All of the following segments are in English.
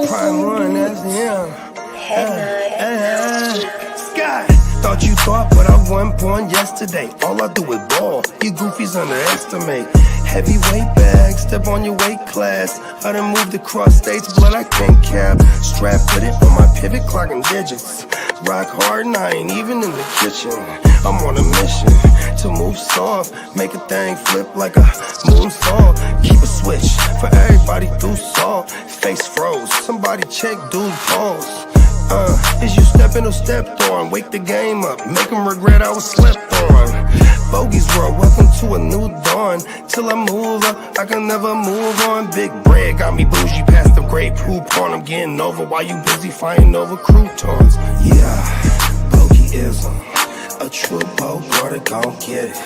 Prime one, that's him. Sky. Thought you thought, but I wasn't born yesterday. All I do is ball. You goofies underestimate. Heavyweight bag, step on your weight class. I done moved across states, blood I can't cap. Strap with it on my pivot, clocking digits. Rock hard and I ain't even in the kitchen. I'm on a mission to move soft, make a thing flip like a moonsault. Keep a switch for everybody through salt. Face froze, somebody check dude pulse. Is you stepping or stepped on? Wake the game up, make them regret I was slept on. Bogey's world, welcome to a new dawn. Till I move up, I can never move on. Big bread got me bougie past the great poop on. I'm getting over while you busy fighting over croutons. Yeah, bogeyism, a true boat brother gon' get it.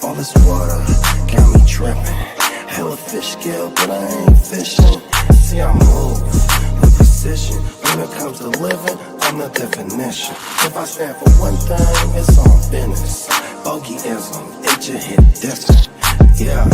All this water got me tripping. Hella fish scale, but I ain't fishing. See I move with precision. When it comes to living, I'm the definition. If I stand for one thing, it's on business. Bogeyism, it just hit different. Yeah,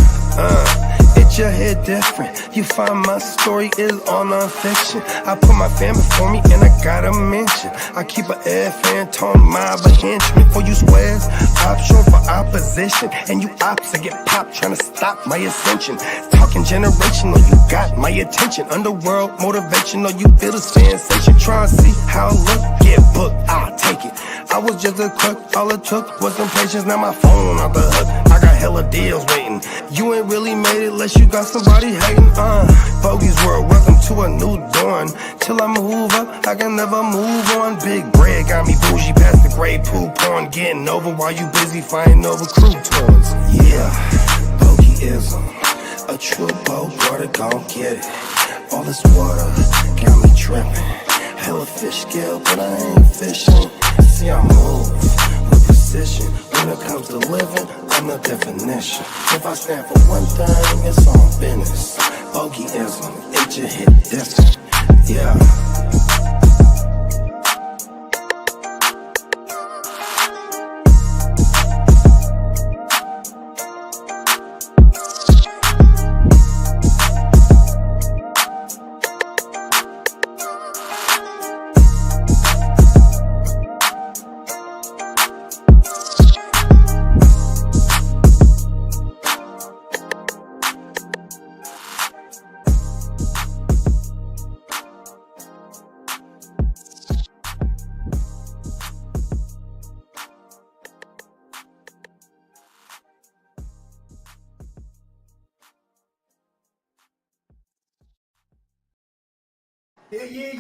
it just hit different. You find my story is all non-fiction. I put my family for me and I gotta mention. I keep an air fan tone mob a henchman. For you squares, option for opposition. And you ops that get popped trying to stop my ascension. Talking generational, you got my attention. Underworld motivational, you feel the sensation. Try and see how I look, get booked, I'll take it. I was just a cook, all it took was some patience. Now my phone off the hook, I got hella deals waiting. You ain't really made it unless you got somebody hating. Bogey's world, welcome to a new dawn. Till I move up, I can never move on. Big bread got me bougie past the great poop on. Getting over while you busy fighting over croutons. Yeah, bogeyism, a true boat brother gon' get it. All this water got me tripping. Hella fish scale, but I ain't fishing. See I move with precision. When it comes to living, I'm the definition. If I stand for one thing, it's on business. Bogeyism, it just hit different. Yeah.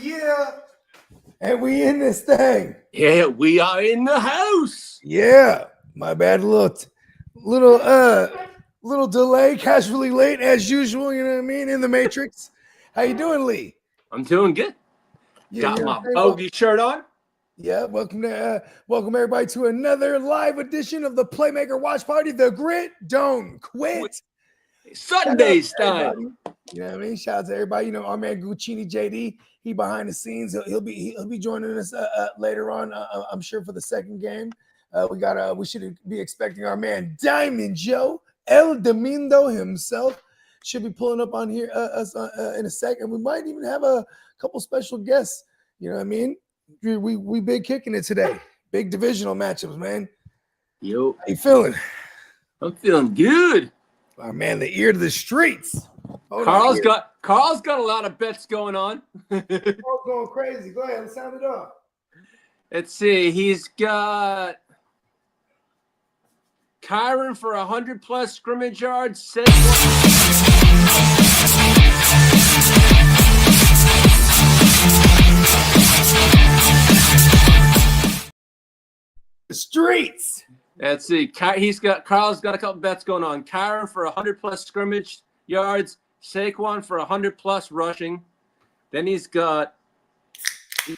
Yeah. And we in this thing. Yeah, we are in the house. Yeah. My bad. Little delay, casually late as usual, you know what I mean? In the Matrix. How you doing, Lee? I'm doing good. Got my bogey shirt on. Yeah, welcome everybody to another live edition of the Playmaker Watch Party. The grit don't quit. Sunday style. You know what I mean? Shout out to everybody. You know, our man Guccini JD, he behind the scenes. He'll be joining us later on. I'm sure for the second game. We should be expecting our man Diamond Joe El Domingo himself should be pulling up on here in a second. We might even have a couple special guests. You know what I mean? We big kicking it today. Big divisional matchups, man. Yo, how you feeling? I'm feeling good. Oh, man, the ear to the streets. Carl's got a lot of bets going on. Carl's going crazy. Go ahead, let's sound it off. Let's see. He's got Kyron for 100+ scrimmage yards. The streets. Let's see. Carl's got a couple bets going on. Kyron for 100+ scrimmage yards. Saquon for 100+ rushing. Then he's got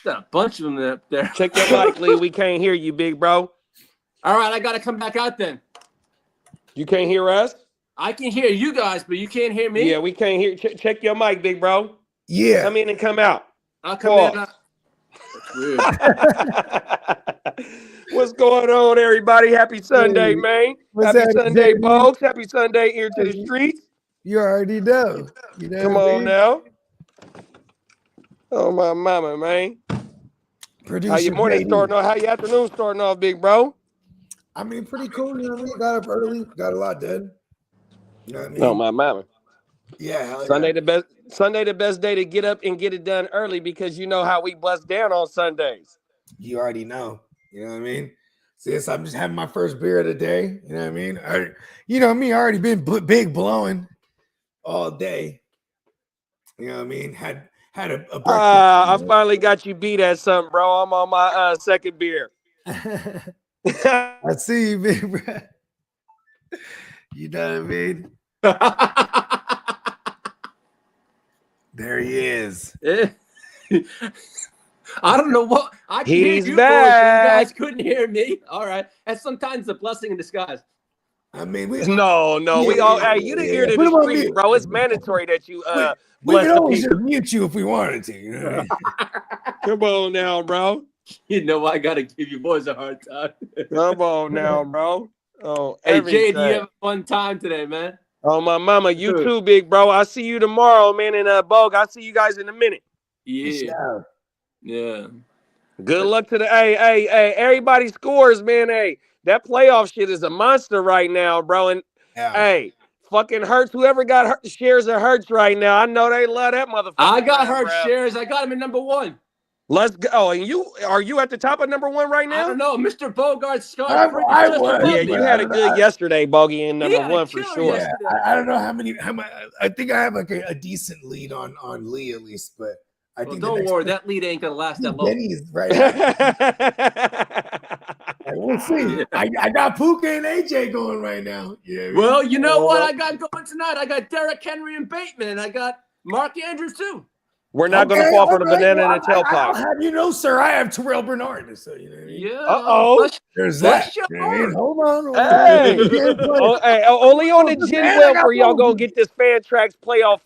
a bunch of them up there. Check your mic, Lee. We can't hear you, big bro. All right, I got to come back out then. You can't hear us? I can hear you guys, but you can't hear me? Yeah, we can't hear. Check your mic, big bro. Yeah. Come in and come out. I'll come in. Weird. What's going on, everybody? Happy Sunday, man. What's Happy happening, Sunday, JD? folks. Happy Sunday here to the streets. You already know. You know Come what I on mean? now. Oh, my mama, man. Producer How your morning JD. starting off? How your afternoon starting off, big bro? I mean, pretty cool. You know what I mean? Got up early, got a lot done. You know what I mean? Oh, my mama. Yeah, hell Sunday yeah. the best day to get up and get it done early because you know how we bust down on Sundays. You already know. You know what I mean? Since I'm just having my first beer of the day. You know what I mean? You know me, I already been big blowing all day. You know what I mean? Had a breakfast. I finally got you beat at something, bro. I'm on my second beer. I see you, big bro. You know what I mean? There he is. I don't know what I can hear He's you back. boys, but you guys couldn't hear me. All right, that's sometimes a blessing in disguise. I mean, we yeah, all. Hey, you the ear to the street, bro. It's mandatory that you we bless could the always people. just mute you if we wanted to. You know what I mean? Come on now, bro. You know I gotta give you boys a hard time. Come on now, bro. Oh, Hey everything. Jade, you have a fun time today, man. Oh, my mama, you too, big bro. I'll see you tomorrow, man. And Bog, I'll see you guys in a minute. Yeah. Good luck to the hey, everybody scores, man. Hey, that playoff shit is a monster right now, bro. And hey, fucking Hurts, whoever got shares of Hurts right now, I know they love that motherfucker. I got Hurts shares. I got him in number 1. Let's go. Oh, and are you at the top of number 1 right now? I don't know. Mr. Bogart's scarf. I was. Yeah, you had a good yesterday, Bogey, in number 1 for sure. Yeah, I don't know how many. I think I have like a decent lead on Lee at least, but I think don't worry, that lead ain't gonna last that long. Benny's right. We'll see. I got Puka and AJ going right now. Yeah. Well, you know what I got going tonight? I got Derrick Henry and Bateman, and I got Mark Andrews too. We're not going to fall for the banana in the tailpipe. I'll have you know, sir, I have Terrell Bernard. So you know what I mean? Yeah. Uh-oh. There's that. You know what I mean? Hold on. Hey. Only on the gin well for y'all gonna get this Fantrax playoff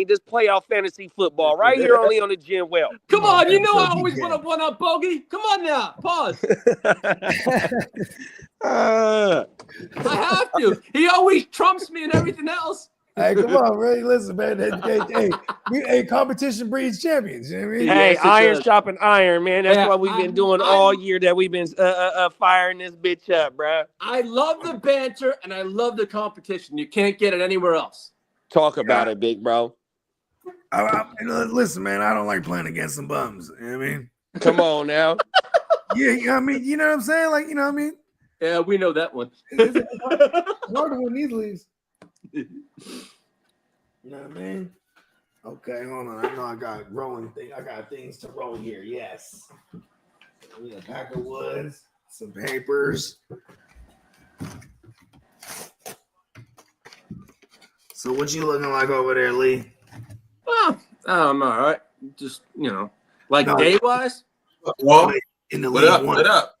this playoff fantasy football right here only on the gin well. Come on, you know I always want to one up Bogey. Come on now, pause. I have to. He always trumps me and everything else. Hey, come on, Ray. Listen, man. Hey, competition breeds champions. You know what I mean? Hey, iron chopping iron, man. That's what we've been doing all year. That we've been firing this bitch up, bro. I love the banter and I love the competition. You can't get it anywhere else. Talk about it, big bro. Listen, man. I don't like playing against some bums. You know what I mean? Come on now. Yeah, I mean, you know what I'm saying? Like, you know what I mean? Yeah, we know that one. It's hard to win these leagues. You know what I mean? Okay, hold on. I know I got rolling thing. I got things to roll here. Yes. We got a pack of woods, some papers. So what you looking like over there, Lee? Well, I'm all right. Just day-wise. Well, in the what league up? one. What up?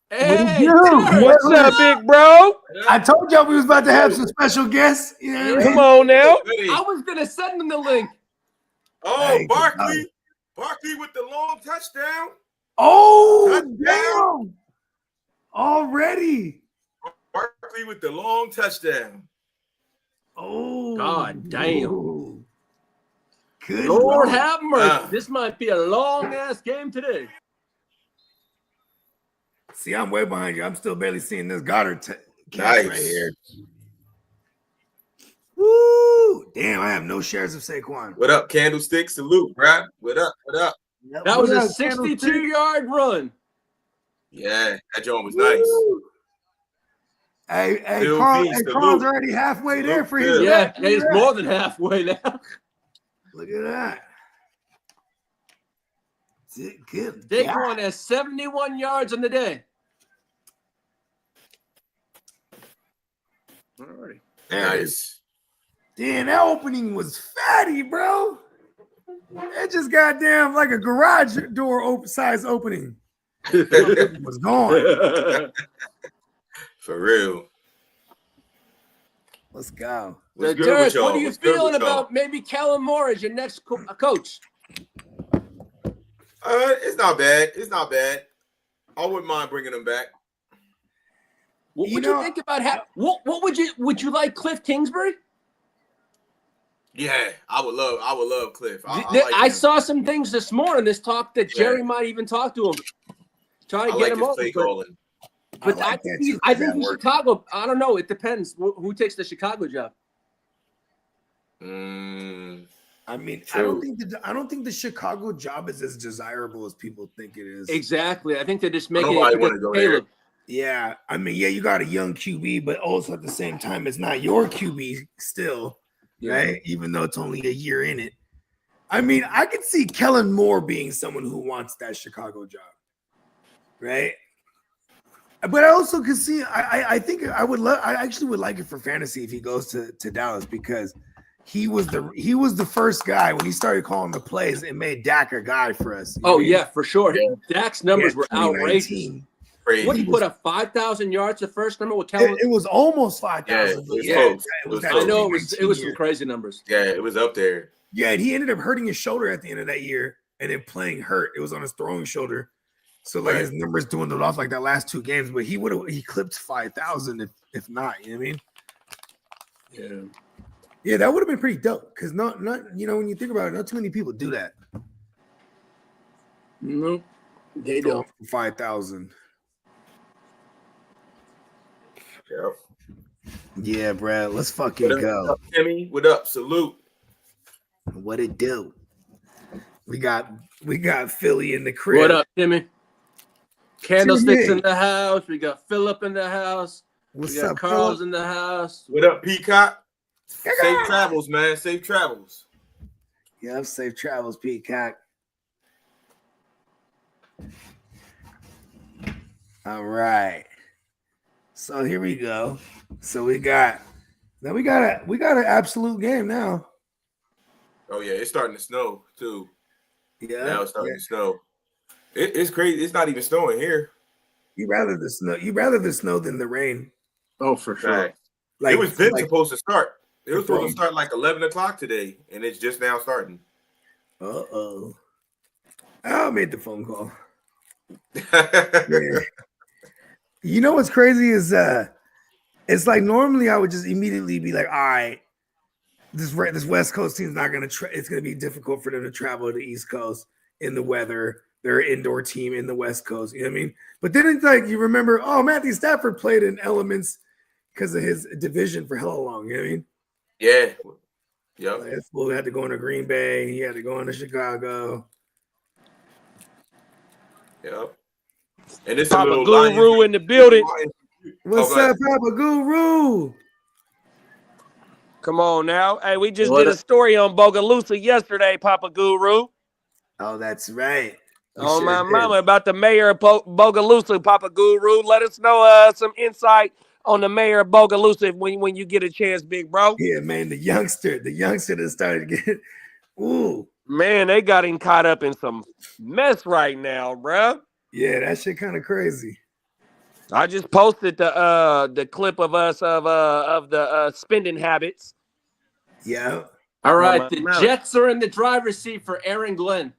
Hey, what's up, big bro? I told y'all we was about to have some special guests. You know what I mean? Come on now. I was gonna send them the link. Oh, Barkley with the long touchdown. Oh, damn! Already. Barkley with the long touchdown. Oh, God damn! Good Lord have mercy. This might be a long ass game today. See, I'm way behind you. I'm still barely seeing this Goddard catch right here. Woo! Damn, I have no shares of Saquon. What up, Candlestick? Salute, bro. What up? What up? Yep. That was a 62-yard run. Yeah, that joint was nice. Hey, Carl's already halfway there for you. Yeah, he's more than halfway now. Look at that. Good. Saquon has 71 yards on the day. Alrighty. Nice. Damn, that opening was fatty, bro. It just goddamn like a garage door size opening. It was gone. For real. Let's go. So, Derek, what are you feeling about maybe Kellen Moore as your next coach? It's not bad. It's not bad. I wouldn't mind bringing him back. What would you think about what would you like Cliff Kingsbury? Yeah, I would love Cliff. I saw some things this morning. This talk that Jerry might even talk to him, trying to get him over. But I think he's Chicago. I don't know. It depends who takes the Chicago job. I mean, I don't think the Chicago job is as desirable as people think it is. Exactly. I think they're just making it want to go there. Yeah. I mean, yeah, you got a young QB, but also at the same time, it's not your QB still, right? Even though it's only a year in it. I mean, I could see Kellen Moore being someone who wants that Chicago job, right? But I also could see. I think I would love. I actually would like it for fantasy if he goes to Dallas because he was the first guy when he started calling the plays. It made Dak a guy for us. Oh yeah, for sure. Dak's numbers were outrageous. What he put up 5,000 yards the first number with Kellen? It was almost 5,000. Yeah, I know it was some crazy numbers. Yeah, it was up there. Yeah, and he ended up hurting his shoulder at the end of that year, and then playing hurt. It was on his throwing shoulder. So like his numbers dwindled off like that last two games, but he clipped 5,000 if not, you know what I mean? Yeah. Yeah, that would have been pretty dope because not when you think about it, not too many people do that. Nope, they don't. 5,000. Yep. Yeah, Brad. Let's fucking go. What up, Timmy? What up? Salute. What it do? We got Philly in the crib. What up, Timmy? Candlesticks in the house. We got Philip in the house. What's we got up, Carl's Phillip? in the house. What up, Peacock? Safe travels, man. Safe travels. Yep, safe travels, Peacock. All right. So here we go. So we got an absolute game now. Oh yeah, it's starting to snow too. Yeah. Now it's starting to snow. It's crazy. It's not even snowing here. You rather the snow than the rain. Oh, for sure. Right. Like it was supposed to start. It was supposed to start like 11 o'clock today, and it's just now starting. Uh-oh. I made the phone call. Yeah. You know what's crazy is it's like normally I would just immediately be like, all right, this West Coast team's not gonna it's gonna be difficult for them to travel to the East Coast in the weather. They're an indoor team in the West Coast, you know what I mean? But then it's like you remember, oh, Matthew Stafford played in elements because of his division for hella long, you know what I mean? Yeah. Yep. Like, he had to go into Green Bay, he had to go into Chicago. Yep. And it's Papa Guru in the building. What's up, Papa Guru? Come on now. Hey, we just did a story on Bogalusa yesterday, Papa Guru. Oh, that's right. Oh, my mama, about the mayor of Bogalusa, Papa Guru. Let us know some insight on the mayor of Bogalusa when you get a chance, big bro. Yeah, man, the youngster that started getting, ooh. Man, they got him caught up in some mess right now, bro. Yeah, that shit kind of crazy. I just posted the clip of us of the spending habits. Yeah. All right, the Jets are in the driver's seat for Aaron Glenn.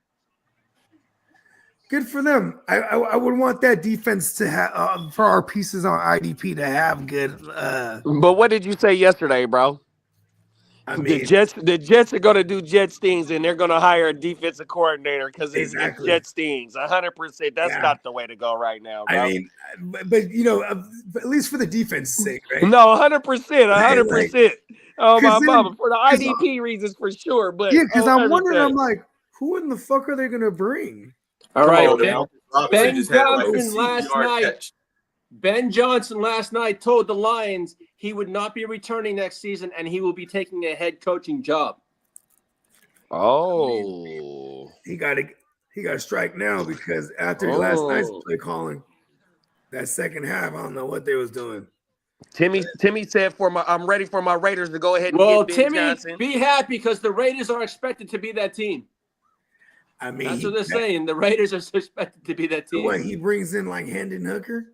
Good for them. I would want that defense to have for our pieces on IDP to have good. But what did you say yesterday, bro? I mean, the Jets are going to do Jets things, and they're going to hire a defensive coordinator because it's Jets things. 100%. That's not the way to go right now, bro. I mean, but you know, at least for the defense's sake, right? No, 100%, 100%. Oh my mama, for the IDP reasons for sure. But yeah, because I'm wondering, I'm like, who in the fuck are they going to bring? All right, Ben Johnson last night. Ben Johnson last night told the Lions he would not be returning next season and he will be taking a head coaching job. Oh, he got to strike now because after last night's play calling, that second half, I don't know what they was doing. Timmy said I'm ready for my Raiders to go ahead and get Ben Timmy, Johnson. Be happy because the Raiders are expected to be that team. I mean, that's what they're saying. The Raiders are expected to be that team. What, he brings in like Hendon Hooker?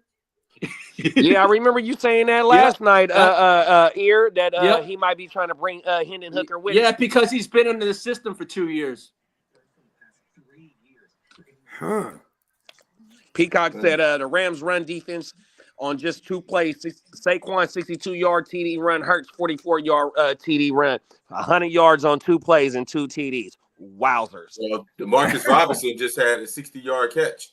Yeah, I remember you saying that last night, Ear, that he might be trying to bring Hendon Hooker with him. Yeah, because he's been under the system for 2 years. Huh. Peacock said the Rams run defense on just 2 plays. Saquon 62-yard TD run, Hurts 44-yard TD run, 100 yards on 2 plays and 2 TDs. Wowzers! Well, Demarcus Robinson just had a 60-yard catch.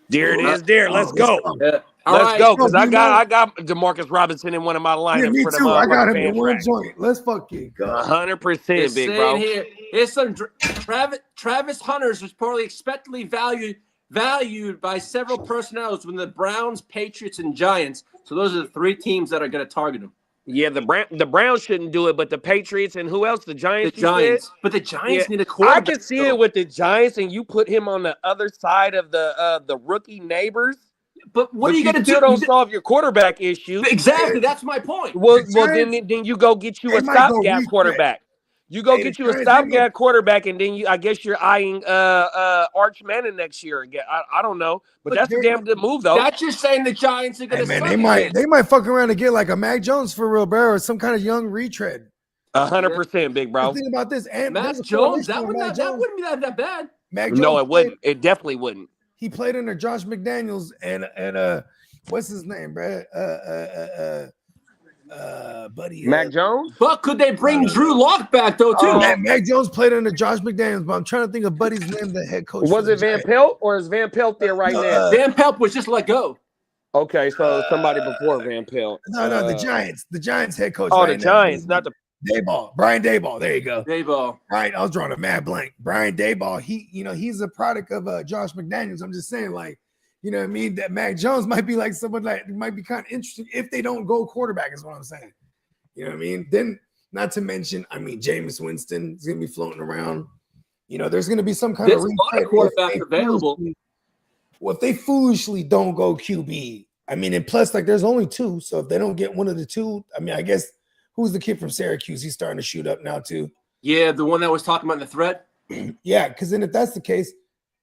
There it is. There, let's go. Yeah. Let's go, because No, I got Demarcus Robinson in one of my lineups yeah, me for the too. I got him in fan one track. joint. Let's fucking go. 100%, big bro. Here's some Travis Hunters was probably expectedly valued by several personnels when the Browns, Patriots, and Giants. So those are the 3 teams that are going to target him. Yeah, the Browns shouldn't do it, but the Patriots and who else? The Giants. The Giants, but the Giants need a quarterback. I can see it with the Giants, and you put him on the other side of the rookie neighbors. But what are you going to do? You don't solve your quarterback issue. Exactly, that's my point. Well, then you go get you a stopgap quarterback. You go get you a stopgap quarterback, and then I guess you're eyeing Arch Manning next year again. I don't know, but that's a damn good move though. That's just saying the Giants are going to. They might fuck around and get like a Mac Jones for real, bro, or some kind of young retread. 100%, big bro. Think about this, and Mac Jones. That wouldn't be that bad. Mac Jones, no, it wouldn't. It definitely wouldn't. He played under Josh McDaniels and what's his name, bro? Buddy. Mac Jones? But could they bring Drew Lock back though too? Mac Jones played under Josh McDaniels, but I'm trying to think of Buddy's name, the head coach. Was it Van Pelt or is Van Pelt there right now? Van Pelt was just let go. Okay, so somebody before Van Pelt. No, the Giants. The Giants head coach. Oh, the Giants, not the Dayball. Brian Dayball. There you go. Dayball. Right. I was drawing a mad blank. Brian Dayball. He's a product of Josh McDaniels. I'm just saying, like, you know what I mean? That Mac Jones might be like someone that might be kind of interesting if they don't go quarterback, is what I'm saying. You know what I mean? Then, not to mention, Jameis Winston is going to be floating around. You know, there's going to be some kind of quarterback available. Well, if they foolishly don't go QB, and plus, like, there's only 2. So if they don't get one of the 2, I guess, who's the kid from Syracuse? He's starting to shoot up now, too. Yeah, the one that was talking about in the thread. Yeah, because then if that's the case,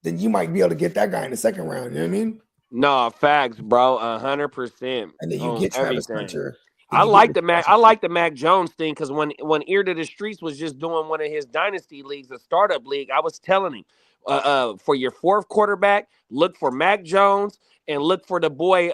then you might be able to get that guy in the 2nd round. You know what I mean? No, facts, bro. 100%. And then you get Travis Hunter. I like the Mac Jones thing because when Ear to the Streets was just doing one of his dynasty leagues, a startup league, I was telling him, for your 4th quarterback, look for Mac Jones and look for the boy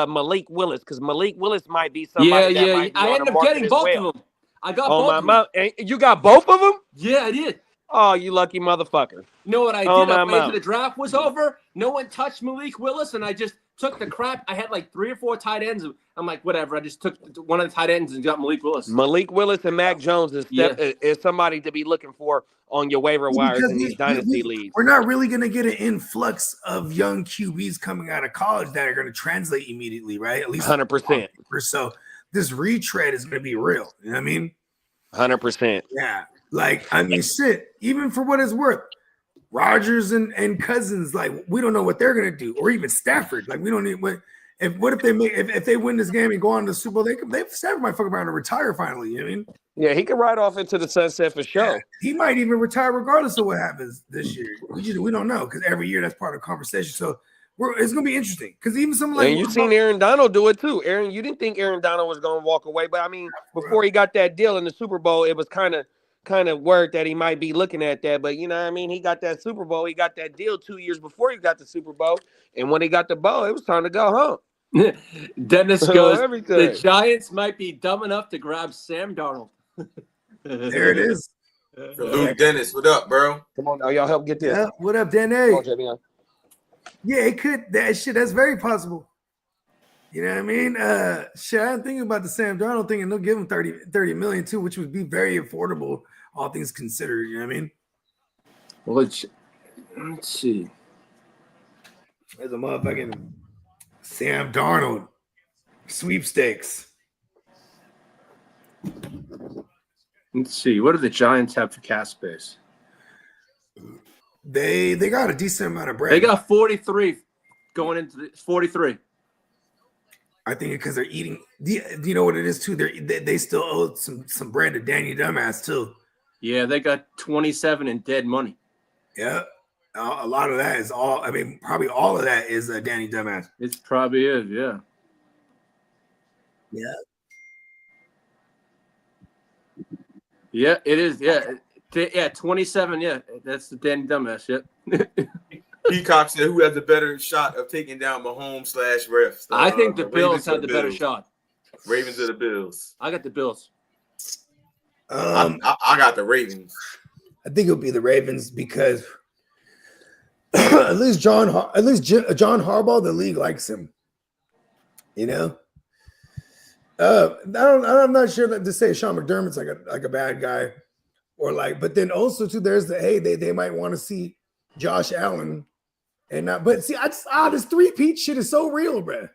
Malik Willis, because Malik Willis might be somebody that might be I ended up getting both of them. I got both of them. You got both of them? Yeah, I did. Oh, you lucky motherfucker. You know what I did? After the draft was over, no one touched Malik Willis, and I just took the crap. I had like 3 or 4 tight ends. I'm like, whatever. I just took one of the tight ends and got Malik Willis. Malik Willis and Mac Jones is somebody to be looking for on your waiver wires in these dynasty leagues. We're not really going to get an influx of young QBs coming out of college that are going to translate immediately, right? At least 100%. So this retread is going to be real. You know what I mean? 100%. Yeah. Like, shit, even for what it's worth, Rodgers and Cousins, like, we don't know what they're going to do, or even Stafford. Like, we don't need what if they win this game and go on to the Super Bowl, Stafford might fuck around and retire finally. You know what I mean? Yeah, he could ride off into the sunset for sure. Yeah, he might even retire regardless of what happens this year. We don't know, because every year that's part of the conversation. So it's going to be interesting, because even something like, and you've seen Aaron Donald do it too. You didn't think Aaron Donald was going to walk away, but before he got that deal in the Super Bowl, it was kind of word that he might be looking at that. But you know what I mean? He got that Super Bowl. He got that deal 2 years before he got the Super Bowl. And when he got the ball, it was time to go home. Dennis goes, the Giants might be dumb enough to grab Sam Darnold. There it is. Luke Dennis, what up, bro? Come on now, y'all help get this. Yeah, what up, Dennis? Yeah, it could. That's very possible. You know what I mean? I'm thinking about the Sam Darnold thing, and they'll give him 30 million too, which would be very affordable, all things considered. You know what I mean? Well, let's see. There's a motherfucking Sam Darnold sweepstakes. Let's see. What do the Giants have for cap space? They got a decent amount of bread. They got 43 going into 43. I think because they're eating. Do you know what it is too? They still owe some bread to Danny Dumbass too. Yeah, they got 27 in dead money. Yeah, a lot of that is all. Probably all of that is Danny Dumbass. It probably is. Yeah. Yeah. Yeah, it is. Yeah. Yeah, 27. Yeah, that's the Danny Dumbass. Yep. Peacock said, "Who has a better shot of taking down Mahomes/refs?" I think the Bills Ravens or have the better Bills? shot. Ravens or the Bills? I got the Bills. I got the Ravens. I think it'll be the Ravens because at least John Harbaugh, the league likes him. You know, I'm not sure that to say Sean McDermott's like a bad guy, or like. But then also too, there's they might want to see Josh Allen, and not. But see, this three-peat shit is so real, bro.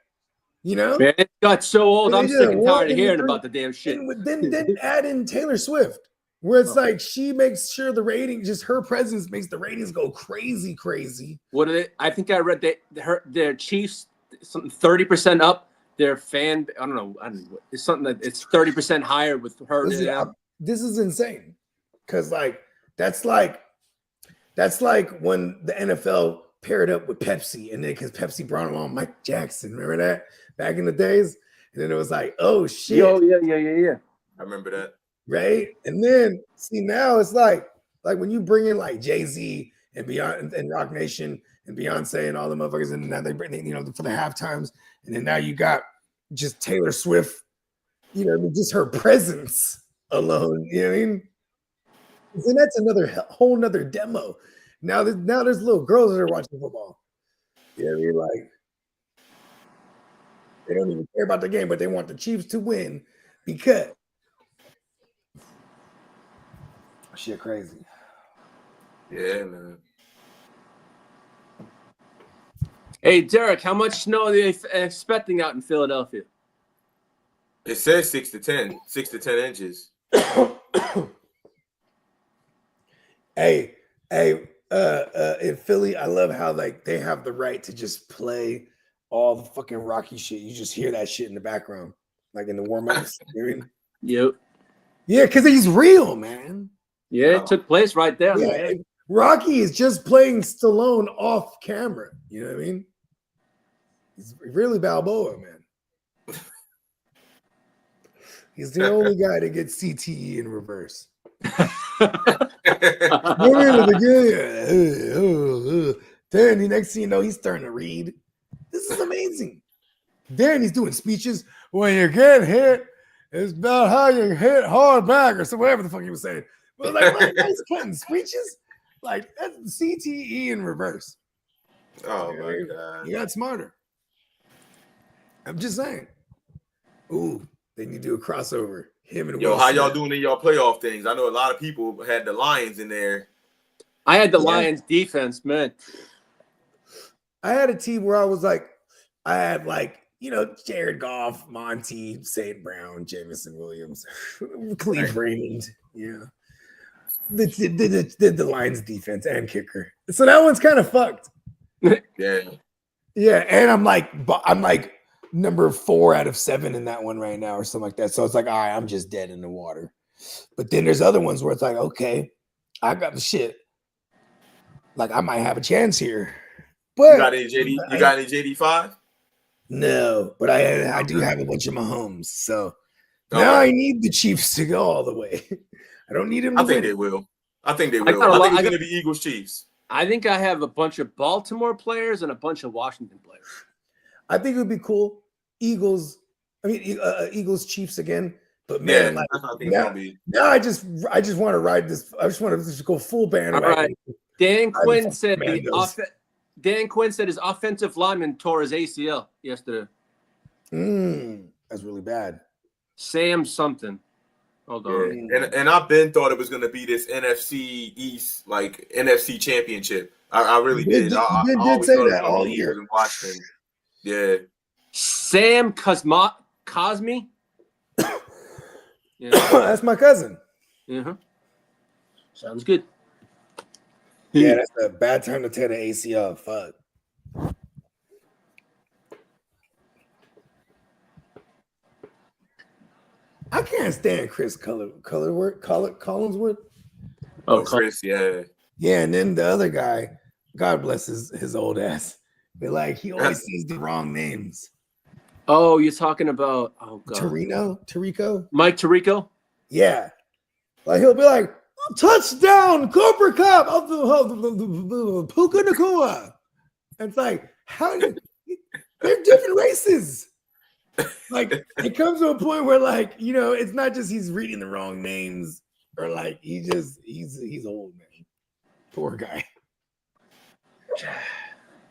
You know, Man, it got so old. I'm sick and tired of hearing three. about the damn shit. Then add in Taylor Swift. Where it's like she makes sure the rating, just her presence makes the ratings go crazy. What are they? I think I read that their Chiefs something 30% up. Their fan, I don't know. It's something that it's 30% higher with her. This is insane, because that's like when the NFL paired up with Pepsi, and then because Pepsi brought on Mike Jackson. Remember that back in the days, and then it was like, oh shit, yeah. I remember that. Right, and then see now it's like when you bring in like Jay-Z and Beyonce and Rock Nation and Beyonce and all the motherfuckers, and now they bring for the half times, and then now you got just Taylor Swift, just her presence alone. You know what I mean? And that's another whole nother demo. Now there's little girls that are watching football. You know what I mean? Like they don't even care about the game, but they want the Chiefs to win because. Shit, crazy. Yeah, man. Hey, Derek, how much snow are they expecting out in Philadelphia? It says 6 to 10 inches. Hey, in Philly, I love how they have the right to just play all the fucking Rocky shit. You just hear that shit in the background, like in the warm-ups. Yep. Yeah, because he's real, man. Yeah, it took place right there. Yeah, Man. Rocky is just playing Stallone off camera. You know what I mean? He's really Balboa, man. He's the only guy that gets CTE in reverse. Then the next thing you know, he's starting to read. This is amazing. Then he's doing speeches. When you get hit, it's about how you hit hard back or whatever the fuck he was saying. But he's cutting speeches. Like that's CTE in reverse. Oh my god! You got smarter. I'm just saying. Ooh, they need to do a crossover. Him and how y'all doing in y'all playoff things? I know a lot of people had the Lions in there. I had the Lions defense, man. I had a team where I had Jared Goff, Monty, St. Brown, Jamison Williams, Cleve Raymond. Yeah. The Lions defense and kicker. So that one's kind of fucked. Yeah. Yeah. And I'm like number 4 out of 7 in that one right now or something like that. So it's like, all right, I'm just dead in the water. But then there's other ones where it's like, okay, I got the shit. Like I might have a chance here. But you got any JD5? No, but I do have a bunch of Mahomes. So now I need the Chiefs to go all the way. I don't need him to win. I think they will. I think it's going to be Eagles Chiefs. I think I have a bunch of Baltimore players and a bunch of Washington players. I think it would be cool. Eagles Chiefs again. But man, now I just want to ride this. I just want to just go full bandwagon. All right. Dan Quinn said his offensive lineman tore his ACL yesterday. That's really bad. Sam something. Hold on. Yeah. And I've been thought it was going to be this NFC East, like NFC Championship. I really did. I did say that all year. Yeah. Sam Cosme. Yeah. That's my cousin. Mm-hmm. Sounds good. Yeah, that's a bad time to tear the ACL. Fuck. I can't stand Chris Collinsworth. Oh, Chris, yeah. Yeah, and then the other guy, God bless his old ass. But he always sees the wrong names. Oh, you're talking about Tirico? Mike Tirico? Yeah. He'll be like, touchdown, Cooper Cup of the Puka Nakua. It's like, they're different races. Like, it comes to a point where, like, you know, it's not just he's reading the wrong names or like he's old, man. Poor guy.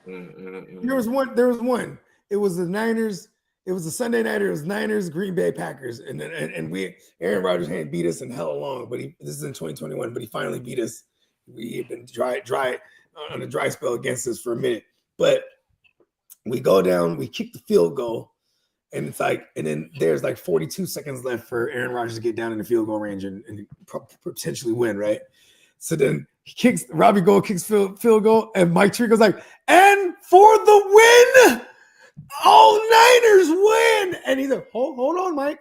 There was one. It was the Niners. It was a Sunday night. It was Niners, Green Bay Packers, and Aaron Rodgers hadn't beat us in hell long, but this is in 2021. But he finally beat us. We had been dry on a dry spell against us for a minute, but we go down. We kick the field goal, and it's like, and then there's like 42 seconds left for Aaron Rodgers to get down in the field goal range and potentially win, right? So then Robbie Gould kicks field goal, and Mike Tirico's like, and for the win, all Niners win. And he's like, hold on, Mike.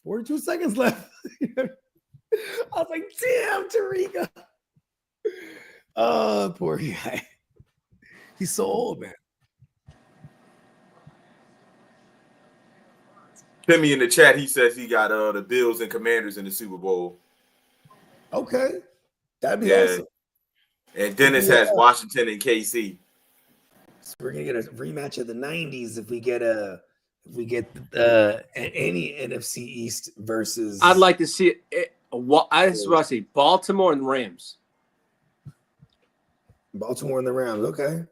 42 seconds left. I was like, damn, Tirico. Oh, poor guy. He's so old, man. Timmy in the chat, he says he got the Bills and Commanders in the Super Bowl. Okay. That'd be awesome. And Dennis has Washington and KC. So we're gonna get a rematch of the '90s if we get any NFC East versus. I'd like to see it. I just want to see Baltimore and Rams. Baltimore and the Rams. Okay.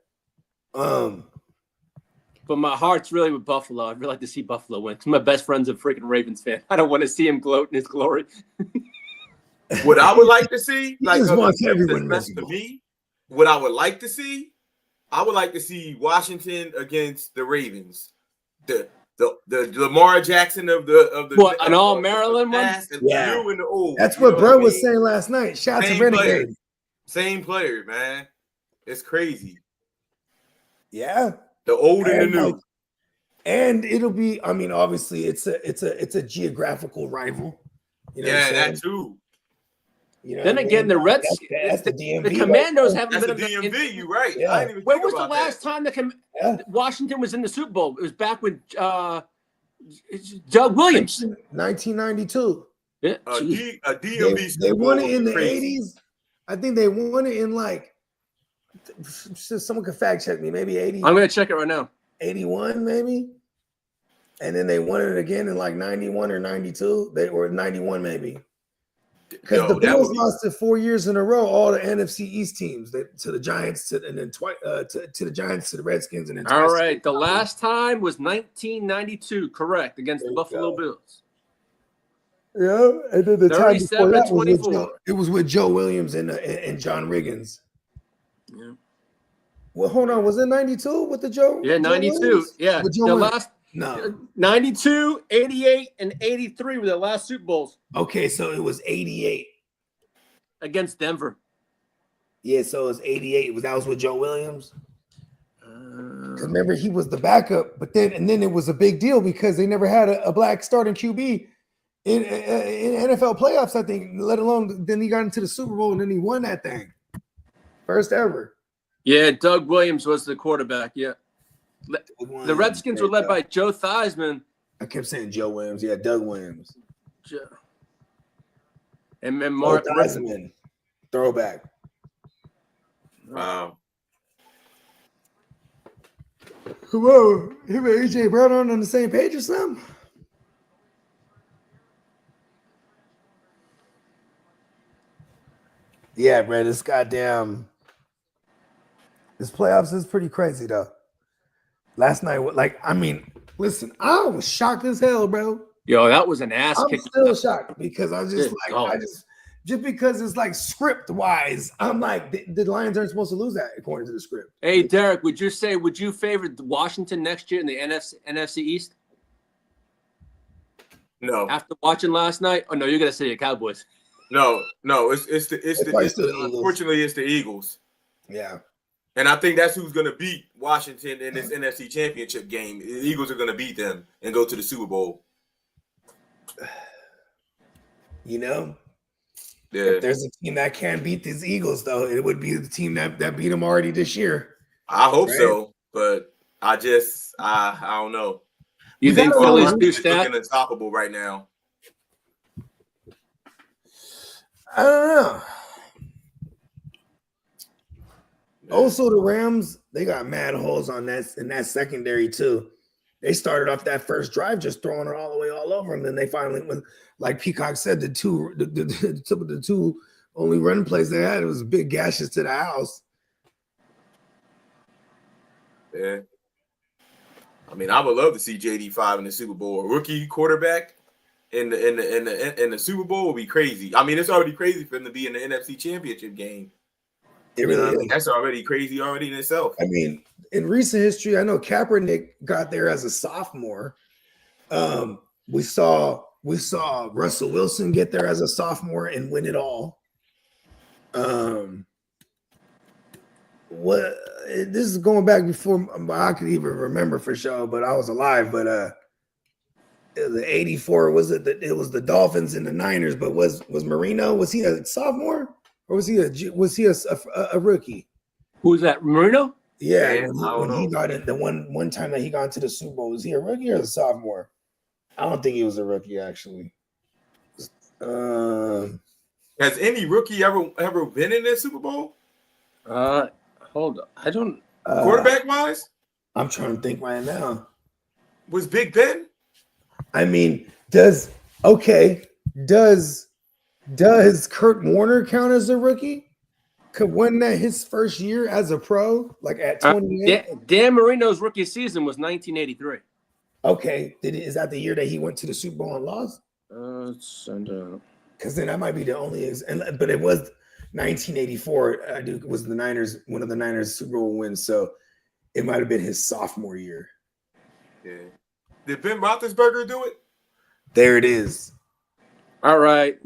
But my heart's really with Buffalo. I'd really like to see Buffalo win. My best friend's a freaking Ravens fan. I don't want to see him gloat in his glory. What I would like to see, like everyone to me, what I would like to see, I would like to see Washington against the Ravens. The Lamar Jackson of the an all Maryland one. Yeah, and the old. That's what bro was saying last night. Shout out to Renegade. Same player, man. It's crazy. Yeah, the old and the new. And it'll be. I mean, obviously, it's a geographical rival. You know that too. You know then again, the Redskins, that's the DMV. The Commandos haven't been in the DMV. You're right. Yeah. When was the last time Washington was in the Super Bowl? It was back with Doug Williams, 1992. Yeah, a DMV. They won it in the 80s. I think they won it in like. Someone could fact check me. Maybe 80. I'm gonna check it right now. 81, maybe. And then they won it again in like 91 or 92. Or 91 maybe. Because the Bills lost it 4 years in a row, all the NFC East teams to the Giants, to the Giants, to the Redskins, and then all right. The last time was 1992, correct, against the Buffalo Bills. Yeah, and then the time before that 37-24. it was with Joe Williams and John Riggins. Yeah. Well, hold on, was it 92 with the Joe? Yeah, 92. Yeah, the last. No, 92, 88, and 83 were the last Super Bowls. Okay, so it was 88 against Denver. Yeah, so it was 88. That was with Joe Williams. Because remember, he was the backup, but then it was a big deal because they never had a black starting QB in NFL playoffs. I think, let alone then he got into the Super Bowl and then he won that thing, first ever. Yeah, Doug Williams was the quarterback. Yeah. The Redskins were led by Joe Theismann. I kept saying Joe Williams. Yeah, Doug Williams. And Mark Theismann. Throwback. Wow. Whoa. Him and AJ Brown on the same page or something? Yeah, bro. This playoffs is pretty crazy, though. Last night, listen, I was shocked as hell, bro. Yo, that was an ass kick. I'm still shocked because I was just just because it's like script wise, I'm like, the Lions aren't supposed to lose that according to the script. Hey, Derek, would you favor Washington next year in the NFC East? No. After watching last night? Oh no, you're gonna say the Cowboys. No, unfortunately it's the Eagles. Yeah. And I think that's who's going to beat Washington in this NFC Championship game. The Eagles are going to beat them and go to the Super Bowl. You know? Yeah. If there's a team that can beat these Eagles, though, it would be the team that beat them already this year. I hope so, but I don't know. You think Philly's new stat? Looking unstoppable right now. I don't know. Also, the Rams, they got mad holes on that in that secondary too. They started off that first drive just throwing it all the way all over them. Then they finally, like Peacock said, the two only run plays they had, it was big gashes to the house. Yeah. I mean, I would love to see JD5 in the Super Bowl. A rookie quarterback in the Super Bowl would be crazy. I mean, it's already crazy for him to be in the NFC Championship game. It really is. I mean, that's already crazy already in itself. I mean, in recent history, I know Kaepernick got there as a sophomore. We saw Russell Wilson get there as a sophomore and win it all. What this is going back before I could even remember for sure, but I was alive. But the '84 was it? It was the Dolphins and the Niners. But was Marino? Was he a sophomore or was he a rookie? Who's that? Marino? Yeah, Man, when he got in the one time that he got into the Super Bowl, was he a rookie or a sophomore? I don't think he was a rookie actually. Has any rookie ever been in that Super Bowl? Hold on. I don't. Quarterback wise, I'm trying to think right now. was Big Ben? I mean, does Kurt Warner count as a rookie? Wasn't that his first year as a pro, like at 28? Dan Marino's rookie season was 1983. Okay, is that the year that he went to the Super Bowl and lost? Because then that might be the only. But it was 1984. Was the Niners one of the Niners Super Bowl wins? So it might have been his sophomore year. Yeah. Did Ben Roethlisberger do it? There it is. All right.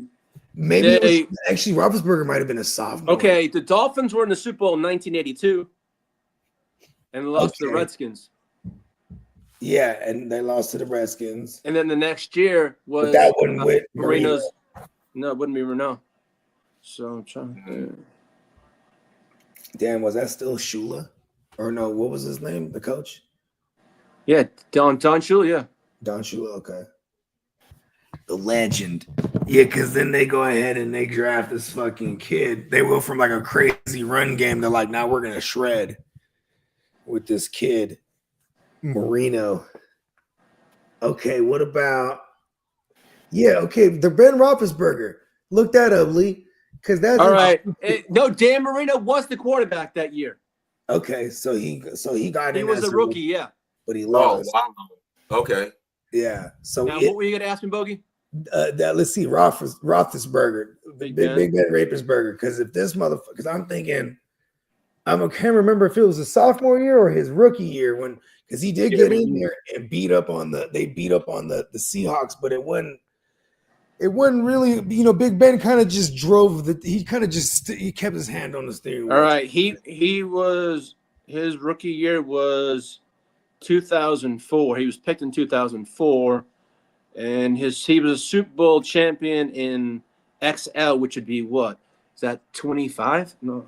Maybe actually Roethlisberger might have been a sophomore. Okay, the Dolphins were in the Super Bowl in 1982 and lost to the Redskins. Yeah, and they lost to the Redskins. And then the next year was but that wouldn't with Marino's. No, it wouldn't be Marino. So I'm trying. Damn, was that still Shula? Or no, what was his name? The coach? Yeah, Don Shula, yeah. Don Shula, okay. The legend. Yeah, because then they go ahead and they draft this fucking kid. They go from like a crazy run game to like, now we're going to shred with this kid, Marino. Okay, what about... Yeah, okay, the Ben Roethlisberger. Look that up, Lee. Because that's... All right. No, Dan Marino was the quarterback that year. Okay, so he got in. He was a rookie, yeah. But he lost. Oh, wow. Okay. Yeah. So now, what were you going to ask me, Bogey? Let's see, Roethlisberger, Big Ben Roethlisberger. Because if this motherfucker, because I'm thinking, I can't remember if it was his sophomore year or his rookie year because he did get in there and beat up on the Seahawks, but it wasn't really, Big Ben kind of just drove he kept his hand on the steering wheel. All right, his rookie year was 2004. He was picked in 2004. And he was a Super Bowl champion in XL, which would be what? Is that 25? No.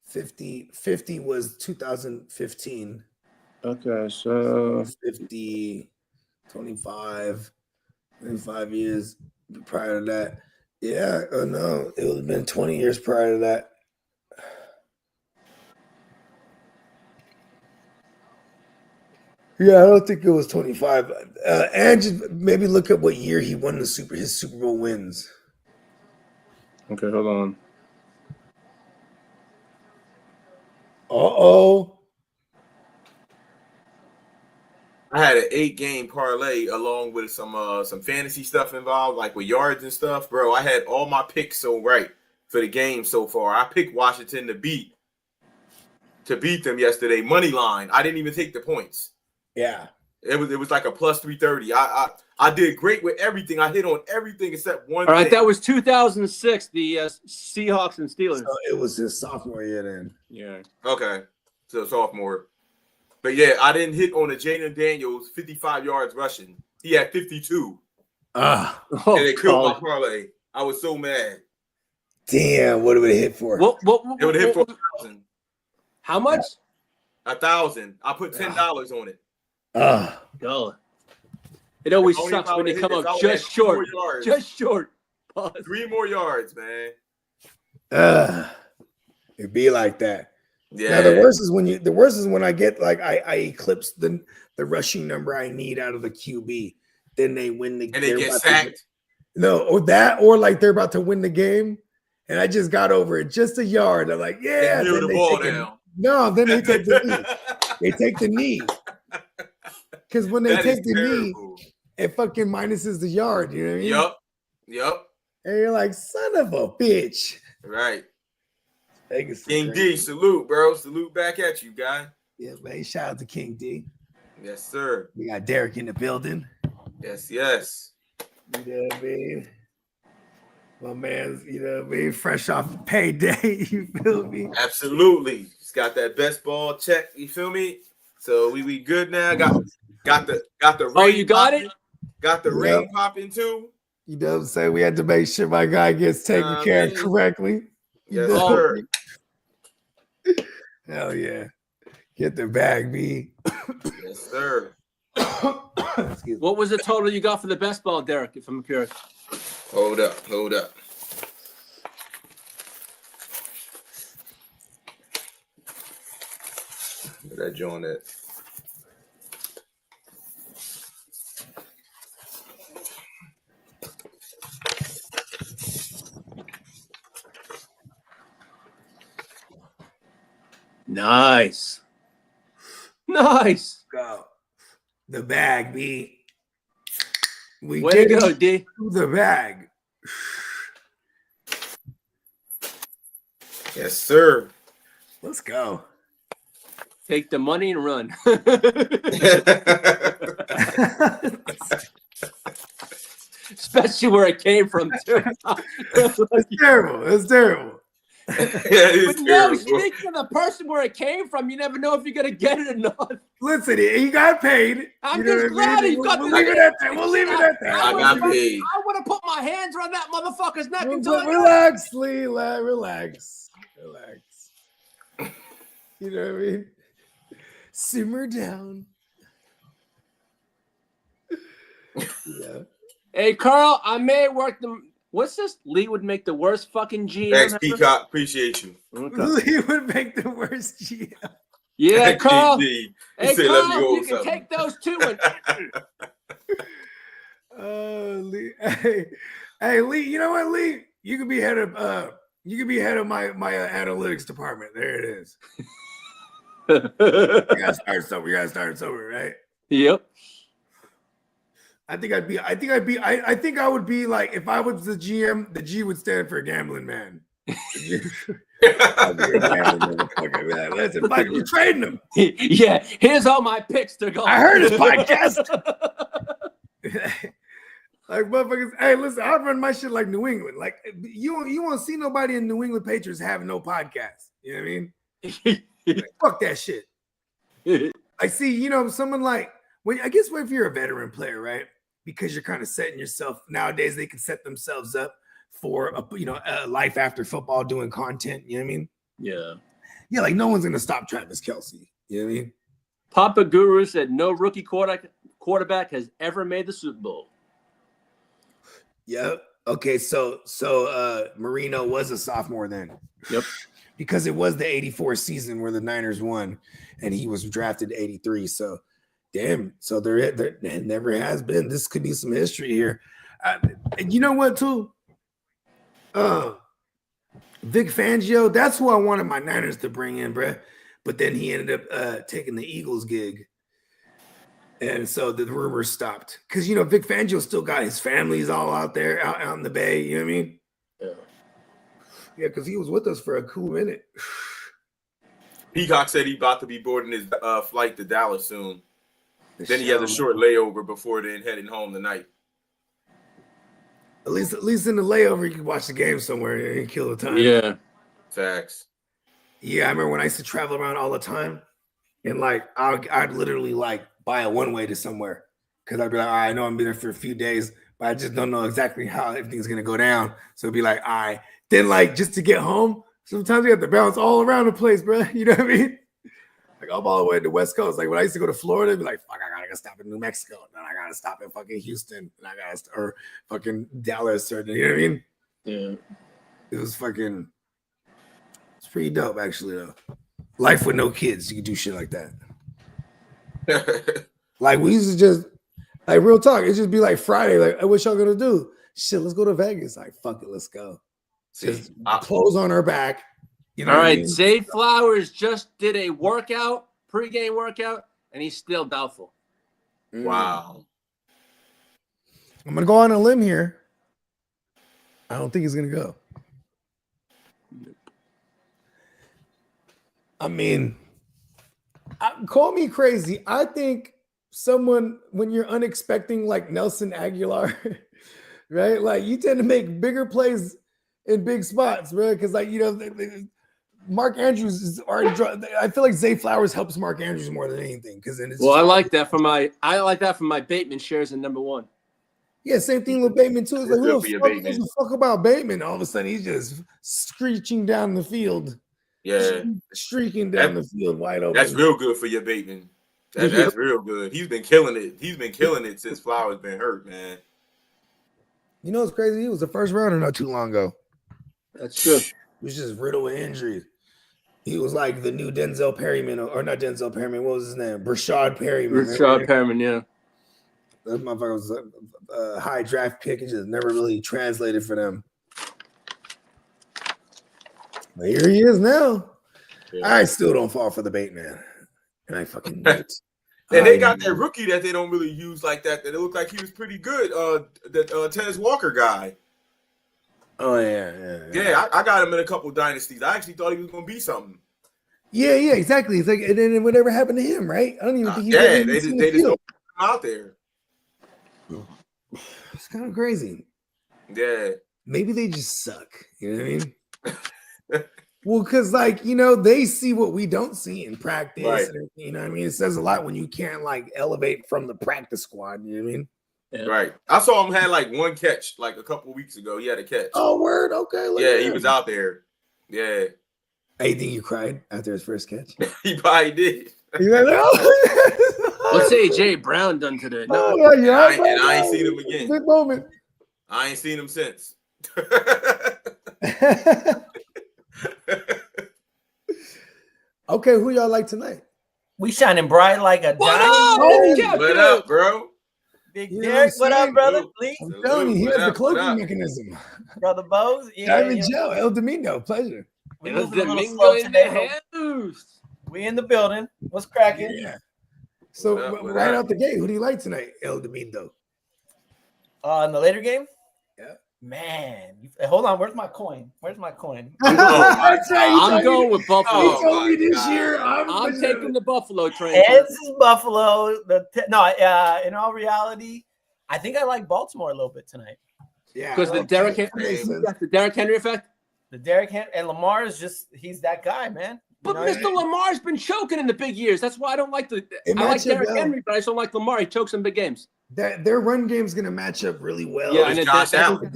50 was 2015. Okay, so 50, 25 years prior to that. Yeah, no, it would have been 20 years prior to that. Yeah, I don't think it was 25. And just maybe look at what year he won his Super Bowl wins. okay, hold on. Uh-oh. I had an 8-game parlay along with some fantasy stuff involved, like with yards and stuff. Bro, I had all my picks so right for the game so far. I picked Washington to beat them yesterday. Money line. I didn't even take the points. Yeah. It was like a plus 330. I did great with everything. I hit on everything except one All right, thing. that was 2006, the Seahawks and Steelers. So it was his sophomore year then. Yeah. Okay. So sophomore. But yeah, I didn't hit on the Jalen Daniels 55 yards rushing. He had 52. Oh, And it killed my parlay. I was so mad. Damn, what would it hit for? What, It would have hit for 1,000. how much? 1,000. I put $10 on it. God. It always Only sucks if I when they would've come hit up this, I would've just had short. 4 yards. Just short. Pause. 3 more yards, man. It be like that. Yeah. Now the worst is when I get like I eclipse the rushing number I need out of the QB. Then they win the And they get sacked. or like they're about to win the game, and I just got over it just a yard. I'm like, yeah. They kneel the ball down. Then they take the knee. They take the knee. Because when they take the knee, it fucking minuses the yard. You know what I mean? Yep. And you're like, son of a bitch. Right. Vegas King D, salute, bro. Salute back at you, guy. Yeah, man. Shout out to King D. Yes, sir. We got Derek in the building. Yes. You know what I mean? My man's, you know what I mean? Fresh off payday. You feel me? Absolutely. He's got that best ball check. You feel me? So we good now. Got the ring. Oh, you got it? Got the ring popping too. You know what I'm saying? We had to make sure my guy gets taken care of correctly. Yes, sir. Hell yeah. Get the bag, B. Yes, sir. What was the total you got for the best ball, Derek, if I'm curious? Hold up. Where that joint at? Nice. Go. The bag, B. We Way to get go, D. the bag. Yes, sir. Let's go. Take the money and run. Especially where it came from, too. It's terrible. It's terrible. But no, speaking of the person where it came from, you never know if you're gonna get it or not. Listen, he got paid. I'm just glad he got We'll leave it at that. We'll leave it at that. I got paid. I would have put my hands around that motherfucker's neck until I got Relax, Lee. Relax. You know what I mean? Simmer down. Yeah. Hey, Carl, I may work them. What's this? Lee would make the worst fucking GM. Thanks, ever? Peacock. Appreciate you. Okay. Lee would make the worst GM. Yeah, Carl. King D. Hey, said, "Let me Carl, go you with can something." take those two. Lee. Hey, Lee. You know what, Lee? You can be head of my analytics department. There it is. We gotta start somewhere, right? Yep. I think I would be like, if I was the GM, the G would stand for gambling man. I'd be a gambling motherfucker. I'd be like, listen, fuck, we're trading him. Yeah, here's all my picks to go. I heard his podcast. Like, motherfuckers, hey, listen, I run my shit like New England. Like, you won't see nobody in New England Patriots have no podcast. You know what I mean? Like, fuck that shit. I see, you know, someone like, if you're a veteran player, right? Because you're kind of setting yourself, nowadays they can set themselves up for a life after football, doing content. You know what I mean? Yeah. Yeah, like no one's gonna stop Travis Kelce. You know what I mean? Papa Guru said no rookie quarterback has ever made the Super Bowl. Yep. Okay, so Marino was a sophomore then. Yep. Because it was the 84 season where the Niners won, and he was drafted 83. So, damn. So there never has been. This could be some history here. And you know what, too? Vic Fangio, that's who I wanted my Niners to bring in, bruh. But then he ended up taking the Eagles gig. And so the rumors stopped. Because, you know, Vic Fangio still got his families all out there, out in the Bay. You know what I mean? Yeah. Yeah, because he was with us for a cool minute. Peacock said he about to be boarding his flight to Dallas soon. Then he has a short layover before then heading home tonight. At least in the layover, you can watch the game somewhere and kill the time. Yeah. Facts. Yeah, I remember when I used to travel around all the time, and like I'd literally like buy a one-way to somewhere because I'd be like, all right, I know I'm gonna be there for a few days, but I just don't know exactly how everything's gonna go down. So it'd be like, all right. Then like just to get home, sometimes you have to bounce all around the place, bro. You know what I mean? Like I'm all the way to the West Coast. Like when I used to go to Florida, I'd be like, fuck, I gotta stop in New Mexico. Then I gotta stop in fucking Houston. And I gotta or fucking Dallas or you know what I mean? Yeah. It was fucking It's pretty dope, actually, though. Life with no kids, you can do shit like that. Like we used to just like real talk. It just be like Friday. Like, hey, what y'all gonna do? Shit, let's go to Vegas. Like, fuck it, let's go. Just clothes on our back. You know All what I right, mean? Zay Flowers just did a workout, pregame workout, and he's still doubtful. Wow. I'm gonna go on a limb here. I don't think he's gonna go. I mean, call me crazy. I think someone when you're unexpecting like Nelson Aguilar, right? Like you tend to make bigger plays in big spots, right? Because like Mark Andrews is already. I feel like Zay Flowers helps Mark Andrews more than anything because then it's. Well, I like that from my Bateman shares in number 1. Yeah, same thing with Bateman too. It's like who the fuck Bateman. gives a fuck about Bateman? All of a sudden he's just screeching down the field. Yeah, streaking down the field wide open. That's real good for your Bateman. That's real good. He's been killing it. He's been killing it since Flowers been hurt, man. You know what's crazy? He was the first rounder not too long ago. That's good. He was just riddled with injuries. He was like the new Denzel Perryman, or not Denzel Perryman. What was his name? Brashad Perryman. Rashad Perriman, yeah. That motherfucker was a high draft pick. It just never really translated for them. But here he is now. Yeah. I still don't fall for the bait, man. And I fucking knew it. And they got that rookie that they don't really use like that. That it looked like he was pretty good. That Tez Walker guy. Oh yeah. Yeah, I got him in a couple dynasties. I actually thought he was gonna be something. Yeah, exactly. It's like, and then whatever happened to him, right? I don't even think he. They just don't put him out there. It's kind of crazy. Yeah. Maybe they just suck. You know what I mean? Well, because they see what we don't see in practice. Right. And, you know what I mean? It says a lot when you can't elevate from the practice squad. You know what I mean? Yeah. Right. I saw him had one catch a couple of weeks ago. He had a catch. Oh, word. Okay. Yeah, he was out there. Yeah. Hey, think you cried after his first catch? He probably did. You're like, oh. What's AJ Brown done today? No, I ain't seen him again. Good moment. I ain't seen him since. Okay, who y'all like tonight? We shining bright like a diamond. What up, bro? Big Derek, what up, brother? Please. I'm telling you, he has the cloaking mechanism. Brother Bose. Diamond Joe, El Domingo, pleasure. El Domingo in the house. We in the building. What's cracking? Yeah. So right out the gate, who do you like tonight, El Domingo? In the later game? Yeah. Man, hold on. Where's my coin? I'm going with Buffalo. He told me this year. I'm taking the Buffalo train. This is Buffalo. In all reality, I think I like Baltimore a little bit tonight. Yeah, because the Derrick Henry effect. The Derrick Henry and Lamar is he's that guy, man. But Mr. Lamar's been choking in the big years. That's why I don't like I like Derrick Henry, but I just don't like Lamar. He chokes in big games. Their run game's going to match up really well. Yeah, and Josh Allen.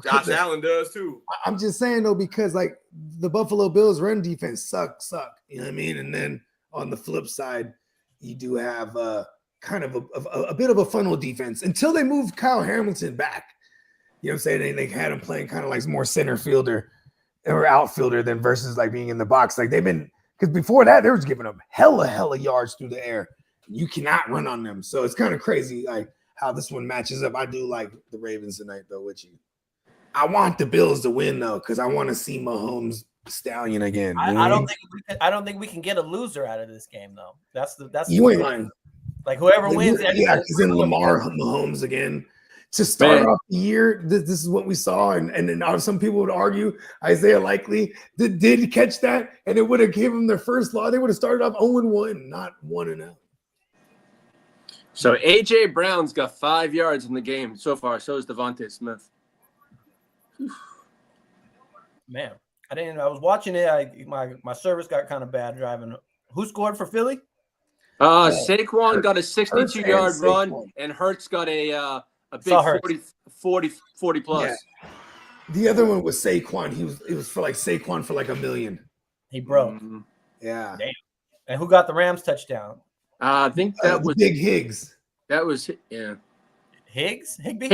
Josh Allen does too. I'm just saying though, because the Buffalo Bills run defense suck. You know what I mean? And then on the flip side, you do have kind of a bit of a funnel defense until they moved Kyle Hamilton back. You know what I'm saying? They had him playing kind of like more center fielder or outfielder than versus being in the box. They've been, because before that, they were giving them hella yards through the air. You cannot run on them. So it's kind of crazy how this one matches up. I do like the Ravens tonight, though, with you. I want the Bills to win, though, because I want to see Mahomes Stallion again. I don't think we can get a loser out of this game, though. That's you ain't lying. Whoever wins. Yeah, because then Lamar Mahomes again. To start off the year, this is what we saw, and then some people would argue Isaiah Likely did catch that, and it would have given them their first loss. They would have started off 0-1, not 1-0. So AJ Brown's got 5 yards in the game so far. So is Devontae Smith. Man, I was watching it. My service got kind of bad driving. Who scored for Philly? Saquon got a 62-yard run, and Hurts got a big 40 plus. Yeah. The other one was Saquon. It was for Saquon for $1 million. He broke. Mm-hmm. Yeah. Damn. And who got the Rams touchdown? I think that was Big Higgs. That was Higgs? Higbee?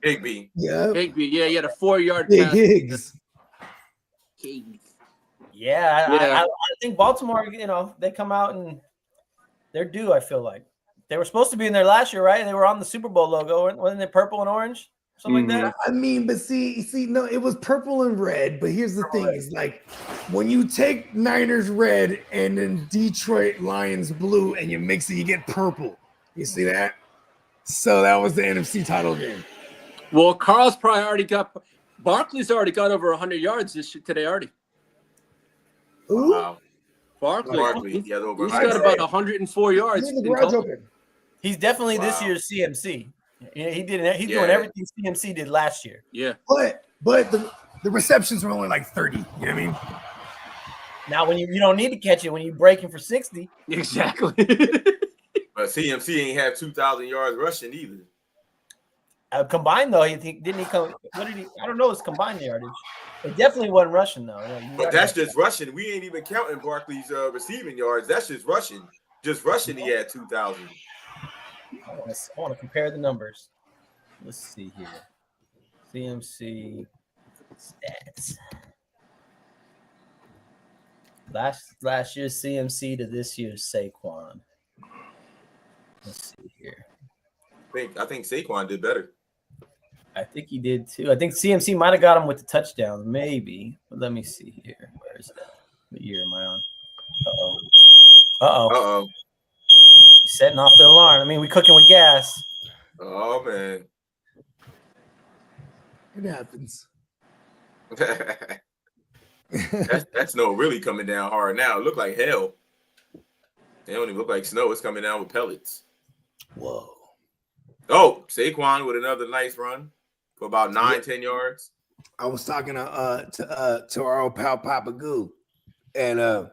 Higbee. Yeah. Higbee. Yeah, he had a 4-yard Big pass. Higgs. Yeah, Yeah. I think Baltimore, they come out and they're due, I feel like. They were supposed to be in there last year, right? They were on the Super Bowl logo. Wasn't it purple and orange? Something like that? I mean, but see, no, it was purple and red. But here's the thing: is like when you take Niners red and then Detroit Lions blue, and you mix it, you get purple. You see that? So that was the NFC title game. Well, Carl's probably already got. Barkley's already got over 100 yards today already. Ooh. Wow. Barkley, he has over he's 100. got about 104 yards. Leave the in garage total. open. He's definitely this Wow. year's CMC. He's doing everything CMC did last year. Yeah. But the receptions were only like 30. You know what I mean? Now, when you don't need to catch it when you break him for 60. Exactly. But CMC ain't have 2,000 yards rushing either. Combined though, didn't he come? What did he? I don't know his combined yardage. It definitely wasn't rushing though. But that's just rushing. We ain't even counting Barkley's receiving yards. That's just rushing. Just rushing, he had 2,000. I want to compare the numbers. Let's see here. CMC stats. Last year's CMC to this year's Saquon. Let's see here. I think Saquon did better. I think he did too. I think CMC might have got him with the touchdown, maybe. But let me see here. Where is that? What year am I on? Uh-oh. Setting off the alarm. I mean, we cooking with gas. Oh, man. It happens. that snow really coming down hard now. It look like hell. It don't even look like snow. It's coming down with pellets. Whoa. Oh, Saquon with another nice run for about 9-10 yards. I was talking to our old pal Papa Goo, and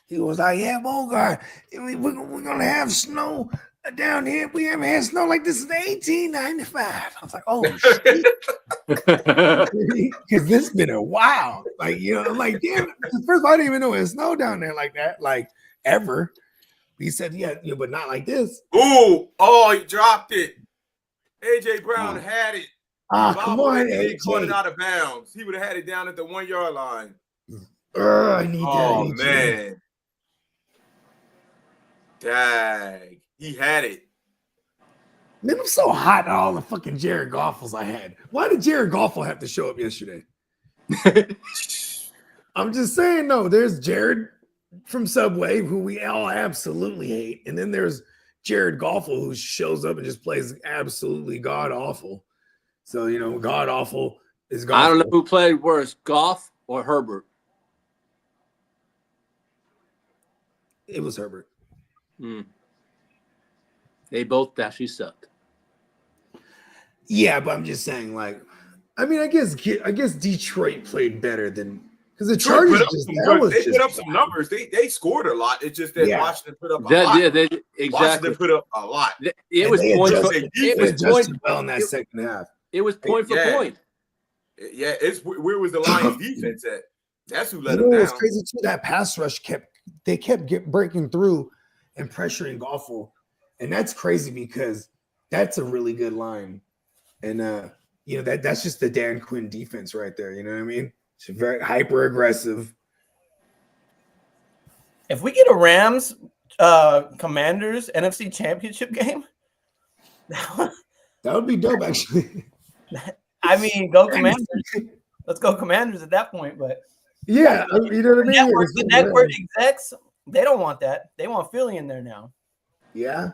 he was like, "Yeah, Bogart, we're gonna have snow down here. We haven't had snow like this since 1895." I was like, "Oh shit," because this been a while. Like like damn. First of all, I didn't even know it snowed down there like that, like ever. He said, "Yeah, but not like this." Ooh, oh, he dropped it. AJ Brown had it. Come on, He caught it AJ. out of bounds. He would have had it down at the 1 yard line. I need that. Oh AJ. man. Dang. He had it. Man, I'm so hot at all the fucking Jared Goffles I had. Why did Jared Goffle have to show up yesterday? I'm just saying, no, there's Jared from Subway, who we all absolutely hate. And then there's Jared Goffle, who shows up and just plays absolutely god-awful. So, god-awful is Goffle. I don't know who played worse, Goff or Herbert. It was Herbert. They both actually sucked. Yeah, but I'm just saying, I guess Detroit played better than because the Chargers put up some numbers. They scored a lot. It's just that Washington put up a lot. Yeah, exactly. Washington put up a lot. It was point for well in that second half. It was point for point. Yeah, where was the Lions defense at? That's who let them down. It was crazy too. That pass rush kept breaking through and pressuring Goffle, and that's crazy because that's a really good line, and that's just the Dan Quinn defense right there. You know what I mean? It's very hyper aggressive. If we get a Rams Commanders NFC Championship game, that would be dope, actually. I mean, go Commanders. Let's go Commanders at that point. But yeah, you know what I mean? The network execs, they don't want that. They want Philly in there now. Yeah.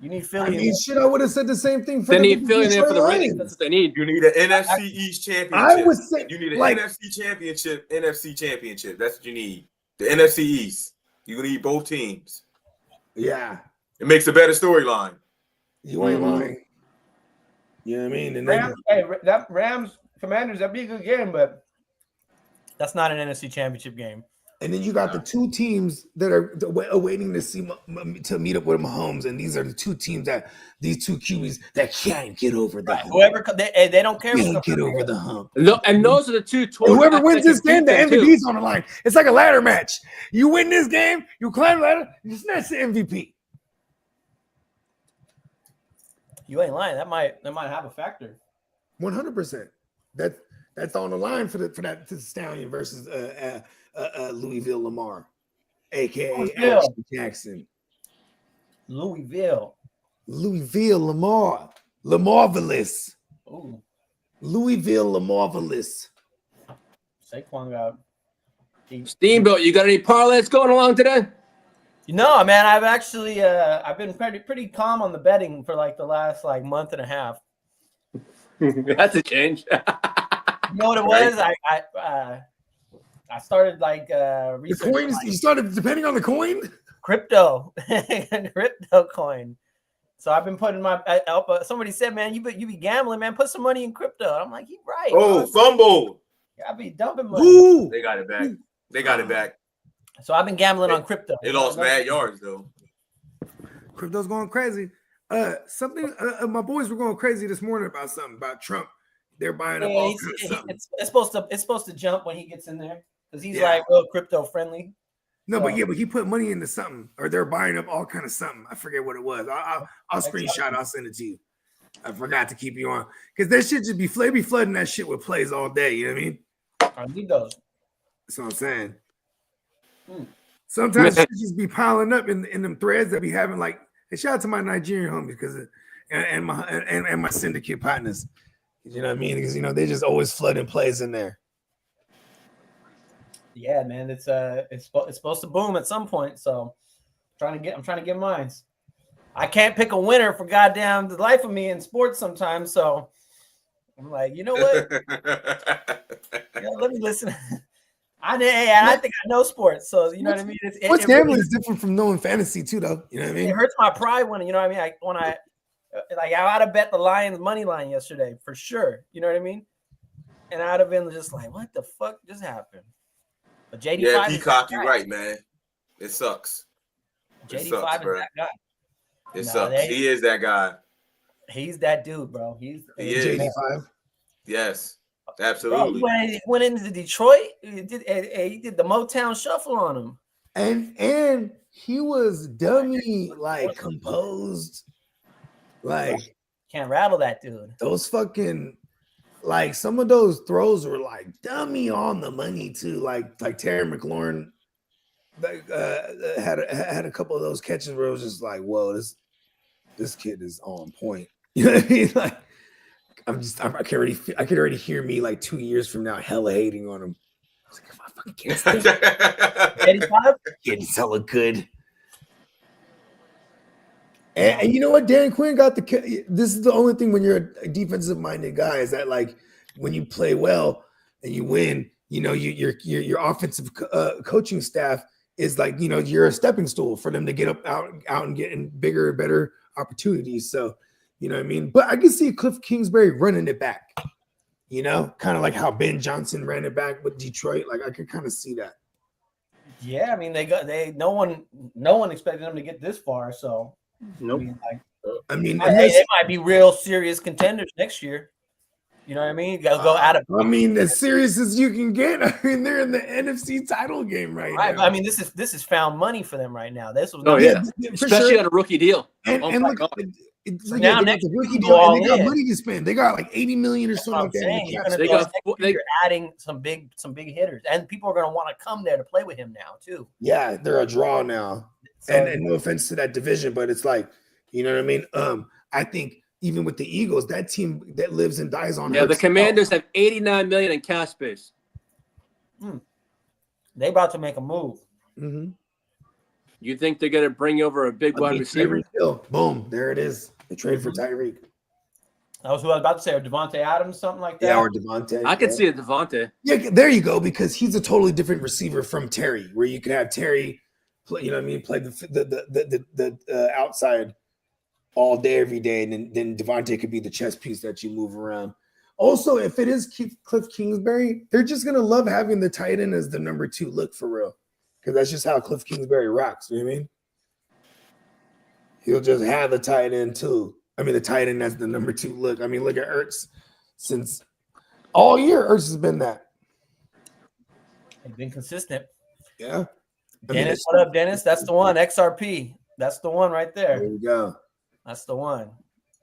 You need Philly. I would have said the same thing for they need Philly in there for the Ravens. That's what they need. You need an NFC East championship. I would say you need an NFC championship. That's what you need. The NFC East. You need both teams. Yeah. It makes a better storyline. You ain't lying. You know what I mean? And that Rams Commanders, that'd be a good game, but that's not an NFC Championship game. And then you got the two teams that are waiting to meet up with Mahomes, and these are the two teams these two QBs that can't get over the hump. Whoever they don't care. They can't get over the hump. And those are the two. Whoever wins this game, the MVP's on the line. It's like a ladder match. You win this game, you climb the ladder, you snatch the MVP. You ain't lying. That might have a factor. 100%. That's on the line for that to Stallion versus Louisville Lamar, aka Louisville. Action Jackson. Louisville Lamar. Lamarvelous. Ooh, Louisville Lamarvelous. Saquon got. Steamboat, you got any parlays going along today? No, man. I've actually I've been pretty calm on the betting for like the last like month and a half. That's a change. You know what it was? I started like The researching coins, like you started depending on the coin? crypto coin. So I've been putting my somebody said, man, you be gambling, man. Put some money in crypto. I'm like, you right. Oh, fumble. I be dumping money. Ooh. They got it back. They got it back. So I've been gambling on crypto. They lost mad yards though. Crypto's going crazy. My boys were going crazy this morning about something about Trump. They're buying up all kinds of something. It's supposed to jump when he gets in there because he's like real crypto friendly. No, but he put money into something, or they're buying up all kind of something. I forget what it was. I'll screenshot. I'll send it to you. I forgot to keep you on because that shit just be flooding that shit with plays all day. You know what I mean? I need those. That's what I'm saying. Sometimes it just be piling up in them threads that be having like. And shout out to my Nigerian homies because and my syndicate partners. You know what I mean? Because they just always flooding plays in there. Yeah, man, it's supposed to boom at some point. So I'm trying to get mine. I can't pick a winner for goddamn the life of me in sports sometimes. So I'm like, you know what? Let me listen. I think I know sports, so you know what I mean. Sports gambling is different from knowing fantasy too, though. You know what I mean? It hurts my pride when you know what I mean. I ought to bet the Lions money line yesterday for sure. You know what I mean? And I'd have been just like, what the fuck just happened? But JD5 yeah, Peacock, you're right, man. It sucks. JD5 is that guy. It sucks. He is that guy. He's that dude, bro. He is JD5. Yes, absolutely. Bro, he went into Detroit. He did the Motown shuffle on him. And he was dummy, like composed. Like can't rattle that dude. Those fucking like some of those throws were like dummy on the money too. Like Terry McLaurin had a couple of those catches where it was just like, whoa, this kid is on point. You know what I mean? Like I could already hear me like 2 years from now hella hating on him. I was like, if I fucking can't stand 85? It's hella good. And you know what? Dan Quinn got this is the only thing when you're a defensive minded guy is that like when you play well and you win, your offensive coaching staff is like, you're a stepping stool for them to get out and get in bigger, better opportunities. So, you know what I mean? But I can see Cliff Kingsbury running it back, kind of like how Ben Johnson ran it back with Detroit. Like I could kind of see that. Yeah. I mean, no one expected them to get this far. So, nope. I mean, they might be real serious contenders next year. You know what I mean? You gotta go out of. I mean, as serious as you can get. I mean, they're in the NFC title game right now. I mean, this is found money for them right now. This was especially on a rookie deal. And look, now next rookie deal, and they got money to spend. They got like $80 million or something like that. They're adding some big hitters, and people are going to want to come there to play with him now too. Yeah, they're a draw now. So, and no offense to that division, but it's like, you know what I mean? I think even with the Eagles, that team that lives and dies on. Yeah, the Commanders have $89 million in cap space. They about to make a move. Mm-hmm. You think they're going to bring over a big wide receiver? Boom, there it is. They traded for Tyreek. That was who I was about to say, or Devontae Adams, something like that. Yeah, or Devontae. I could see a Devontae. Yeah, there you go, because he's a totally different receiver from Terry, where you could have Terry play, you know what I mean, play the outside all day, every day, and then Devontae could be the chess piece that you move around. Also, if it is Cliff Kingsbury, they're just going to love having the tight end as the number 2 look for real, because that's just how Cliff Kingsbury rocks, you know what I mean? He'll just have the tight end too. I mean, the tight end as the number 2 look. I mean, look at Ertz. Since all year, Ertz has been that. He's been consistent. Yeah. Dennis, what up, Dennis? That's the one. XRP. That's the one right there. There you go. That's the one.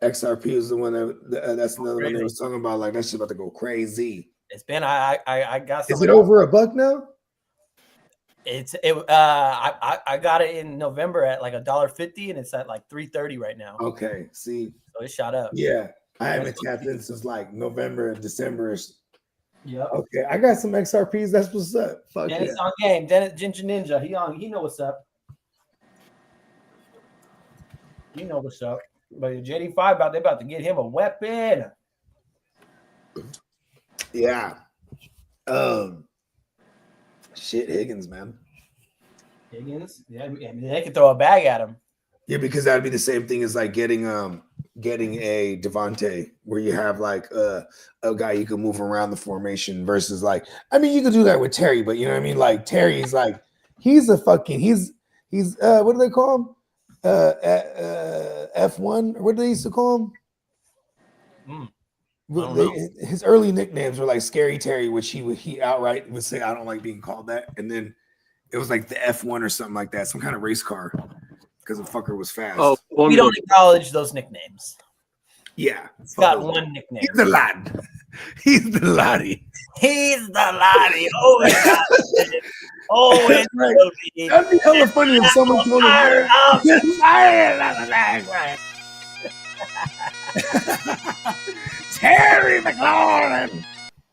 XRP is the one that's another one they was talking about. Like that shit about to go crazy. It's been I got. Is it over $1 now? I got it in November at like $1.50, and it's at like $3.30 right now. Okay, see, so it shot up. Yeah, I haven't tapped in since like November, December-ish. Yeah. Okay, I got some XRPs. That's what's up. Fuck Dennis yeah. on game. Dennis Ginger Ninja. He know what's up. He know what's up. But JD5 they about to get him a weapon. Yeah. Shit, Higgins, man. Higgins, yeah, I mean, they could throw a bag at him. Yeah, because that'd be the same thing as like getting a Devontae, where you have like a guy you can move around the formation versus like, I mean, you could do that with Terry, but you know what I mean? Like Terry's like he's what do they call him? F1, what do they used to call him? His early nicknames were like Scary Terry, which he outright would say, I don't like being called that. And then it was like the F1 or something like that, some kind of race car, because the fucker was fast. Oh, we don't acknowledge those nicknames. Yeah. He's got one nickname. He's the lad. He's the laddie. He's the laddie. Always right. That'd be hella funny if someone told him. Terry McLaurin.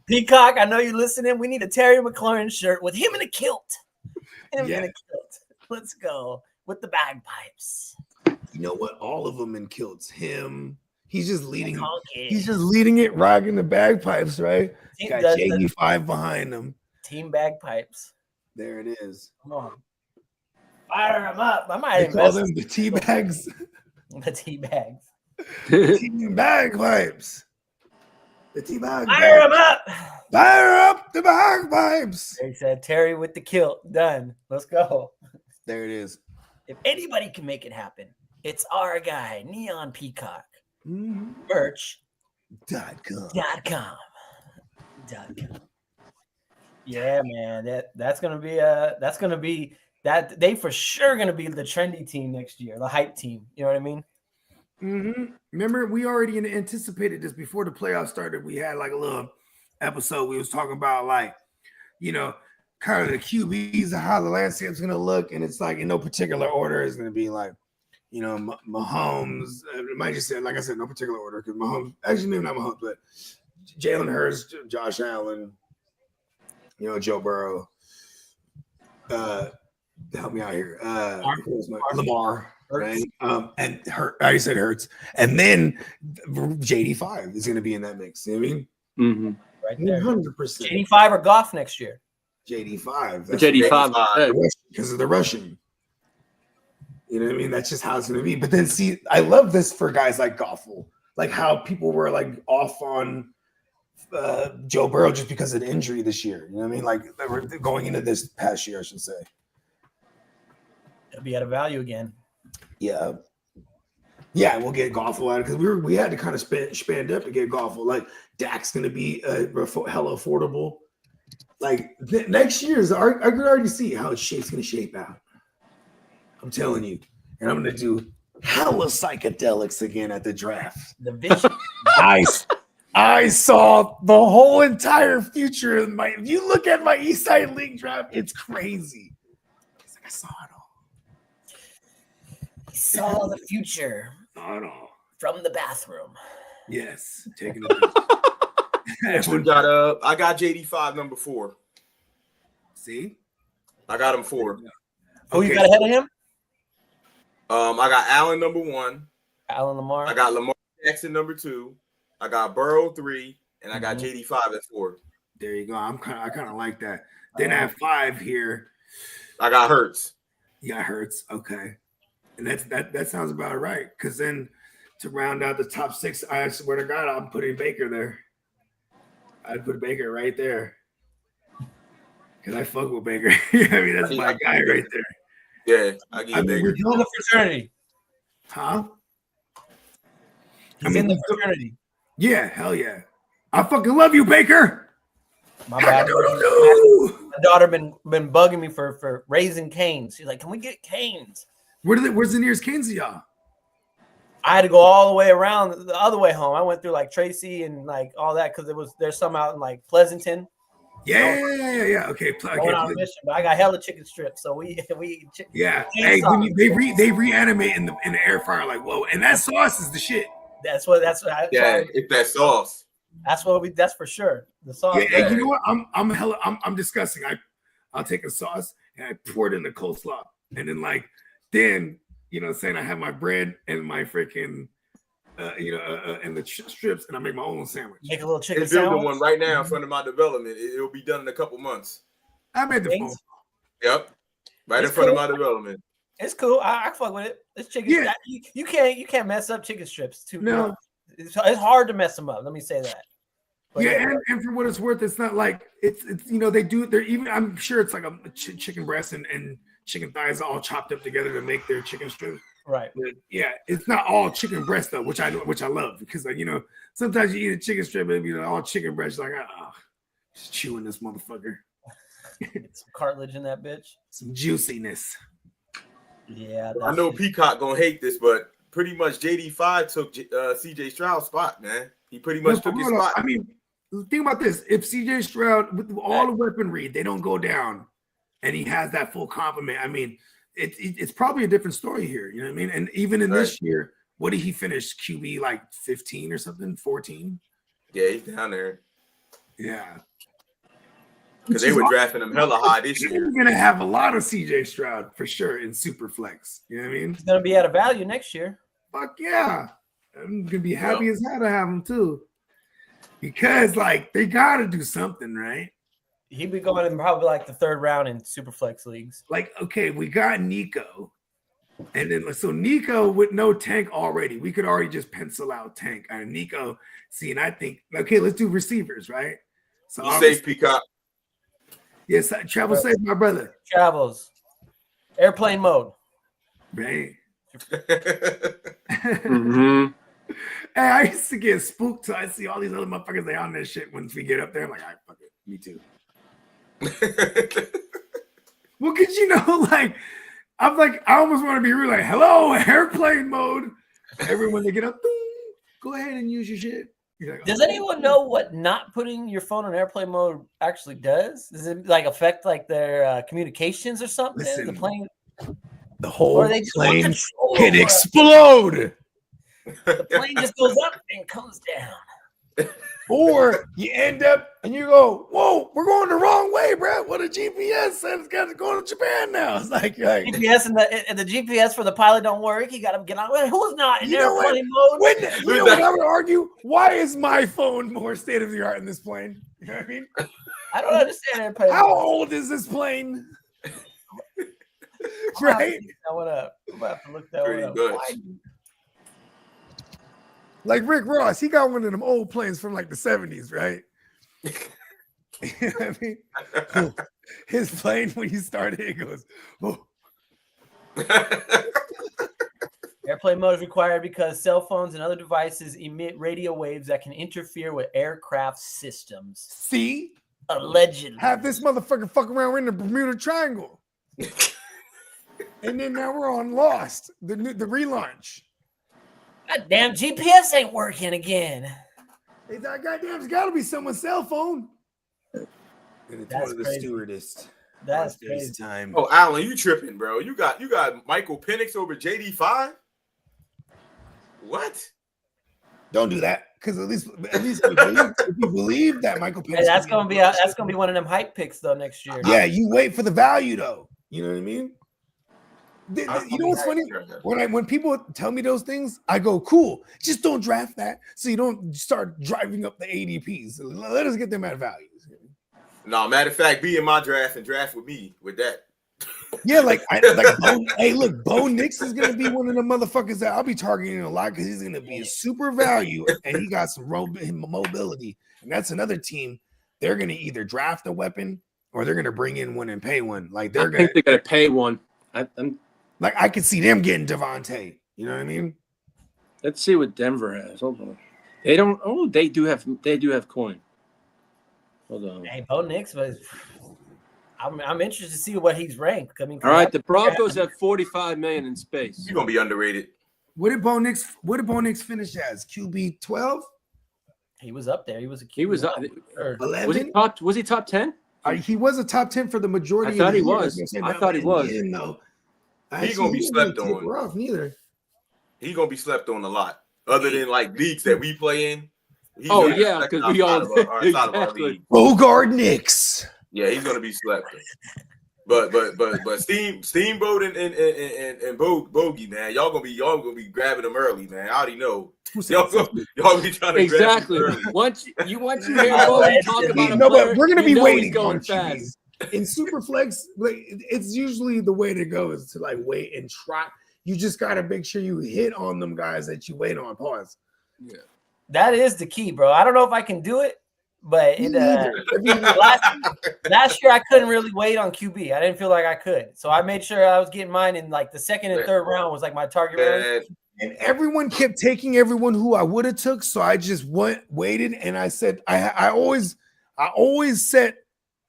Peacock, I know you're listening. We need a Terry McLaurin shirt with him in a kilt. Let's go with the bagpipes. You know what? All of them in kilts. Him. He's just leading. He's just leading it, rocking the bagpipes, right? Got JD5 behind him. Team bagpipes. There it is. Come on. Fire them up. I might call them the tea bags. The tea bags. Team bagpipes. The tea bag. Fire them up. Fire up the bagpipes. They said Terry with the kilt. Done. Let's go. There it is. If anybody can make it happen, it's our guy, Neon Peacock. Merch.com. Yeah, man. That's gonna be that they for sure gonna be the trendy team next year, the hype team. You know what I mean? Remember, we already anticipated this before the playoffs started. We had like a little episode. We was talking about like, you know, kind of the QBs and how the landscape's gonna look, and it's like in no particular order. It's gonna be like, you know, Mahomes. It might just say, like I said, no particular order, because Mahomes, actually maybe not Mahomes, but Jalen Hurts, Josh Allen, you know, Joe Burrow. Help me out here. Lamar. Right. And I already said Hurts, and then JD5 is going to be in that mix. You know what I mean? Right there. 100%. JD5 or Goff next year. JD5. JD5 because of the rushing. You know what I mean? That's just how it's going to be. But then, see, I love this for guys like Goffel, like how people were like off on Joe Burrow just because of the injury this year. You know what I mean? Like going into this past year, I should say. It'll be at a value again. Yeah, we'll get Goffel out because we had to kind of spend up to get Goffel. Like Dak's going to be hella affordable. Like next year's, I can already see how it's going to shape out. I'm telling you, and I'm going to do hella psychedelics again at the draft. Divisional. I saw the whole entire future of my. If you look at my Eastside League draft, it's crazy. It's like I saw it all. Saw the future. Not all. From the bathroom. Yes, taking it. I got JD5 number 4. See, I got him 4. Oh, you got ahead of him? I got Allen number 1. Allen Lamar. I got Lamar Jackson number 2. I got Burrow 3, and I got JD5 at 4. There you go. I kind of like that. Then I have 5 here. I got Hurts. You got Hurts. Okay. And that sounds about right. Because then to round out the top 6, I swear to God, I'm putting Baker there. I'd put Baker right there. Because I fuck with Baker. I mean, that's my guy right there. Yeah, I get Baker. He's in the fraternity. Huh? He's in the fraternity. Yeah, hell yeah. I fucking love you, Baker. My bad. My daughter been bugging me for raising canes. She's like, "Can we get canes?" Where's the nearest Canes to y'all? I had to go all the way around the other way home. I went through like Tracy and like all that because there's some out in like Pleasanton. Yeah. Okay. I went on a mission, but I got hella chicken strips, so we eat chicken. Yeah. Hey, they reanimate in the air fryer like whoa, and that sauce is the shit. That's what it's that sauce. That's for sure. The sauce. Yeah, and you know what? I'm disgusting. I'll take a sauce and I pour it in the coleslaw, and then you know what I'm saying, I have my bread and my freaking and the strips, and I make my own sandwich. Make a little chicken They're building sandwich. one right now in front of my development. It'll be done in a couple months. I made the phone. Yep, right It's in front cool. of my development. It's cool. I fuck with it. It's chicken. Yeah. You can't mess up chicken strips too. No. It's hard to mess them up. Let me say that. But Yeah, and for what it's worth, it's not like it's you know, they're even, I'm sure it's like a chicken breast and chicken thighs all chopped up together to make their chicken strips. right. But yeah, it's not all chicken breast though, which I love, because like, you know, sometimes you eat a chicken strip and you know all chicken breast, like just chewing this motherfucker. Get some cartilage in that bitch. Some juiciness. Yeah. I know Peacock gonna hate this, but pretty much JD5 took CJ Stroud's spot, man. He pretty much took his spot. I mean, think about this: if CJ Stroud, with all the weaponry, they don't go down, and he has that full complement, I mean, it's probably a different story here. You know what I mean? And even in this year, what did he finish? QB like 15 or something, 14? Yeah, he's down there. Yeah. Because they were drafting him hella high this year. We're gonna have a lot of CJ Stroud for sure in Superflex. You know what I mean? He's gonna be at a value next year. Fuck yeah. I'm gonna be happy as hell to have him too. Because like they gotta do something, right? He'd be going in probably like the third round in Superflex leagues. Like, okay, we got Nico. And then so Nico with no Tank already. We could already just pencil out Tank. And Nico, see, and I think, okay, let's do receivers, right? So Be safe, Peacock. Yes, travel safe, my brother. Travels. Airplane mode. Right. Mm-hmm. Hey, I used to get spooked till I see all these other motherfuckers, they on that shit. Once we get up there, I'm like, all right, fuck it. Me too. Well, because you know, like, I'm like, I almost want to be real, like, hello, airplane mode. Everyone, they get up, go ahead and use your shit. Like, Does anyone know what not putting your phone on airplane mode actually does? Does it like affect like their communications or something? Listen, the plane, the whole or they just want plane control can over it. explode. The plane just goes up and comes down. Or you end up and you go, whoa, we're going the wrong way, bro. What a GPS said it's got to go to Japan now. It's like GPS and the GPS for the pilot don't work. You got to get on. Who's not in You know airplane mode? you know what I would argue? Why is my phone more state of the art in this plane? You know what I mean? I don't understand airplane How mode. old is this plane? Right? That one up. I'm about to look that one Pretty up. much. Why- Like Rick Ross, he got one of them old planes from like the 70s, right? You know what I mean? His plane, when he started, it goes, oh. Airplane mode is required because cell phones and other devices emit radio waves that can interfere with aircraft systems. See? Allegedly. Have this motherfucker fuck around in the Bermuda Triangle. And then now we're on Lost, the relaunch. God damn, GPS ain't working again. It's like, goddamn, it's got to be someone's cell phone. And it's That's one of the crazy. stewardess. That's on crazy. FaceTime. Oh, Alan, you tripping, bro? You got Michael Penix over JD5? What? Don't do that, because at least if you believe that Michael Penix. Hey, that's gonna be one of them hype picks though next year. Yeah, you wait for the value though. You know what I mean? You know what's funny? When people tell me those things, I go, cool. Just don't draft that, so you don't start driving up the ADPs. Let us get them at values. No, matter of fact, be in my draft and draft with me with that. Yeah, hey, look, Bo Nix is gonna be one of the motherfuckers that I'll be targeting a lot because he's gonna be a super value and he got some mobility. And that's another team. They're gonna either draft a weapon or they're gonna bring in one and pay one. Like they're I think they're gonna pay one. I could see them getting Devontae. You know what I mean? Let's see what Denver has. Hold on. They don't. Oh, they do have coin. Hold on. Hey, Bo Nix, but I'm interested to see what he's ranked. I mean, All right, the Broncos have 45 million in space. You're gonna be underrated. What did Bo Nix finish as? QB 12? He was up there. He was a He was QB1 or 11? Was he top 10? He was a top 10 for the majority I thought of the he year. was. That's what I'm I saying. thought he In the was. end, though, He gonna be didn't slept really on. taper off neither. He's gonna be slept on a lot. Other than like leagues that we play in. He's Oh gonna be yeah, slept because outside we all of our exactly. league. Bogard Nix. Yeah, he's gonna be slept on. But Steamboat and Bogey, man, y'all gonna be grabbing them early, man. I already know. Y'all be trying to Exactly. grab them early. Once you hear Bogey talk about a No, player, but we're gonna you be know he's waiting going on fast. QBs. In Superflex, like it's usually the way to go is to like wait and try. You just gotta make sure you hit on them guys that you wait on. Pause. Yeah. that is the key, bro. I don't know if I can do it, but Me it, neither. last year I couldn't really wait on QB. I didn't feel like I could, so I made sure I was getting mine in like the second and third round was like my target round. Man, And everyone kept taking everyone who I would have took, so I just waited, and I said I always set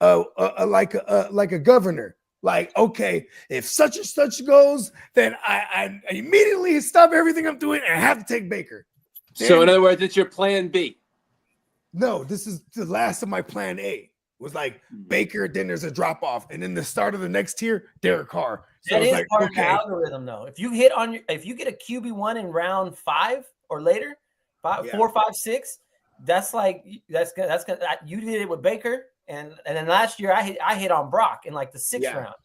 like a governor. Like, okay, if such and such goes, then I immediately stop everything I'm doing and I have to take Baker. So in other words, it's your plan B. No, this is the last of my plan A. Was like Baker, then there's a drop off, and then the start of the next tier, Derek Carr. So That it's is like, part of the okay, algorithm, though. If you hit on if you get a QB1 in round 5 or later, 4, 5, 6, that's you did it with Baker, and then last year I hit on Brock in like the 6th round.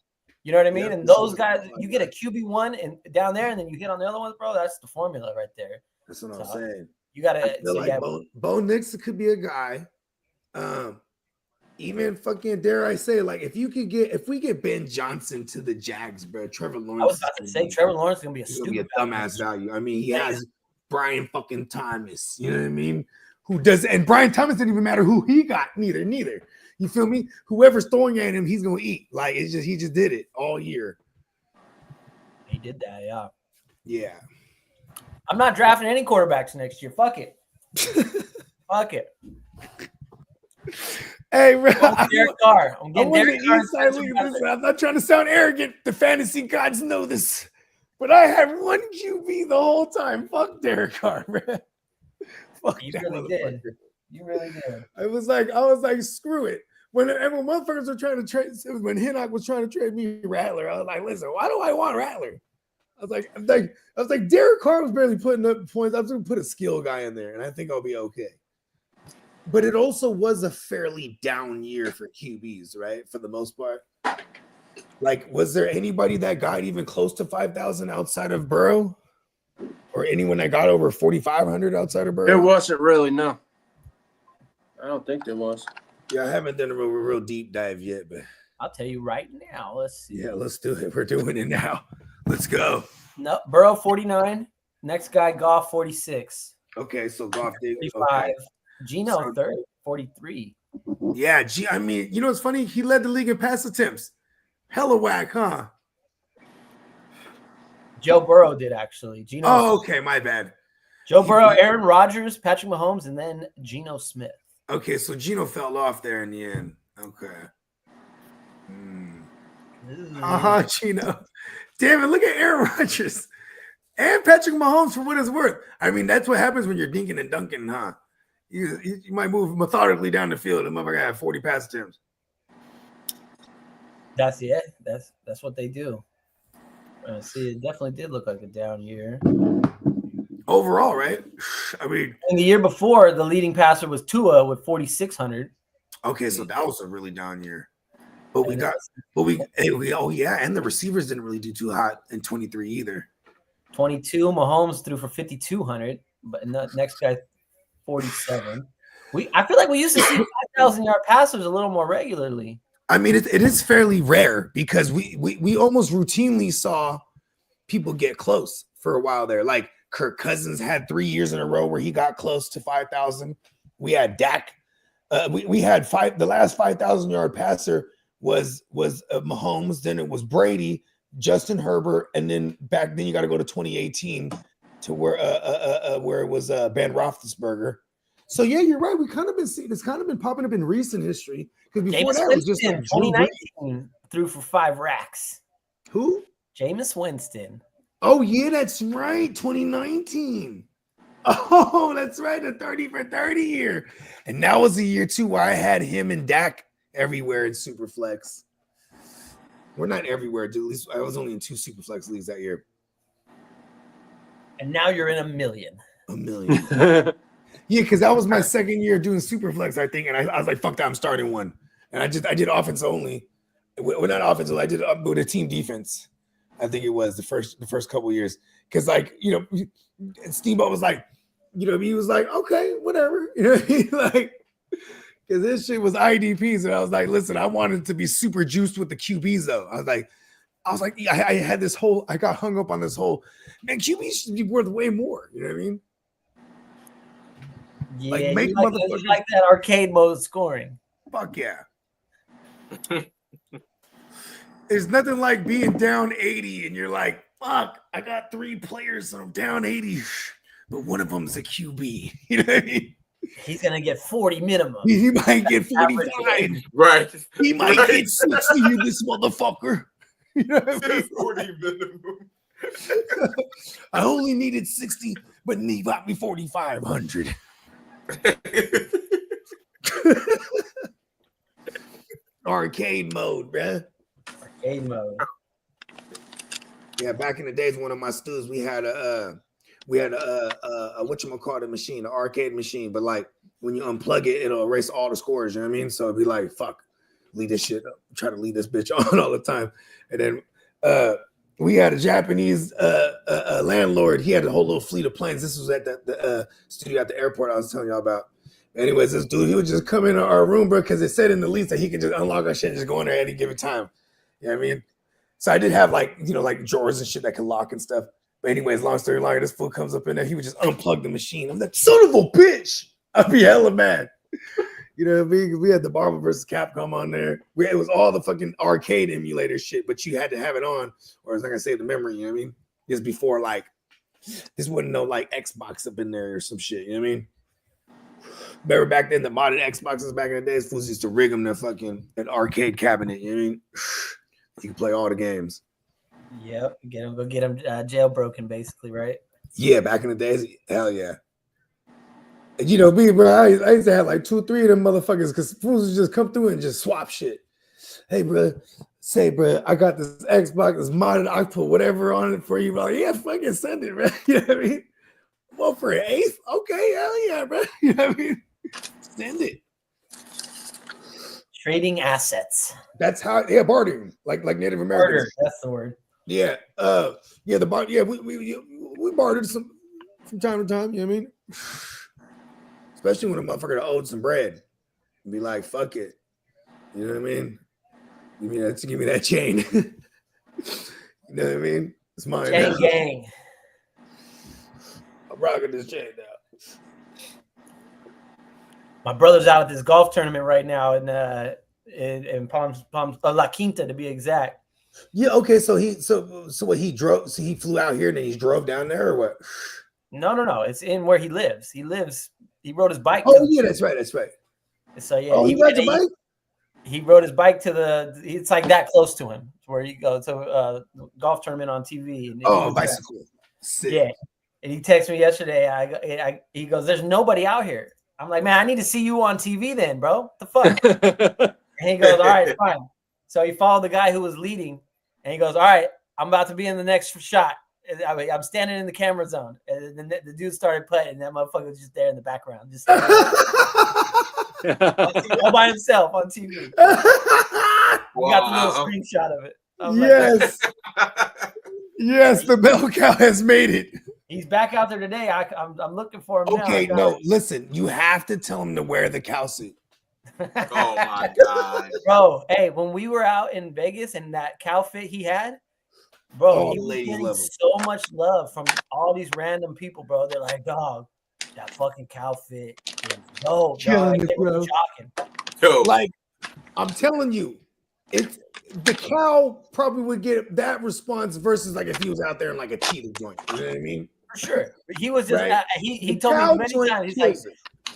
You know what I mean? Yeah, and for those sure. guys, you get a QB1 and down there, and then you hit on the other ones, bro. That's the formula right there. that's what I'm saying. You gotta I feel like Bo Nix could be a guy. Even fucking dare I say, like if we get Ben Johnson to the Jags, bro, Trevor Lawrence. I was about to say Trevor Lawrence is gonna be a He's gonna be a stupid dumbass value. I mean, he has Brian fucking Thomas. You know what I mean? Who does? And Brian Thomas didn't even matter who he got. Neither. You feel me? Whoever's throwing at him, he's gonna eat. Like it's just he just did it all year. He did that, yeah. Yeah. I'm not drafting any quarterbacks next year. Fuck it. Fuck it. Hey, bro. Derek Carr. I'm getting Derek Carr. I'm not trying to sound arrogant. The fantasy gods know this, but I had one QB the whole time. Fuck Derek Carr, man. Fuck You that really did. motherfucker. You really did. I was like, screw it. When motherfuckers were trying to trade, when Hinnock was trying to trade me Rattler, I was like, listen, why do I want Rattler? I was like, Derek Carr was barely putting up points. I was going to put a skill guy in there, and I think I'll be okay. But it also was a fairly down year for QBs, right? For the most part. Like, was there anybody that got even close to 5,000 outside of Burrow? Or anyone that got over 4,500 outside of Burrow? There wasn't really, no. I don't think there was. Yeah, I haven't done a real deep dive yet, but I'll tell you right now. Let's see. yeah, let's do it. We're doing it now. Let's go. No, Burrow 49. Next guy, Goff 46. Okay, so Goff did 35. okay. Gino 30, 43. Yeah, I mean, you know what's funny? He led the league in pass attempts. Hella whack, huh? Joe Burrow did actually. Gino. Oh, okay, my bad. Joe Burrow, Aaron Rodgers, Patrick Mahomes, and then Geno Smith. Okay, so Gino fell off there in the end. Okay. Gino. Damn it, look at Aaron Rodgers and Patrick Mahomes for what it's worth. I mean, that's what happens when you're dinking and dunking, huh? You might move methodically down the field and motherfucker have 40 pass attempts. That's it. That's what they do. See, it definitely did look like a down year. Overall, right? I mean, and the year before, the leading passer was Tua with 4,600. Okay, so that was a really down year. But and the receivers didn't really do too hot in 23 either. 22, Mahomes threw for 5,200, but the next guy 47. I feel like we used to see 5,000-yard passers a little more regularly. I mean, it is fairly rare because we almost routinely saw people get close for a while there. Like Kirk Cousins had 3 years in a row where he got close to 5,000. We had Dak. We had the last 5,000-yard passer was Mahomes. Then it was Brady, Justin Herbert, and then you got to go to 2018 to where it was Ben Roethlisberger. So yeah, you're right. We kind of been seeing it's kind of been popping up in recent history because before that it was just like 2019 threw for 5 racks. Who? Jameis Winston. Oh, yeah, that's right. 2019. Oh, that's right. The 30 for 30 year. And that was the year, too, where I had him and Dak everywhere in Superflex. We're not everywhere, dude. At least I was only in 2 Superflex leagues that year. And now you're in a million. A million. Yeah, because that was my second year doing Superflex, I think. And I was like, fuck that, I'm starting one. And I did offense only. Well, not offensive. I did with a team defense. I think it was the first couple of years. Because, like, you know, Steamboat was like, you know, he was like, okay, whatever. You know what I mean? Like, because this shit was IDPs. And I was like, listen, I wanted to be super juiced with the QBs, though. I was like, I had this whole, I got hung up on this whole, man, QBs should be worth way more. You know what I mean? Yeah, like, you make you like that arcade mode scoring. Fuck yeah. There's nothing like being down 80 and you're like, fuck, I got 3 players, so I'm down 80, but one of them's a QB. You know what I mean? He's gonna get 40 minimum. He might get 45. Right. He might get 60 in this motherfucker. You know what I mean? 40 minimum. I only needed 60, but he got me 4,500. Arcade mode, bruh. Arcade mode. Yeah, back in the days, one of my students, we had a whatchamacallit machine, an arcade machine, but like when you unplug it, it'll erase all the scores. You know what I mean? So it'd be like, fuck, leave this shit up. Try to leave this bitch on all the time. And then we had a Japanese landlord. He had a whole little fleet of planes. This was at the studio at the airport I was telling y'all about. Anyways, this dude, he would just come into our room, bro, because it said in the lease that he could just unlock our shit and just go in there at any given time. You know what I mean? So I did have like, you know, like drawers and shit that could lock and stuff. But anyways, long story longer, this fool comes up in there. He would just unplug the machine. I'm like, son of a bitch. I'd be hella mad. You know what I mean? We had the Marvel versus Capcom on there. It was all the fucking arcade emulator shit, but you had to have it on, or it's not gonna save the memory. You know what I mean? This before like this wouldn't know like Xbox up in there or some shit. You know what I mean? Remember back then, the modded Xboxes back in the days, fools used to rig them to fucking an arcade cabinet. You know what I mean? You can play all the games. Yep, go get him jailbroken, basically, right? Yeah, back in the days, hell yeah. And you know me, bro, I used to have like 2 or 3 of them motherfuckers because fools would just come through and just swap shit. Hey, bro, I got this Xbox, it's modded. I put whatever on it for you. Bro. Yeah, fucking send it, bro. You know what I mean? Well, for an 8th, okay, hell yeah, bro. You know what I mean? Send it. Trading assets. That's how, yeah, bartering, like Native Americans. Barter, that's the word. Yeah, the bar. Yeah, we bartered some from time to time. You know what I mean? Especially when a motherfucker owed some bread, and be like, "Fuck it," you know what I mean? Give me that chain. You know what I mean? It's mine. Chain gang. I'm rocking this chain now. My brother's out at this golf tournament right now in Palms La Quinta to be exact. Yeah. Okay. So what he drove? So he flew out here and then he drove down there, or what? No. It's in where he lives. He rode his bike. Oh yeah, that's right. So yeah, oh, he rides a bike. He rode his bike to it's like that close to him where you go to a golf tournament on TV. And oh, bicycle. Sick. Yeah. And he texted me yesterday. He goes, "There's nobody out here." I'm like, "Man, I need to see you on TV then, bro. What the fuck?" And he goes, "All right, fine." So he followed the guy who was leading, and he goes, "All right, I'm about to be in the next shot. I'm standing in the camera zone." And then the dude started putting, and that motherfucker was just there in the background, just all by himself on TV. We got the little screenshot of it. Yes. Yes, the bell cow has made it. He's back out there today. I'm looking for him now. Okay, no, listen. You have to tell him to wear the cow suit. Oh my god, bro! Hey, when we were out in Vegas and that cow fit he had, bro, he was getting so much love from all these random people, bro. They're like, "Dog, that fucking cow fit is dope, dog." Bro. Like, I'm telling you, the cow probably would get that response versus like if he was out there in like a cheetah joint. You know what I mean? For sure. But he was just he told me many times. He's like,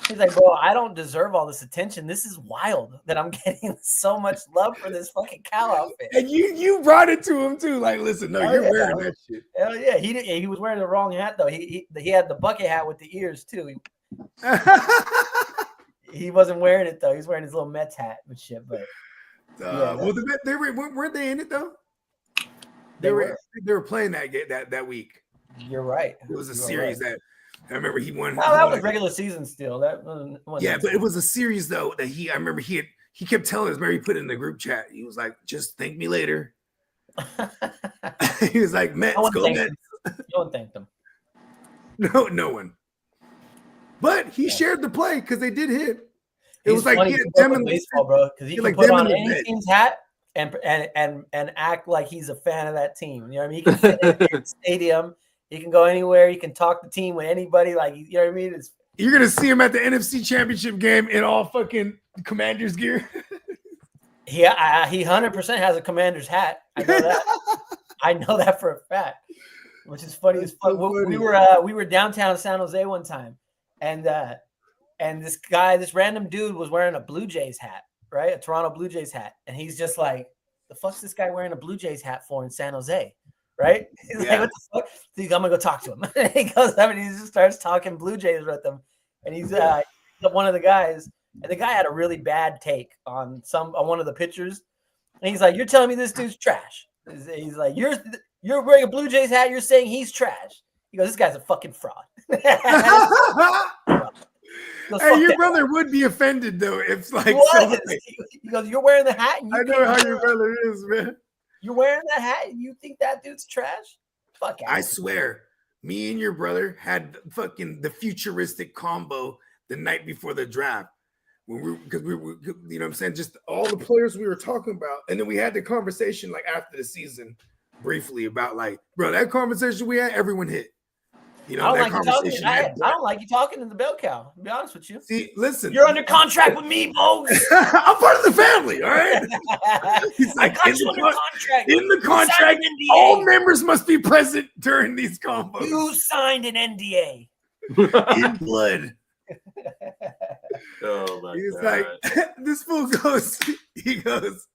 He's like, bro, I don't deserve all this attention. This is wild that I'm getting so much love for this fucking cow outfit. And you brought it to him too. Like, listen, no, you're wearing that shit. Hell yeah, he was wearing the wrong hat though. He had the bucket hat with the ears too. He wasn't wearing it though. He was wearing his little Mets hat and shit. But well, weren't they in it though? They were playing that week. You're right. It was a series that I remember he won. Oh, that was regular season still. That wasn't but it was a series though that I remember he kept telling us. Mary put it in the group chat. He was like, "Just thank me later." He was like, "Mets, go Mets." No one thanked him. No one. But he shared the play because they did hit. It was like he had them in baseball, bro. Because he can like put on any team's hat and act like he's a fan of that team. You know what I mean? He can sit in the stadium. He can go anywhere. He can talk the team with anybody. Like, you know what I mean? You're gonna see him at the NFC Championship game in all fucking Commanders gear. He 100% has a Commander's hat. I know that. I know that for a fact. Which is funny as fuck. We were downtown San Jose one time, and this random dude was wearing a Blue Jays hat, right? A Toronto Blue Jays hat, and he's just like, "The fuck's this guy wearing a Blue Jays hat for in San Jose?" Right? He's like, "What the fuck?" So I'm gonna go talk to him. He goes up and he just starts talking Blue Jays with him, and he's one of the guys. And the guy had a really bad take on one of the pitchers, and he's like, "You're telling me this dude's trash?" He's like, "You're wearing a Blue Jays hat. You're saying he's trash." He goes, "This guy's a fucking fraud." Hey, your brother would be offended though if like he goes, "You're wearing the hat." And I know how your brother is, man. You're wearing that hat, and you think that dude's trash? Fuck out. I swear, me and your brother had fucking the futuristic combo the night before the draft. Because we were, you know what I'm saying, just all the players we were talking about. And then we had the conversation like after the season briefly about like, bro, that conversation we had, everyone hit. You know, I don't like you talking in the bell cow, to be honest with you. See, listen. You're under contract with me, Bogues. I'm part of the family, all right? He's like, in the contract, all members must be present during these combos. You signed an NDA. In blood. Oh my He's God. like, this fool goes, he goes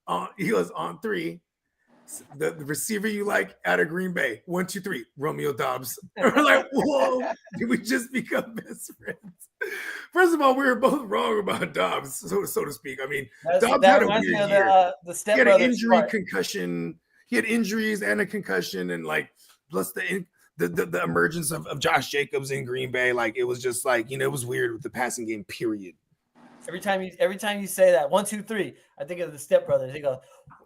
on three. The receiver you like out of Green Bay. 1, 2, 3, Romeo Dobbs. We're like, whoa, did we just become best friends? First of all, we were both wrong about Dobbs, so to speak. I mean, Dobbs had a weird year. He had an injury, concussion. He had injuries and a concussion, and like plus the emergence of Josh Jacobs in Green Bay. Like it was just like, you know, it was weird with the passing game, period. Every time you say that, 1, 2, 3, I think of the Step Brothers. He goes,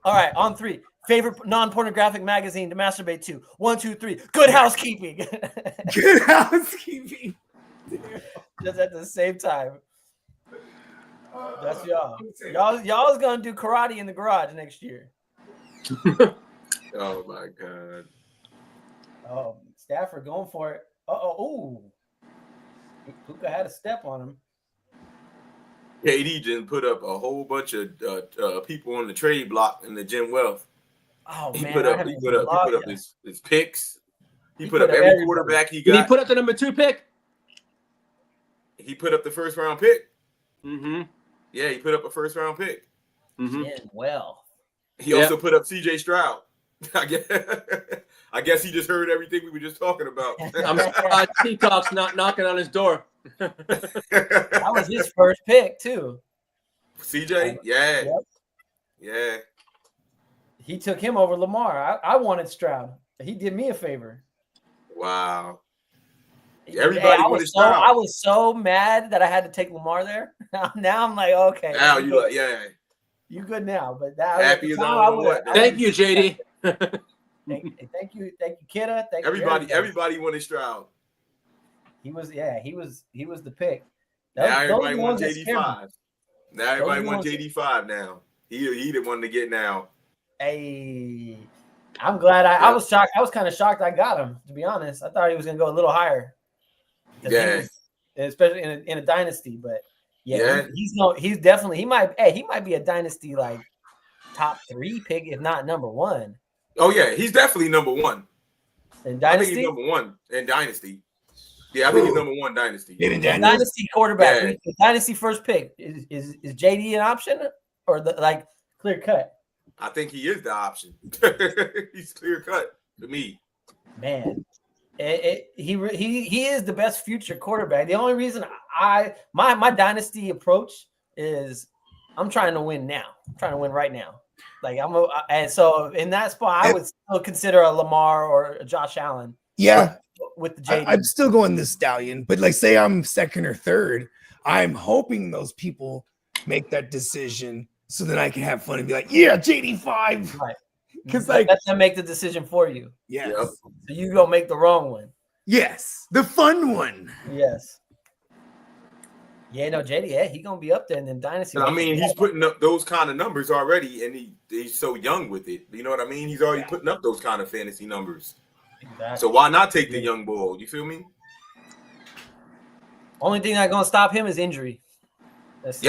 "All right, on 3, favorite non-pornographic magazine to masturbate to. 1, 2, 3, Good Housekeeping." Good Housekeeping. Just at the same time. That's y'all. Y'all's gonna do karate in the garage next year. Oh my God. Oh, Stafford going for it. Ooh. Puka had a step on him. KD just put up a whole bunch of people on the trade block in the Jim Wealth. Oh he man, put up his picks. He put up every everybody. quarterback he got. Did he put up the number 2 pick? He put up the first round pick. Mm-hmm. Yeah, he put up a first round pick. Mm-hmm. Well, He also put up CJ Stroud. I guess he just heard everything we were just talking about. I'm surprised Peacock's not knocking on his door. that was his first pick too. CJ, yeah. Yep. Yeah. He took him over Lamar. I wanted Stroud. He did me a favor. Wow. Everybody wanted I Stroud. was so mad that I had to take Lamar there. Now I'm like, okay. Now you like, yeah. You good now, but that Happy as I was. Thank you, JD. Thank you, Kidda. Everybody wanted Stroud. He was the pick. Now everybody wants JD5. Now everybody wants JD5 now. He the one to get now. Hey, I'm glad I was shocked. I was kind of shocked I got him, to be honest. I thought he was gonna go a little higher. Yeah. Especially in a dynasty, but he's definitely he might be a dynasty like top 3 pick, if not number 1. Oh yeah, he's definitely number 1. In dynasty, I think he's number 1 in dynasty. Yeah, I think he's number 1 dynasty. Jaden Daniels? Dynasty quarterback. Yeah. The dynasty first pick. Is JD an option or clear cut? I think he is the option. He's clear cut to me. Man, he is the best future quarterback. The only reason my dynasty approach is I'm trying to win now. I'm trying to win right now. Like and so in that spot, I would still consider a Lamar or a Josh Allen. Yeah, with the JD. I'm still going this Stallion, but like say I'm second or third, I'm hoping those people make that decision so that I can have fun and be like, yeah, JD5. Right. Because like let them make the decision for you. Yes. Yep. So you gonna make the wrong one. Yes, the fun one. Yes. Yeah, no, JD, yeah, he gonna be up there in them dynasty. I mean, he's putting up those kind of numbers already, and he's so young with it. You know what I mean? He's already putting up those kind of fantasy numbers. Exactly. So why not take the young bull? You feel me? Only thing that's gonna stop him is injury. That's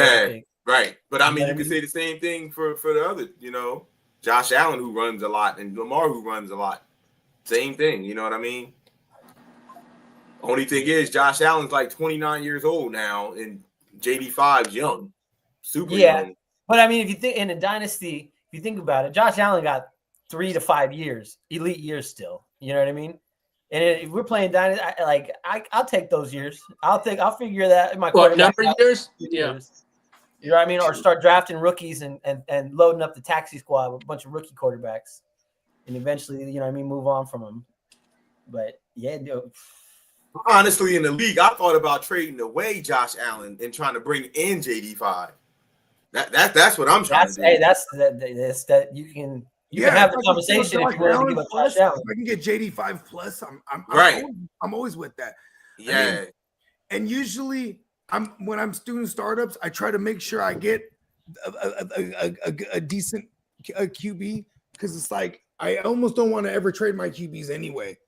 right. But I mean, you can say the same thing for the other, Josh Allen, who runs a lot, and Lamar, who runs a lot. Same thing. You know what I mean? Only thing is, Josh Allen's like 29 years old now, and JD5's young, super young. But I mean, if you think in a dynasty, if you think about it, Josh Allen got 3 to 5 years, elite years still. You know what I mean? And if we're playing dynasty, I'll take those years. I'll figure that in my number years. Yeah. You know what I mean? Or start drafting rookies and loading up the taxi squad with a bunch of rookie quarterbacks, and eventually, you know what I mean, move on from them. But yeah, honestly, in the league, I thought about trading away Josh Allen and trying to bring in JD5. That's what I'm trying to do. Hey, that's that you can have the conversation if you want to give a Josh Allen. If I can get JD5 plus, I'm always with that. Yeah. I mean, and usually when I'm doing startups, I try to make sure I get a decent QB, because it's like I almost don't want to ever trade my QBs anyway,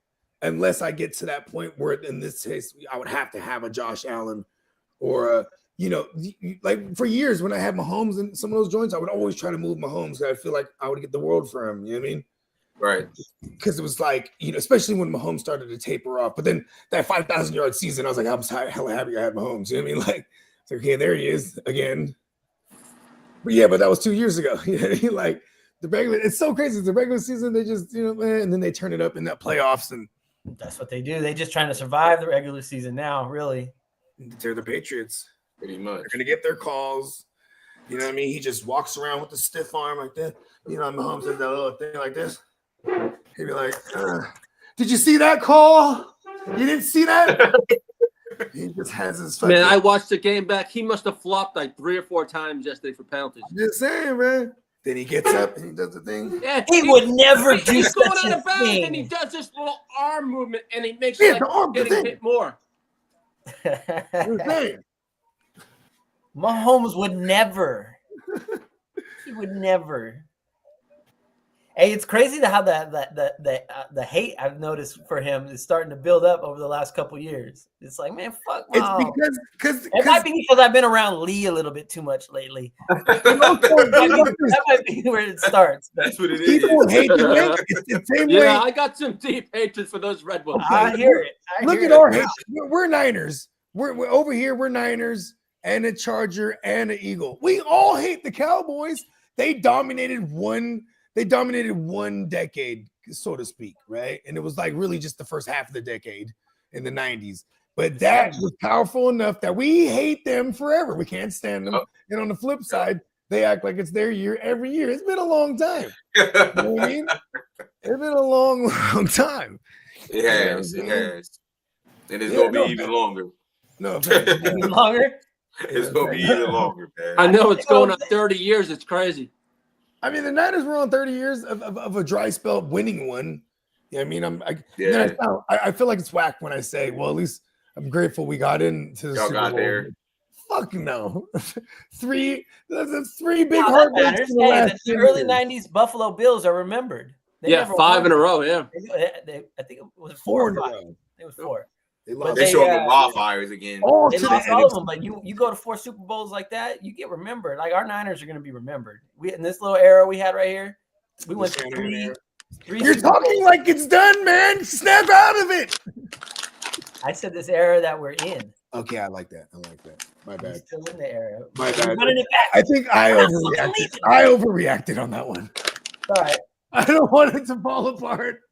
unless I get to that point where, in this case, I would have to have a Josh Allen or like for years when I had Mahomes in some of those joints, I would always try to move Mahomes because I feel like I would get the world for him. You know what I mean? Right. Because it was like, especially when Mahomes started to taper off. But then that 5,000-yard season, I was like, I'm hella happy I had Mahomes. You know what I mean? Like, it's okay, there he is again. But yeah, but that was 2 years ago. You know what I mean? Like it's so crazy. The regular season, they just, and then they turn it up in that playoffs, and that's what they do. They just trying to survive the regular season now, really. They're the Patriots. Pretty much. They're gonna get their calls. You know what I mean? He just walks around with the stiff arm like that. Mahomes does that little thing like this. He'd be like, did you see that call? You didn't see that? He just has his Man, I watched the game back. He must have flopped like 3 or 4 times yesterday for penalties. I'm just saying, man. Then he gets up and he does the thing. Yeah, he would never do he's such going a out of bounds thing. and he does this little arm movement and he makes it like getting hit more. Mahomes would never. He would never. Hey, it's crazy how the hate I've noticed for him is starting to build up over the last couple of years. It's like, man, fuck. Wow. It's because it might be because I've been around Lee a little bit too much lately. That might be where it starts. That's what it is. People hate the Yankees. It's the same way. I got some deep hatred for those Red Bulls. I hear it. Look at our hate. We're Niners. We're over here. We're Niners and a Charger and an Eagle. We all hate the Cowboys. They dominated one decade, so to speak, right? And it was like really just the first half of the decade in the 90s. But that was powerful enough that we hate them forever. We can't stand them. And on the flip side, they act like it's their year every year. It's been a long time. You know what I mean? It's been a long, long time. It has. It has. And it's going to be even longer. No, even longer? It's going to be even longer, man. I know it's going on 30 years. It's crazy. I mean, the Niners were on 30 years of a dry spell winning one. Yeah, I mean, I feel like it's whack when I say, well, at least I'm grateful we got into the Super Bowl. There. Fuck no. That's three big heartbreaks. The early 90s Buffalo Bills are remembered. They 5 in a row, yeah. I think it was 4 or 5. It was 4. They show up with wildfires again. They lost all of them, but you go to 4 Super Bowls like that, you get remembered. Like our Niners are going to be remembered. We in this little era we had right here, we went to 3 You're talking like it's done, man. Snap out of it. I said this era that we're in. Okay, I like that. My He's bad. still in the era. My We're bad. running it back. I think I We're not overreacted. fucking I overreacted on that one. All right. I don't want it to fall apart.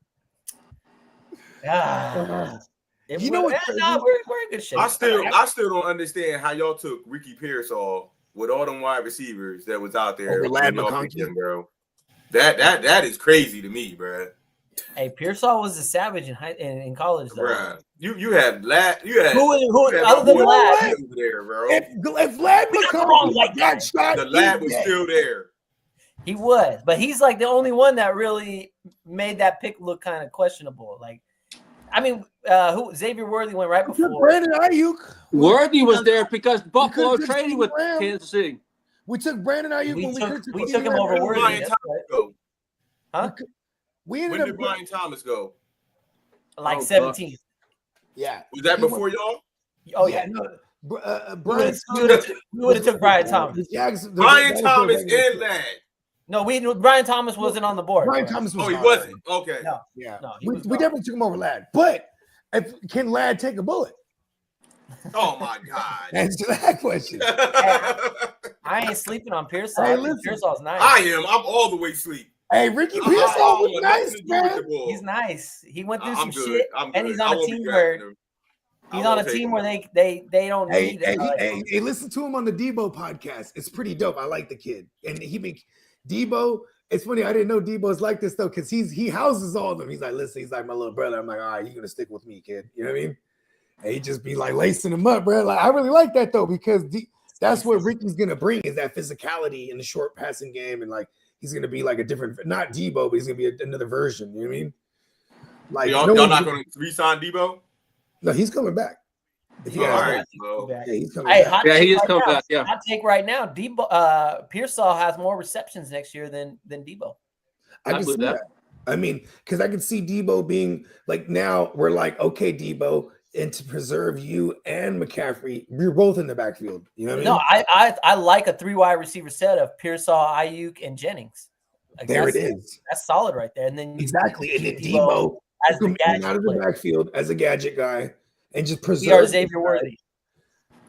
You know what's crazy? No, we're in good shape. I still don't understand how y'all took Ricky Pearsall with all them wide receivers that was out there. Over Lad when y'all McConkey? picked him, bro. That is crazy to me, bro. Hey, Pearsall was a savage in college, though. Bruh. You had Lad. You had Who had other than my boy Lad? over there, bro. If Lad McConkey got shot, The Lad he's was dead. still there. He was, but he's like the only one that really made that pick look kind of questionable. Like, I mean, who Xavier Worthy went right before. Brandon Ayuk. Worthy was there because Buffalo could've traded took with Lamb. Kansas City. We took Brandon Ayuk We when we took him over Worthy. Brian That's Thomas right. go? Huh? We When ended did up Brian Thomas go? Like Oh, 17. yeah. Was that He went- before y'all? Oh yeah. No, We Brian would have took Brian Thomas. Brian Thomas and Lad. No, Brian Thomas wasn't on the board. Brian for us. Thomas was Oh, he not wasn't. on. Okay. No. Yeah. No, he we was we gone. definitely took him over Lad. But can Lad take a bullet? Oh my God. Answer that question. I ain't sleeping on Pearsall. Hey, I think listen. Pearsall's nice. I am. I'm all the way asleep. Hey, Ricky I Pearsall don't was want nice, nothing to do with man. the ball. He's nice. He went through I'm some good. shit, I'm and good. he's I on a won't be team drafting where him. he's I on a won't take team him. where they don't Hey, need. hey, listen to him on the Debo podcast. It's pretty dope. I like the kid, and Debo. It's funny. I didn't know Debo's like this though, because he houses all of them. He's like, listen, he's like my little brother. I'm like, all right, you're gonna stick with me, kid. You know what I mean? And he just be like lacing them up, bro. Like I really like that though, because that's what Ricky's gonna bring is that physicality in the short passing game, and like he's gonna be like a different, not Debo, but he's gonna be another version. You know what I mean? Like Y'all not going to re-sign Debo? No, he's coming back. If he All has right, one. bro. Yeah, he's coming Hey, back. hot Yeah, take he is right coming now. back, yeah. Hot take right now. Debo, Pearsall has more receptions next year than Debo. I can see believe that. that. I mean, because I can see Debo being like, now we're like, okay, Debo, and to preserve you and McCaffrey, you're both in the backfield. You know what I mean? No, I like a 3 wide receiver set of Pearsall, Ayuk, and Jennings. Like, There it is. That's solid right there. And then Exactly. And then keep Debo as the coming in and out gadget of the player. backfield as a gadget guy and just We are preserve Xavier Worthy.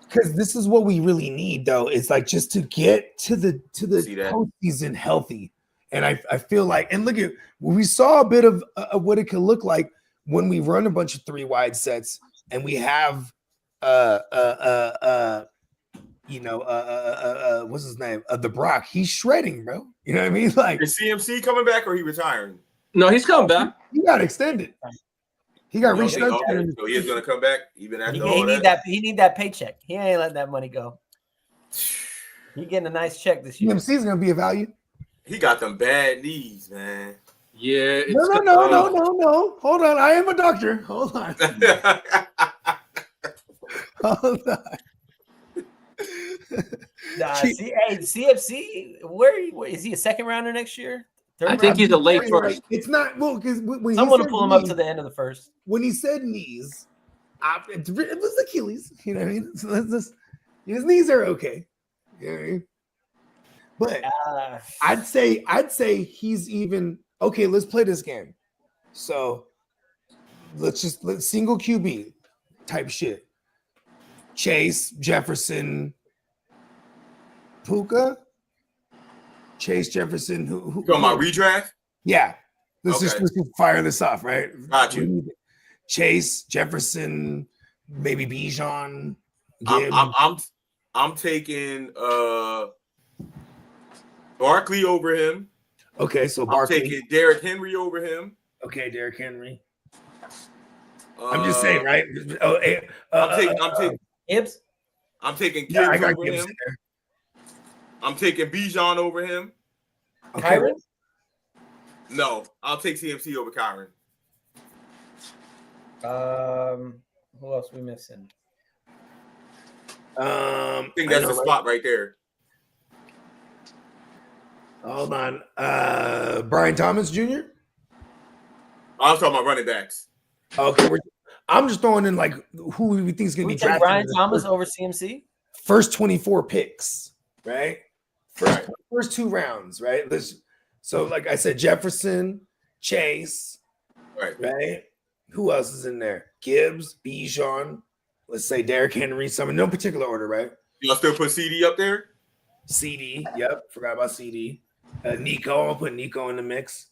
because this is what we really need, though. It's like just to get to the See that? postseason healthy. And I feel like, and look at, we saw a bit of what it could look like when we run a bunch of 3 wide sets and we have what's his name? The Brock. He's shredding, bro. You know what I mean? Like, Is CMC coming back or he retiring? No, he's coming back. he got extended. He got Okay, restructured. so he's going to come back even after He all need that? he need that paycheck. He ain't letting that money go. He getting a nice check this year. CMC is going to be a value. He got them bad knees, man. Yeah. It's No. Hold on. I am a doctor. Hold on. Hold on. Nah, CFC, where is he a second rounder next year? I think he's a late first. It's not, well, because when Someone he will said pull him up knees, to the end of the first. when he said knees, it was Achilles. You know what I mean? So his knees are okay. You know what I mean? But I'd say he's even okay. Let's play this game. So let's single QB type shit. Chase, Jefferson, Puka, Chase, Jefferson. Who Talking about redraft? Yeah. Let's Okay. just fire this off, right? Got you. Chase, Jefferson, maybe Bijan. Gibbs. I'm taking Barkley over him. Okay, so I'm Barkley. taking Derrick Henry over him. Okay, Derrick Henry. I'm just saying, right? I'm taking Gibbs? Gibbs Yeah, I got over Gibbs him. in there. I'm taking Bijan over him. Okay. Kyron? No, I'll take CMC over Kyron. Who else we missing? I think that's the spot right there. Hold on. Brian Thomas Jr. I was talking about running backs. Okay, I'm just throwing in like who we think is going to We be take drafted. Brian in the Thomas over CMC? first 24 picks, right? First 2 rounds, right? So like I said, Jefferson, Chase, Right. right? Who else is in there? Gibbs, Bijan. Let's say Derrick Henry. Some in no particular order, right? Y'all still put CD up there? CD. Yep. Forgot about CD. Nico. I'll put Nico in the mix.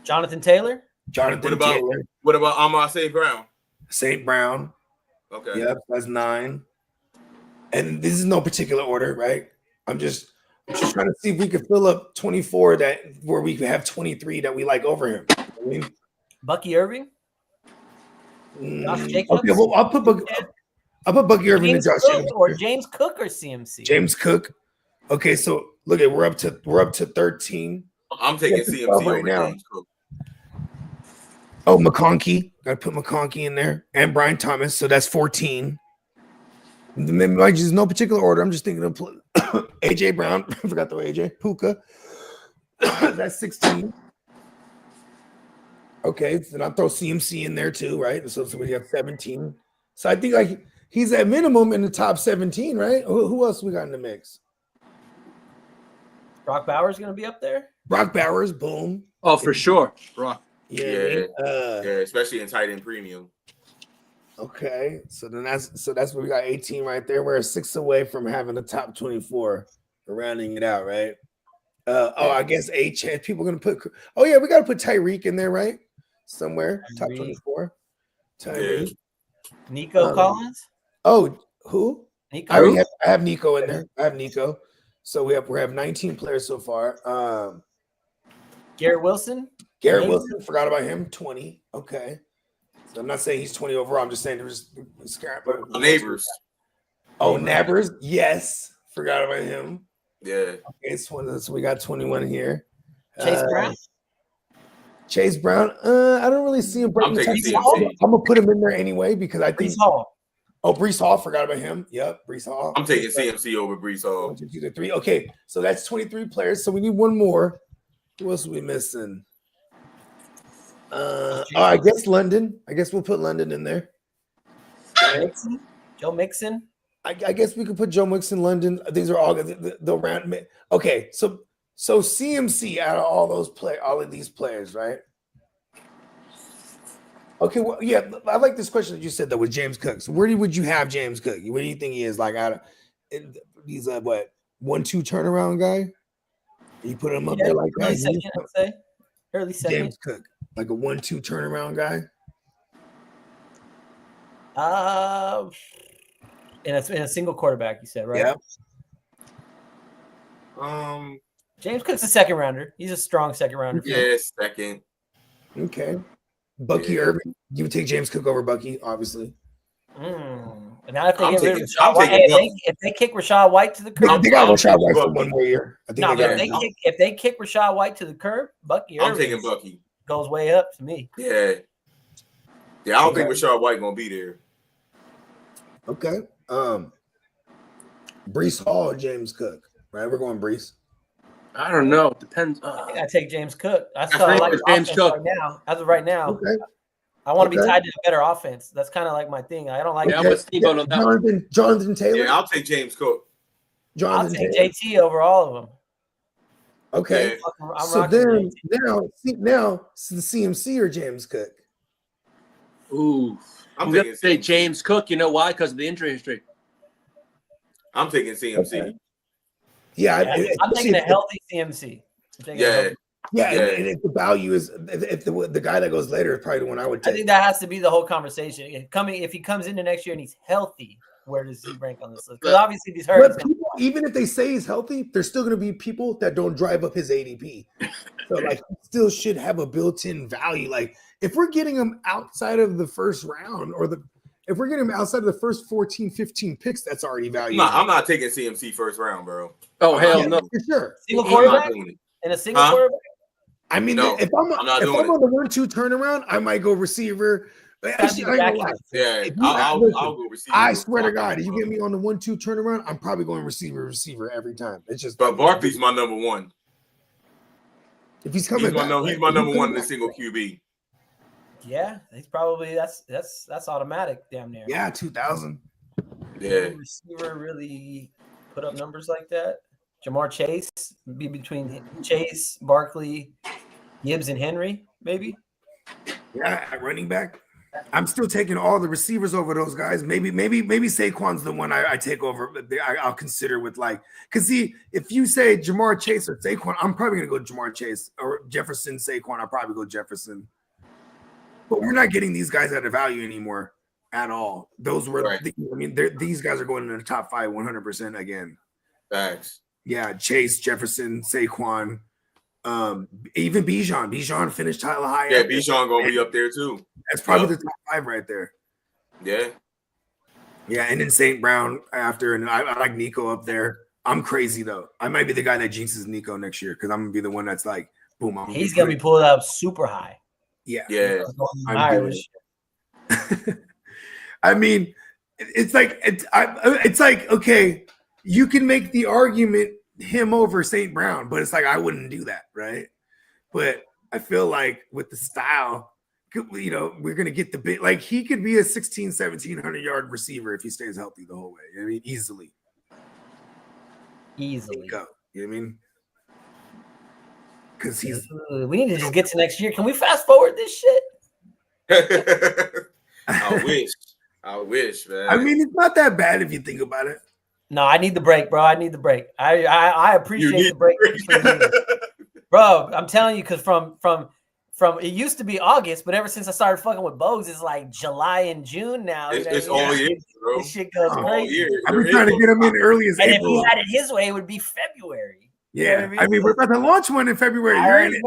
Jonathan Taylor. Jonathan Taylor. What about Amon St. Brown? St. Brown. Okay. Yep. That's 9. And this is no particular order, right? I'm just trying to see if we could fill up 24 where we could have 23 that we like over him. I mean, Bucky Irving. Josh Jacobs. Okay, well, I'll put Bucky Irving and Josh Jacobs. Or James Cook or CMC. James Cook. Okay, so look at we're up to 13. I'm taking CMC right over now. James Cook. Oh, McConkey. Gotta put McConkey in there. And Brian Thomas. So that's 14. There's no particular order. I'm just thinking of AJ Brown. I forgot the AJ. Puka. That's 16. Okay, then I'll throw CMC in there too, right? So we have 17. So I think like he's at minimum in the top 17, right? Who else we got in the mix? Brock Bowers going to be up there? Brock Bowers, boom. Oh, for sure. Brock. Yeah. Especially in tight end premium. Okay, so that's what we got 18 right there. We're 6 away from having the top 24. We're rounding it out, right? I guess people gonna put. Oh yeah, we gotta put Tyreek in there, right? Somewhere top 24. Tyreek. Nico Collins. Oh, who? Nico. I have Nico in there. I have Nico. So we have 19 players so far. Garrett Wilson. Garrett Wilson, forgot about him. 20. Okay. So I'm not saying he's 20 overall. I'm just saying there's Neighbors. Oh, Nabbers. Yes. Forgot about him. Yeah. Okay, so we got 21 here. Chase Brown. Chase Brown. I don't really see him breaking. I'm gonna put him in there anyway because I think. Brees Hall. Oh, Brees Hall. Forgot about him. Yep, Brees Hall. I'm taking CMC over Brees Hall. 1, 2, 3. Okay, so that's 23 players. So we need one more. Who else are we missing? I guess London. I guess we'll put London in there. Joe Mixon. I guess we could put Joe Mixon, London. These are all the round. Okay, so CMC out of all of these players, right? Okay, well, yeah, I like this question that you said though with James Cook. So where would you have James Cook? Where do you think he is? Like out of he's a 1-2 turnaround guy? You put him up there like that? Second, I'd say. Early second. James Cook, like a 1-2 turnaround guy. In a single quarterback, you said, right? Yeah. James Cook's a second rounder. He's a strong second rounder. Yeah, second. Okay. Bucky Irving. You would take James Cook over Bucky, obviously. And now if they get rid of Rashad White, if they kick Rashad White to the curb, they got Rashad White for 1 more year. I think if they kick Rashad White to the curb, Bucky Irving. I'm taking Bucky. Goes way up to me. Yeah. I don't think Rashad White gonna be there. Okay. Brees Hall or James Cook, right? We're going Brees. I don't know. It depends. I think I take James Cook. I like James Cook right now. As of right now, okay. I want to be tied to a better offense. That's kind of like my thing. I don't like. Jonathan Taylor. Yeah, I'll take James Cook. I'll take JT over all of them. Okay. Yeah. So then now it's the CMC or James Cook. Ooh, I'm gonna say James Cook. You know why? Because of the injury history. I'm taking CMC. Okay. Yeah, I'm taking a healthy CMC. And if the value is if the guy that goes later is probably the one I would take. I think that has to be the whole conversation. If he comes into next year and he's healthy, where does he rank on this list? Because obviously he's hurt. But people, even if they say he's healthy, there's still going to be people that don't drive up his ADP. So like, he still should have a built-in value. Like if we're getting him outside of the first round if we're getting him outside of the first 14, 15 picks, that's already valuable. I'm not taking CMC first round, bro. Oh, hell no. For sure. Single quarterback? In a single quarterback? I mean, if I'm on the 1-2 turnaround, I might go receiver. Actually, I'll go receiver. I swear to God, if you get me on the 1-2 turnaround, I'm probably going receiver every time. It's just. But Barkley's my number one. If he's coming, he's my number one in the single QB. Yeah, he's probably that's automatic, damn near. Yeah, 2000. Yeah, receiver really put up numbers like that. Jamar Chase be between Chase, Barkley, Gibbs, and Henry, maybe. Yeah, at running back. I'm still taking all the receivers over those guys. Maybe Saquon's the one I take over. I'll consider with like, because see, if you say Jamar Chase or Saquon, I'm probably gonna go Jamar Chase or Jefferson Saquon. I'll probably go Jefferson. But we're not getting these guys at a value anymore at all. Those were, Right. these guys are going into the top 5 100% again. Facts. Yeah, Chase, Jefferson, Saquon, even Bijan. Bijan finished high. Yeah, Bijan gonna be up there too. That's probably the top 5 right there. Yeah. Yeah, and then St. Brown after, and I like Nico up there. I'm crazy though. I might be the guy that jinxes Nico next year because I'm gonna be the one that's like, boom. He's gonna be pulled up super high. Yeah. Yeah. I'm doing it. I mean, it's like okay, you can make the argument him over St. Brown, but it's like I wouldn't do that, right? But I feel like with the style, you know, we're gonna get the bit like he could be a 1,700 yard receiver if he stays healthy the whole way. I mean, easily. Go. You know what I mean? Because we need to just get to next year. Can we fast forward this shit? I wish, man. I mean, it's not that bad if you think about it. No, I need the break, bro. I need the break. I appreciate the break. Bro, I'm telling you, because from it used to be August, but ever since I started fucking with Bogues, it's like July and June now. It's all year, bro. This shit goes crazy. I've been trying to get him in early as and April. if he had it his way, it would be February. Yeah, I mean, we're about to launch one in February. You're in it.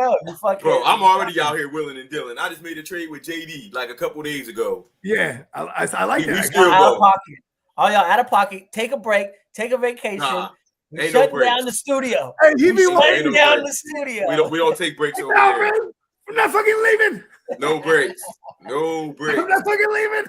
Bro, I'm already out here willing and dealing. I just made a trade with JD like a couple days ago. Yeah, I like that. Still out of pocket. All y'all out of pocket. Take a break. Take a vacation. Shut down the studio. Hey, he be shutting down the studio. We don't take breaks over no, there. Man. I'm not fucking leaving. No breaks. No breaks. I'm not fucking leaving.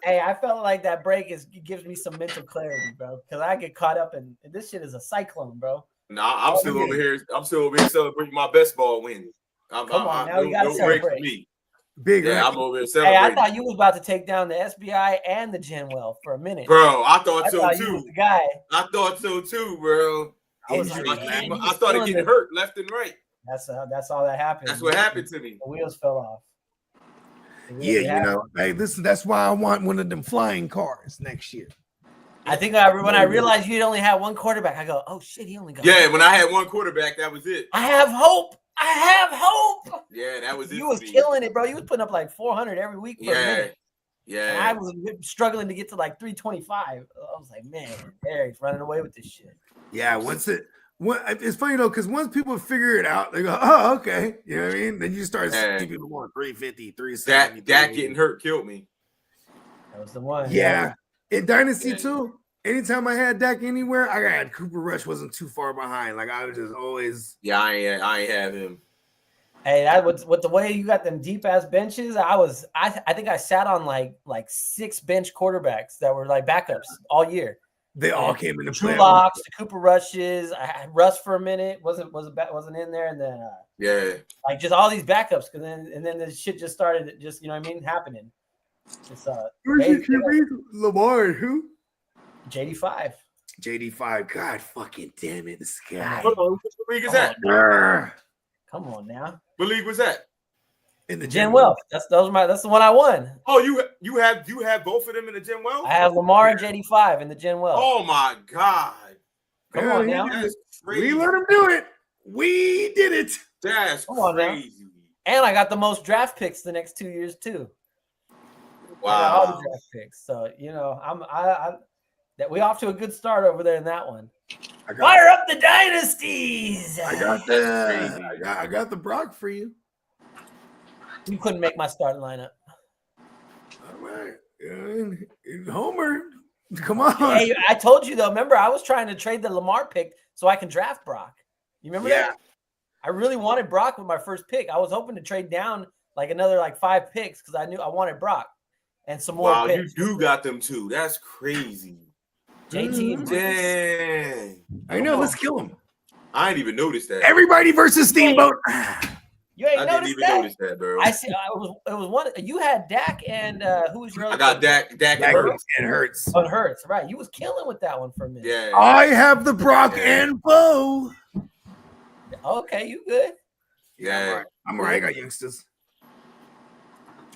Hey, I felt like that break gives me some mental clarity, bro. Because I get caught up in this shit is a cyclone, bro. Nah, I'm still over here. I'm still over here celebrating my best ball win. Come on, now you gotta celebrate. Break for me. Big. Yeah, I'm over here celebrating. Hey, I thought you was about to take down the SBI and the Gen Wealth for a minute. Bro, I thought so you too. was the guy. I thought so too, bro. I started getting hurt left and right. That's all that happened. That's what happened to me. The wheels fell off. Yeah, you know, hey, that's why I want one of them flying cars next year. I think when I realized you'd only had one quarterback, I go, oh shit, he only got one. When I had one quarterback, that was it. I have hope. Yeah, that was it. You was killing it, bro. You was putting up like 400 every week for a minute. Yeah. And I was struggling to get to like 325. I was like, man, Eric's running away with this shit. Yeah, it's funny though, because once people figure it out, they go, oh, okay. You know what I mean? Then you start seeing people going 350, 370. That getting hurt killed me. That was the one. Yeah. In Dynasty too, anytime I had Dak anywhere, I had Cooper Rush wasn't too far behind. Like I was just always. Yeah, I ain't have him. Hey, that was with the way you got them deep ass benches. I think I sat on like 6 bench quarterbacks that were like backups all year. They all came into play. Drew Locks, the Cooper Rushes. I had Russ for a minute, wasn't in there, and then like just all these backups. And then the shit just started, just you know what I mean, happening. It's where's your QB? Lamar who? JD5. JD5. God fucking damn it, this guy. What league is that? Come on now. What league was that? In the Gen Wealth. That's the one I won. Oh, you have both of them in the Gen Wealth? I have Lamar and JD5 in the Gen Wealth. Oh my God. Come on now. We let him do it. We did it. That's crazy. And I got the most draft picks the next 2 years too. Wow. All the draft picks. So you know, that we off to a good start over there in that one. Fire up the dynasties. I got the Brock for you. You couldn't make my starting lineup. All right. Homer, come on. Hey, I told you though. Remember, I was trying to trade the Lamar pick so I can draft Brock. You remember that? I really wanted Brock with my first pick. I was hoping to trade down like another 5 picks because I knew I wanted Brock and some more. Wow, picks. You do got them too. That's crazy. JT. Dang. I know. Let's kill him. I didn't even notice that. Everybody versus Steamboat. You ain't I didn't even notice that, bro. I see. It was one. You had Dak and who was your other? I got Dak and Hurts. And Hurts. On Hurts, right? You was killing with that one for a minute. Yeah. I have the Brock and Bo. Okay, you good? Yeah. I'm all right. I got youngsters.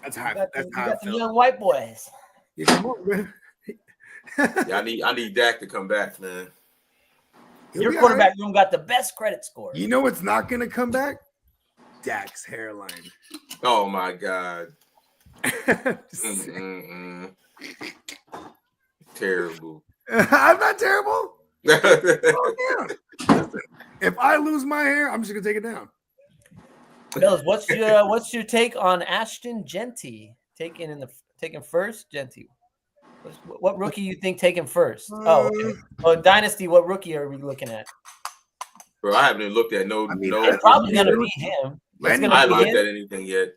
That's how. You I got the felt. young white boys. Yeah, come on, man. Yeah, I need Dak to come back, man. Your quarterback room got the best credit score. You know what's not going to come back? Dak's hairline. Oh my God. Terrible. I'm not terrible. Oh, yeah. Listen, if I lose my hair, I'm just gonna take it down. Fellas, what's your take on Ashton Genty taking first? Genty, what rookie you think taking first? Dynasty. What rookie are we looking at? Bro, I haven't even looked at It's probably gonna be him. I haven't looked at anything yet.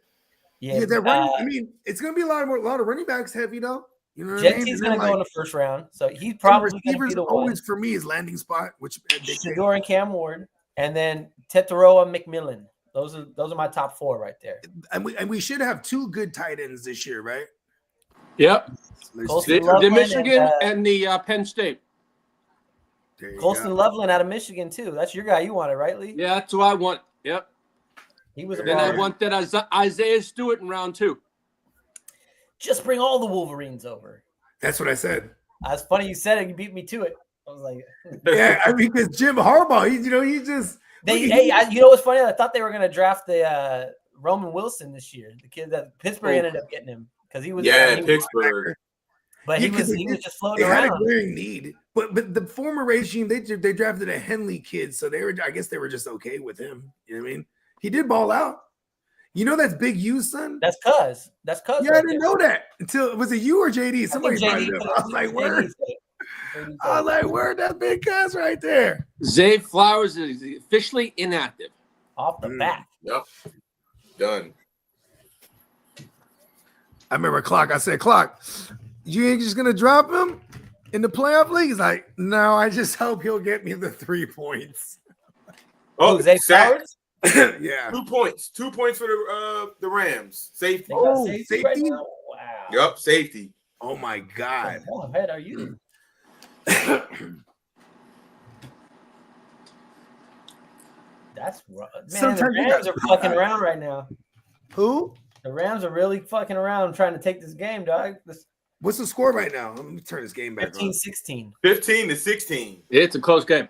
Yeah, they're running. I mean, it's gonna be a lot of running backs heavy though. You know what I mean? Genty's gonna go in the first round, so he's probably gonna be the always one. for me is landing spot, which Shador and Cam Ward, and then Tetaroa McMillan. Those are my top 4 right there. And we should have 2 good tight ends this year, right? Yep. The Michigan and the Penn State. Colston Loveland out of Michigan too. That's your guy you wanted, right, Lee? Yeah, that's who I want. Yep. He was. Then I want that Isaiah Stewart in round 2. Just bring all the Wolverines over. That's what I said. That's funny you said it. You beat me to it. I was like, yeah, I mean, because Jim Harbaugh, you know what's funny? I thought they were gonna draft the Roman Wilson this year, the kid that Pittsburgh ended up getting him because he was Pittsburgh. But he was just floating around. They had a glaring need, but the former regime they drafted a Henley kid, so I guess they were just okay with him. You know what I mean? He did ball out. You know that's Big U's son? That's Cuz. That's Cuz. Yeah, I didn't know that until was it you or JD? Somebody brought it up. I was like, word. I was like, word, that Big Cuz right there. Zay Flowers is officially inactive. Off the bat. Yep. Done. I remember Clock. I said, Clock, you ain't just gonna drop him in the playoff league? He's like, no, I just hope he'll get me the 3 points. Oh, Zay Flowers? Yeah. 2 points. 2 points for the Rams. Safety. Safety? Right now? Wow. Yep, safety. Oh my God. How ahead are you? That's rough. Man, Sometimes the Rams are fucking around right now. Who? The Rams are really fucking around trying to take this game, dog. What's the score right now? Let me turn this game back 15-16. 15-16. It's a close game.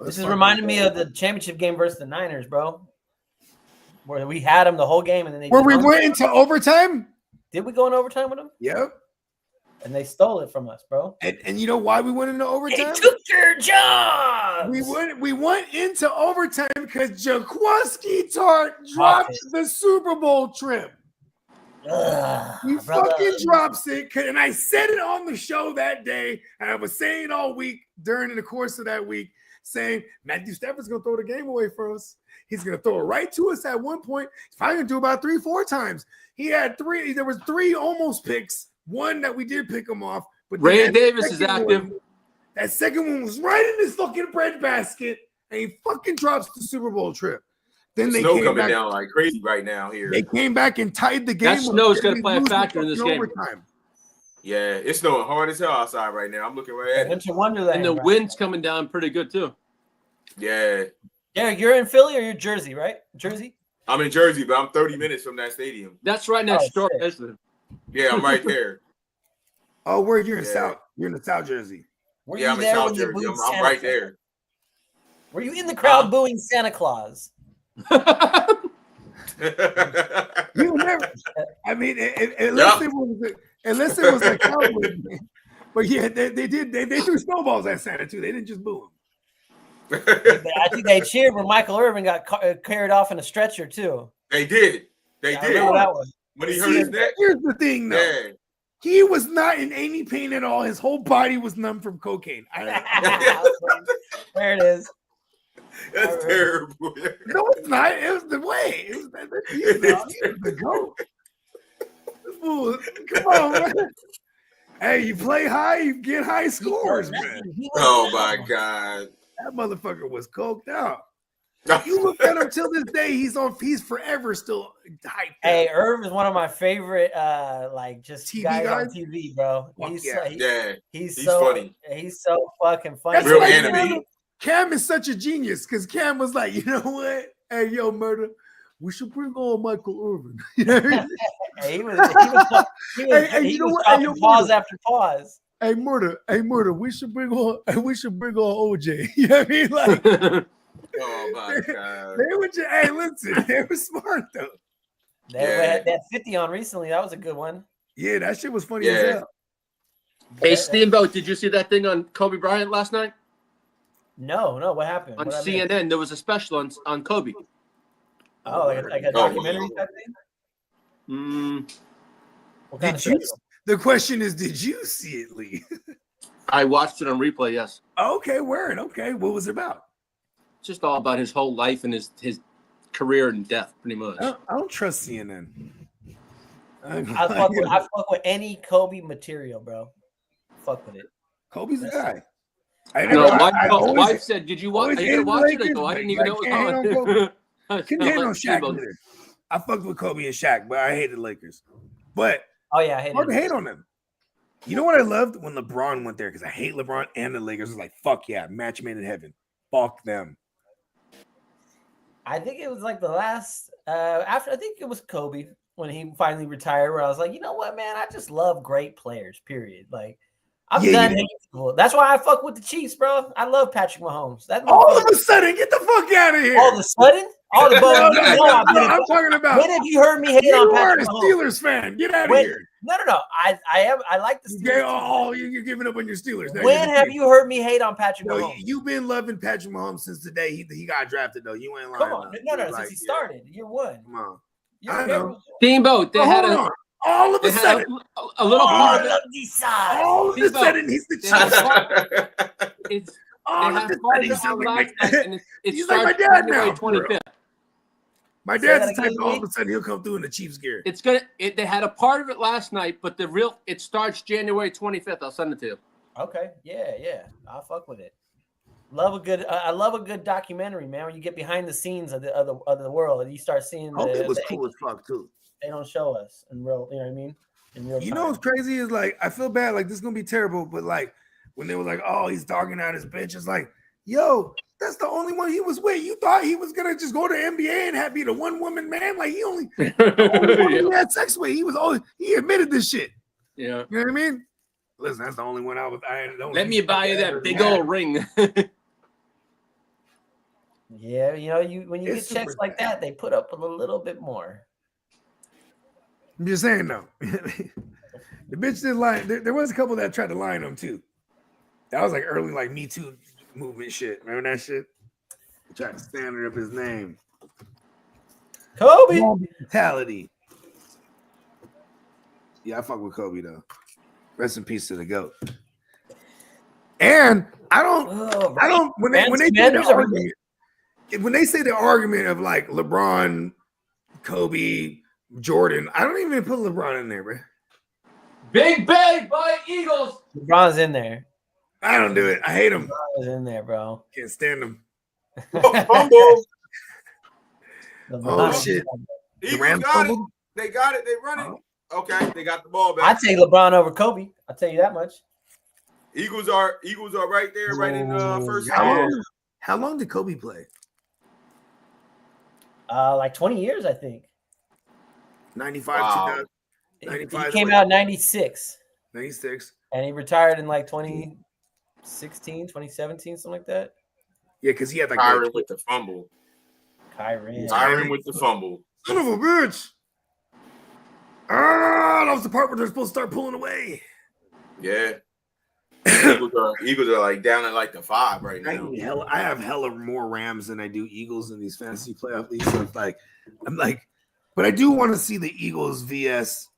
This is reminding me of the championship game versus the Niners, bro. Where we had them the whole game, and then we went into overtime. Did we go in overtime with them? Yep. And they stole it from us, bro. And you know why we went into overtime? They took your job. We went into overtime because Jaquaski Tart dropped the Super Bowl trip. He fucking drops it, and I said it on the show that day, and I was saying it all week during the course of that week, saying Matthew Stafford's gonna throw the game away for us. He's gonna throw it right to us at one point. He's probably gonna do about 3-4 times. He had 3. There was 3 almost picks. One that we did pick him off, but Ray Davis is active. That second one was right in his fucking breadbasket, and he fucking drops the Super Bowl trip. Then they snow coming down like crazy right now here. They came back and tied the game. That snow is going to play a factor in this game. Overtime. Yeah, it's snowing hard as hell outside right now. I'm looking right at it. Winter Wonderland. And the wind's coming down pretty good too. Yeah. Yeah, you're in Philly or you're Jersey, right? Jersey? I'm in Jersey, but I'm 30 minutes from that stadium. That's right next door. Yeah, I'm right there. Oh, where you're in South? You're in the South Jersey. Were I'm in South Jersey. I'm right there. Were you in the crowd booing Santa Claus? You never. I mean, unless it was a Cowboys game. But yeah, they threw snowballs at Santa too. They didn't just boo him. I think they cheered when Michael Irvin got carried off in a stretcher too. They did. They did. I remember that one. When he hurt his neck. Here's the thing, though. Yeah. He was not in any pain at all. His whole body was numb from cocaine. There it is. That's terrible. No, it's not. It was the way. It was the goat. Come on, man. Hey, you play high, you get high scores, man. Oh my God. That motherfucker was coked out. You look at him till this day, he's forever still hyped. Hey, Irv is one of my favorite just TV guys guys? on TV, bro. He's so funny. He's so fucking funny. That's real like, animated. Cam is such a genius because Cam was like, you know what? Hey, yo, Murder, we should bring on Michael Irvin. You know what I mean? He was Hey, you know what? Hey, yo, pause Murder. after pause. Hey, murder. We should bring on OJ. You know what I mean? Like, Oh my god. they were just, hey, listen, they were smart though. They Yeah. had that 50 on recently. That was a good one. Yeah, that shit was funny Yeah. as hell. Hey, Steamboat, did you see that thing on Kobe Bryant last night? No, what happened? On What'd I miss? CNN, there was a special on Kobe. Oh, like a documentary type thing? What kind of Did you? special? The question is, did you see it, Lee? I watched it on replay, yes. Okay, word. Okay, what was it about? It's just all about his whole life and his career and death, pretty much. I don't trust CNN. I fuck with any Kobe material, bro. Fuck with it. Kobe's the guy. Wife said, "Did you watch? Are you gonna watch it?" I go, "I didn't even know it was on." Couldn't hate on Shaq either. I fucked with Kobe and Shaq, but I hated the Lakers. But Oh yeah, I hate hard it. to hate on them. You know what I loved when LeBron went there because I hate LeBron and the Lakers. Was like, fuck yeah, match made in heaven. Fuck them. I think it was like the last after I think it was Kobe when he finally retired, where I was like, you know what, man, I just love great players, period. Like I'm done hating people. That's why I fuck with the Chiefs, bro. I love Patrick Mahomes. That's All of a sudden, get the fuck out of here. all of a sudden, all the I'm talking about. when have you heard me hate You on are a Patrick Mahomes? Steelers fan. Get out of here. No. I like the Steelers. You're giving up on your Steelers. Now When you're have you heard me hate on Patrick No, Mahomes? you've been loving Patrick Mahomes since the day he got drafted, though. You ain't lying. Come on, no, since he started, year one. Come on. Year I know. Steamboat, they had a all of a sudden, a little part of it. all of a sudden, he's the Chiefs. It's All they of a had part sudden, of it on last night, and it he's like my starts dad January now. 25th. My Say dad's that the type again, all Lee? of a sudden he'll come through in the Chiefs gear. It's they had a part of it last night, but it starts January 25th. I'll send it to you. Okay, yeah, I'll fuck with it. I love a good documentary, man. When you get behind the scenes of the world and you start seeing It was cool as fuck too. They don't show us in real, you know what I mean? In real You time. know what's crazy is like I feel bad, like this is gonna be terrible, but like when they were like, oh, he's dogging out his bitch, it's like, yo, that's the only one he was with. You thought he was gonna just go to NBA and be the one woman man? Like he only he had sex with. He admitted this shit. Yeah. You know what I mean? Listen, that's the only one Let me buy you that big old ring. Yeah, you know, when you It's get checks super like that, they put up a little bit more. I'm just saying though. The bitch did lie. There was a couple that tried to lie on him too. That was like early, like Me Too movement shit. Remember that shit? They tried to standard up his name. Kobe. Mentality. Yeah, I fuck with Kobe though. Rest in peace to the GOAT. And I don't when they say the argument of like LeBron, Kobe, Jordan, I don't even put LeBron in there, bro. Big Bay by Eagles. LeBron's in there. I don't do it. I hate him. LeBron's in there, bro. Can't stand him. Fumble. Oh shit. The Eagles Rams got it. fumbled? They got it. They run it. Okay, they got the ball I back. take LeBron over Kobe. I'll tell you that much. Eagles are right there, right in first. How long did Kobe play? Like 20 years, I think. 95, Wow. 2000, He 95, came out in 96 96. and he retired in like 2016, 2017, something like that. Yeah, because he had like Kyron with the fumble. Kyron. Kyron with the fumble. son of a bitch. Ah, that was the part where they're supposed to start pulling away. Yeah. Eagles are like down at like the 5 right now. I have hella more Rams than I do Eagles in these fantasy playoff leagues. So it's like, but I do want to see the Eagles vs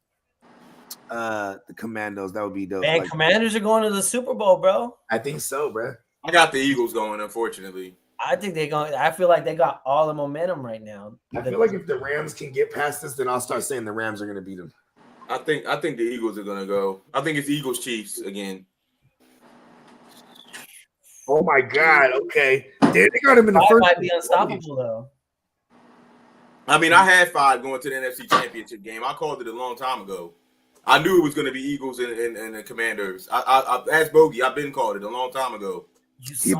the Commandos. That would be dope. Man, Like, Commanders are going to the Super Bowl, bro. I think so, bro. I got the Eagles going, unfortunately. I think they're going. I feel like they got all the momentum right now. I feel like if the Rams can get past this, then I'll start saying the Rams are going to beat them. I think the Eagles are gonna go. I think it's Eagles Chiefs again. Oh my God! Okay, they got him in the Five first. might be unstoppable though. I mean, I had 5 going to the NFC Championship game. I called it a long time ago. I knew it was going to be Eagles and the Commanders. I asked Bogey. I've been called it a long time ago. He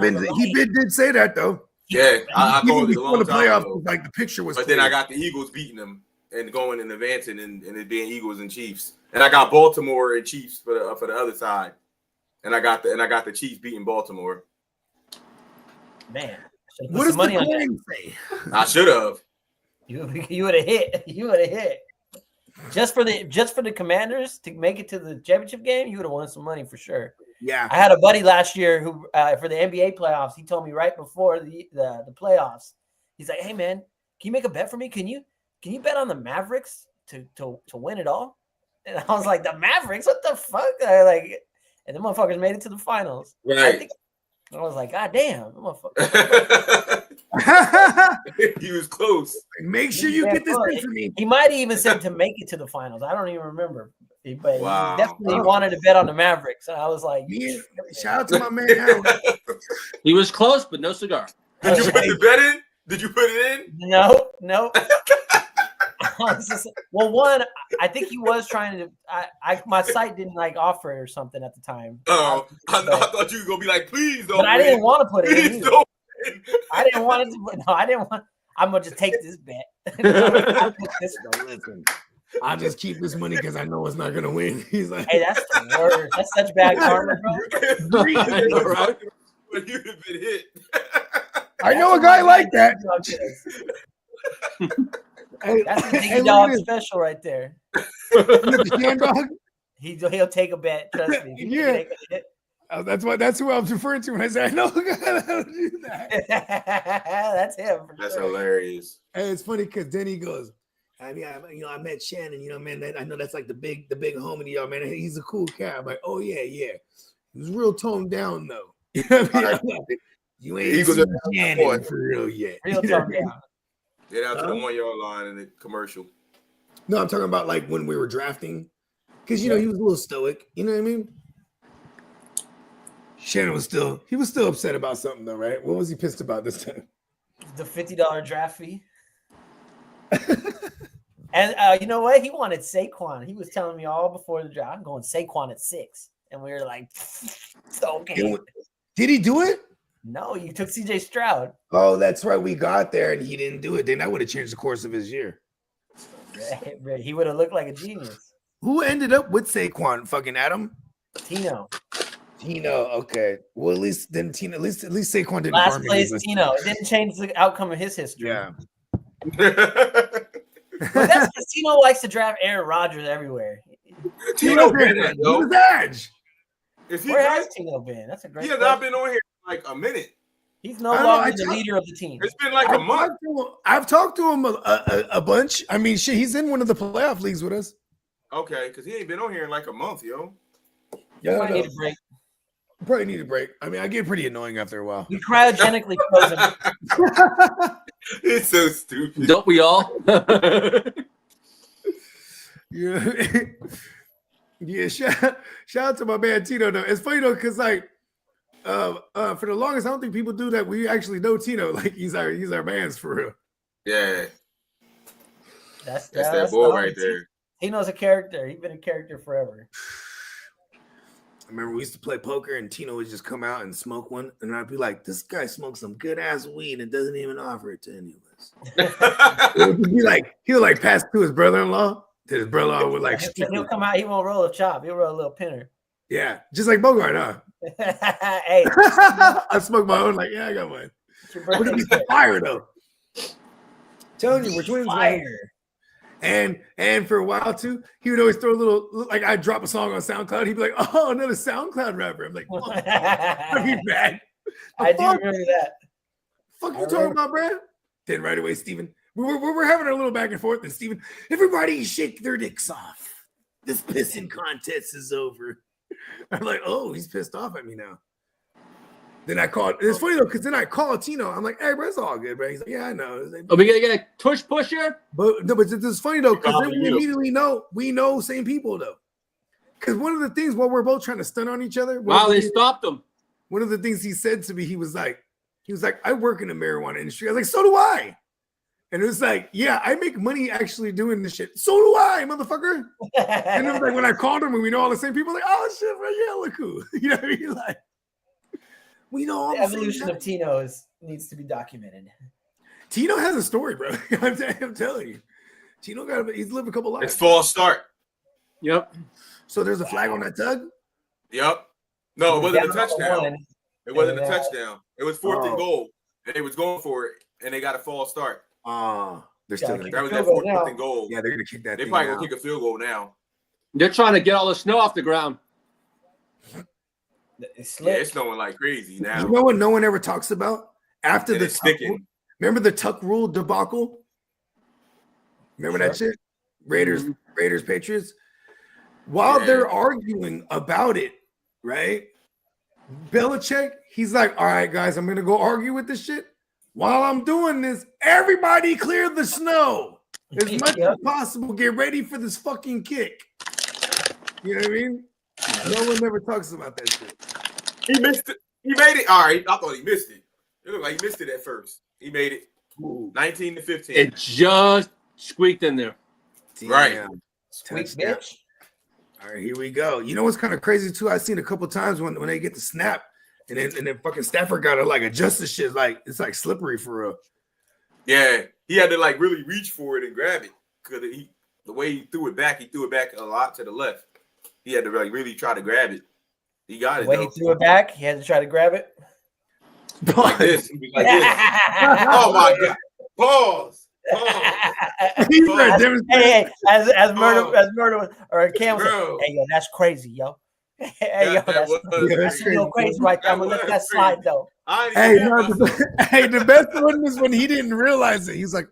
did say that though. Yeah, I Even called it a before long the time playoffs, ago. like the picture was. But clear. then I got the Eagles beating them and going and advancing and it being Eagles and Chiefs. And I got Baltimore and Chiefs for the other side. And I got the Chiefs beating Baltimore. Man, What does the coin say? I should have. You would have hit. You would have hit. Just for the Commanders to make it to the championship game, you would have won some money for sure. Yeah, I had a buddy last year who for the NBA playoffs, he told me right before the playoffs, he's like, "Hey man, can you make a bet for me? Can you bet on the Mavericks to win it all?" And I was like, "The Mavericks? What the fuck?" And the motherfuckers made it to the finals. Right. I was like, "God damn, motherfucker." He was close. Make sure you get this in for me. He might have even said to make it to the finals. I don't even remember. But Wow. he definitely wanted to bet on the Mavericks. And I was like, Shout out to my man Howard. He was close, but no cigar. Did you put the bet in? Did you put it in? No. Well, one, I think he was trying to. My site didn't offer it or something at the time. Oh, I thought you were gonna be like, please don't. But I didn't want to put it in. Please Either. don't. I didn't want it to. No, I didn't want. I'm gonna just take this bet. Listen, I'll just keep this money because I know it's not gonna win. He's like, "Hey, that's the worst. That's such bad karma, bro." Right? But you'd have been hit. I know a guy like that. That's a Diggy Dog special right there. He'll take a bet. Trust me. Yeah. That's who I was referring to when I said I know a guy that'll do that. That's him. That's hilarious. And it's funny because then he goes, I met Shannon, man, I know that's like the big homie to y'all, man. He's a cool cat. I'm like, oh yeah. He was real toned down though. You know what I mean? You ain't seen Shannon for real yet. Real toned down. Get out to the 1 yard line in the commercial. No, I'm talking about like when we were drafting, because he was a little stoic. You know what I mean? Shannon was still upset about something though, right? What was he pissed about this time? The $50 draft fee. And you know what? He wanted Saquon. He was telling me all before the draft, I'm going Saquon at 6. And we were like, okay. Did he do it? No, you took CJ Stroud. Oh, that's right. We got there and he didn't do it. Then that would have changed the course of his year. He would have looked like a genius. Who ended up with Saquon? Fucking Adam? Tino. Okay. Well, at least Saquon didn't. Last place, Tino. It didn't change the outcome of his history. Yeah. But that's because Tino likes to draft Aaron Rodgers everywhere. Tino been there, though. Where has Tino been? That's a great. He has not been on here in like a minute. He's no longer the leader of the team. It's been like a month. I've talked to him a bunch. I mean, shit, he's in one of the playoff leagues with us. Okay, because he ain't been on here in like a month, yo. Yeah, I need a break. Probably need a break. I mean, I get pretty annoying after a while. We cryogenically froze him. It's so stupid. Don't we all? Yeah. Shout out to my man Tino though. It's funny though, because like for the longest, I don't think people do that. We actually know Tino. Like he's our man's for real. Yeah. That's that boy right there. Tino's a character. He's been a character forever. I remember we used to play poker and Tino would just come out and smoke one. And I'd be like, this guy smokes some good ass weed and doesn't even offer it to any of us. He would like pass it to his brother-in-law. His brother-in-law would like he'll come out, he won't roll a chop, he'll roll a little pinner. Yeah, just like Bogart, huh? Hey. I smoke my own, like, yeah, I got mine. We're gonna be fire though. Telling you, we're twins. Fire. And for a while too, he would always throw a little, like I'd drop a song on SoundCloud. He'd be like, "Oh, another SoundCloud rapper." I'm like, "Oh, I'd be mad." I do remember that. Fuck you talking about, Brad? Then right away, Steven, we're having a little back and forth. And Steven, everybody shake their dicks off. This pissing contest is over. I'm like, oh, he's pissed off at me now. Then I called. It's funny though, because then I called Tino. I'm like, hey, bro, it's all good, bro. He's like, yeah, I know. Like, Are we gonna get a tush pusher? But no, but it's funny though, because then we immediately know we know same people though. Because one of the things while we're both trying to stun on each other, wow, they stopped him. One of the things he said to me, he was like, I work in the marijuana industry. I was like, so do I. And it was like, yeah, I make money actually doing this shit. So do I, motherfucker. And it was like when I called him and we know all the same people, like, oh shit, bro, yeah, look who. You know what I mean? Like, We know all The the same evolution of guys. Tino needs to be documented. Tino has a story, bro. I'm telling you. Tino he's lived a couple lives. It's false start. Yep. So there's a flag on that tug? Yep. No, it wasn't a Down on the touchdown. one. It wasn't a Yeah. touchdown. It was 4th and Oh. goal, and they was going for it, and they got a false start. They're still Yeah, gonna That was Field that goal 4th now. and goal. they're gonna kick that They thing probably out. gonna kick a field goal now. They're trying to get all the snow off the ground. It's Yeah, slick. it's snowing like crazy now. You know what no one ever talks about? After And the it's tuck rule, sticking. remember the tuck rule debacle? Remember that shit? Raiders, Patriots. While Yeah. they're arguing about it, right? Belichick, he's like, all right, guys, I'm gonna go argue with this shit. While I'm doing this, everybody clear the snow as much Yep. as possible. Get ready for this fucking kick. You know what I mean? No one ever talks about that shit. He missed it. He made it. All right. I thought he missed it. It looked like he missed it at first. He made it. 19-15. It just squeaked in there. Right. Damn. Sweet Touchdown. bitch. All right, here we go. You know what's kind of crazy too? I've seen a couple times when they get the snap, and then fucking Stafford got to like adjust the shit. Like it's like slippery for real. Yeah. He had to like really reach for it and grab it because the way he threw it back a lot to the left. He had to like really try to grab it. He got it When he though. threw it back, he had to try to grab it. Like this. He was like this. Oh my god. Pause. He's Bro. not demonstrating. Hey, as murder, Oh. as murder, or Cam said, Bro. hey, yo, that's crazy, yo. Hey, yo, That that's was- Yeah, that's a little crazy right there. I'm gonna let that slide though. I ain't Hey, even no, hear myself. the best one was when he didn't realize it. He's like,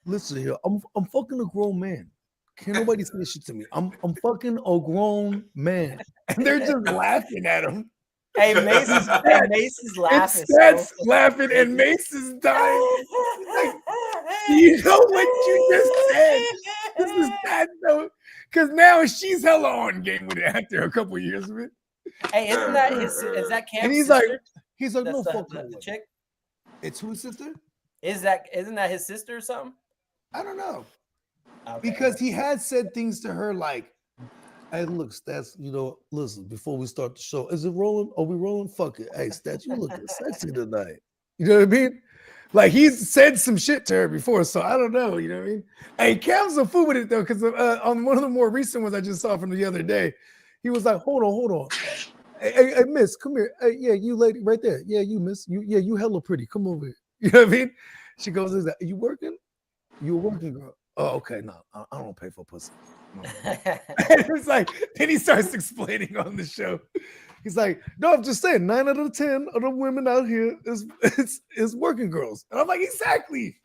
"Listen here, I'm fucking a grown man. Can't nobody say shit to me. I'm fucking a grown man." And they're just laughing at him. Hey, Mace is laughing. It's Stats laughing and Mace is dying. You know what you just said? This is sad though, because now she's hella on game with it after a couple years of it. Hey, isn't that is that Cam's And he's sister? like, That's no the, fuck the, no the way. chick. It's whose sister? Isn't that his sister or something? I don't know. Okay. Because he had said things to her like, "Hey, look, Stats, listen, before we start the show, is it rolling? Are we rolling? Fuck it. Hey, Stats, you looking sexy tonight." You know what I mean? Like he's said some shit to her before, so I don't know. You know what I mean? Hey, Cam's a fool with it though, because on one of the more recent ones I just saw from the other day, he was like, "Hold on. Hey, miss, come here. Hey, yeah, you lady right there. Yeah, you miss. You hella pretty. Come over here." You know what I mean? She goes, "Is that you working? You a working girl?" "Oh, okay. No, I don't pay for pussy." No. It's like, then he starts explaining on the show. He's like, "No, I'm just saying, 9 out of 10 of the women out here is working girls." And I'm like, exactly.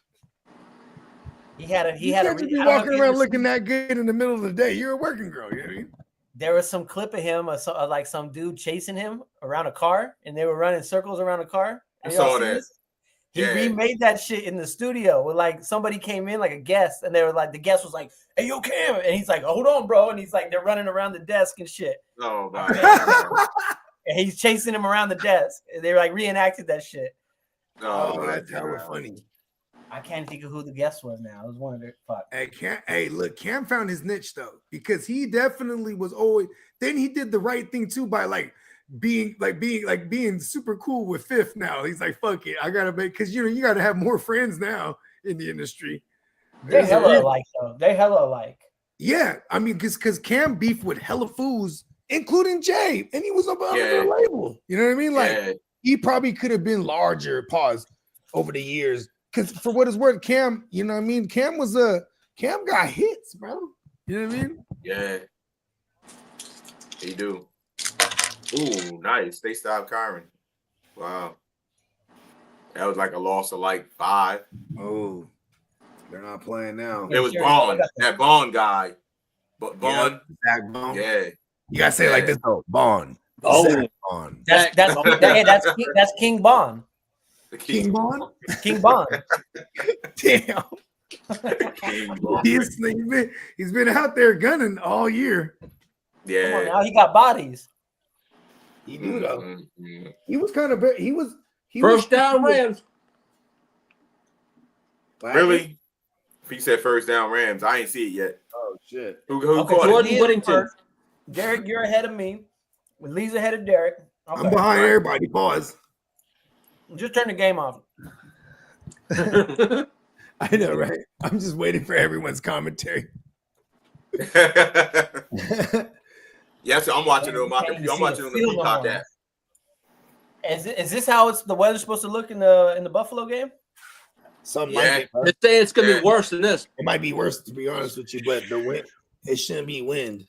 he had a You can't just be I don't know if walking you around ever looking seen- that good in the middle of the day. You're a working girl. You know what I mean? There was some clip of him, like some dude chasing him around a car, and they were running circles around a car. I Have y'all saw seen that. this? He Yeah. remade that shit in the studio with like somebody came in like a guest, and they were like, the guest was like, "Hey, yo, Cam," and he's like, "Hold on, bro," and he's like, they're running around the desk and shit, Oh my Okay. god. and he's chasing him around the desk. And they like reenacted that shit. Oh, Oh, my that's hella god. funny. I can't think of who the guest was now. I was wondering. Fuck. Hey, look, Cam found his niche though, because he definitely was always. Then he did the right thing too by being super cool with Fifth. Now he's like, "Fuck it, I gotta make," because you gotta have more friends now in the industry. They There's a hella reason. alike though. They hella alike. Yeah, I mean, because Cam beefed with hella fools, including Jay, and he was up on their Yeah. label. You know what I mean? Like Yeah. he probably could have been larger. Pause over the years, because for what it's worth, Cam, you know what I mean? Cam got hits, bro. You know what I mean? Yeah. They do. Ooh, nice. They stopped Kyron. Wow. That was like a loss of like 5. Oh, they're not playing now. It was sure. Bond, that Bond guy. But Bond, Zach Bond. yeah. You gotta say it like this though. Bond. Oh. Zach Bond. That's King Bond. The King Bond? King Bond. Damn. King Bond. He's been out there gunning all year. Come on Yeah. now, he got bodies. He do though. Mhm. He was kind of he was First down Rams. Really? If he said first down Rams, I ain't see it yet. Oh shit. Who Okay, caught Jordan it? He is Whittington. first. Derek, you're ahead of me. Lee's ahead of Derek. Okay. I'm behind everybody. Pause. Just turn the game off. I know, right? I'm just waiting for everyone's commentary. Yes, I'm watching it on my Can't computer. I'm see watching the it on the field no Peacock more. app. Is this how the weather's supposed to look in the Buffalo game? Something Yeah. like it. Bro. They say it's gonna be worse than this. It might be worse, to be honest with you, but the wind, it shouldn't be wind.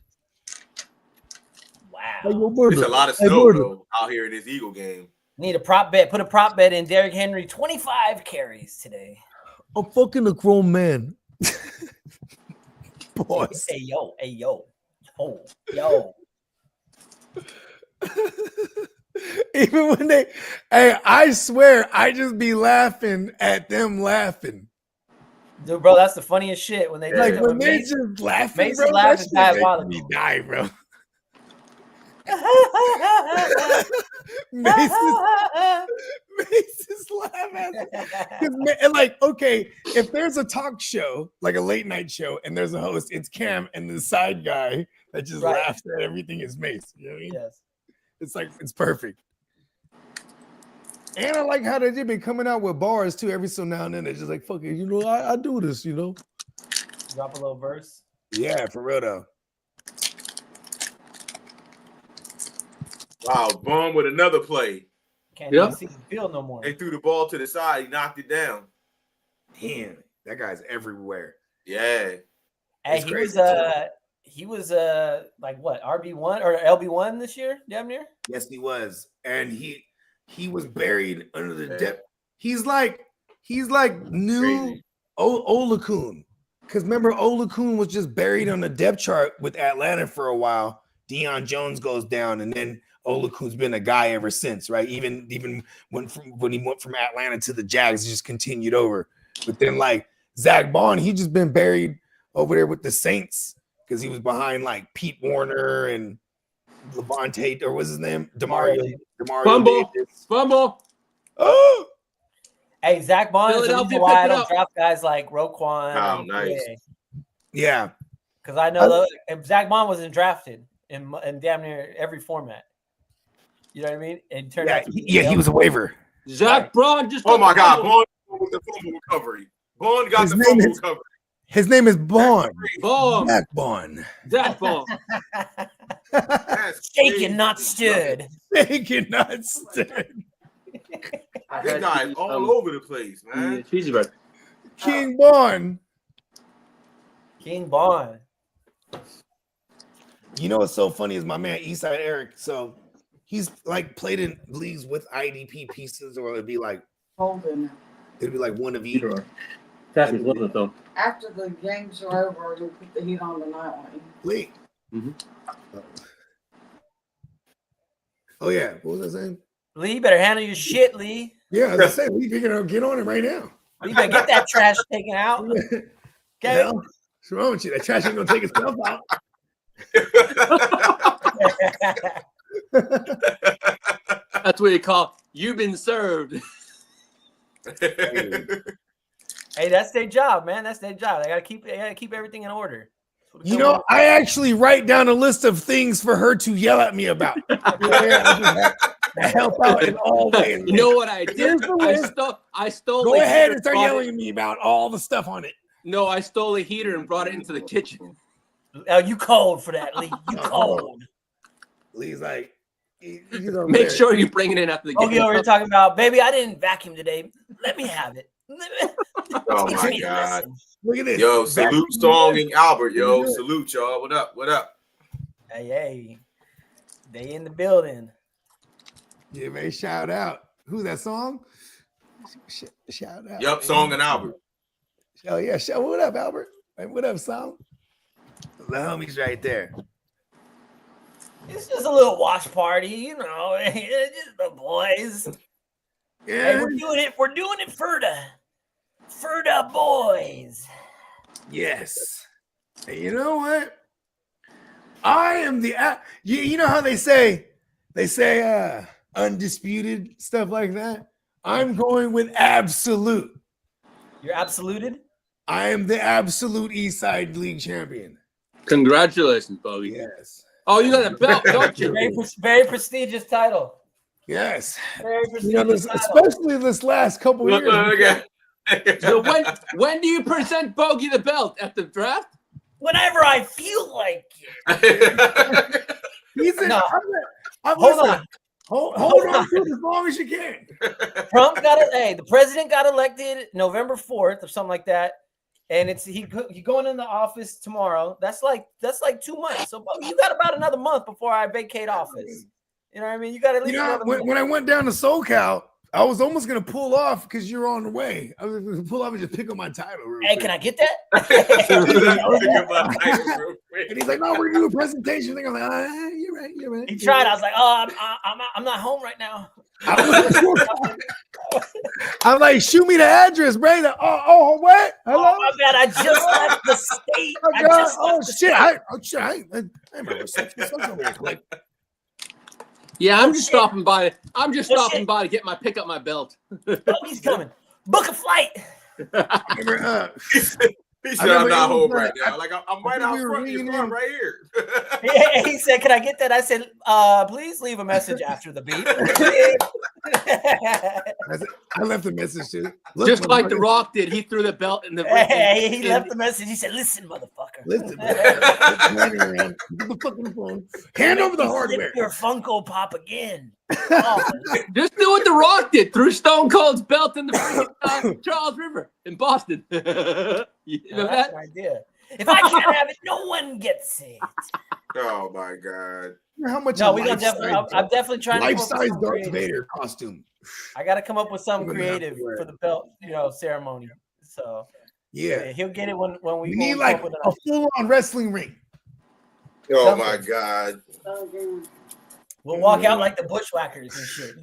Wow. There's a lot of snow though out here in this Eagle game. Need a prop bet. Put a prop bet in. Derrick Henry 25 carries today. I'm fucking a grown man. Boys. Hey yo. Even when hey, I swear, I just be laughing at them laughing. Dude, bro, that's the funniest shit when they Like do when it. they just laughing, Mason bro. laughing That shit diabolical. makes me die, bro. Mace's laughing. And like, okay, if there's a talk show, like a late night show, and there's a host, it's Cam, and the side guy that just Right. laughs at everything is Mace. You know what I mean? Yes. It's like it's perfect. And I like how they've been coming out with bars too. Every so now and then, they're just like, "Fuck it, you know, I do this, you know." Drop a little verse. Yeah, for real though. Wow, Vaughn with another play. Can't Yep. even see the field no more. They threw the ball to the side. He knocked it down. Damn, that guy's everywhere. Yeah. Hey, It's he crazy, was like what, RB1 or LB1 this year, damn near? Yes, he was, and he was buried under the Yeah. depth. He's like new Crazy. Olakun, because remember Olakun was just buried on the depth chart with Atlanta for a while. Deion Jones goes down, and then Olakun's been a guy ever since, right? Even when he went from Atlanta to the Jags, he just continued over. But then like Zach Bond, he just been buried over there with the Saints because he was behind like Pete Warner and Levante, or what's his name? Demario Fumble. Davis. Fumble. Oh, Hey, Zach Bond is the Philadelphia reason why I picked it don't up. draft guys like Roquan. Oh, nice. yeah. Because I know if Zach Bond wasn't drafted in damn near every format. You know what I mean? And turned out to be He was a waiver. Zach Braun just. Oh my God, fumble. Vaughn with the fumble recovery. Vaughn got His the name fumble is- recovery. His name is Bond. Boom. Zach Bond. Zach Braun. That's shaken, crazy. not stood. Taking nuts. This guy's all over the place, man. Cheeseburger. King Bond. King Bond. You know what's so funny is my man Eastside Eric. So he's like played in leagues with IDP pieces, or it'd be like Holding. one of each. That's his limit, though. After the games are over, we put the heat on the night one. Lee. Mhm. Oh yeah, what was I saying? Lee, you better handle your shit, Lee. Yeah, as I say, Lee, you're gonna get on it right now. You better get that trash taken out. Okay. Okay. What's wrong with you? That trash ain't gonna take itself out. That's what you call you've been served. Hey, that's their job, man. That's their job. They gotta keep everything in order. You know, I actually write down a list of things for her to yell at me about. To help out in all ways. You know what I Here's did? the I list. stole. Go the ahead heater and start brought yelling at me about all the stuff on it. No, I stole a heater and brought it into the kitchen. Oh, you cold for that, Lee. You cold. Lee's like, Make sure you bring it in after the Oh, game. you already talking about, baby, I didn't vacuum today. Let me have it. Oh Teach my me a God. lesson. Look at this. Yo, salute Song and Albert. Yo, Good. salute y'all. What up? What up? Hey, they in the building. Yeah, man, shout out. Who's that song? Shout out. Yup, man. Song and Albert. Oh, yeah. What up, Albert? Hey, what up, Song? The homies right there. It's just a little watch party, you know. Just the boys. Yeah. Hey, we're doing it for the boys. Yes. Hey, you know what? I am the you know how they say undisputed stuff like that. I'm going with absolute. You're absoluted. I am the absolute East Side League champion. Congratulations, Bobby. Yes. Oh, you got a belt, don't you? Very prestigious title. Yes. Bears You received know, the this, title. especially this last couple Look, years. So when do you present Bogey the belt at the draft? Whenever I feel like it. He's in. No. I'm Hold listen, on. Hold Hold on on. to it as long as you can. Trump got it. Hey, the president got elected November 4th or something like that, and it's he going in the office tomorrow. That's like 2 months. So you got about another month before I vacate office. You know what I mean? You got at least another month. When I went down to SoCal, I was almost gonna pull off because you're on the way. I was gonna pull off and just pick up my title. Hey, can I get that? And he's like, "No, we're gonna do a presentation." I'm like, "You're right, you're right." He tried. I was like, "Oh, I'm not home right now." I'm like, "Shoot me the address, bro." Like, what? Hello? Oh my bad, I just left the state. I ain't my receptionist. Like, Yeah, I'm just stopping by. I'm just Oh, stopping shit. by to get my belt. Oh, he's coming. Book a flight. He said, "I'm not home right now." Like I'm right out we were front. You're reading right here. Yeah, he said, "Can I get that?" I said, "Please leave a message after the beep." I left a message too. Just like The Rock did, he threw the belt in the. Hey, he left the message. He said, "Listen, motherfucker. Listen, man. Get the fucking phone. Hand over the hardware. Your Funko Pop again." Oh, Just do what The Rock did. Threw Stone Cold's belt in the freaking Charles River in Boston. You know that's that? an idea. If I can't have it, no one gets it. Oh my god! How much? No, we gonna definitely. I'm definitely trying to come up with life-size something Darth creative. Vader costume. I got to come up with something We're gonna have to creative wear for it. the belt, ceremony. So Yeah, he'll get it when we we need come like up with a full-on wrestling ring. Oh my god! We'll walk out like the bushwhackers and shit.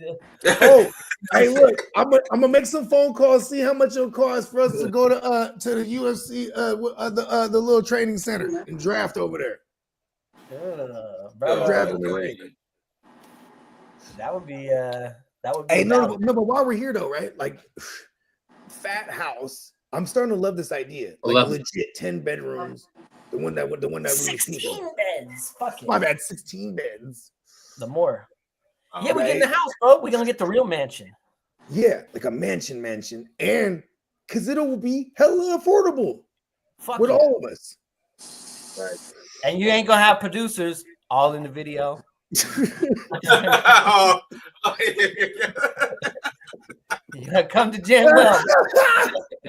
Oh, hey, look, I'm gonna make some phone calls, see how much it'll cost for us to go to the UFC, the little training center and draft over there. Bro, Draft in the ring. that would be Hey, a no, battle. but while we're here though, right? Like, fat house. I'm starting to love this idea. Like love legit 10 bedrooms. The one that we 16 beds. Fuck it. My bad, 16 beds. The more. All Yeah, we get in the right. house, bro. We're gonna get the real mansion. Yeah, like a mansion, and because it'll be hella affordable Fuck with yeah. all of us. Right. And you ain't gonna have producers all in the video. Oh. You gotta come to Jim Wells.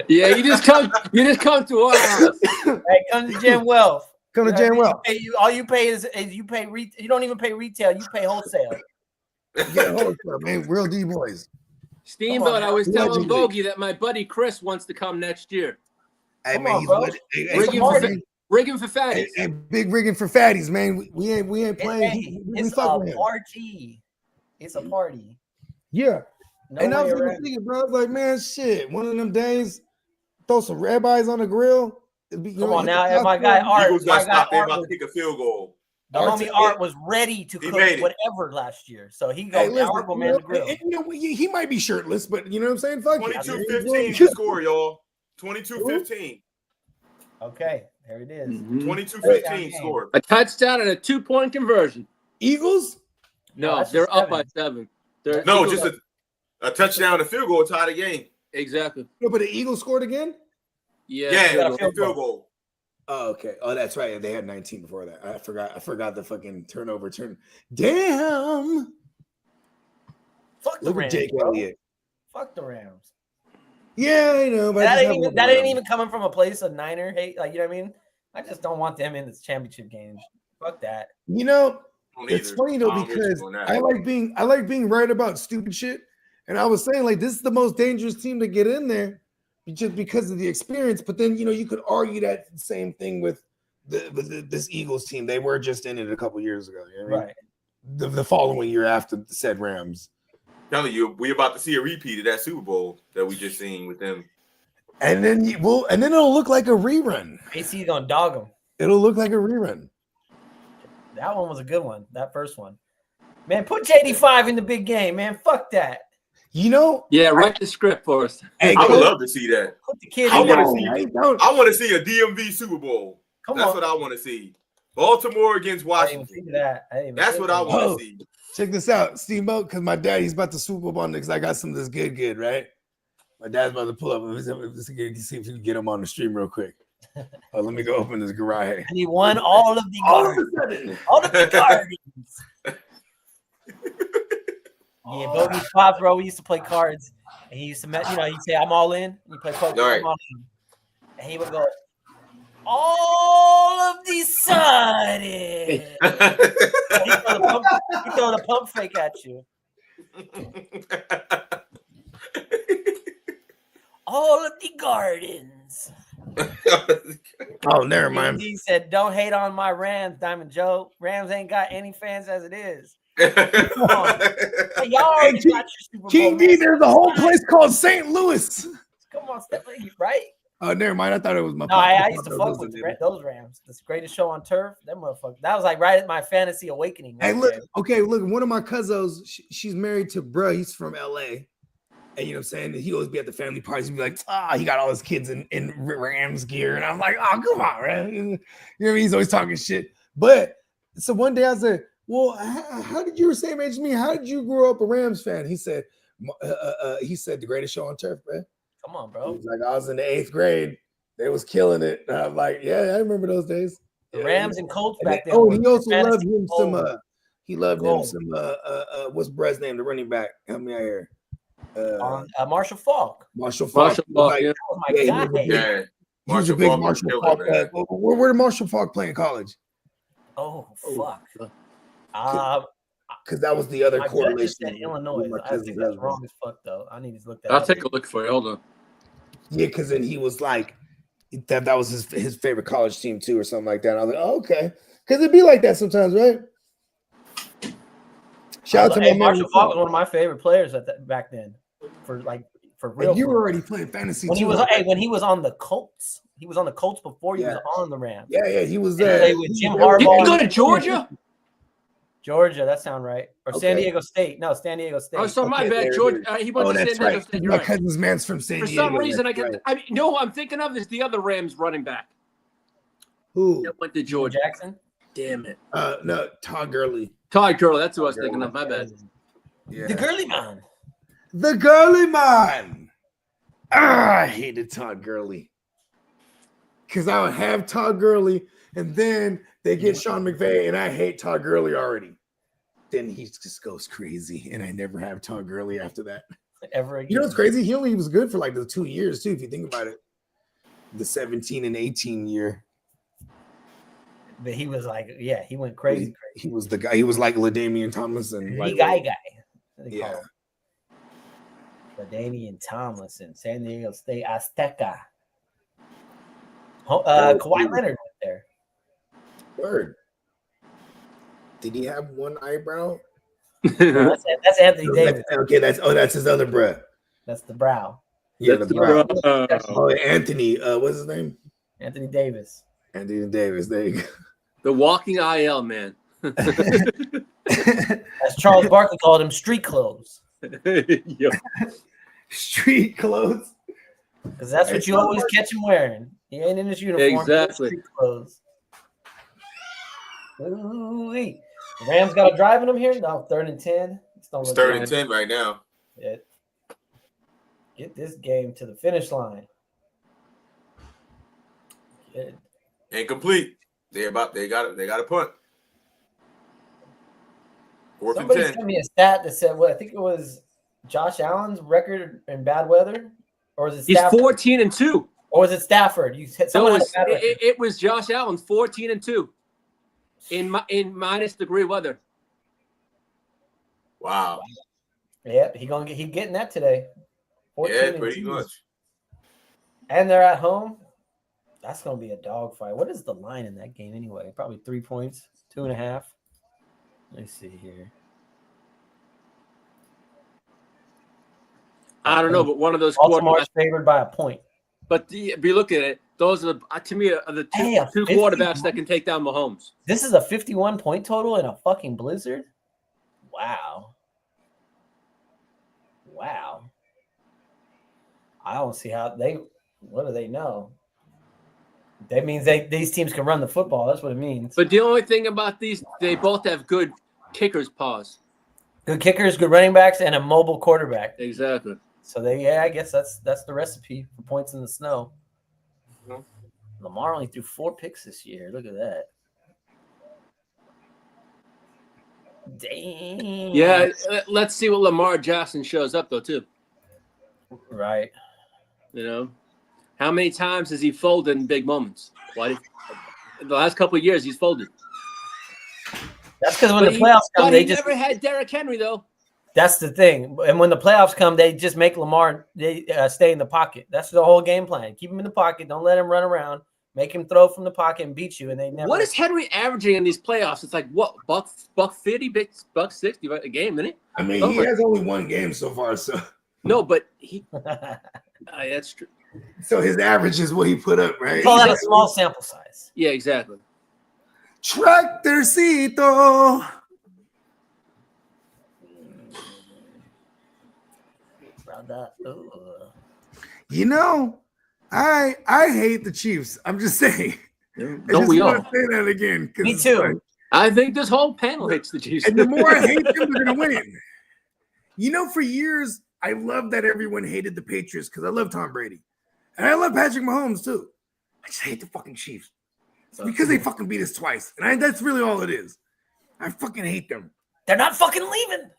Yeah, you just come to our house. Hey, come to Jim Wells. Come to Jam well. All you pay is you pay you don't even pay retail, you pay wholesale. Yeah, wholesale, man. Real D boys. Steamboat, I was telling Allegedly. Bogey that my buddy Chris wants to come next year. Hey, Come man, on, he's bro. legit. Hey, Rigging come on, for, man. rigging for fatties. Hey, big rigging for fatties, man. We ain't playing. Hey, We it's fuck a with him. party. It's a party. Yeah. No And I was way gonna around. think, bro, I was like, man, shit. One of them days, throw some rabbis on the grill. It'd be, Come on hit now, the and my costume. guy Art, Eagles got my guy stopped. They Art about to was, kick a field goal. the Art's- homie Art was ready to He cook made it. whatever last year. So he Hey, go listen, Art will you man know, the grill. he might be shirtless, but you know what I'm saying? Fuck it. 22-15 the score, y'all. 22-15. Okay, there it is. Mhm. 22-15 score. A touchdown and a 2-point conversion. Eagles? No, No, that's they're just up by 7. They're No, Eagles just up. a touchdown and a field goal tie the game. Exactly. No, but the Eagles scored again? Yeah. Yeah, got a field field goal. Oh, okay. Oh, that's right. They had 19 before that. I forgot the fucking turnover turn. Damn. Fuck the Look at Rams, Jake bro. Elliott. Fuck the Rams. Yeah, I know. But I That just ain't have even one that of ain't them. even coming from a place of Niner hate. Like, you know what I mean? I just don't want them in this championship games. Fuck that. You know, Don't it's either. funny though I don't get you because on that. I like being right about stupid shit. And I was saying like this is the most dangerous team to get in there just because of the experience. But then you could argue that same thing with this Eagles team. They were just in it a couple years ago. You know what I mean? Right. The following year after the said Rams. Telling you, we about to see a repeat of that Super Bowl that we just seen with them. And then it'll look like a rerun. AC gonna dog them. It'll look like a rerun. That one was a good one. That first one. Man, put JD5 in the big game, man. Fuck that. You know, Yeah, write the script for us. hey, I would Coach, love to see that. Put the kid I in wanna there. see- I don't- I want to see a DMV Super Bowl. Come That's on. what I want to see. Baltimore against I didn't even Washington. think of that. I didn't even That's think what I of want Oh. to see. check this out, Steamboat, because my dad, he's about to swoop up on it because I got some of this good, right? My dad's about to pull up. Let's see if we can get him on the stream real quick. Oh, let me go open this garage. And he won all of the gardens. All of the gardens. Yeah, Bogey's pop, bro. We used to play cards, and he used to, he'd say, "I'm all in." And you play poker, Right. I'm all in. And he would go, "All of the sudden." He throw the pump fake at you. All of the gardens. Oh, never mind. He said, "Don't hate on my Rams, Diamond Joe. Rams ain't got any fans as it is." Hey, y'all already got your Super Bowl. King D, there's a whole place called St. Louis. Come on, step right? Oh, never mind. I thought it was my. No, I used to fuck with those Rams. This greatest show on turf. That motherfucker. That was like right at my fantasy awakening. Hey, look. Okay, look. One of my cousins, she's married to bruh. He's from LA. And you know what I'm saying? He always be at the family parties and be like, he got all his kids in Rams gear. And I'm like, oh, come on, man. You know what I mean? He's always talking shit. But so one day I said, well, how did you were same age as me? How did you grow up a Rams fan? He said, the greatest show on turf, man. Come on, bro. He's like, I was in the 8th grade. They was killing it. And I'm like, yeah, I remember those days. The Rams and Colts back then. Oh, he also loved him some. What's Brett's name? The running back. Help me out here. Marshall Faulk. Marshall Faulk, yeah. Oh my God. Yeah. He was a big Marshall Faulk. Where did Marshall Faulk play in college? Oh, fuck. Because that was the other correlation. Said Illinois. I think that's wrong as fuck, though. I need to look that I'll up. take a look for you. Hold on. Yeah, because then he was like, that was his favorite college team too, or something like that. And I was like, oh, okay. Because it'd be like that sometimes, right? Shout out to Marshall Faulk was one of my favorite players back then. For real. And you were already playing fantasy when too. When he was on the Colts. He was on the Colts before he was on the Rams. Yeah, he was there. He played with Jim Harbaugh. Didn't he go to Georgia? Georgia, that sounds right. Or San Diego State. No, San Diego State. Oh, so my bad. Georgia. He went to San Diego State. My cousin's man's from San Diego. For some reason, who I'm thinking of is the other Rams running back. Who? That went to Georgia. Jackson? Damn it. No, Todd Gurley. Todd Gurley. That's who I was thinking of. My bad. Yeah. The Gurley man. The Gurley man. I hated Todd Gurley. Because I would have Todd Gurley, and then they get Sean McVay, and I hate Todd Gurley already. Then he just goes crazy, and I never have Todd Gurley after that. Ever again. You know what's crazy? He only was good for like the 2 years, too, if you think about it. The 17 and 18 year. But he was like, he went crazy. He was the guy. He was like LaDainian Tomlinson. The guy. Yeah. LaDainian Tomlinson, San Diego State Azteca. Kawhi Leonard went there. Word. Did he have one eyebrow? No, that's Anthony Davis. That's his other breath. That's the brow. Yeah, the brow. Anthony. What's his name? Anthony Davis. Anthony Davis. There you go. The walking IL man. As Charles Barkley called him, street clothes. Yo. Street clothes. Because that's what you always catch him wearing. He ain't in his uniform. Exactly. Street clothes. Ooh-wee. Rams got a drive in him here. No, 3rd and 10. It's 3rd and 10 right now. Get this game to the finish line. Good. Incomplete. They got a punt. 4th and Somebody 10. sent me a stat that said, I think it was Josh Allen's record in bad weather, or was it Stafford? He's 14-2. Or was it Stafford? It was Josh Allen, 14-2 in minus degree weather. Wow. Yeah, he getting that today. Yeah, pretty much. And they're at home. That's gonna be a dogfight. What is the line in that game anyway? Probably 3 points, 2.5. Let me see here. I don't know, but one of those Baltimore's favored by a point. But if you look at it, those are to me are the two quarterbacks that can take down Mahomes. This is a 51-point total in a fucking blizzard. Wow. I don't see how what do they know? That means these teams can run the football. That's what it means. But the only thing about these, they both have good kickers' paws. Good kickers, good running backs, and a mobile quarterback. Exactly. So I guess that's the recipe for points in the snow. Mhm. Lamar only threw 4 picks this year. Look at that. Damn. Yeah, let's see what Lamar Jackson shows up though too. Right. You know, how many times has he folded in big moments? In the last couple of years he's folded. That's because when the playoffs come, he never had Derrick Henry though. That's the thing. And when the playoffs come, they just make Lamar stay in the pocket. That's the whole game plan. Keep him in the pocket. Don't let him run around. Make him throw from the pocket and beat you. And they never. What is Henry averaging in these playoffs? It's like what buck 50, buck 60 a game, isn't it? I mean, he has only one game so far, so no, but he. That's true. So his average is what he put up, right? Call that a small sample size. Yeah, exactly. Tractorcito. You know, I hate the Chiefs. I'm just saying. Don't we all? Say that again. Me too. Like, I think this whole panel hates the Chiefs. And the more I hate them, they're gonna win. You know, for years, I loved that everyone hated the Patriots because I love Tom Brady. And I love Patrick Mahomes too. I just hate the fucking Chiefs. It's because they fucking beat us twice. And that's really all it is. I fucking hate them. They're not fucking leaving.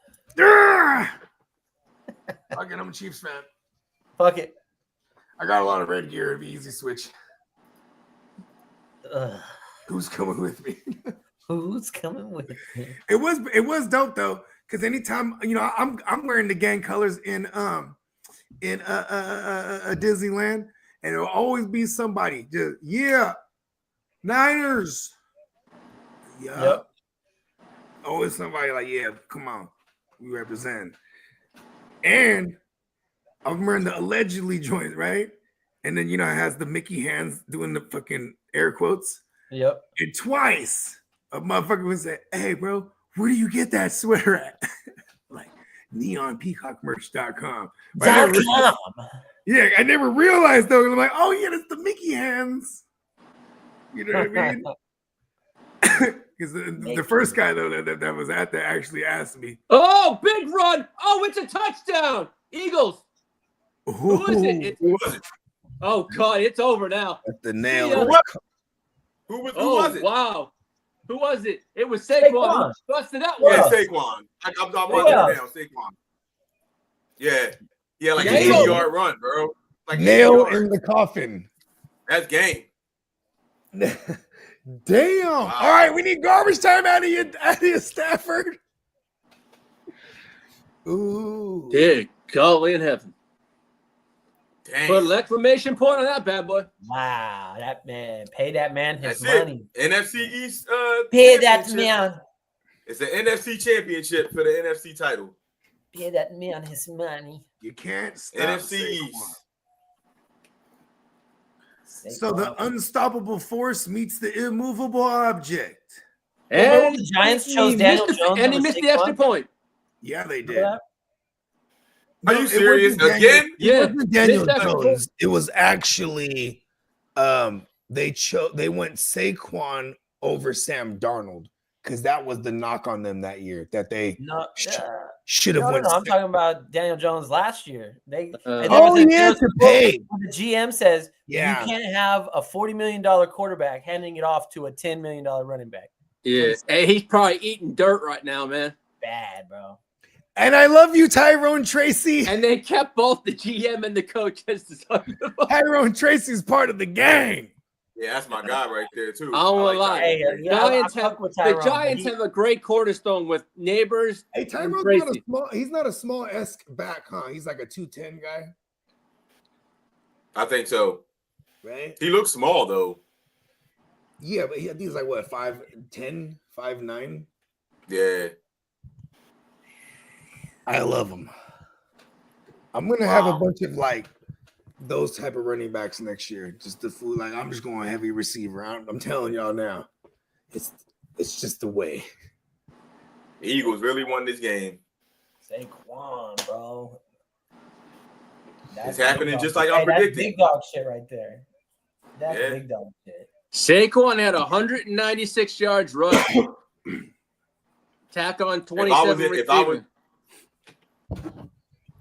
Fucking, I'm a Chiefs fan. Fuck it. I got a lot of red gear. It'd be easy switch. Who's coming with me? Who's coming with me? It was dope though, because anytime I'm wearing the gang colors in Disneyland, and it'll always be somebody just Niners. Yeah. Yep. Always somebody like, yeah, come on, we represent. And I'm wearing the allegedly joint, right? And then it has the Mickey hands doing the fucking air quotes. Yep. And twice a motherfucker would say, hey, bro, where do you get that sweater at? Like neonpeacockmerch.com. Yeah, I never realized though. I'm like, oh yeah, that's the Mickey hands. You know what I mean? Because the first guy though that was at there actually asked me. Oh, big run! Oh, it's a touchdown! Eagles. Who is it? Who was it? Oh God, it's over now. That's the nail. Who was it? Wow. Who was it? It was Saquon. Who busted that one? Yeah, Saquon. I'm running down. Saquon. Yeah, like an 80-yard run, bro. Like nail in the coffin. That's game. Damn. Wow. All right, we need garbage time out of you, Stafford. Ooh. Dear golly in heaven. Dang. Put an exclamation point on that bad boy. Wow, that man. Pay that man his money. NFC East. Pay that man. It's an NFC championship for the NFC title. Pay that man his money. You can't stop NFC East. So the unstoppable force meets the immovable object. And the Giants chose Daniel Jones. And he missed the extra point. Yeah, they did. Are you serious? Again? Yeah. It wasn't Daniel Jones. It was actually they went Saquon over Sam Darnold because that was the knock on them that year that they should have went. No, I'm talking about Daniel Jones last year. They to pay. The GM says you can't have a $40 million quarterback handing it off to a $10 million running back. Yeah, hey, he's probably eating dirt right now, man. Bad, bro. And I love you, Tyrone Tracy. And they kept both the GM and the coach as the Tyrone Tracy's part of the gang. Yeah, that's my guy right there too. I don't want to lie. The Giants have a great cornerstone with Neighbors. Hey, Tyrone's he's not a small-esque back, huh? He's like a 210 guy. I think so. Right? He looks small though. Yeah, but he's like what, 5'10", 5'9"? Yeah. I love him. I'm gonna have a bunch of like those type of running backs next year. Just the fool. Like I'm just going heavy receiver. I'm telling y'all now, it's just the way. The Eagles really won this game. Saquon, bro. It's happening just like I'm predicting. That's big dog shit right there. That's big dog shit. Saquon had 196 yards rushing. Tack on If I was 27 if I was, receiving.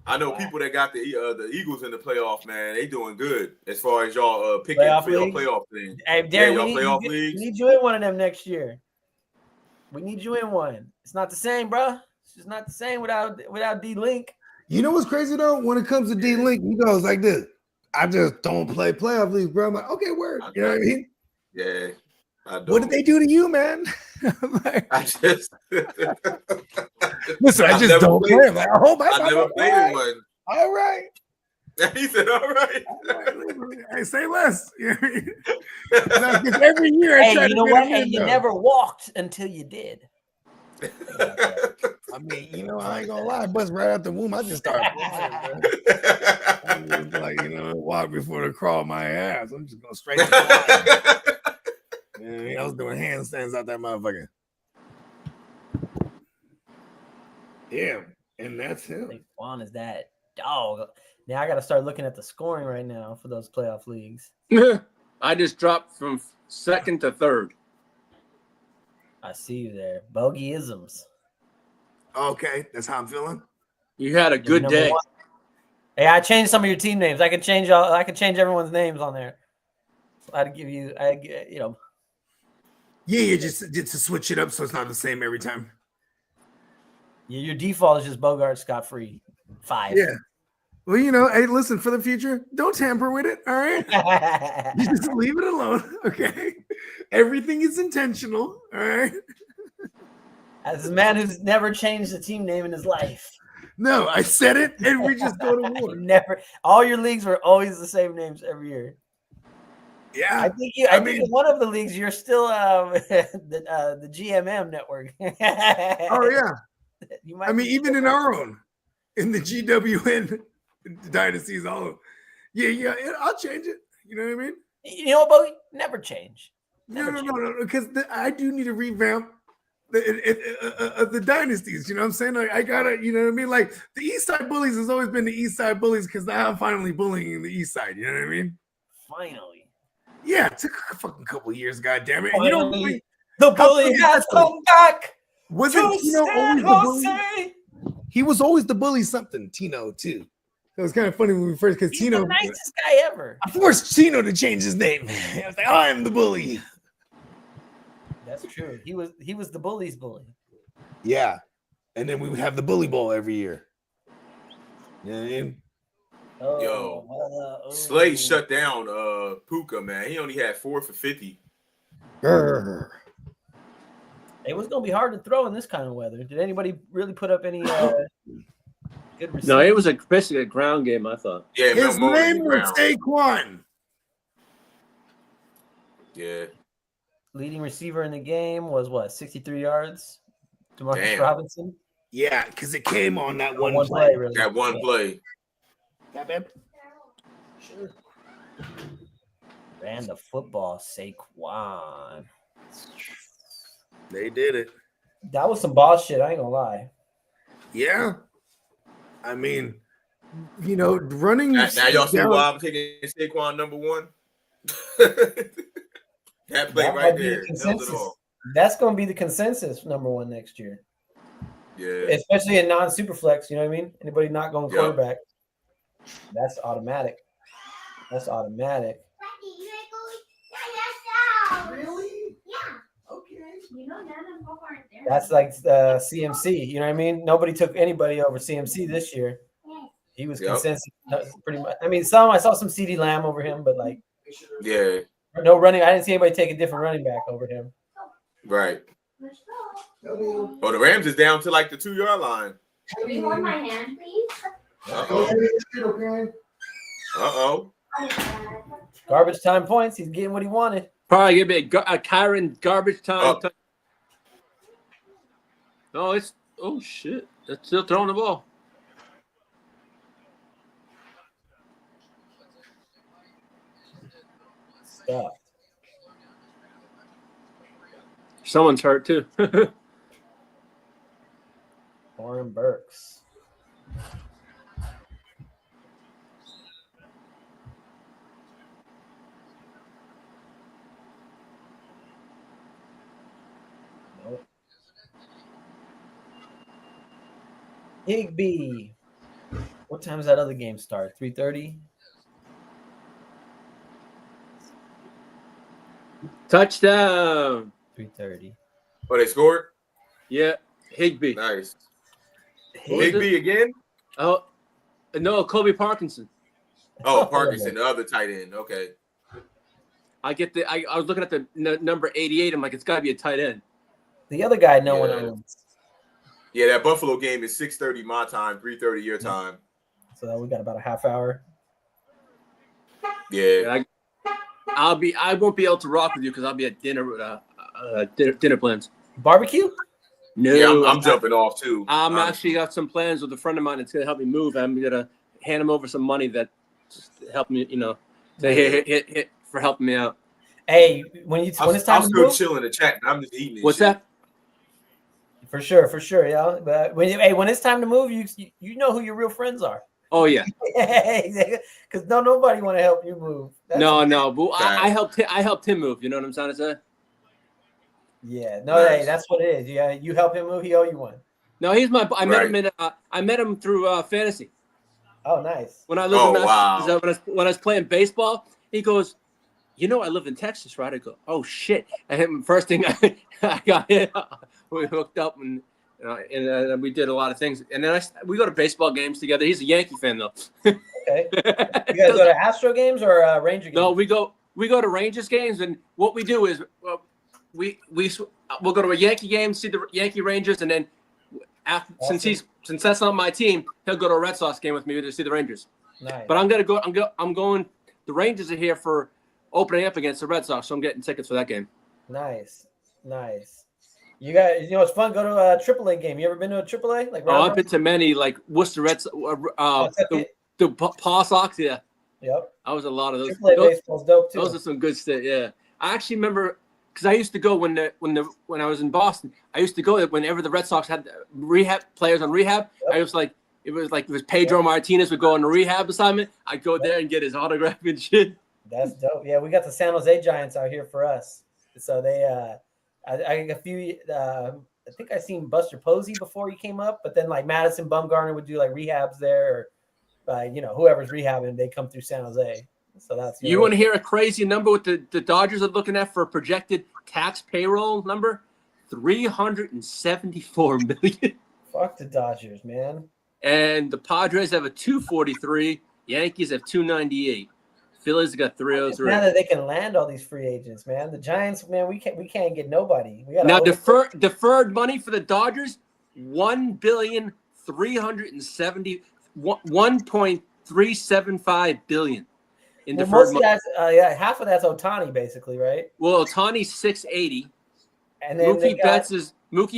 I know people that got the Eagles in the playoff, man. They doing good as far as y'all picking Playoff for your leagues? playoff thing. Hey, Yeah, Darren, y'all we playoff need leagues. you in one of them next year. We need you in one. It's not the same, bro. It's just not the same without D-Link. You know what's crazy though? When it comes to D-Link, he goes like this. I just don't play playoff leagues, bro. I'm like, okay, word. You know what I mean? Yeah. I What did they do to you, man? I just listen, I I've just never don't played, play. I'm like, oh my I never played in one. All right. He said, all right. I say less. You know what I mean? No, 'cause every year I try Hey, to you know get what? him Hey, in, you though. never walked until you did. I mean, you know, I ain't gonna lie, but right out the womb, I just started flying, bro. I'm just like, you know, walk before the crawl my ass. I'm just going straight to flying. I was doing handstands out that motherfucker. Yeah, and that's him. Juan is that dog. Now I got to start looking at the scoring right now for those playoff leagues. I just dropped from second to third. I see you there. Bogeyisms. Okay, that's how I'm feeling. You had a good Number day. one. Hey, I changed some of your team names. I can change everyone's names on there. So I'd give you, Yeah, just to switch it up so it's not the same every time. your default is just Bogart Scott Free 5. Yeah. Well, you know, hey, listen, for the future, don't tamper with it. All right. You just leave it alone. Okay. Everything is intentional. All right. As a man who's never changed a team name in his life. No, I said it, and we just go to war. Never. All your leagues were always the same names every year. Yeah. I think I think in one of the leagues you're still the GMM network. Oh yeah. You might. I mean, even in our own, in the GWN dynasties, all of yeah, I'll change it. You know what I mean? You know what, Bogey? Never change. No, because I do need to revamp the dynasties. You know what I'm saying? Like, I gotta, you know what I mean? Like the East Side Bullies has always been the East Side Bullies because now I'm finally bullying the East Side. You know what I mean? Finally. Yeah, it took a fucking couple years, goddamn it. And Finally, the bully has come back. Wasn't Tino always the bully? He was always the bully something, Tino, too. So it was kind of funny when we first, because Tino, the nicest guy ever. I forced Tino to change his name. I was like, oh, I'm the bully. That's true. He was the bully's bully. Yeah. And then we would have the bully ball every year. You know what I mean? Yo, Slay shut down Puka, man. He only had 4 for 50. It was gonna be hard to throw in this kind of weather. Did anybody really put up any good receivers? No, it was basically a ground game, I thought. Yeah, his name was Saquon. Yeah. Leading receiver in the game was what, 63 yards? DeMarcus Robinson. Yeah, because it came on that one play. play. Really. That one play. Yeah, babe. Sure. Ran the football, Saquon. They did it. That was some boss shit. I ain't gonna lie. Yeah. I mean, you know, running. Now y'all see why I'm taking Saquon number 1? That play right there. That's going to be the consensus number 1 next year. Yeah. Especially in non-super flex, you know what I mean? Anybody not going quarterback. That's automatic. Really? Yeah. Okay. You know, Nana and Papa aren't there. That's like CMC, you know what I mean? Nobody took anybody over CMC this year. He was consensus pretty much. I mean, I saw some CD Lamb over him, but like, yeah, no running. I didn't see anybody take a different running back over him. Right. Oh, the Rams is down to like the 2-yard line. Can you hold my hand, please? Uh-oh. Garbage time points. He's getting what he wanted. Probably give me a Kyron garbage time. No, it's shit. That's still throwing the ball. Stuff. Someone's hurt too. Warren Burks. Nope. Higby. What time does that other game start? 3:30. Touchdown. 3:30. Oh, they scored? Yeah, Higby. Nice. Who is it? Higby again? Oh, no, Kobe Parkinson. Oh, Parkinson, the other tight end. Okay. I was looking at the number 88. I'm like, it's got to be a tight end. The other guy, no one owns. Yeah, that Buffalo game is 6:30 my time, 3:30 your time. So we got about a half hour. Yeah. I won't be able to rock with you because I'll be at dinner with dinner plans. Barbecue? No, Yeah, I'm jumping off too. I'm actually got some plans with a friend of mine that's gonna help me move. I'm gonna hand him over some money that just help me, hit for helping me out. Hey, when it's time I'm to still move, chilling in the chat. I'm just eating. What's that? For sure, yeah. But when it's time to move, you know who your real friends are. Oh yeah. Because nobody want to help you move. No. But I helped him move. You know what I'm trying to say? Yeah. No, Nice. hey, that's what it is. Yeah, you help him move, he owe you one. No, he's my. I met him through fantasy. Oh, nice. When I lived in wow. when I was playing baseball, he goes, I live in Texas, right? I go, oh shit! And first thing I got hit, we hooked up and we did a lot of things. And then we go to baseball games together. He's a Yankee fan though. Okay. You guys go to Astro games or Ranger games? No, we go to Rangers games, and what we do is we'll go to a Yankee game, see the Yankee Rangers, and then since that's not my team, he'll go to a Red Sox game with me to see the Rangers. Nice. But I'm going. The Rangers are here for opening up against the Red Sox, so I'm getting tickets for that game. Nice. You guys, it's fun. Go to a AAA game. You ever been to a AAA? I've been to many, like Worcester Red Sox, the Paw Sox. Yeah. Yep. I was a lot of those. AAA baseball's dope too. Those are some good stuff. Yeah. I actually remember because I used to go when I was in Boston. I used to go whenever the Red Sox had rehab players on rehab. Yep. It was like Pedro Martinez would go on a rehab assignment. I'd go there and get his autograph and shit. That's dope. Yeah, we got the San Jose Giants out here for us. So they, I got a few. I think I seen Buster Posey before he came up, but then like Madison Bumgarner would do like rehabs there, or whoever's rehabbing, they come through San Jose. So that's you want to hear a crazy number? What the Dodgers are looking at for a projected tax payroll number? $374 million. Fuck the Dodgers, man. And the Padres have a 243. Yankees have 298. Phillies got 303. Now that they can land all these free agents, man. The Giants, man, we can't get nobody. We got now deferred money for the Dodgers, $1.375 billion in deferred money. Half of that's Ohtani, basically, right? Well, Ohtani's 680. And then Mookie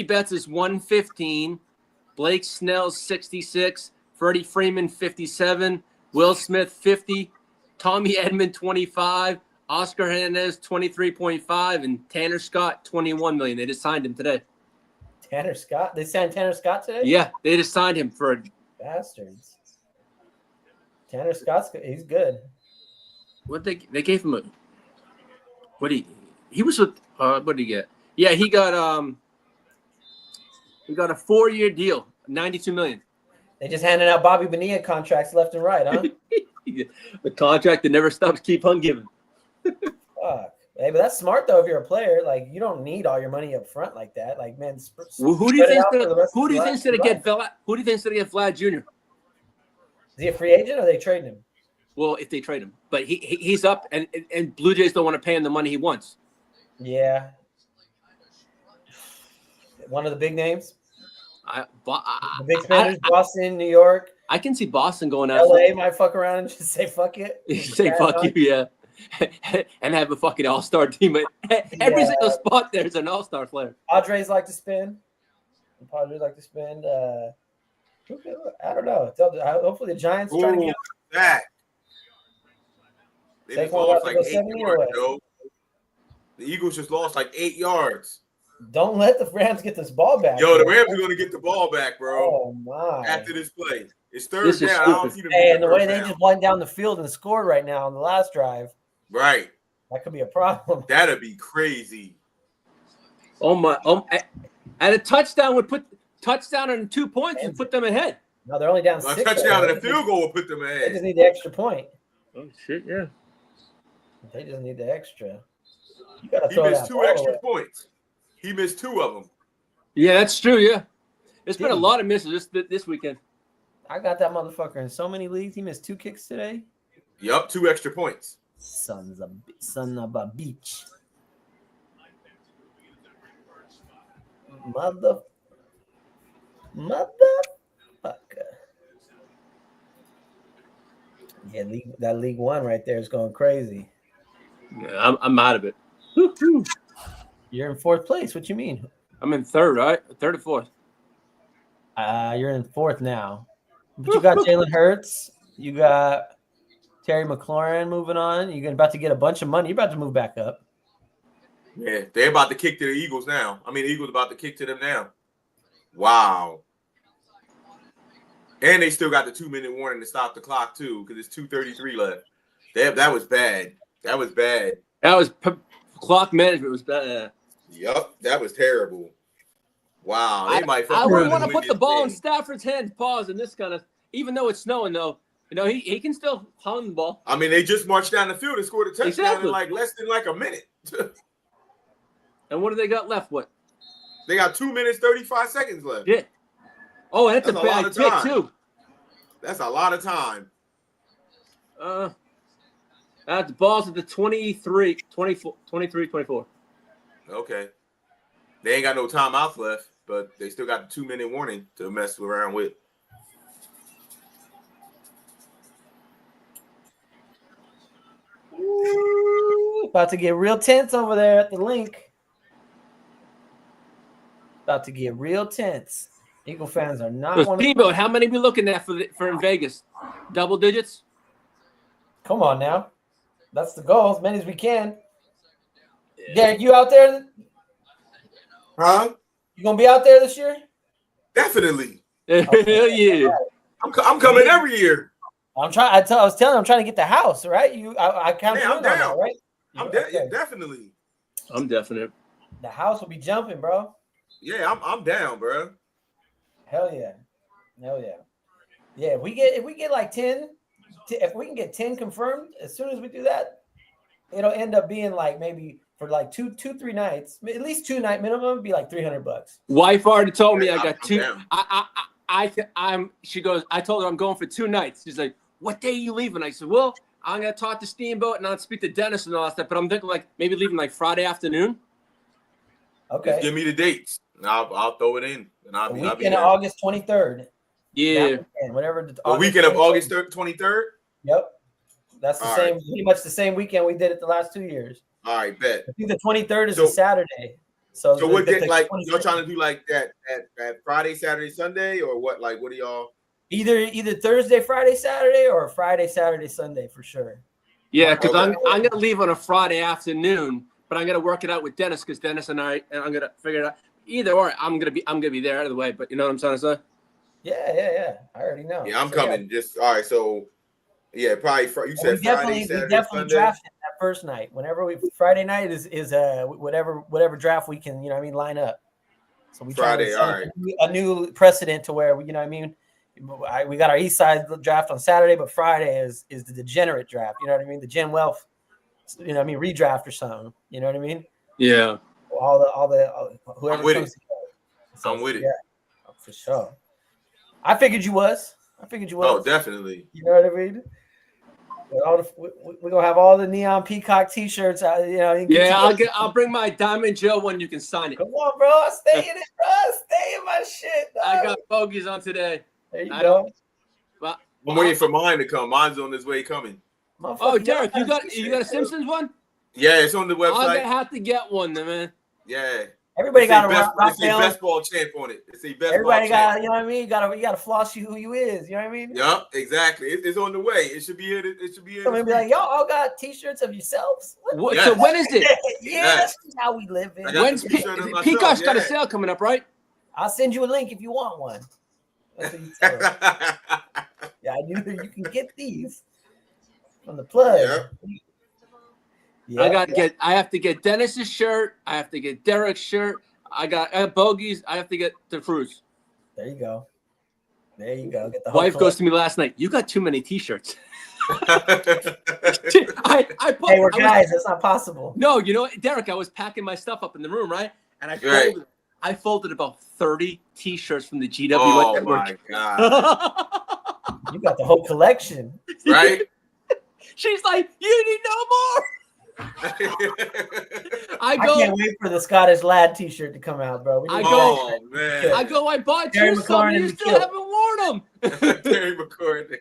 Betts is 115. Blake Snell's 66. Freddie Freeman 57. Will Smith 50. Tommy Edman 25. Oscar Hernandez 23.5, and Tanner Scott 21 million. They just signed him today. Tanner Scott? They signed Tanner Scott today? Yeah, they just signed him for bastards. Tanner Scott's good. He's good. What they gave him he was with what did he get? Yeah, he got a 4-year deal, $92 million. They just handed out Bobby Bonilla contracts left and right, huh? The contract that never stops keep on giving. Fuck. Hey, but that's smart though. If you're a player, like you don't need all your money up front like that. Like, man, who do you think's gonna get Vlad Jr.? Is he a free agent or are they trading him? Well, if they trade him, but he's up, and Blue Jays don't want to pay him the money he wants. Yeah. One of the big names. The big spenders, Boston, New York. I can see Boston going out. LA might fuck around and just say fuck it. Say fuck you, yeah. And have a fucking all-star team. Every single spot there's an all-star player. Padres like to spend. I don't know. Hopefully the Giants trying to get that. They just lost like 8 yards, Joe. The Eagles just lost like 8 yards. Don't let the Rams get this ball back. Yo, the Rams are going to get the ball back, bro. Oh, my. After this play. It's third down. I don't see them and the way they just went down the field and scored right now on the last drive. Right. That could be a problem. That'd be crazy. Oh, my. And a touchdown would put touchdown and 2 points and put them ahead. No, they're only down A 6. touchdown and a field goal will put them They just ahead. need the extra point. Oh shit, yeah. They just need the extra. You got to He throw missed that 2 ball extra away. points. He missed 2 of them. Yeah, that's true. Yeah, there's been a Dude. lot of misses this weekend. I got that motherfucker in so many leagues. He missed 2 kicks today. Yup, 2 extra points. Son of a bitch. Motherfucker. Yeah, that League One right there is going crazy. Yeah, I'm out of it. Woo-hoo. You're in 4th place. What you mean? I'm in 3rd, right? 3rd or 4th. You're in 4th now. But you got Jalen Hurts. You got Terry McLaurin moving on. You're about to get a bunch of money. You're about to move back up. Yeah, they're about to kick to the Eagles now. I mean, the Eagles about to kick to them now. Wow. And they still got the 2-minute warning to stop the clock, too, because it's 2:33 left. That was bad. That was bad. That was clock management was bad. Yup, that was terrible. Wow, they might. I wouldn't want to win put the this ball in thing. Stafford's hands. Pause in this kind of, even though it's snowing though. You know, he can still pound the ball. I mean, they just marched down the field and scored a touchdown Exactly. in like less than like a minute. And what do they got left? What? They got 2 minutes 35 seconds left. Yeah. Oh, and that's a That's a lot bad of pick time. too. That's a lot of time. The ball's at the 23, 24. Okay. They ain't got no timeouts left, but they still got the 2-minute warning to mess around with. Ooh, about to get real tense over there at the link. About to get real tense. Eagle fans are not So, one of Steamboat, how many we looking at for in Vegas? Double digits? Come on now. That's the goal, as many as we can. Derek, you out there? Huh? You gonna be out there this year? Definitely. Hell yeah. I'm coming every year. I'm trying. I was telling you, I'm trying to get the house, right? I count Hey, you I'm in on that, down. right? Yeah, definitely. I'm definite. The house will be jumping, bro. Yeah, I'm down, bro. Hell yeah. Yeah, if we get like 10, if we can get 10 confirmed, as soon as we do that, it'll end up being like maybe for like 2-3 nights, at least 2 night minimum, it'd be like $300. Wife already told me I got I'm 2. down. She goes, I told her I'm going for 2 nights. She's like, what day are you leaving? I said, well, I'm going to talk to Steamboat and I'll speak to Dennis and all that stuff, but I'm thinking like maybe leaving like Friday afternoon. Okay. Just give me the dates. And I'll throw it in. And I'll The be weekend there. of August 23rd. Yeah. That weekend, whatever. The weekend of August 23rd? Yep. That's the All same, right. pretty much the same weekend we did it the last 2 years. All right, bet. I think the 23rd is So- a Saturday. So what the day, like, 23rd y'all trying to do like that Friday, Saturday, Sunday, or what? Like, what do y'all? Either Thursday, Friday, Saturday, or Friday, Saturday, Sunday for sure. Yeah, because Okay. I'm going to leave on a Friday afternoon, but I'm going to work it out with Dennis because Dennis and I'm going to figure it out. Either or, I'm gonna be there out of the way. But you know what I'm trying to say? Yeah. I already know. Yeah, I'm So, coming. Just all right. So, yeah, probably. You We said Friday, definitely Saturday, Sunday. drafted that first night. Whenever Friday night is whatever draft we can, line up. So we try to Friday, set all right. a new precedent to where we got our East Side draft on Saturday, but Friday is the degenerate draft. You know what I mean? The Gen Wealth, redraft or something. You know what I mean? Yeah. All the whoever I'm with comes it. together. So, I'm with it. Yeah, for sure. I figured you was. Oh, definitely. You know what I mean? We're gonna have all the neon peacock T-shirts. Yeah, I'll bring my Diamond Joe one. You can sign it. Come on, bro. I stay in it, bro. Stay in my shit. Dog. I got bogeys on today. There you I go. But I'm waiting for mine to come. Mine's on its way coming. oh, Derek, you got a Simpsons one? Yeah, it's on the I'm website. gonna have to get one, man. Yeah. Everybody got It's a rock a best ball champ on it. It's a best Everybody ball got, champ. you know what I mean? You gotta floss you who you is. You know what I mean? Yep, exactly. It's on the way. It should be here. It should be here. Somebody be like, y'all all got T-shirts of yourselves. What, Yes. So when is it? Yeah, that's how we live in. I got When's the T-shirt of myself, Peacock's got a yeah. sale coming up, right? I'll send you a link if you want one. That's what you tell them. Yeah, you can get these from the plug. Yep. Yeah. I have to get Dennis's shirt. I have to get Derek's shirt. I have bogeys. I have to get the Fruits. There you go. There you go. Get the whole Wife goes to me last night. You got too many T-shirts. Hey, we're guys. That's not possible. No, you know what, Derek? I was packing my stuff up in the room, right? And I folded about 30 T-shirts from the GW. Oh my god! You got the whole collection, right? She's like, you need no more. I can't wait for the Scottish Lad T-shirt to come out, bro. I bought Terry you some. You still haven't worn them. Terry McCord.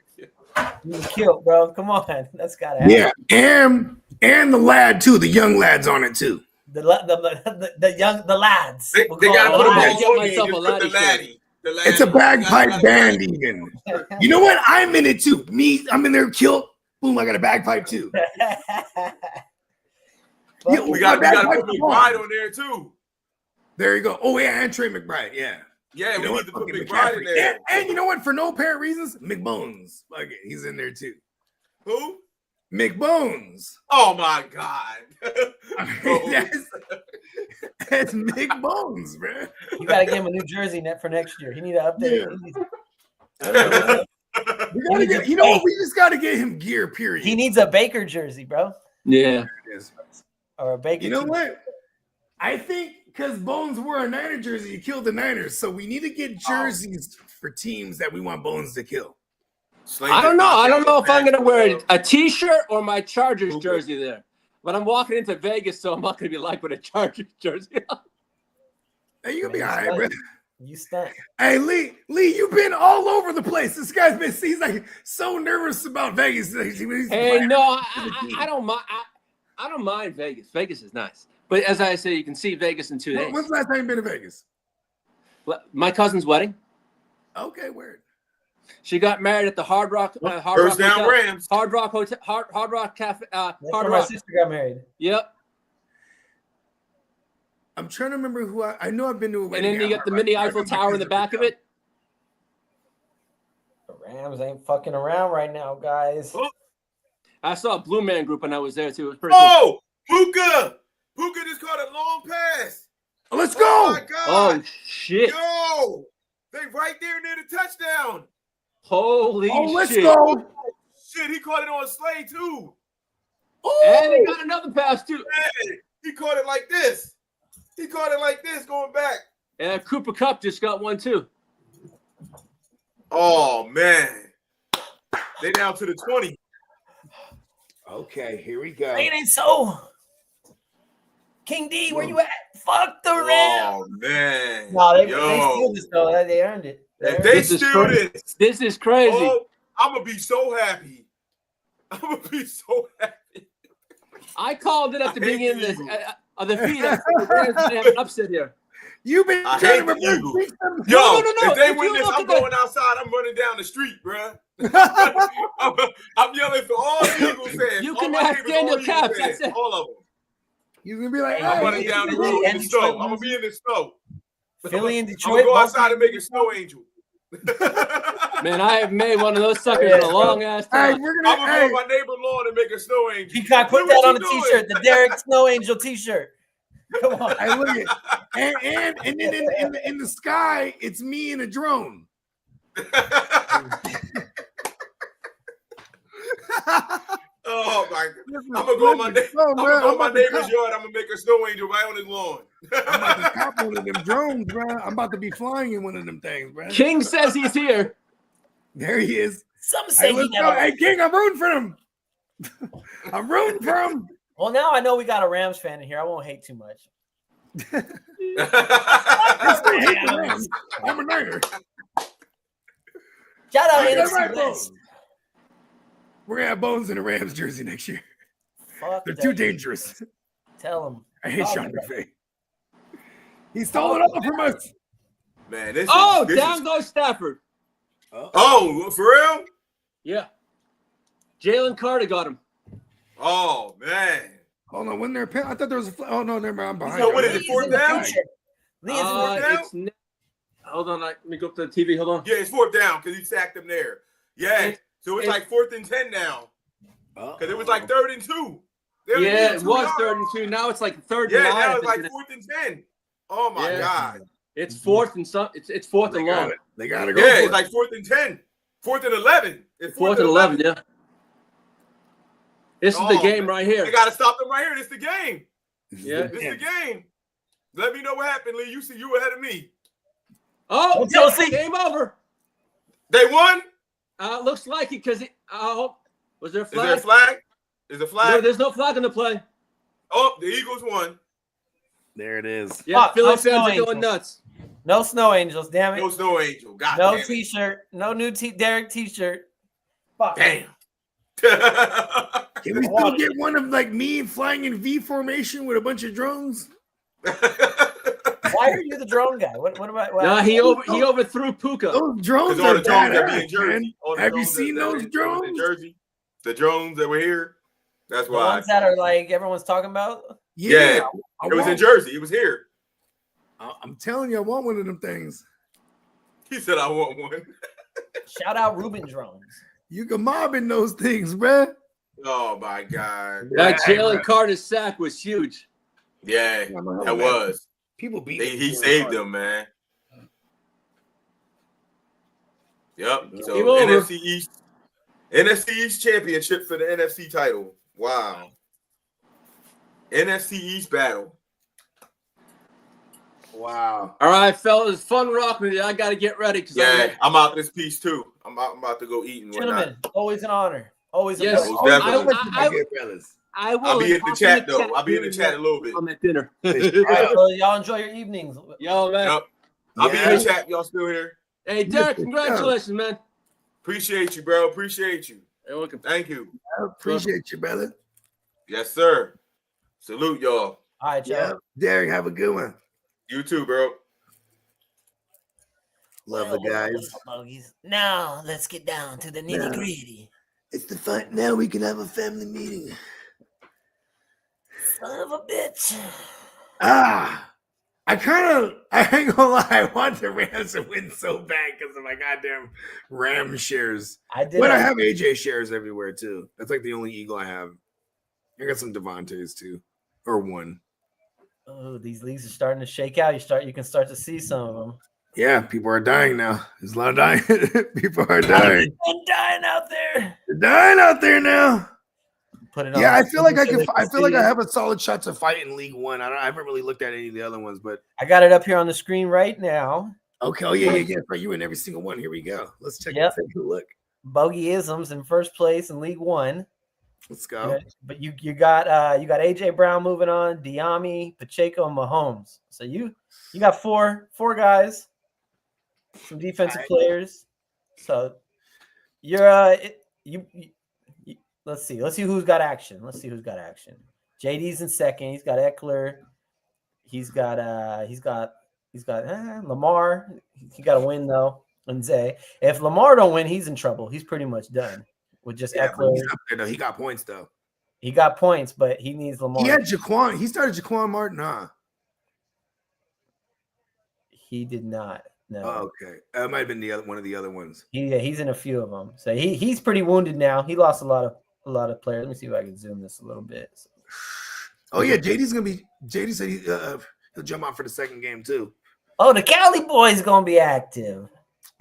You killed, bro. Come on, that's gotta happen. Yeah, and the lad too. The young lads on it too. The lads. They gotta put myself a laddie. It's a bagpipe band, even. You know what? I'm in it too. I'm in there. Kilt. Boom! I got a bagpipe too. We got to put McBride on there too. There you go. Oh yeah, and Trey McBride. Yeah. Yeah, you we know need to put fucking McBride in there. And you know what? For no apparent reasons, McBones. Fuck it, he's in there too. Who? McBones. Oh my god. That's McBones, bro. You gotta give him a New Jersey net for next year. He need to update. Yeah. We gotta get. You know what? We just gotta get him gear. Period. He needs a Baker jersey, bro. Yeah. Or a Baker. You know what? I think because Bones wore a Niner jersey, he killed the Niners. So we need to get jerseys for teams that we want Bones to kill. I don't know. I don't know if I'm gonna wear a T-shirt or my Chargers jersey there. But I'm walking into Vegas, so I'm not gonna be like with a Chargers jersey. Hey, you gonna be all right, bro. You stunt. Hey, Lee, you've been all over the place. This guy's been, he's like so nervous about Vegas. Hey, no, I don't mind. I don't mind Vegas. Vegas is nice. But as I say, you can see Vegas in 2 days. When's the last time you've been to Vegas? My cousin's wedding. Okay, weird. She got married at the Hard Rock. First down Rams. Hard Rock Hotel. Hard Rock Cafe. That's Hard where Rock. my sister got married. Yep. I'm trying to remember who I know. I've been to a And wedding. then you got the mini Eiffel Tower in the back of it. The Rams ain't fucking around right now, guys. Oh. I saw a Blue Man Group when I was there too. It was pretty cool. Puka just caught a long pass. Let's go. Oh my god. Oh shit. Yo, they right there near the touchdown. Holy let's shit. go. Shit, he caught it on Slay too. And he got another pass too. Hey, he caught it like this. He caught it like this going back. And Cooper Kupp just got one too. Oh man. They down to the 20. Okay, here we go. It ain't so. King D, where you at? Fuck the Rams. Oh man. No, they steal this though. They earned it. If they steal this, This is crazy. oh, I'm gonna be so happy. I'm gonna be so happy. I called it at the beginning of the feed. I said the Rams gonna have an upset here. You've been I trying hate to the reverse Eagles. things. Yo, No. if they If win you this, look I'm at the- going outside. I'm running down the street, bro. I'm yelling for all the Eagles fans. You all can my ask neighbors, Daniel all Eagle Caps, fans, that's it. all of them. You're gonna be like, I'm hey, running down the road in the snow. I'm gonna be in the snow. Philly and I'm Detroit. gonna go outside and make a snow angel. Man, I have made one of those suckers in a long ass hey, time. we're I'm gonna, gonna go on my neighbor lawn and make a snow angel. Peacock, put Do that what on a you doing. t-shirt. The Derek Snow Angel t-shirt. Come on. hey, look at, and then in the sky, it's me in a drone. Oh my god! I'm gonna go on my neighbor's yard. I'm gonna make a snow angel right on his lawn. I'm about to cop one of them drones, bro. I'm about to be flying in one of them things, bro. King says he's here. There he is. Some say Hey, he let's go. never. Hey, King, I'm rooting for him. I'm rooting for him. Well, now I know we got a Rams fan in here. I won't hate too much. I still hate the Rams. I'm a Niner. Shout out Hey, NFC right, West. We're gonna have Bones in a Rams jersey next year. Fuck They're that. too dangerous. Tell him. I hate Oh, Sean yeah. McVay. He stole it all from us. Man, this Oh, is, down goes Stafford. Oh, for real? Yeah. Jalen Carter got him. Oh man. Hold on, when they're I thought there was a oh no, never mind. I'm behind. So you. what is it, fourth down? Lee is fourth down. It's hold on, let me go up to the TV. Hold on. Yeah, it's fourth down because he sacked him there. Yeah, so it's like 4th and 10 now because it was like 3rd and 2. Yeah, it was 3rd and 2. Now it's like 3rd Yeah, and 9. now it's like 4th and 10. Oh my god. It's fourth and some. It's fourth and long. They gotta go. Yeah, for it's it. like 4th and 10, 4th and 11. It's Fourth and 11. Yeah. This is the Oh, game man. right here. They gotta stop them right here. This is the game. Yeah. This is the game. Let me know what happened, Lee. You see, you ahead of me. Oh, Chelsea. game over. They won. Looks like it because was there a Is there a flag? flag? Is there a flag? No, there's no flag in the play. Oh, the Eagles won. There it is. Yeah, Fuck, Philly no fans snow are angels. going nuts. No snow angels, damn it. No snow angel. God No damn it. t-shirt. No new Derek t-shirt. Fuck. Damn. Can we still get one of like me flying in V formation with a bunch of drones? Why are you the drone guy? What about? No, he overthrew Puka. Those drones Because all are the drones that be badass, in Jersey. man. All the Have you drones seen that those was in drones? Jersey. The drones that were here. That's The why. ones that are like everyone's talking about. Yeah. I It was in want- Jersey. It was here. I'm telling you, I want one of them things. He said, I want one. Shout out Ruben drones. You can mob in those things, bruh. Oh, my God. That Jalen Carter sack was huge. Yeah, that was. People beat. He saved them, man. Yep. So Game over. NFC East championship for the NFC title. Wow. NFC East battle. Wow. All right, fellas, fun rocking with you. I got to get ready because Yeah, I'm out this piece too. I'm about to go eat and Gentlemen, always an honor. Always a Yes. pleasure. Most definitely. I will. I'll be in the talk chat to though. I'll be in the chat a little bit. I'm at dinner. All right, well, y'all enjoy your evenings. Yo, man. Yep. I'll be in the chat. Y'all still here? Hey, Derek, congratulations, man. Appreciate you, bro. Appreciate you. You're welcome. Thank you. I appreciate you, brother. Yes, sir. Salute y'all. All right, y'all. Yeah, Derek, have a good one. You too, bro. Love the guys. Now let's get down to the nitty gritty. It's the fun. Now we can have a family meeting. Son of a bitch. I ain't gonna lie, I want the Rams to win so bad because of my goddamn Ram shares. But I have AJ shares everywhere too. That's like the only Eagle I have. I got some Devontae's too, or one. Oh, these leagues are starting to shake out. You can start to see some of them. Yeah, people are dying now. There's a lot of dying. People are dying. People dying out there. They're dying out there now. Put it on. Yeah, I feel like I have a solid shot to fight in League One. I haven't really looked at any of the other ones, but I got it up here on the screen right now. okay. Oh yeah. For you in every single one. Here we go. Let's take a look. Bogeyisms in first place in League One. Let's go. But you got AJ Brown moving on, Diami, Pacheco, and Mahomes. So you got four guys, some defensive players. So you're let's see who's got action. JD's in second. He's got Eckler. He's got Lamar. He got to win though. And Zay. If Lamar don't win, he's in trouble. He's pretty much done with just Eckler. He's up there, though. He got points though. He got points, but he needs Lamar. He had Jaquan. He started Jaquan Martin, huh? He did not. No. Oh, okay. It might have been one of the other ones. He's in a few of them. So he's pretty wounded now. He lost a lot of players. Let me see if I can zoom this a little bit. Oh yeah, JD said he'll jump out for the second game too. Oh, the Cali boys gonna be active.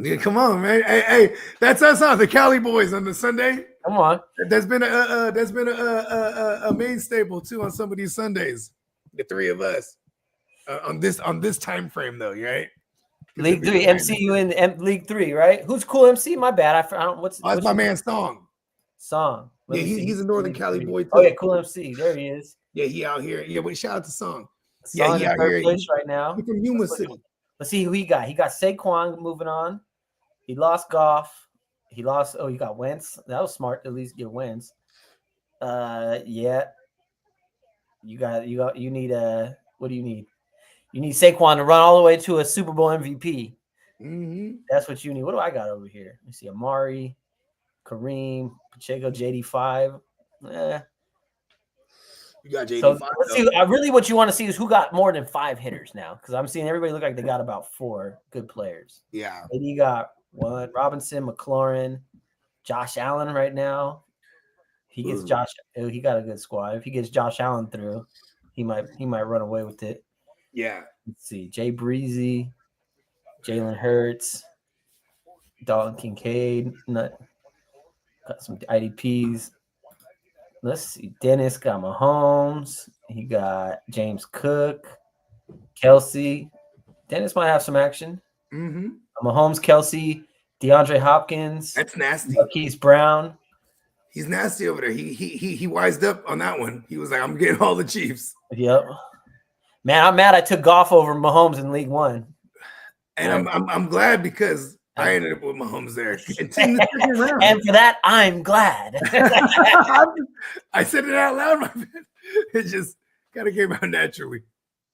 Yeah, come on, man. Hey, that's us, huh? The Cali boys on the Sunday. Come on. That's been a main staple too on some of these Sundays. The three of us on this time frame though, right? League 3, MCU in League 3, right? Who's cool MC? My bad. I don't. What's my man Song. Song. Yeah, he's a Northern Cali boy too. Oh yeah, cool MC. There he is. Yeah, he out here. Yeah, but shout out to Song. Song he in out third here. place right now. He's from Yuma City. Let's see who he got. He got Saquon moving on. He lost Goff. He got Wentz. That was smart to at least get Wentz. Yeah. You need what do you need? You need Saquon to run all the way to a Super Bowl MVP. Mm-hmm. That's what you need. What do I got over here? Let me see. Amari, Kareem, Pacheco, JD5. You got JD5. So let's see. Really, what you want to see is who got more than 5 hitters now, because I'm seeing everybody look like they got about 4 good players. Yeah. And you got one Robinson, McLaurin, Josh Allen right now. He gets He got a good squad. If he gets Josh Allen through, he might run away with it. Yeah. Let's see. Jay Breezy. Jalen Hurts, Dalton Kincaid. Got some IDPs. Let's see. Dennis got Mahomes. He got James Cook, Kelsey. Dennis might have some action. Mm-hmm. Mahomes, Kelsey, DeAndre Hopkins. That's nasty. Marquise Brown. He's nasty over there. He wised up on that one. He was like, I'm getting all the Chiefs. Yep. Man, I'm mad I took Goff over Mahomes in League One. And I'm glad because I ended up with Mahomes there. And for that, I'm glad. I said it out loud, my man. It just kind of came out naturally.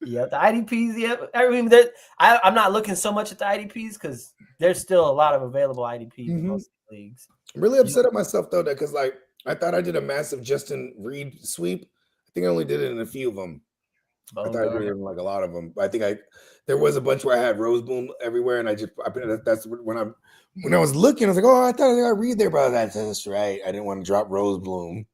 Yeah, the IDPs. Yeah, I mean, I'm not looking so much at the IDPs because there's still a lot of available IDPs in most leagues. I'm really upset at myself though, that because like I thought I did a massive Justin Reed sweep. I think I only did it in a few of them. I thought I did it in like a lot of them. But I think there was a bunch where I had Rose Bloom everywhere, and that's when I was looking, I was like, oh, I thought I got Reed there, but that's right. I didn't want to drop Rose Bloom.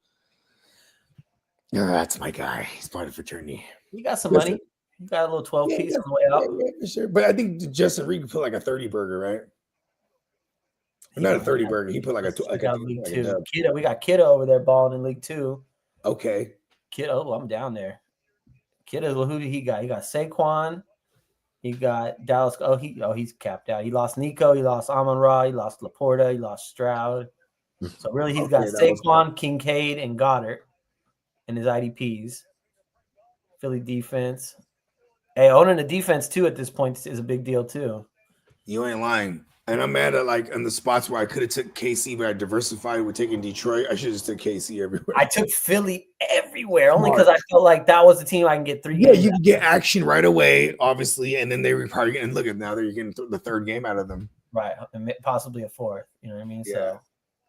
Oh, that's my guy. He's part of the fraternity. You got some money. You got a little 12 piece on the way out. Yeah, for sure. But I think Justin Reed put like a 30 burger, right? But not a 30 burger. He put like a League Two. Kiddo, we got Kiddo over there balling in League Two. Okay. Kiddo, I'm down there. Kiddo, who did he got? He got Saquon. He got Dallas. He's capped out. He lost Nico. He lost Amon-Ra. He lost Laporta. He lost Stroud. So really, he's got Saquon, Kincaid, and Goddard in his IDPs. Philly defense. Hey, owning the defense too at this point is a big deal too. You ain't lying. And I'm mad at like in the spots where I could have took KC, but I diversified with taking Detroit. I should have just took KC everywhere. I took Philly everywhere only because I felt like that was the team I can get 3 games. Yeah, you can get action right away, obviously, and then they were probably getting look at now they're getting the third game out of them. Right, and possibly a fourth. You know what I mean? Yeah. So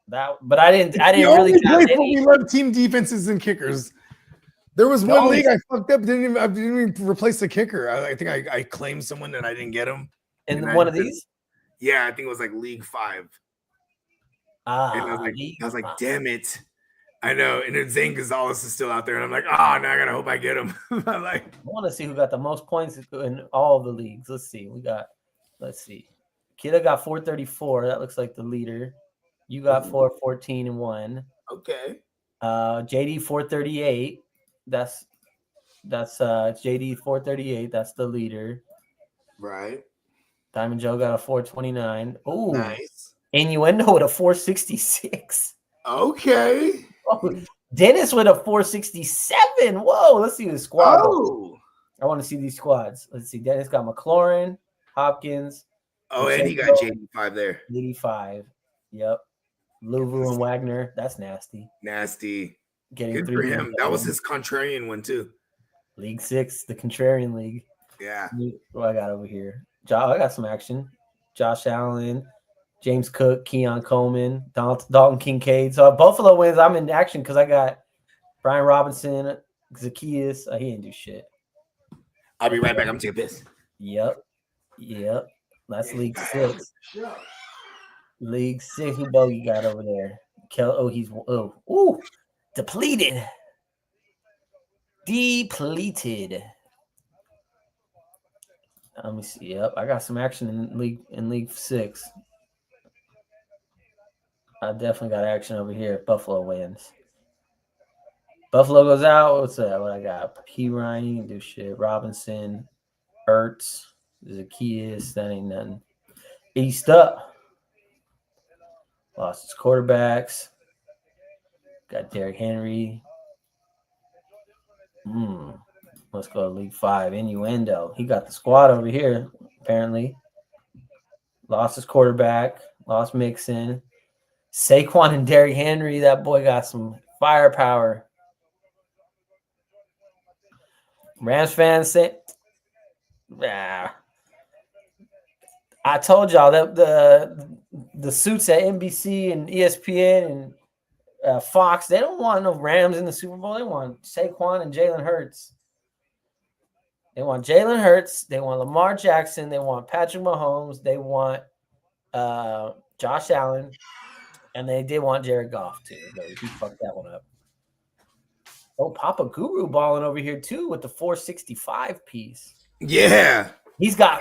that, but I didn't really count any. We love team defenses and kickers. There was one league I fucked up. I didn't even replace the kicker. I think I claimed someone and I didn't get him. In one of these? Yeah, I think it was like League 5. And I was like, damn it. I know. And then Zane Gonzalez is still out there. And I'm like, now I gotta hope I get him. I want to see who got the most points in all of the leagues. Let's see. Kiddo got 434. That looks like the leader. You got 414 and 1. Okay. JD 438. That's JD 438. That's the leader. Right. Diamond Joe got a 429. Oh, nice. Innuendo with a 466. Okay. Oh, Dennis with a 467. Whoa, let's see the squad. Oh. I want to see these squads. Let's see. Dennis got McLaurin, Hopkins. Oh, and he got JD5 there. 85. Yep. Louvu and Wagner. That's nasty. Nasty. Getting good for him. That was his contrarian one too. League 6, the contrarian league. Yeah. What I got over here? I got some action. Josh Allen, James Cook, Keon Coleman, Dalton Kincaid. So Buffalo wins. I'm in action because I got Brian Robinson, Zacchaeus. He didn't do shit. I'll be right back. I'm taking this. Yep. That's League 6. League 6. Who Bogey got over there? Depleted. Let me see. Yep, I got some action in League 6. I definitely got action over here. Buffalo wins. Buffalo goes out. What's that? What I got? P. Ryan, you can do shit. Robinson, Ertz, Zacchaeus. That ain't nothing. East up. Lost his quarterbacks. Got Derrick Henry. Let's go to League 5. Innuendo. He got the squad over here, apparently. Lost his quarterback. Lost Mixon. Saquon and Derrick Henry. That boy got some firepower. Rams fans say, I told y'all that the suits at NBC and ESPN and Fox, they don't want no Rams in the Super Bowl. They want Saquon and Jalen Hurts. They want Jalen Hurts. They want Lamar Jackson. They want Patrick Mahomes. They want Josh Allen. And they did want Jared Goff, too. But he fucked that one up. Oh, Papa Guru balling over here, too, with the 465 piece. Yeah. He's got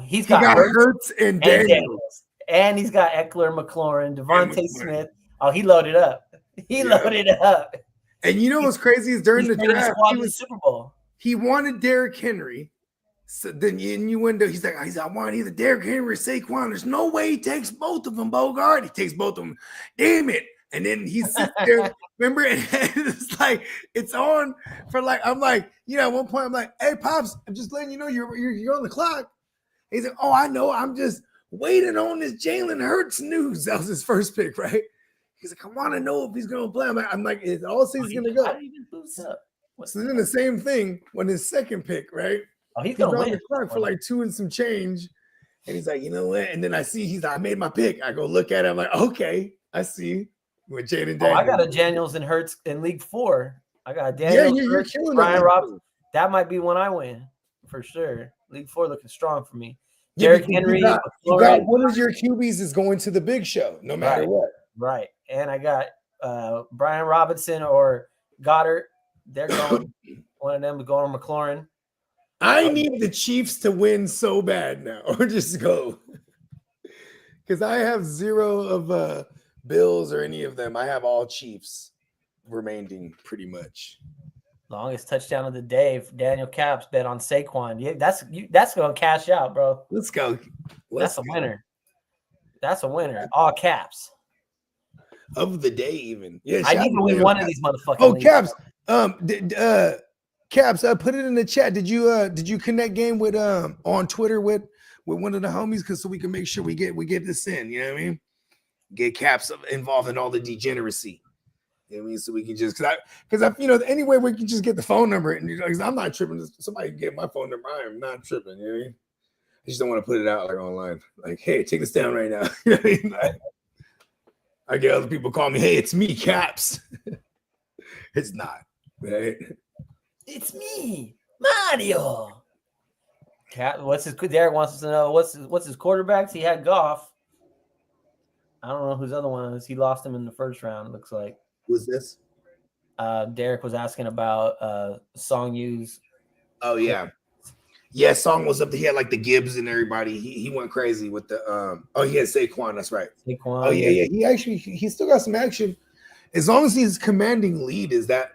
He got Hurts Hurts and and Daniels. Daniels. And he's got Eckler, McLaurin, Devontae McLaurin. Smith. Oh, he loaded up. He loaded up. And you know what's crazy is during He's the bringing the draft, squad to the Super Bowl. he wanted Derrick Henry. So then innuendo, he's like, I want either Derrick Henry or Saquon. There's no way he takes both of them, Bogart. He takes both of them. Damn it. And then he sits there, remember? And it's like, it's on for like, I'm like, at one point, I'm like, hey, Pops, I'm just letting you know you're on the clock. He's like, oh, I know. I'm just waiting on this Jalen Hurts news. That was his first pick, right? He's like, I want to know if he's going to play. I'm like, it's all season's going to go. How did he even boost up? So then the same thing when his second pick, right? Oh, he's going to win. The clock for like 2 and some change. And he's like, you know what? And then I see he's like, I made my pick. I go look at it. I'm like, okay, I see. With Jaden Daniels. I got a Daniels and Hurts in League 4. I got a Daniels, you're Hurts, killing Brian them. Robinson. That might be one I win for sure. League 4 looking strong for me. Yeah, Derrick Henry. You got one of your QBs is going to the big show, no matter what. Right. And I got Brian Robinson or Goddard. They're going. One of them is going to McLaurin. I need the Chiefs to win so bad now, or just go. Because I have 0 of Bills or any of them. I have all Chiefs remaining pretty much. Longest touchdown of the day. Daniel Caps bet on Saquon. Yeah, that's going to cash out, bro. Let's go. That's a winner. That's a winner. All caps. Of the day, even. Yeah, I need to win one of these motherfuckers. Oh, Caps. Caps, put it in the chat. Did you connect game with on Twitter with one of the homies? Because so we can make sure we get this in. You know what I mean? Get Caps involved in all the degeneracy. You know what I mean? So we can just because anyway we can just get the phone number and because I'm not tripping. Somebody can get my phone number. I am not tripping. You know what I mean? I just don't want to put it out like online. Like, hey, take this down right now. You know what I mean? Like, I get other people call me, hey, it's me, Caps. It's not, right? It's me, Mario. Cap, Derek wants to know what's his quarterbacks? He had Goff. I don't know whose other one is. He lost him in the first round, it looks like. Who's this? Derek was asking about Song Yu's. Oh, yeah. Yeah, Song was up there. He had like the Gibbs and everybody. He went crazy with the he had Saquon, that's right. Saquon. Oh, yeah. He still got some action. As long as he's commanding lead, is that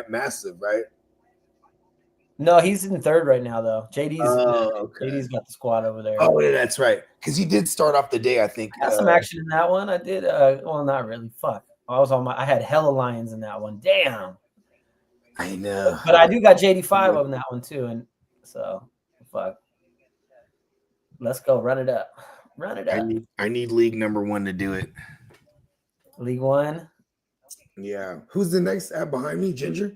massive, right? No, he's in third right now, though. JD's got the squad over there. Oh, yeah, that's right. Because he did start off the day, I think. I had some action in that one. I did. Well, not really. Fuck. I had hella Lions in that one. Damn. I know. But I do got JD5 on that one too, and so fuck. Let's go. Run it up. Run it up. I need league number 1 to do it. League 1. Yeah. Who's the next app behind me? Ginger?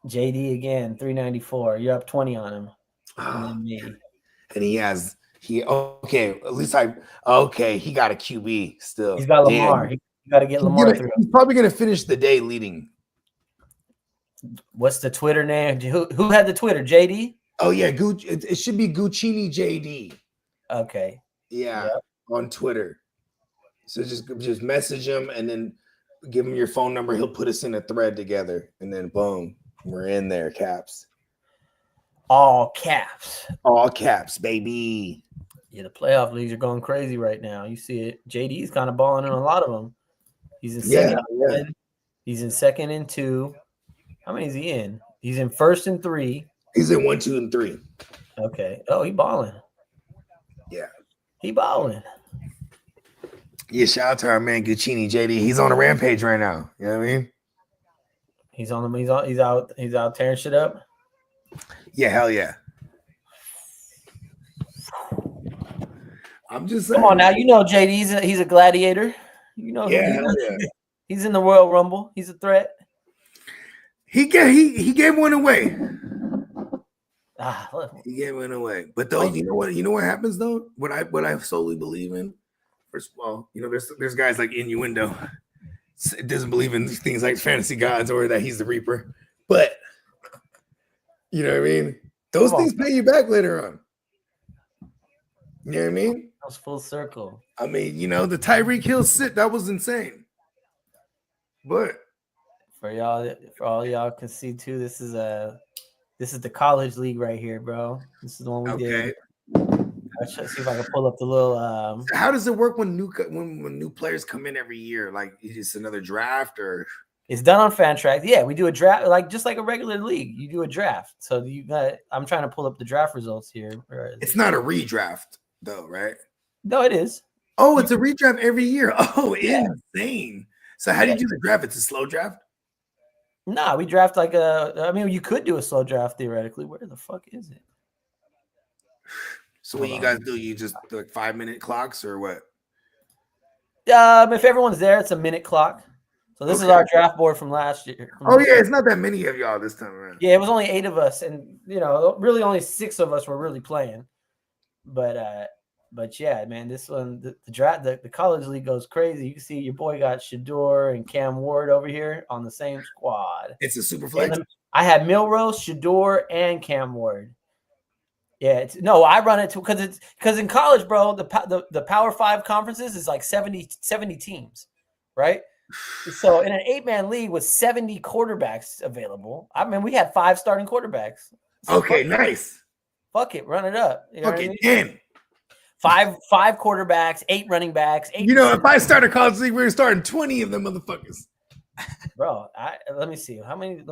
JD again, 394. You're up 20 on him. And then me. And he got a QB still. He's got Lamar. He got to get Lamar through. He's probably gonna finish the day leading. What's the Twitter name? Who had the Twitter? JD? Oh yeah, it should be Guccini JD. Okay. Yeah, on Twitter. So just message him and then give him your phone number. He'll put us in a thread together, and then boom, we're in there. Caps. All caps. All caps, baby. Yeah, the playoff leagues are going crazy right now. You see it. JD's kind of balling in a lot of them. He's in second. Yeah. He's in second and 2. How many is he in? He's in first and 3. He's in 1, 2, and 3. Okay. Oh, he balling. Yeah. He balling. Yeah, shout out to our man Guccini JD. He's on a rampage right now. You know what I mean? He's out tearing shit up. Yeah, hell yeah. I'm just saying. Come on now, JD. He's a gladiator. He's in the Royal Rumble. He's a threat. He gave one away. Look. He gave one away. But though, you know what happens though? What I solely believe in. First of all, there's guys like Innuendo. It doesn't believe in things like fantasy gods or that he's the Reaper. But you know what I mean? Those things pay you back later on. You know what I mean? That was full circle. I mean, the Tyreek Hill sit, that was insane. But for all y'all can see too, this is the college league right here, bro. This is the one we did. Let's try to see if I can pull up the little. How does it work when new players come in every year? Like it's another draft or? It's done on Fantrax. Yeah, we do a draft, like just like a regular league. You do a draft. So you got. I'm trying to pull up the draft results here. It's not a redraft though, right? No, it is. Oh, it's a redraft every year. Oh, Yeah. insane. So how do you do the draft? It's a slow draft? No, we draft like a. I mean, you could do a slow draft theoretically. Where the fuck is it? So what you guys do? You just do like 5-minute clocks or what? If everyone's there, it's a minute clock. So this is our draft board from last year. Oh yeah, it's not that many of y'all this time around. Yeah, it was only 8 of us, and really only 6 of us were really playing. But yeah, man, this one the draft the college league goes crazy. You can see your boy got Shador and Cam Ward over here on the same squad. It's a super flex. I had Milrose, Shador, and Cam Ward. Yeah, I run it because in college, bro, the Power 5 conferences is like 70 teams, right? So in an 8-man league with 70 quarterbacks available, I mean, we had 5 starting quarterbacks. So okay, nice. Fuck it, run it up. You know okay, what I mean? 5 quarterbacks, 8 running backs. 8 if I start a college league, we're starting 20 of them motherfuckers. Bro, let me see how many.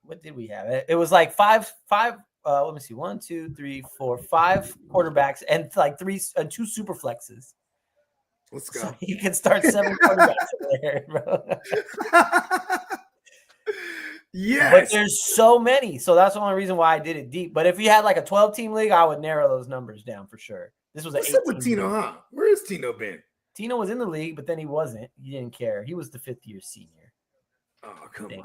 What did we have? It was like 5. Let me see. 1, 2, 3, 4, 5 quarterbacks and like 2 super flexes. Let's go. So you can start 7 quarterbacks over there, bro. Yes. But there's so many. So that's the only reason why I did it deep. But if you had like a 12-team league, I would narrow those numbers down for sure. This was What's up with Tino, huh? Where has Tino been? Tino was in the league, but then he wasn't. He didn't care. He was the 5th-year senior. Oh, come on.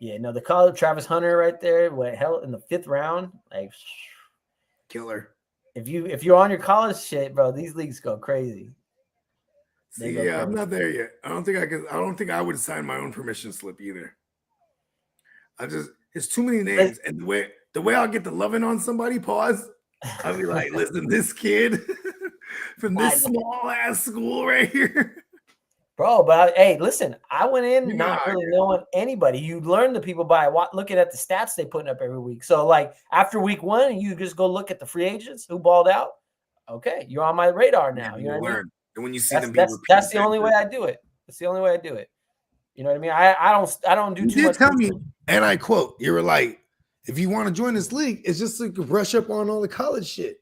Yeah, no, the college Travis Hunter right there went hell in the 5th round. Like killer. If you're on your college shit, bro, these leagues go crazy. I'm not there yet. I don't think I would sign my own permission slip either. It's too many names, and the way I'll get the loving on somebody, pause. I'll be like, listen, this kid from this small ass school right here. Bro, but hey, listen, I went in not really knowing anybody. You learn the people by looking at the stats they putting up every week. So like after week 1, you just go look at the free agents who balled out. Okay, you're on my radar now. You know what I mean? And when you see them, that's the only way I do it. That's the only way I do it. You know what I mean? I don't do too much. You did tell me, and I quote, you were like, if you want to join this league, it's just to brush up on all the college shit.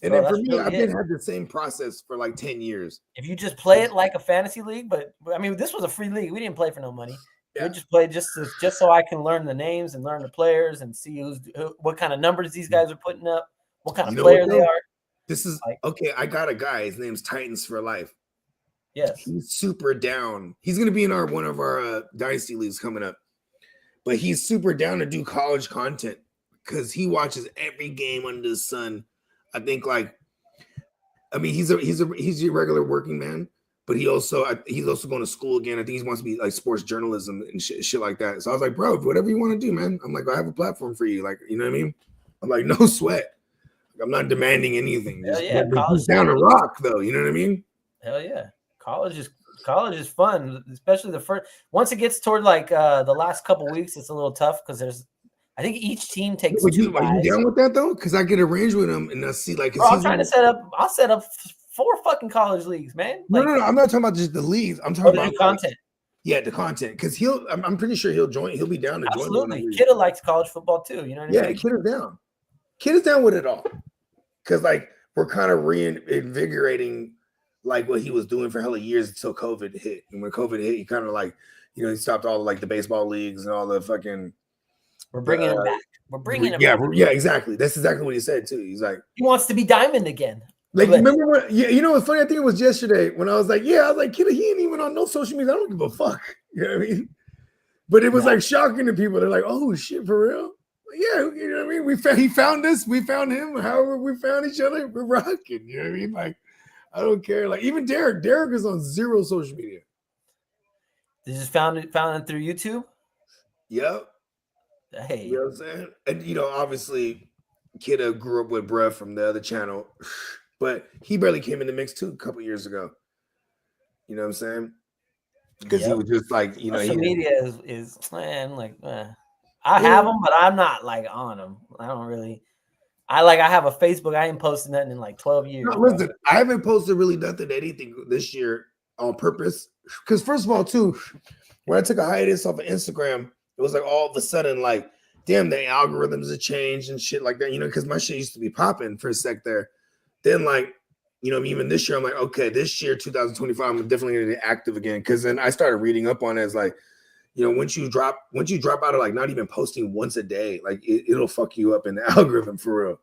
And then for me, I've been had the same process for like 10 years. If you just play it like a fantasy league, but I mean, this was a free league. We didn't play for no money. Yeah. We just played just so I can learn the names and learn the players and see what kind of numbers these guys are putting up, what kind of player they are. This is okay. I got a guy. His name's Titans for Life. Yes, he's super down. He's gonna be in one of our dynasty leagues coming up, but he's super down to do college content because he watches every game under the sun. I think he's your regular working man, but he's also going to school again. I think he wants to be like sports journalism and shit like that. So I was like, bro, whatever you want to do, man. I'm like, I have a platform for you. Like, you know what I mean? I'm like, no sweat. Like, I'm not demanding anything. Hell yeah, college down to rock though. You know what I mean? Hell yeah. College is fun, especially the first. Once it gets toward like the last couple weeks, it's a little tough because I think each team takes 2 guys. Are you down with that though? Because I get arranged with him and I see like. Bro, I'm trying to set up. I'll set up 4 fucking college leagues, man. Like, no. I'm not talking about just the leagues. I'm talking about the content. Yeah, the content. Because I'm pretty sure he'll join. He'll be down to join. Absolutely, Kidda likes college football too. You know what I mean? Yeah, Kidda's down. Kidda's down with it all. Because like we're kind of reinvigorating like what he was doing for hella years until COVID hit. And when COVID hit, he kind of like, he stopped all like the baseball leagues and all the fucking. We're bringing him back. We're bringing him back. Yeah, exactly. That's exactly what he said too. He's like, he wants to be Diamond again. Like, remember what? Yeah, you know what's funny? I think it was yesterday when I was like, Kidda, he ain't even on no social media. I don't give a fuck. You know what I mean? But it was like shocking to people. They're like, oh shit, for real? Yeah, you know what I mean? He found us. We found him. However, we found each other. We're rocking. You know what I mean? Like, I don't care. Like, even Derek is on 0 social media. They just found it through YouTube. Yep. Hey, you know what I'm saying? And obviously, Kidda grew up with bruh from the other channel, but he barely came in the mix too a couple years ago. You know what I'm saying? Because he was just like, social media is man, like I have them, but I'm not like on them. I don't really. I have a Facebook. I ain't posted nothing in like 12 years. No, listen, I haven't posted really nothing anything this year on purpose. Because first of all, too, when I took a hiatus off of Instagram, it was like all of a sudden, like, damn, the algorithms have changed and shit like that, you know, because my shit used to be popping for a sec there. Then, like, you know, even this year, I'm like, okay, this year, 2025, I'm definitely gonna get active again. Because then I started reading up on it as like, you know, once you drop out of like not even posting once a day, like it'll fuck you up in the algorithm for real.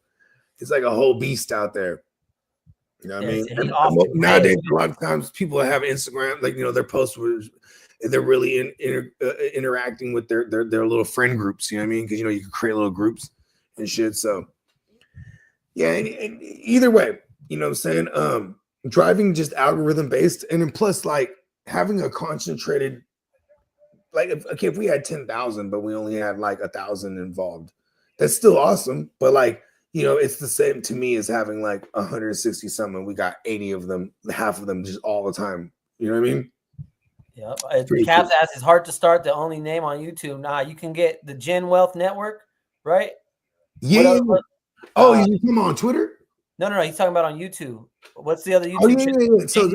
It's like a whole beast out there. You know what I mean? And nowadays, a lot of times people have Instagram, like, you know, their posts were, they're really interacting with their little friend groups. You know what I mean? Because, you know, you can create little groups and shit. So yeah, and either way, you know what I'm saying? Driving just algorithm based, and then plus like having a concentrated, like if we had 10,000, but we only had like 1,000 involved, that's still awesome. But like, you know, it's the same to me as having like 160 something. We got 80 of them, half of them just all the time. You know what I mean? Yep. Caps ass is hard to start. The only name on YouTube. Nah, you can get the Gen Wealth Network, right? Yeah. Oh, you come on Twitter? No. He's talking about on YouTube. What's the other YouTube? Oh, yeah. So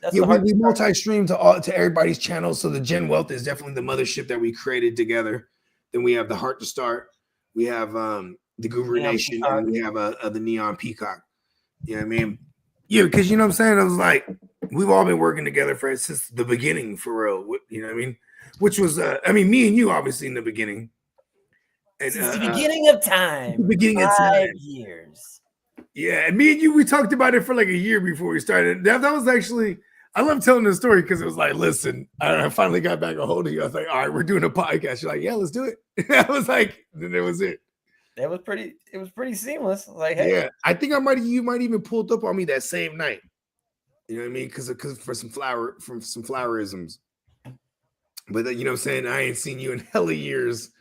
that's we multi-stream to everybody's channels. So the Gen Wealth is definitely the mothership that we created together. Then we have the Heart to Start. We have the Guru Nation, Peacock. And we have the Neon Peacock. You know what I mean? Yeah, because you know what I'm saying? I was like, we've all been working together since the beginning, for real. You know what I mean? Which was, I mean, me and you obviously in the beginning. And, since the beginning of time. The beginning of time. 5 years. Yeah, and me and you, we talked about it for like a year before we started. That was actually, I love telling the story because it was like, listen, I finally got back a hold of you. I was like, all right, we're doing a podcast. You're like, yeah, let's do it. I was like, then it was it. It was pretty seamless. Like, hey. Yeah, I think you might even pulled up on me that same night. You know what I mean? Because for some flowerisms. But you know what I'm saying? I ain't seen you in hella years.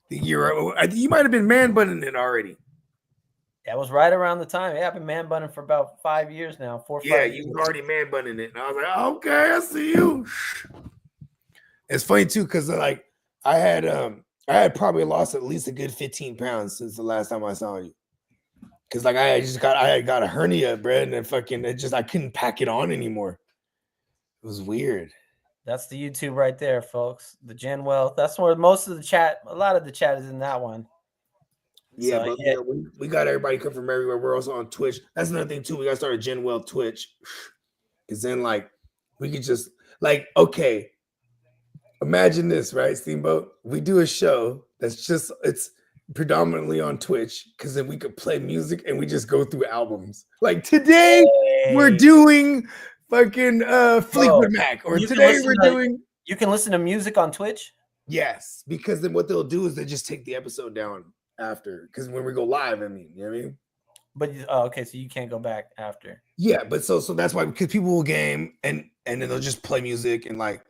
The year you might have been man bunning it already. That was right around the time. Yeah, I've been man bunning for about 5 years now. 4 or 5 years. Yeah, you were already man bunning it. And I was like, okay, I see you. It's funny too, because like I had probably lost at least a good 15 pounds since the last time I saw you. Cause like I had got a hernia, bro, and I couldn't pack it on anymore. It was weird. That's the YouTube right there, folks. The Gen Wealth. That's where most of the chat, a lot of the chat is in that one. Yeah, so, but yeah, we got everybody come from everywhere. We're also on Twitch. That's another thing too. We got to start a Gen Wealth Twitch. Cause then like we could just like, okay, imagine this, right, Steamboat? We do a show it's predominantly on Twitch, because then we could play music and we just go through albums. Like today, we're doing fucking Fleetwood Mac, or today we're doing. You can listen to music on Twitch. Yes, because then what they'll do is they just take the episode down after, because when we go live, I mean, you know what I mean. But okay, so you can't go back after. Yeah, but so that's why, because people will game and then they'll just play music, and like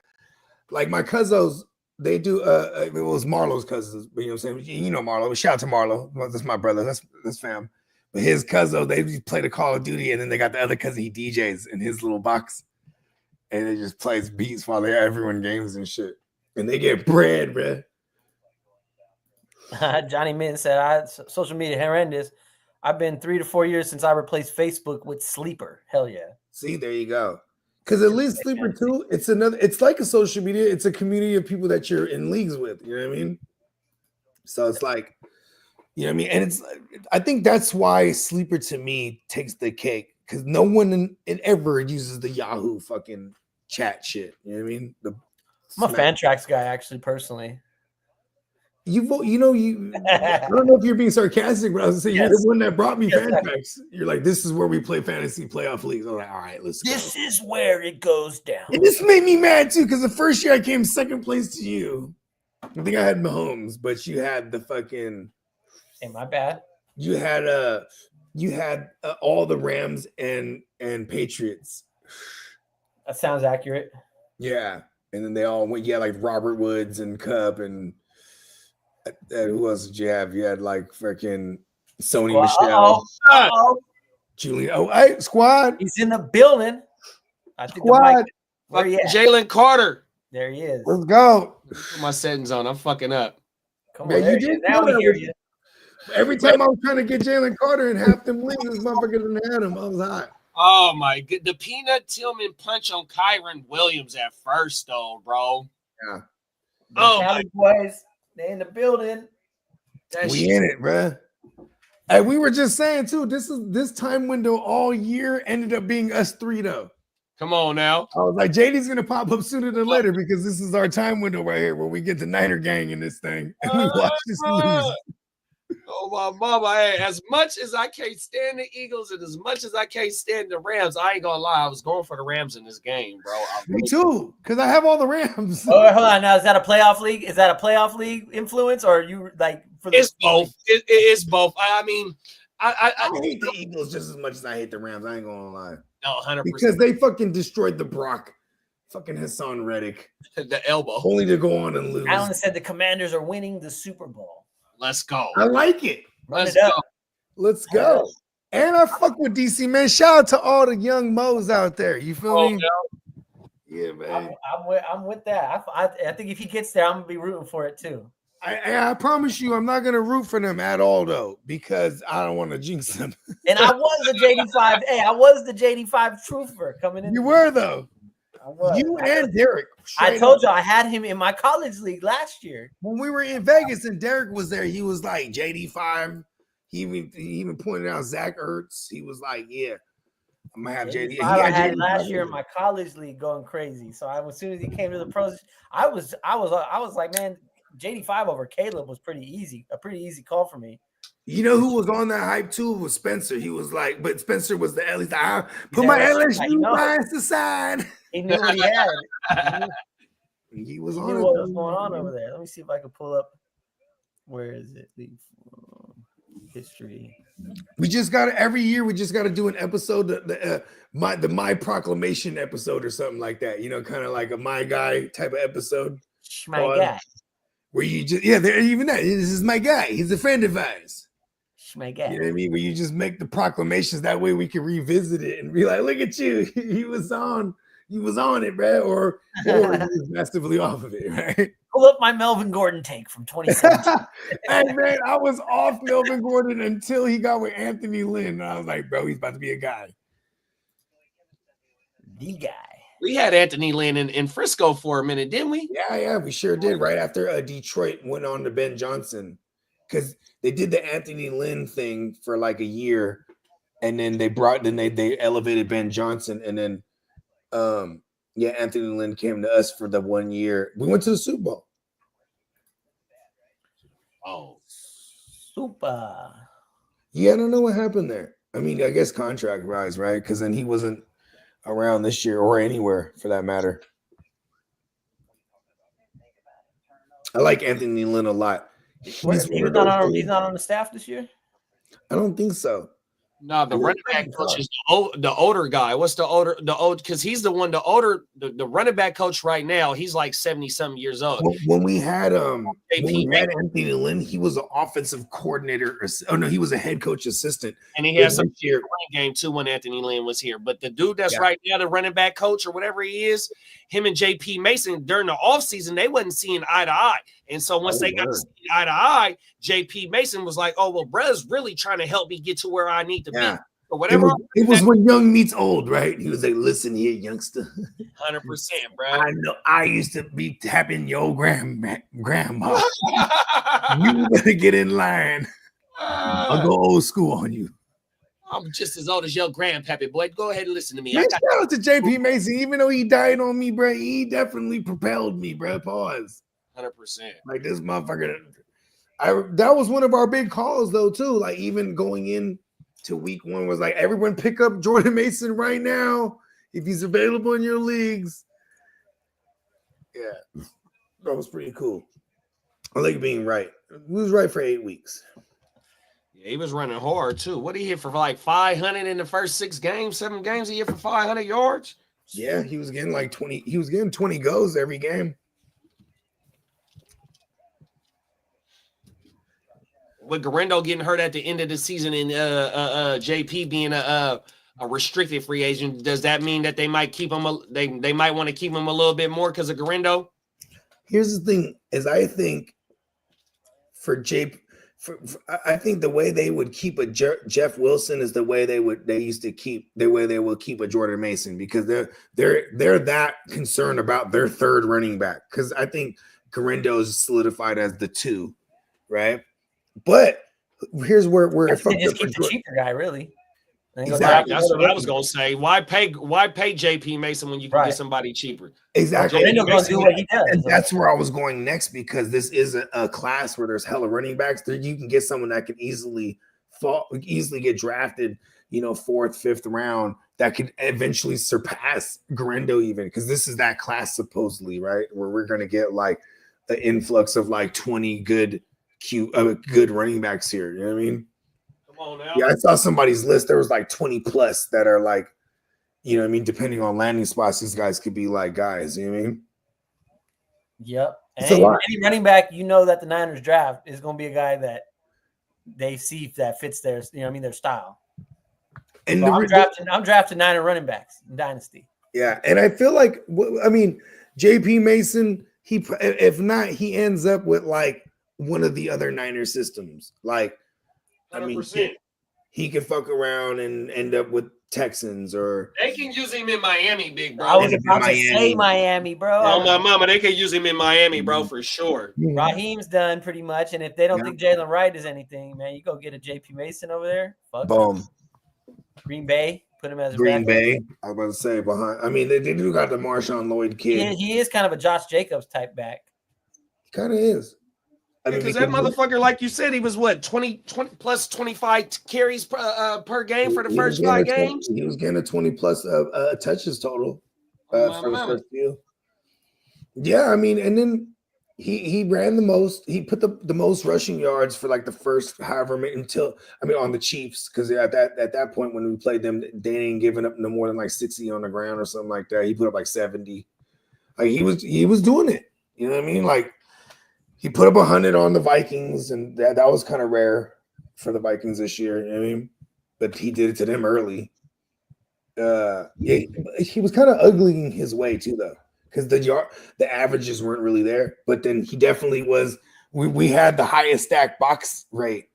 my cousins, they do it was Marlo's cousins, but you know what I'm saying? You know Marlo. Shout out to Marlo. That's my brother. That's fam. But his cousin, they play the Call of Duty, and then they got the other cousin, he DJs in his little box. And they just plays beats while everyone games and shit. And they get bread, bro. Johnny Minton said, social media horrendous. I've been 3 to 4 years since I replaced Facebook with Sleeper. Hell yeah. See, there you go. Because at least Sleeper too, it's like a social media. It's a community of people that you're in leagues with. You know what I mean? So it's like, you know what I mean? And I think that's why Sleeper to me takes the cake, because no one ever uses the Yahoo fucking chat shit. You know what I mean? I'm a Fantrax guy, actually, personally. I don't know if you're being sarcastic, but I was gonna say, you're the one that brought me Fantrax. You're like, this is where we play fantasy playoff leagues. I was like, all right, let's go. This is where it goes down. And this made me mad too, because the first year I came second place to you. I think I had Mahomes, but you had the fucking. Hey, my bad. You had all the Rams and Patriots. That sounds accurate. Yeah, and then they all went. Yeah, like Robert Woods and Cup and who else did you have? You had like freaking Sony Michelle, Julian. Oh, hey, squad. He's in the building. I think squad. Jalen Carter. There he is. Let's go. Put my settings on. I'm fucking up. Come on, you did. Now we hear you. Every time I was trying to get Jalen Carter in half them leagues, this motherfucker didn't have him. I was hot. Oh my god, the Peanut Tillman punch on Kyron Williams at first, though, bro. Yeah. Oh, Cali boys, they in the building. that We shit. in it, bruh. And we were just saying too, this time window all year ended up being us three though. Come on now. I was like, JD's gonna pop up sooner than later because this is our time window right here where we get the Niner gang in this thing and we watch this lose. Oh my mama! Hey, as much as I can't stand the Eagles and as much as I can't stand the Rams, I ain't gonna lie. I was going for the Rams in this game, bro. Me too, because I have all the Rams. Oh, hold on. Now, is that a playoff league? Is that a playoff league influence, or are you like for the? It's both. It's both. I mean, I hate the Eagles just as much as I hate the Rams. I ain't gonna lie. No, 100%. Because they fucking destroyed the Brock. Fucking Hassan Reddick. The elbow. Only to go on and lose. Alan said the Commanders are winning the Super Bowl. Let's go. I like it. Run it up. Let's go. And I fuck with DC, man. Shout out to all the young Mo's out there. You feel me? Yeah, man. I'm with that. I think if he gets there, I'm gonna be rooting for it too. I promise you, I'm not gonna root for them at all, though, because I don't want to jinx them. And I was the JD5. Hey, I was the JD5 truther coming in. You were though. I was. You and Derek. I told you I had him in my college league last year. When we were in Vegas and Derek was there, he was like JD5. He even pointed out Zach Ertz. He was like, "Yeah, I'm gonna have JD." I had JD last year in my college league going crazy. So as soon as he came to the pros, I was like, man, JD5 over Caleb was pretty easy. A pretty easy call for me. You know who was on that hype too was Spencer. He was like, but Spencer was the LSU. I put my LSU bias aside. He knew what he had. He was he on knew it. what was going on over there. Let me see if I can pull up. Where is it? History. We just got to every year. We just got to do an episode, the My Proclamation episode or something like that. You know, kind of like a My Guy type of episode. My guy. Where you just even that. This is my guy. He's a friend of ours. My guy. You know what I mean? Where you just make the proclamations that way we can revisit it and be like, look at you. He was on it, bro. Or he was massively off of it, right? Pull up my Melvin Gordon take from 2017. Hey man, I was off Melvin Gordon until he got with Anthony Lynn. And I was like, bro, he's about to be a guy. The guy. We had Anthony Lynn in Frisco for a minute, didn't we? Yeah, we sure did. Right after Detroit went on to Ben Johnson. Because they did the Anthony Lynn thing for like a year, and then they elevated Ben Johnson, and then Anthony Lynn came to us for the 1 year. We went to the Super Bowl. Oh, super. Yeah, I don't know what happened there. I mean, I guess contract rise, right? Because then he wasn't around this year or anywhere for that matter. I like Anthony Lynn a lot. He's not on the staff this year? I don't think so. no, the running back coach is the older guy. What's the older because he's the one, the running back coach right now, he's like 70-something years old. When we had Anthony Lynn, he was an offensive coordinator. He was a head coach assistant. And he has some running game too when Anthony Lynn was here. But the dude that's right now, the running back coach or whatever he is, him and JP Mason during the offseason, they wasn't seeing eye to eye. And so once they got to see eye to eye, JP Mason was like, oh, well, brother's really trying to help me get to where I need to be. Or whatever. It was when young meets old, right? He was like, listen here, youngster. 100%, bro. I know I used to be tapping your grandma. You better get in line. I'll go old school on you. I'm just as old as your grandpappy, boy. Go ahead and listen to me. Man, shout out to JP Mason. Even though he died on me, bro, he definitely propelled me, bro. Pause. 100%. Like this motherfucker. That was one of our big calls, though, too. Like even going in to week 1 was like, everyone pick up Jordan Mason right now if he's available in your leagues. Yeah, that was pretty cool. I like being right. He was right for 8 weeks. Yeah, he was running hard too. What did he hit for like 500 in the first 7 games? He hit for 500 yards. Yeah, he was getting like 20. He was getting 20 goes every game. With Garendo getting hurt at the end of the season and JP being a restricted free agent, does that mean that they might keep him? They might want to keep him a little bit more because of Garendo? Here's the thing: is I think for I think the way they would keep a Jeff Wilson is the way they will keep a Jordan Mason, because they're that concerned about their third running back, because I think Garendo is solidified as the 2, right? But here's where I it think fucked they just up for keep the Jordan. cheaper guy, really. Exactly. That's what I was gonna say. Why pay JP Mason when you can Right. get somebody cheaper? Exactly. Garendo's gonna do what he does. And that's where I was going next, because this is a class where there's hella running backs. There you can get someone that can easily get drafted, 4th, 5th round, that could eventually surpass Garendo even, because this is that class supposedly, right? Where we're gonna get like an influx of like 20 good running backs here. You know what I mean? Come on now. Yeah, I saw somebody's list. There was like 20 plus that are like, you know what I mean? Depending on landing spots, these guys could be like guys, you know what I mean? Yep. It's a And lot. any running back, that the Niners draft is going to be a guy that they see if that fits their, their style. And So I'm drafting Niner running backs in Dynasty. yeah, and I feel like, JP Mason, if not, he ends up with like one of the other Niner systems. Like, 100%. he could fuck around and end up with Texans, or They can use him in Miami, big bro. I was about to say Miami, bro. Oh my mama, they can use him in Miami, bro, for sure. Raheem's done pretty much, and if they don't think Jalen Wright is anything, man, you go get a JP Mason over there. Fuck boom. Green Bay, put him as a Green backup. Bay. I was about to say behind. They do got the Marshawn Lloyd kid. He is kind of a Josh Jacobs type back. He kind of is. Because that motherfucker, like you said, he was what, 20 plus 25 carries per game for the first 5 games? He was getting a 20 plus touches total for the first few. Yeah, and then he ran the most. He put the most rushing yards for like the first however many on the Chiefs, because at that point when we played them, they ain't giving up no more than like 60 on the ground or something like that. He put up like 70. Like he was doing it. You know what I mean? Like, he put up 100 on the Vikings, and that was kind of rare for the Vikings this year. You know what I mean? But he did it to them early. He was kind of uglying his way too, though, because the averages weren't really there. But then he definitely was. We had the highest stack box rate.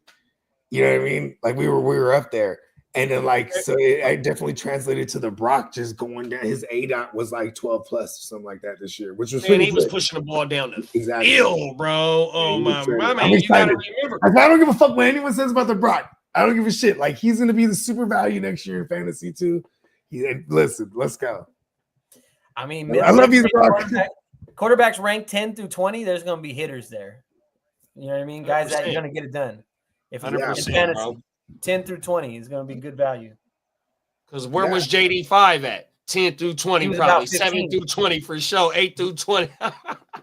You know what I mean? Like we were up there. And then so it definitely translated to the Brock just going down. His ADOT was like 12 plus or something like that this year, which was he was pushing the ball down the field, bro. Oh my man, you gotta remember. I don't give a fuck what anyone says about the Brock. I don't give a shit. Like, he's gonna be the super value next year in fantasy too. Listen, let's go. I love you, Brock. Quarterbacks ranked 10 through 20. There's gonna be hitters there. You know what I mean? Guys that are gonna get it done. If 100%, bro. 10 through 20 is going to be good value. Because where was JD5 at? 10 through 20, probably 7 through 20 for sure, 8 through 20.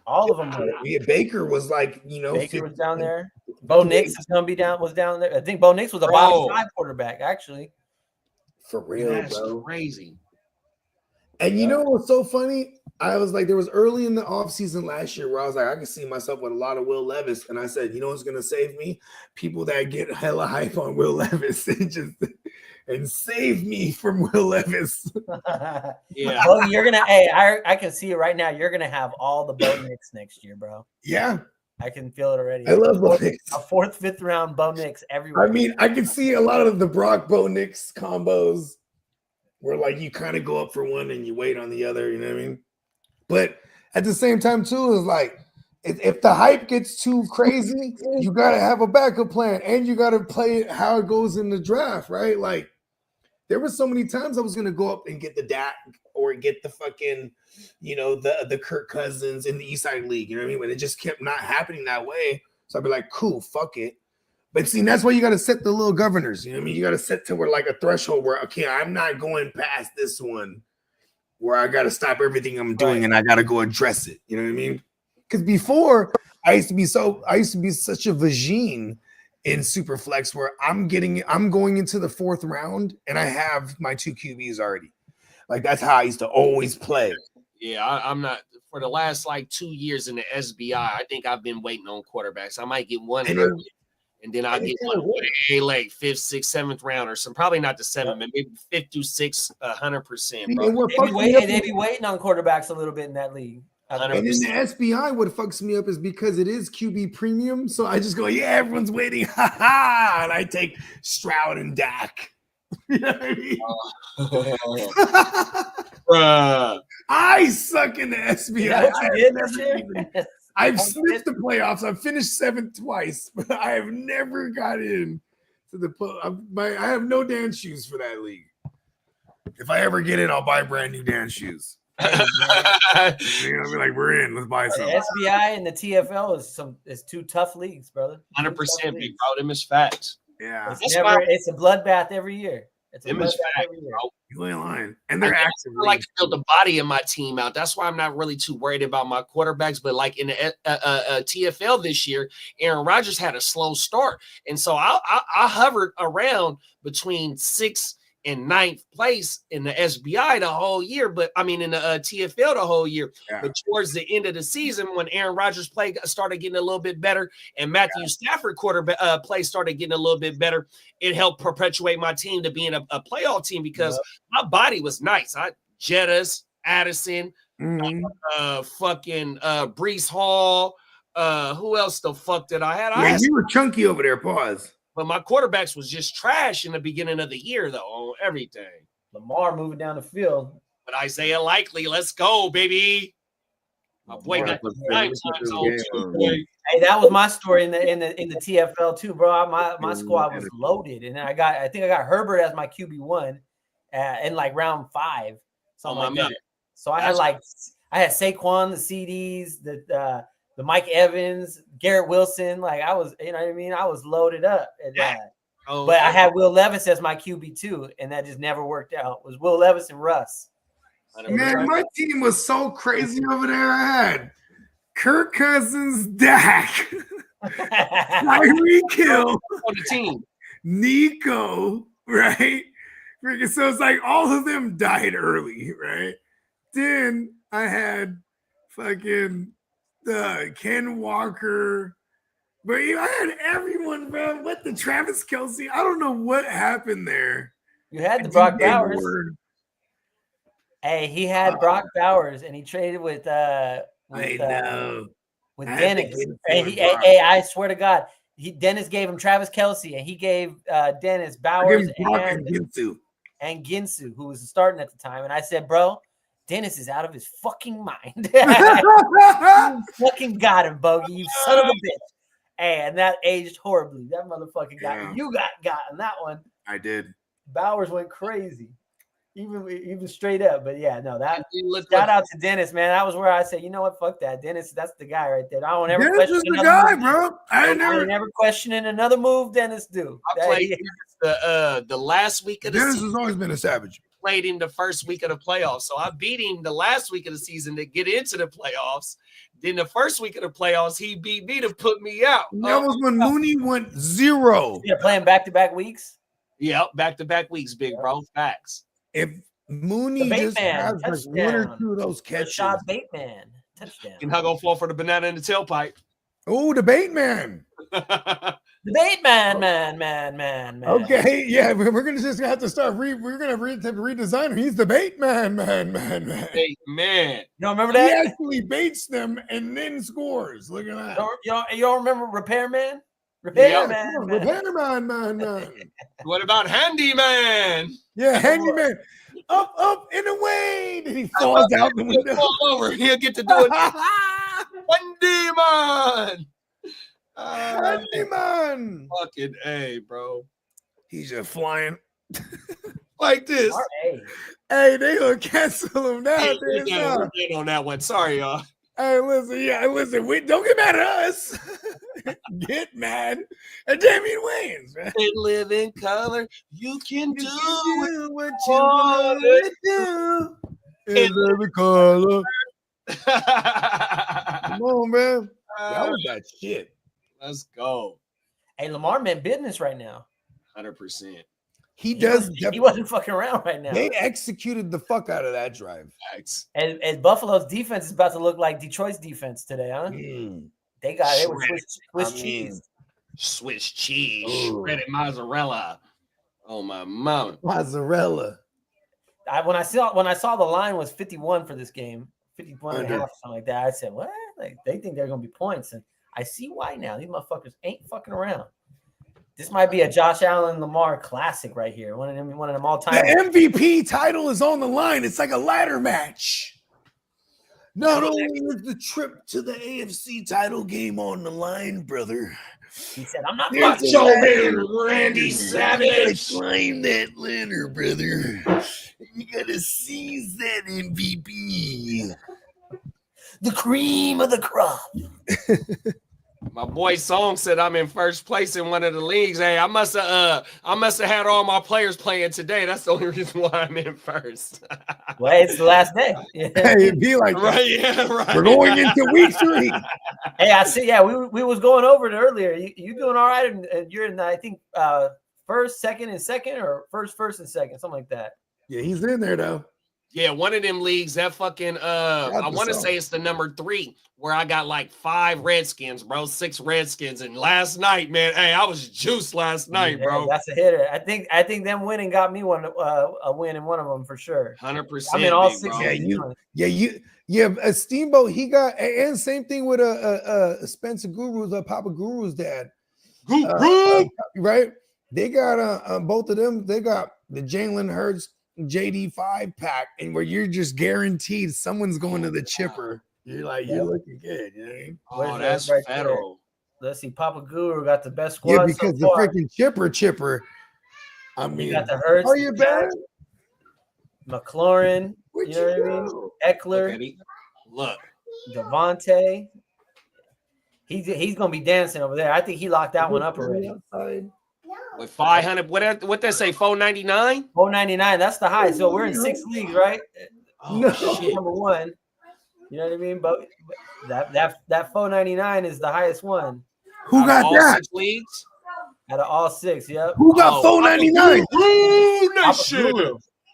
All of them were. Yeah, Baker was like, Baker was down there. Bo Nix is going to be was down there. I think Bo Nix was a bottom 5 quarterback, actually. For real, That's bro. Crazy. And you know what's so funny? I was like, there was early in the offseason last year where I was like, I can see myself with a lot of Will Levis. And I said, you know what's going to save me? People that get hella hype on Will Levis and save me from Will Levis. Yeah. Well, you're going to, I can see it right now. You're going to have all the Bo Nix next year, bro. Yeah. I can feel it already. I love Bo Nix. A 4th, 5th round Bo Nix everywhere. I can see a lot of the Brock Bo Nix combos where like you kind of go up for one and you wait on the other, you know what I mean? But at the same time, too, is like if the hype gets too crazy, you got to have a backup plan, and you got to play it how it goes in the draft, right? Like, there were so many times I was going to go up and get the Dak or get the fucking, the Kirk Cousins in the Eastside League, you know what I mean? But it just kept not happening that way. So I'd be like, cool, fuck it. But see, that's why you got to set the little governors, you know what I mean? You got to set to where like a threshold where, okay, I'm not going past this one, where I got to stop everything I'm doing and I got to go address it. You know what I mean? Because before I used to be such a vagine in Superflex where I'm going into the 4th round and I have my 2 QBs already. Like, that's how I used to always play. Yeah, I'm not for the last like 2 years in the SBI. I think I've been waiting on quarterbacks. I might get one early. And then I'll get one with a late 5th, 6th, 7th round or some. Probably not the 7th, but maybe 5th through 6th, 100%. Bro. They be waiting on quarterbacks a little bit in that league. And then the SBI, what fucks me up is because it is QB premium. So I just go, yeah, everyone's waiting. Ha ha. And I take Stroud and Dak. You know what I mean? I suck in the SBI. Is that what you did this year? I've sniffed the playoffs. I've finished 7th twice, but I have never got in to the I have no dance shoes for that league. If I ever get in, I'll buy brand new dance shoes. You're gonna be like, we're in. Let's buy some. The SBI and the TFL is two tough leagues, brother. 100%, big bro. Them is facts. Yeah, it's a bloodbath every year. It's a Them is bloodbath facts, every year. bro. You ain't lying, and they're active. I like to build the body of my team out. That's why I'm not really too worried about my quarterbacks. But like in the TFL this year, Aaron Rodgers had a slow start, and so I hovered around between 6th and 9th place in the SBI the whole year, but I mean in the TFL the whole year. Yeah. But towards the end of the season, when Aaron Rodgers play started getting a little bit better, and Matthew Stafford quarterback play started getting a little bit better, it helped perpetuate my team to being a playoff team because my body was nice. Jettas, Addison, fucking Brees Hall. Who else the fuck did I had? You were chunky over there. Pause. But my quarterbacks was just trash in the beginning of the year, though, on everything. Lamar moving down the field. But Isaiah Likely, let's go, baby. My boy got the 9 times on too. Hey, that was my story in the TFL too, bro. My squad was loaded, and I think I got Herbert as my QB1 in like round 5, something like that. So I had Saquon, the CDs, the Mike Evans, Garrett Wilson. Like I was, you know what I mean? I was loaded up at that. But I had Will Levis as my QB2, and that just never worked out. It was Will Levis and Russ. Man, my team was so crazy over there. I had Kirk Cousins, Dak, Tyreek Hill on the team, Nico, right? So it's like all of them died early, right? Then I had fucking Ken Walker, but I had everyone, bro. What the Travis Kelce? I don't know what happened there. You had the Brock Bowers. Hey, he had Brock Bowers, and he traded with Dennis. Hey, I swear to God, Dennis gave him Travis Kelce, and he gave Dennis Bowers and Ginsu, who was starting at the time. And I said, bro, Dennis is out of his fucking mind. You fucking got him, Bogey, you son of a bitch. And that aged horribly. That motherfucking got you got on that one. I did. Bowers went crazy. Even straight up, but yeah, no, that shout out to Dennis, man. That was where I said, you know what, fuck that, Dennis. That's the guy right there. I don't ever question is the guy, bro. I never questioning another move. Dennis do. I played the last week of the season. Dennis has always been a savage. Played him the first week of the playoffs, so I beat him the last week of the season to get into the playoffs. Then the first week of the playoffs, he beat me to put me out. That was when Mooney went 0. Yeah, playing back-to-back weeks. Yeah, back-to-back weeks, big bro. Facts. If Mooney just has like 1 or 2 of those catches, shot Bateman touchdown. You're not gonna fall for the banana in the tailpipe. Oh, the Bateman. The Bateman, man. Okay, yeah, we're gonna just have to start. We're gonna redesign him. He's the Bateman, man. Hey, man. You don't remember that? He actually baits them and then scores. Look at that. You don't remember Repairman? Repairman. Man. What about Handyman? Yeah, Handyman. Up and away. Then he falls out the window. Fall over. He'll get to do it. Handyman. Handyman. Fucking A, bro. He's just flying like this. Hey, they gonna cancel him now. Hey, on that one. Sorry, y'all. Hey, listen. Don't get mad at us. Get mad at Damian Wayans, man. They live in color. You can do what you want to do. In every color. Come on, man. That was that shit. Let's go. Hey, Lamar meant business right now. 100%. He does. He wasn't fucking around right now. They executed the fuck out of that drive. And Buffalo's defense is about to look like Detroit's defense today, huh? They got it with Swiss cheese. Swiss cheese. Shredded mozzarella. Oh, my mama. Mozzarella. When I saw the line was 51 for this game, 51 and a half, something like that. I said, what? Like, they think they're going to be points. And I see why now. These motherfuckers ain't fucking around. This might be a Josh Allen Lamar classic right here. One of them all time. The MVP title is on the line. It's like a ladder match. Not only is the trip to the AFC title game on the line, brother. He said, I'm not Macho Man Randy Savage. Climb that ladder, brother. You gotta seize that MVP. the cream of the crop. My boy Song said I'm in first place in one of the leagues. Hey, I must have had all my players playing today. That's the only reason why I'm in first. Well, it's the last day. Hey, it'd be like that. Right, yeah, right. We're going into week 3. Hey, I see. Yeah, we was going over it earlier. You doing all right? And you're in, I think, first, second, and second, or first, and second, something like that. Yeah, he's in there though. Yeah, one of them leagues, that fucking I want to say it's the number 3 where I got like 5 Redskins, bro, 6 Redskins. And last night, man, hey, I was juiced last night, bro. That's a hitter. I think them winning got me a win in one of them for sure. 100%. I mean, all 6. Steamboat. He got, and same thing with Spencer Guru's, Papa Guru's dad. Right? They got both of them. They got the Jalen Hurts JD5 pack, and where you're just guaranteed someone's going to the chipper. You're like, you're looking good. You know what I mean? Oh, that's right federal. There. Let's see. Papa Guru got the best squad. Yeah, because the freaking chipper. I mean, you got the Hurts. Are you bad? McLaurin. You know what I mean? Eckler. Look. Devontae. He's gonna be dancing over there. I think he locked that one up already. With 500, what they say, 499? 499. That's the high. So we're in 6 leagues, right? Oh, no. Shit. Number 1. You know what I mean? But that 499 is the highest one. Who got all that? 6 leagues? Out of all 6, yep. Who got 499?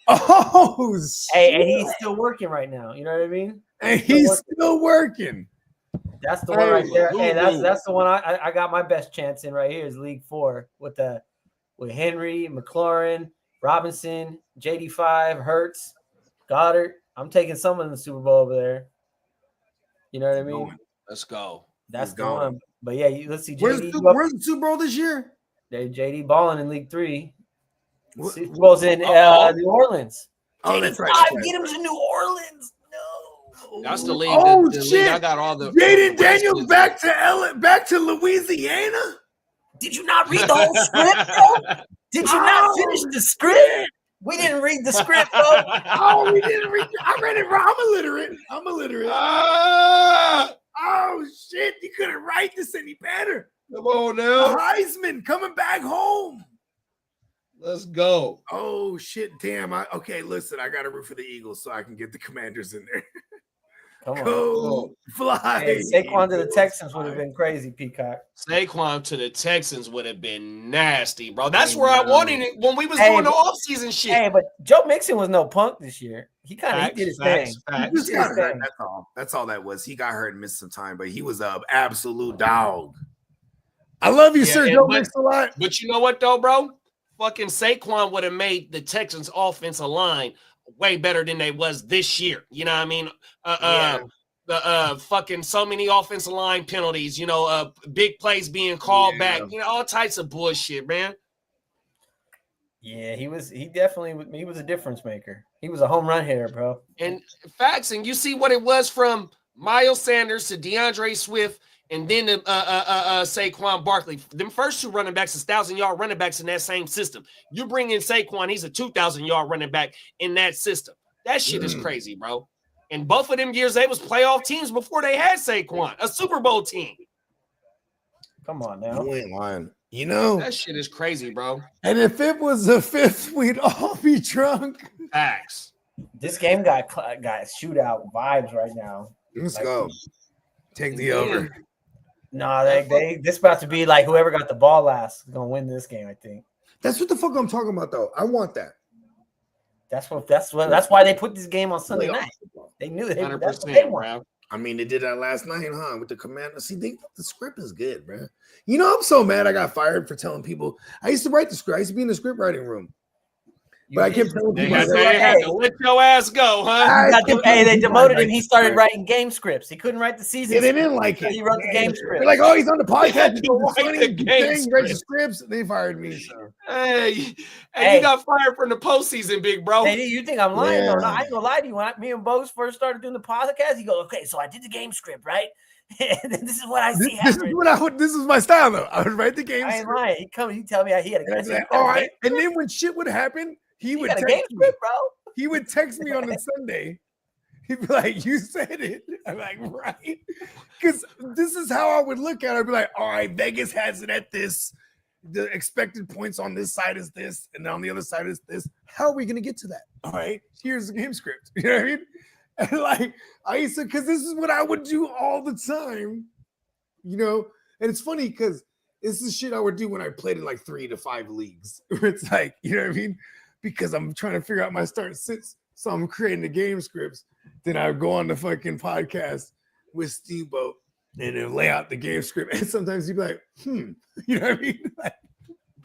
Oh, hey, and he's still working right now. You know what I mean? And he's still working. That's the one right there. Hey, that's the one I got my best chance in right here is League 4 with Henry, McLaurin, Robinson, JD5, Hurts, Goddard. I'm taking someone in the Super Bowl over there. You know what I mean? Let's go. That's the one. But yeah, let's see. Where's the Super Bowl this year? JD balling in League 3. Super Bowl's in New Orleans. Oh, that's right. Get him to New Orleans. That's the league. Oh the shit! league I got all the Jaden Daniels back to Louisiana. Did you not read the whole script, bro? Did you not finish the script? We didn't read the script, bro. Oh, we didn't read. I read it wrong. I'm illiterate. Oh shit! You couldn't write this any better. Come on now. Heisman coming back home. Let's go. Oh shit! Damn. Okay. Listen, I got to root for the Eagles so I can get the Commanders in there. Come on. Go fly. Hey, Saquon to the Texans would have been crazy, Peacock. Saquon to the Texans would have been nasty, bro. That's where I wanted it when we was doing the offseason shit. Hey, but Joe Mixon was no punk this year. He kind of did his thing. He just got hurt. That's all. That's all that was. He got hurt and missed some time, but he was an absolute dog. I love you, sir. Joe Mixon a lot. But you know what, though, bro? Fucking Saquon would have made the Texans' offensive line way better than they was this year. You know what I mean? The fucking so many offensive line penalties, you know, big plays being called back, you know, all types of bullshit, man. Yeah, he was a difference maker. He was a home run hitter, bro. And facts, and you see what it was from Miles Sanders to DeAndre Swift and then Saquon Barkley. Them first 2 running backs is 1,000-yard running backs in that same system. You bring in Saquon, he's a 2,000-yard running back in that system. That shit is crazy, bro. And both of them years, they was playoff teams before they had Saquon, a Super Bowl team. Come on now. You ain't lying. You know. That shit is crazy, bro. And if it was the 5th, we'd all be drunk. Facts. This game got shootout vibes right now. Let's go. Take the over. No, this about to be like whoever got the ball last is gonna win this game. I think that's what the fuck I'm talking about, though. I want that. That's why they put this game on Sunday night. They knew that 100%, I mean, they did that last night, huh? With the commander. See, the script is good, bro. You know, I'm so mad I got fired for telling people. I used to write the script. I used to be in the script writing room. But I kept telling They people, had, they had to let your ass go, huh? They demoted him. He started writing game scripts. He couldn't write the season. Yeah, they didn't like so it. He wrote the game script. They're like, oh, he's on the They had podcast. to It's write funny. the He's game saying, writes the scripts. They fired me. So Hey, you Hey. got fired from the postseason, big bro. Hey, you think I'm lying? Yeah. No, I ain't gonna lie to you. When me and Bogus first started doing the podcast, he goes, "Okay, so I did the game script, right? This is what I see this is happening." what this is my style though. I would write the game I ain't script. lying. He come, he tell me he had a And I'd be like, all right. And then when shit would happen, he would got a text game me. script, bro. He would text me on the Sunday. He'd be like, you said it. I'm like, right. Because this is how I would look at it. I'd be like, all right, Vegas has it at this. The expected points on this side is this, and on the other side is this. How are we going to get to that? All right, here's the game script. You know what I mean? And like, I used to, because this is what I would do all the time, you know? And it's funny because this is shit I would do when I played in like 3 to 5 leagues. It's like, you know what I mean? Because I'm trying to figure out my start sits. So I'm creating the game scripts. Then I would go on the fucking podcast with Steamboat and then lay out the game script. And sometimes you'd be like, you know what I mean? Like,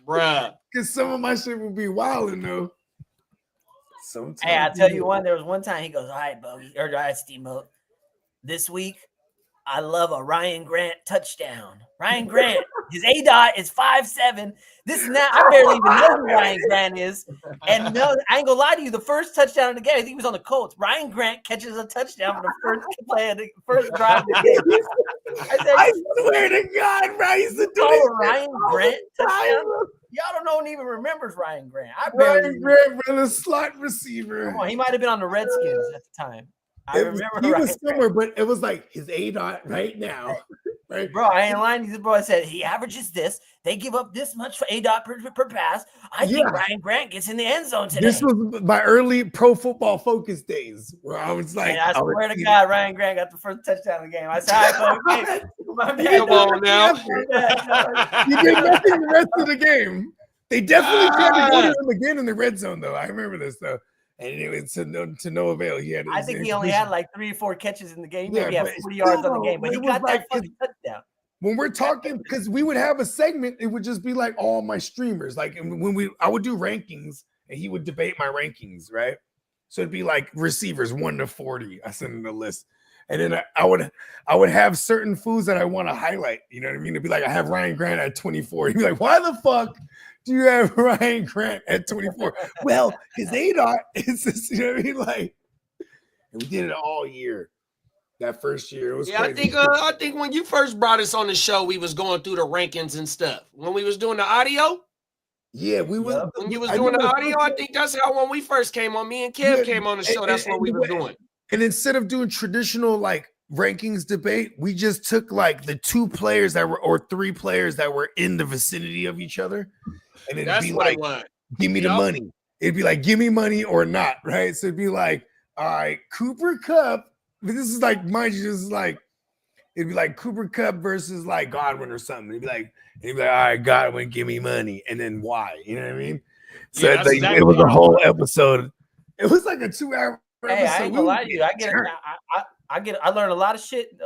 Bruh. because some of my shit would be wilding though. Sometimes Hey, I tell you one. There was one time he goes, "All right, Bogey, or all right, Steamboat. This week, I love a Ryan Grant touchdown. Ryan Grant, his ADOT is 5.7. This now I barely even know who Ryan Grant is. And no, I ain't gonna lie to you. The first touchdown of the game, I think he was on the Colts. Ryan Grant catches a touchdown for the first play of the first drive of the game. I swear to God, bro, I used to do this. Ryan Grant touchdown. Y'all don't even remembers Ryan Grant. Ryan Grant, bro, the slot receiver. Come on, he might have been on the Redskins at the time. I remember he Ryan was somewhere, but it was like his ADOT right now. Right? Bro, I ain't lying. This bro said he averages this. They give up this much for ADOT per pass. I think Ryan Grant gets in the end zone today. This was my early Pro Football Focus days where I was like, I swear to God, Ryan Grant got the first touchdown of the game. I said, all right, my bad. Come on now. He did nothing the rest of the game. They definitely tried to go to him again in the red zone, though. I remember this, though. And it was to no avail. I think he only had like 3 or 4 catches in the game. Yeah, Maybe he had 40 yards on the game, but he got that fucking touchdown. When we're talking, because we would have a segment, it would just be like all my streamers. Like I would do rankings, and he would debate my rankings, right? So it'd be like receivers 1 to 40. I send him the list, and then I would have certain foods that I want to highlight. You know what I mean? It'd be like I have Ryan Grant at 24. He'd be like, why the fuck do you have Ryan Grant at 24? Well, his ADOT is this, you know what I mean? Like, and we did it all year. That first year, it was crazy. I think when you first brought us on the show, we was going through the rankings and stuff. When we was doing the audio, yeah, we was. When you was doing the audio, I think that's how when we first came on. Me and Kev came on the show. That's what we was doing. And instead of doing traditional like rankings debate, we just took like the 2 players that were or 3 players that were in the vicinity of each other, and it'd be like, give me the money. It'd be like, give me money or not, right? So it'd be like, all right, Cooper Kupp. But this is like, mind you, this is like, it'd be like Cooper Kupp versus like Godwin or something. It'd be like, all right, Godwin, give me money, and then why? You know what I mean? So Yeah, like, it was a whole episode. It was like a 2-hour episode. Hey, I ain't gonna lie to you. I learned a lot of shit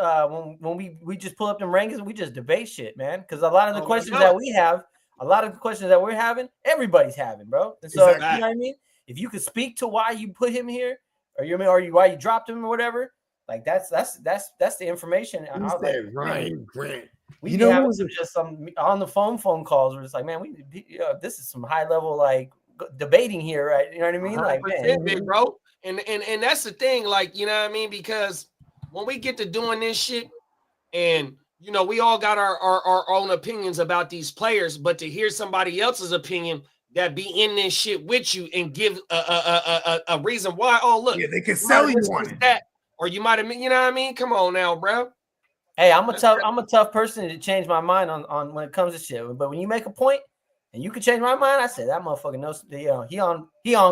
when we just pull up them rankings and we just debate shit, man. Because a lot of the questions that we have, a lot of the questions that we're having, everybody's having, bro. And so you know what I mean? If you could speak to why you put him here, or why you dropped him or whatever, like that's the information. Who said Ryan Grant? We have just some on the phone calls where it's like, man, this is some high level like debating here, right? You know what I mean? Like, man, big bro. And that's the thing, like, you know what I mean? Because when we get to doing this shit, and you know, we all got our own opinions about these players, but to hear somebody else's opinion that be in this shit with you and give a reason why, oh look, yeah, they can sell you one that, or you might have, you know what I mean? Come on now, bro. Hey, I'm a tough person to change my mind on when it comes to shit. But when you make a point and you can change my mind, I say that motherfucker knows. He on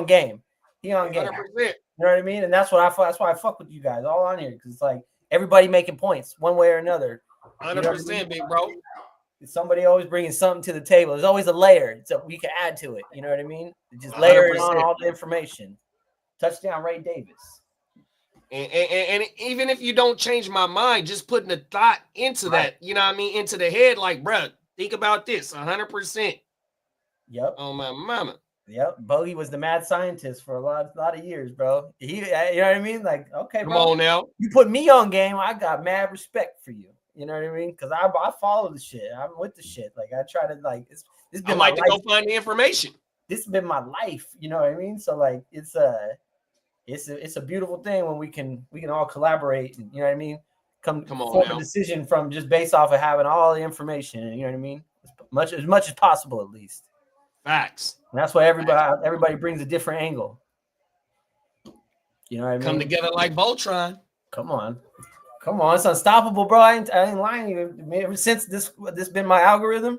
game. He on game. 100%. You know what I mean? And that's why I fuck with you guys all on here, because it's like everybody making points one way or another. 100%, big bro. Somebody always bringing something to the table. There's always a layer so we can add to it. You know what I mean? Just layering on all the information. Touchdown, Ray Davis. And even if you don't change my mind, just putting the thought into that, you know what I mean, into the head, like, bro, think about this, 100%. Yep. Oh, my mama. Yep, Bogey was the mad scientist for a lot of years, bro. You know what I mean? Like, okay, Come bro, on now. you put me on game, I got mad respect for you. You know what I mean? Because I follow the shit. I'm with the shit. Like, I try to like this I been my like to life. go find the information. This has been my life. You know what I mean? So like, it's a beautiful thing when we can all collaborate. And, you know what I mean? Come on form now. a decision from just based off of having all the information. You know what I mean? As much as possible, at least. Facts. And that's why everybody brings a different angle. You know what I mean? Come together like Voltron. Come on, it's unstoppable, bro. I ain't lying to you. Ever since this been my algorithm,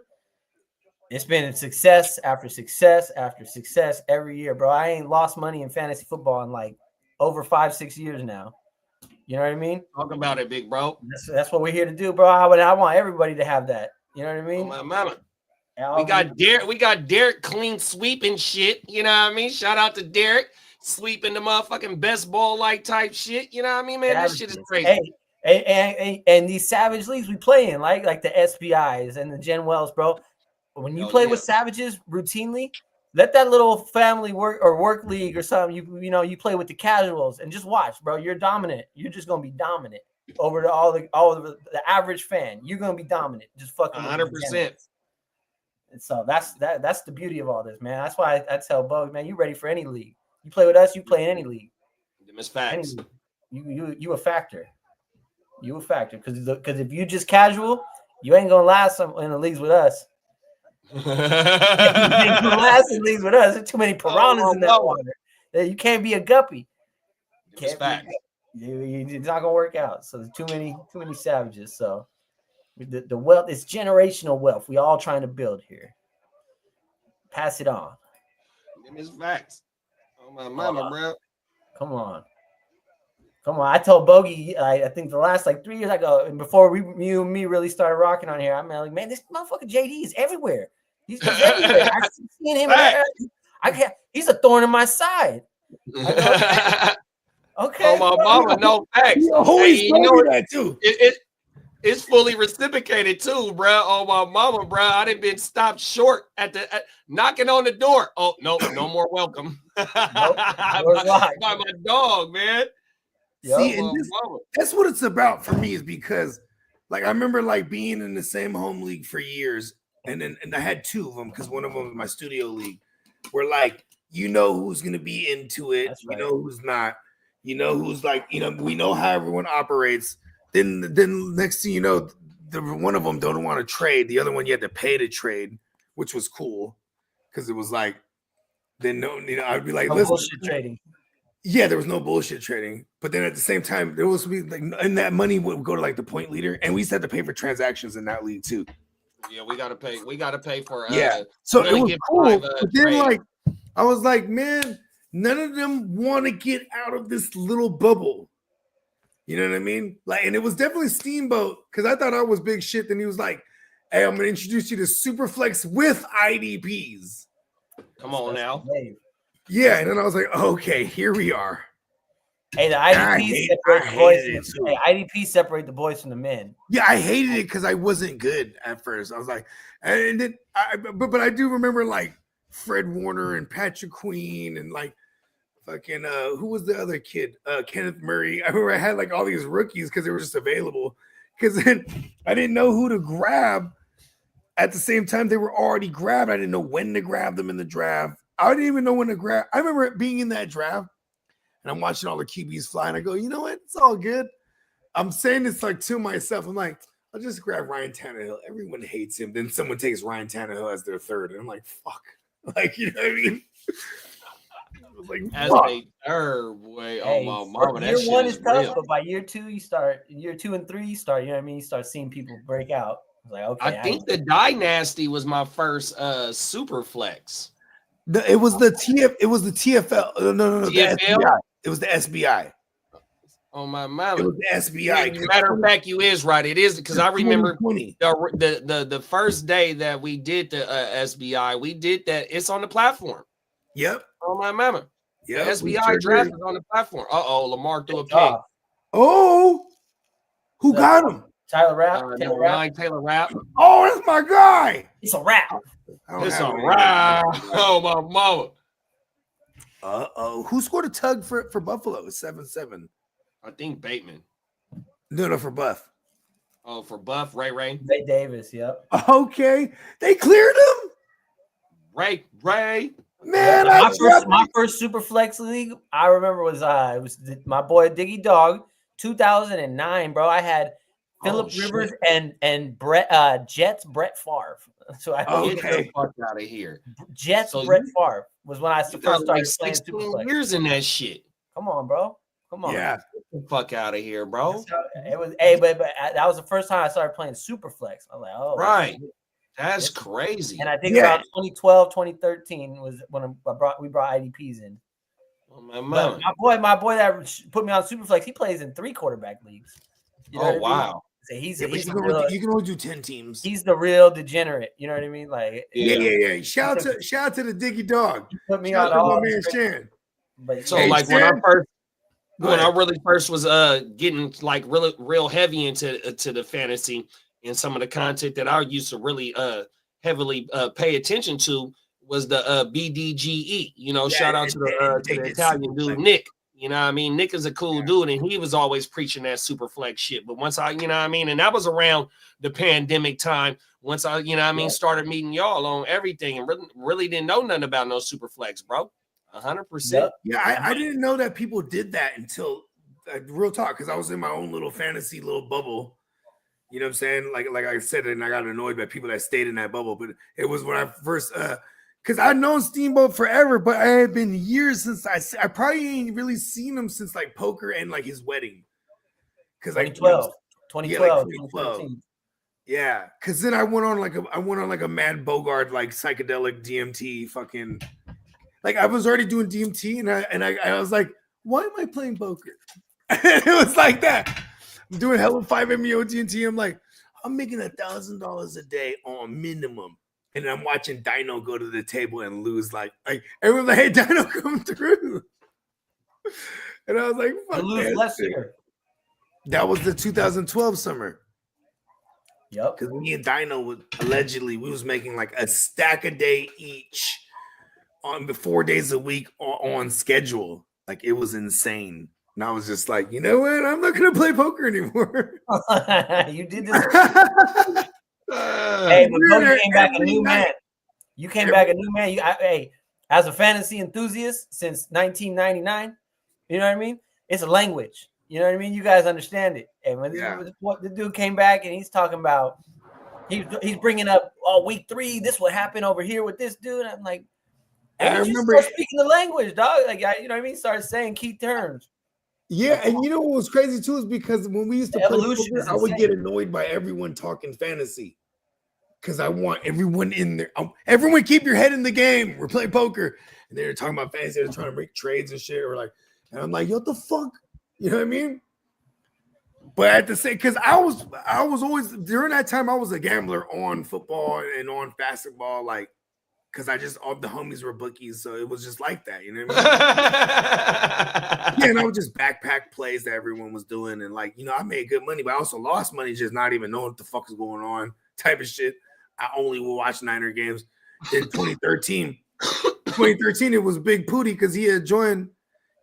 it's been success after success after success every year, bro. I ain't lost money in fantasy football in like over 5-6 years now. You know what I mean? Talk about it, big bro. That's what we're here to do, bro. I want everybody to have that. You know what I mean? Oh, my mama. We got Derek clean sweeping shit. You know what I mean? Shout out to Derek sweeping the motherfucking best ball like type shit. You know what I mean, man? This shit is crazy. Hey, and these savage leagues we play in, like the SBIs and the Gen Wells, bro. When you play with savages routinely, let that little family work league or something. You play with the casuals and just watch, bro. You're dominant. You're just gonna be dominant over all the average fan. You're gonna be dominant. Just fucking 100%. And so that's the beauty of all this, man. That's why I tell Bo, man, you ready for any league. You play with us, you play in any league. That's facts. You a factor. You a factor. Because if you just casual, you ain't gonna last in the leagues with us. You ain't gonna last in leagues with us. There's too many piranhas in that water. You can't be a guppy. It's facts. It's not gonna work out. So there's too many savages. So the wealth is generational wealth. We all trying to build here. Pass it on. It's facts. Oh my mama, bro. Come on. I told Bogey, I think the last 3 years ago, and before you and me really started rocking on here, I'm like, man, this motherfucker JD is everywhere. He's everywhere. I seen him. He's a thorn in my side. Okay. Oh my mama, no facts. You know that too. It's fully reciprocated too, bro. Oh my mama, bro. I done been stopped short at knocking on the door. Oh no more welcome. by my dog, man. See, and that's what it's about for me, is because I remember being in the same home league for years, and I had two of them because one of them was my studio league, where who's gonna be into it, that's right. Who's not, who's we know how everyone operates. Then next thing you know, one of them don't want to trade. The other one you had to pay to trade, which was cool because it was I'd be like, no listen, bullshit trading. Yeah, there was no bullshit trading, but then at the same time, there was and that money would go to the point leader, and we used to have to pay for transactions in that league too. Yeah, we gotta pay. We gotta pay for. So it was cool. But then I was like, man, none of them want to get out of this little bubble. You know what I mean? And it was definitely Steamboat, because I thought I was big shit. Then he was like, hey, I'm gonna introduce you to Superflex with IDPs. Come on now. Yeah, and then I was like, okay, here we are. Hey, the IDPs separate the boys. IDPs separate the boys from the men. Yeah, I hated it because I wasn't good at first. I was like, and then but I do remember Fred Warner and Patrick Queen and fucking who was the other kid? Kenneth Murray. I remember I had all these rookies because they were just available. Because then I didn't know who to grab. At the same time, they were already grabbed. I didn't know when to grab them in the draft. I didn't even know when to grab. I remember being in that draft, and I'm watching all the QBs fly, and I go, you know what? It's all good. I'm saying this to myself. I'm like, I'll just grab Ryan Tannehill. Everyone hates him. Then someone takes Ryan Tannehill as their third, and I'm like, fuck. You know what I mean? As a third, boy. Oh my mama, that shit one is tough, real. but by year 2, you start. Year 2 and 3, you start. You know what I mean? You start seeing people break out. Okay. I think the Dynasty was my first super flex. It was the TFL. No. The SBI. It was the SBI. Oh my mama. It was the SBI. Matter of fact, you is right. It is, because I remember the first day that we did the SBI. We did that. It's on the platform. Yep. Oh my mama. Yeah. SBI draft is on the platform. Lamar threw a pick. Oh, who got him? Taylor Rapp. Taylor Rapp. Oh, that's my guy. It's a wrap. I don't It's have all any. right. Oh, my mama. Who scored a tug for Buffalo? 7-7. I think Bateman. No, for Buff. Oh, for Buff, Ray. Ray Davis, yep. Okay, they cleared him. Ray. Man, My first super flex league, I remember was my boy Diggy Dog, 2009, bro. I had Phillip Rivers and Jets Brett Favre. So I Get the fuck out of here. Jets So Brett Favre was when I You first got started like playing 16 super flex. years in that shit. Come on, bro. Come on. Yeah. Get the fuck out of here, bro. It was but that was the first time I started playing super flex. I'm like, oh, Right. That's crazy. And I think about 2012, 2013 was when we brought IDPs in. Oh, But my boy that put me on Superflex, he plays in 3 quarterback leagues. You know what I mean? So he's you can only do 10 teams. He's the real degenerate. You know what I mean? Like yeah. Shout out to the Diggy Dog. Put me Shout on out all to my man Shan. But so like when I really first was getting like really real heavy into the fantasy and some of the content that I used to really heavily pay attention to was the BDGE. You know, shout out to the Italian dude Nick. You know what I mean? Nick is a cool dude, and he was always preaching that super flex shit. But once you know what I mean? And that was around the pandemic time. Once I, you know what I mean, started meeting y'all on everything and really didn't know nothing about no super flex, bro. 100%. Yeah, I didn't know that people did that until real talk, because I was in my own little fantasy little bubble. You know what I'm saying? Like I said, and I got annoyed by people that stayed in that bubble. But it was when I first because I'd known Steamboat forever, but I had been years since I probably ain't really seen him since like poker and like his wedding. Because like 2012. Yeah, because then I went on like a Mad Bogart like psychedelic DMT fucking. Like I was already doing DMT, and I was like, why am I playing poker? It was like that. I'm doing hella 5-MeO DMT. I'm like, I'm making $1,000 a day on minimum. And I'm watching Dino go to the table and lose like everyone's like, hey, Dino, come through. And I was like, fuck lose less year. That was the 2012 summer. Yep. Because me and Dino we was making like a stack a day each on the 4 days a week on schedule. Like it was insane. And I was just like, you know what? I'm not gonna play poker anymore. You did this. Hey, but you came back a new man. You came back a new man. Hey, as a fantasy enthusiast since 1999, you know what I mean? It's a language. You know what I mean? You guys understand it. And when the dude came back and he's talking about, he's bringing up, week 3, this would happen over here with this dude. I'm like, I remember speaking the language, dog. Like, you know what I mean? Started saying key terms. Yeah, and you know what was crazy too is because when we used to play poker, I would get annoyed by everyone talking fantasy. Because I want everyone in there. Everyone keep your head in the game. We're playing poker. And they're talking about fantasy. They're trying to make trades and shit. Or like, and I'm like, yo, what the fuck? You know what I mean? But at the same, because I was always, during that time, I was a gambler on football and on basketball. Like, because all the homies were bookies. So it was just like that. You know what I mean? Yeah, and I would just backpack plays that everyone was doing. And like, you know, I made good money, but I also lost money just not even knowing what the fuck is going on type of shit. I only will watch Niner games. In 2013, it was Big Pooty because he had joined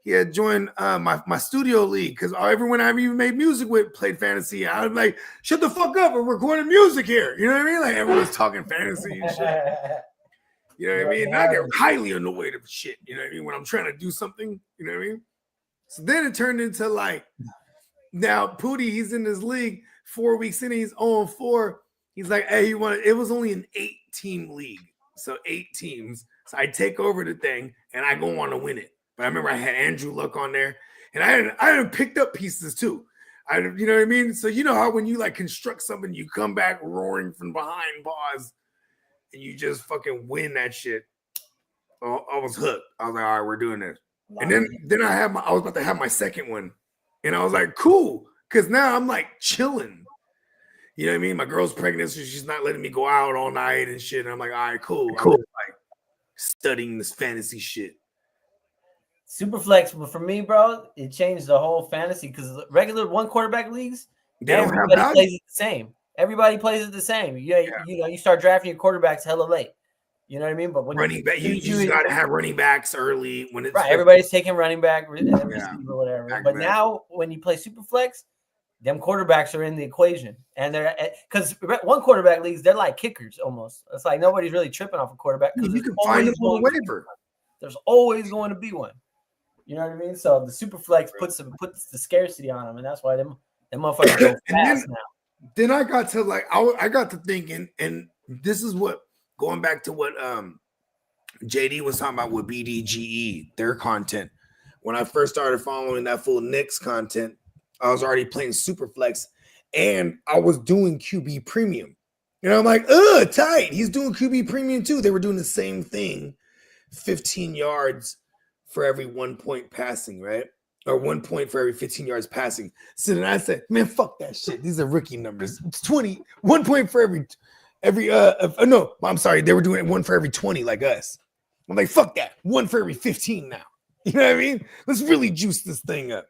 my studio league because everyone I even made music with played fantasy. I was like, shut the fuck up, we're recording music here. You know what I mean? Like everyone's talking fantasy and shit. You know what I mean? And I get highly annoyed of shit. You know what I mean? When I'm trying to do something, you know what I mean? So then it turned into like, now Pooty, he's in this league 4 weeks in, he's 0-4. He's like, hey, it was only an 8-team league. So 8 teams. So I take over the thing and I go on to win it. But I remember I had Andrew Luck on there. And I had picked up pieces too. You know what I mean? So you know how when you like construct something, you come back roaring from behind pause and you just fucking win that shit. Oh, I was hooked. I was like, all right, we're doing this. And then I was about to have my second one. And I was like, cool. Because now I'm like chilling. You know what I mean? My girl's pregnant, so she's not letting me go out all night and shit. And I'm like, all right, cool. I'm just like studying this fantasy shit. Superflex, but for me, bro, it changed the whole fantasy because regular 1 quarterback leagues, everybody plays it the same. Everybody plays it the same. You know, you start drafting your quarterbacks hella late. You know what I mean? But when running back, you just got to have running backs early when it's right, everybody's taking running back and Yeah. receiver, whatever. Back But to back. now when you play super flex, them quarterbacks are in the equation, and they're because one quarterback leagues, they're like kickers almost. It's like nobody's really tripping off a quarterback because You can find them on the waiver. there's always going to be one. You know what I mean? So the super flex puts the scarcity on them, and that's why them motherfuckers go fast now. Then I got to like I got to thinking, and this is what going back to what JD was talking about with BDGE, their content. When I first started following that full Knicks content, I was already playing Superflex, and I was doing QB Premium. And I'm like, tight. He's doing QB Premium too. They were doing the same thing, 15 yards for every 1 point passing, right? Or 1 point for every 15 yards passing. So then I said, man, fuck that shit. These are rookie numbers. It's 20, 1 point for every no, I'm sorry. They were doing one for every 20 like us. I'm like, fuck that. One for every 15 now. You know what I mean? Let's really juice this thing up.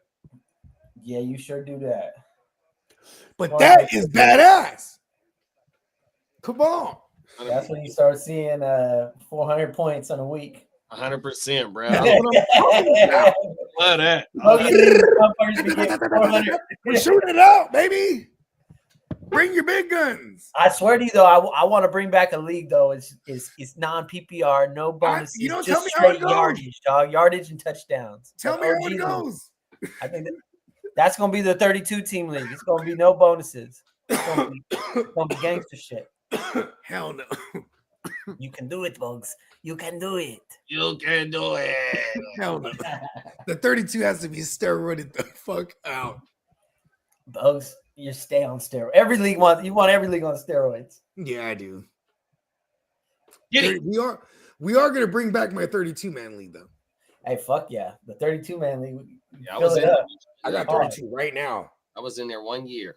Yeah, you sure do that. But that is badass. Come on. That's when you start seeing 400 points in a week. 100%, bro. That's what I'm talking about. Love that. Shoot it out, baby. Bring your big guns. I swear to you, though, I want to bring back a league, though. It's non PPR, no bonuses, you don't just tell me how it straight goes. yardage, dog. Yardage and touchdowns. Tell me how it goes. I think that's gonna be the 32 team league. It's gonna be no bonuses. It's gonna be gangster shit. Hell no. You can do it, folks. You can do it. You can do it. Hell no. The 32 has to be steroided the fuck out. Bugs, you stay on steroids. Every league wants you want every league on steroids. Yeah, I do. Get it. We are gonna bring back my 32-man league though. Hey, fuck yeah. The 32-man league. Yeah, I got 32 right now. I was in there 1 year.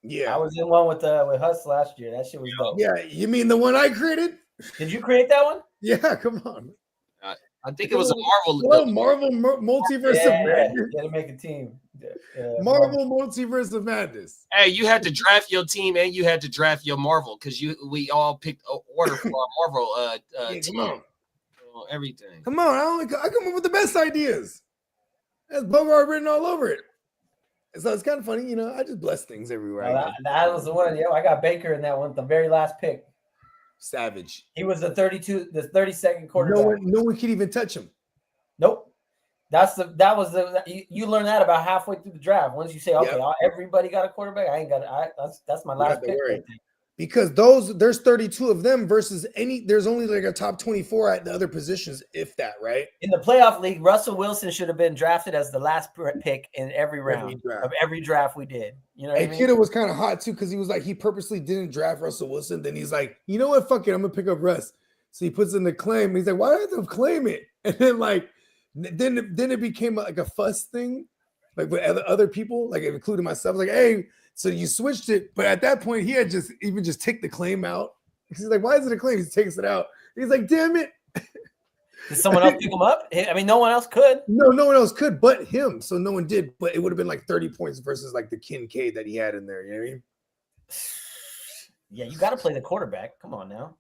Yeah. I was in one with Hus last year. That shit was dope. Yeah, you mean the one I created? Did you create that one? Yeah, come on. I think it was a Marvel. Marvel Multiverse of Madness. You gotta make a team. Marvel Multiverse of Madness. Hey, you had to draft your team and you had to draft your Marvel because we all picked an order for our Marvel team. Come on. Everything. Come on, I come up with the best ideas. That's Bogart written all over it. So it's kind of funny, you know. I just bless things everywhere. That was the one. Yeah, I got Baker in that one, the very last pick. Savage. He was the 32nd quarterback. No one could even touch him. Nope. You learn that about halfway through the draft. Once you say, okay, everybody got a quarterback, I ain't got it. That's my last pick. Because there's 32 of them versus there's only like a top 24 at the other positions, if that, right? In the playoff league, Russell Wilson should have been drafted as the last pick in every round of every draft we did. You know what I mean? Kiddo was kind of hot too because he was like, he purposely didn't draft Russell Wilson. Then he's like, you know what? Fuck it. I'm going to pick up Russ. So he puts in the claim. He's like, why do I have to claim it? And then like, then it became like a fuss thing, like with other people, like including myself. Like, hey, so you switched it, but at that point, he had just take the claim out. He's like, why is it a claim? He takes it out. He's like, damn it. Did someone else pick him up? I mean, no one else could. No one else could but him. So no one did, but it would have been like 30 points versus like the Kincaid that he had in there. You know what I mean? Yeah, you got to play the quarterback. Come on now.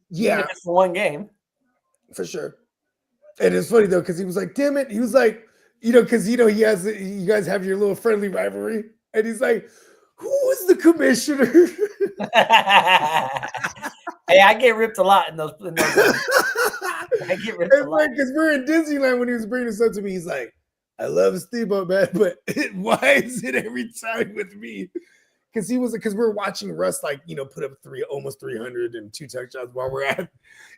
Yeah. Even if it's for one game. For sure. And it's funny though, because he was like, damn it. He was like, because you guys have your little friendly rivalry. And he's like, who is the commissioner? Hey, I get ripped a lot in those. I get ripped a lot. Because we're in Disneyland when he was bringing this up to me. He's like, I love Steve-O, man, but why is it every time with me? Because we're watching Russ put up almost 300 and 2 touchdowns while we're at,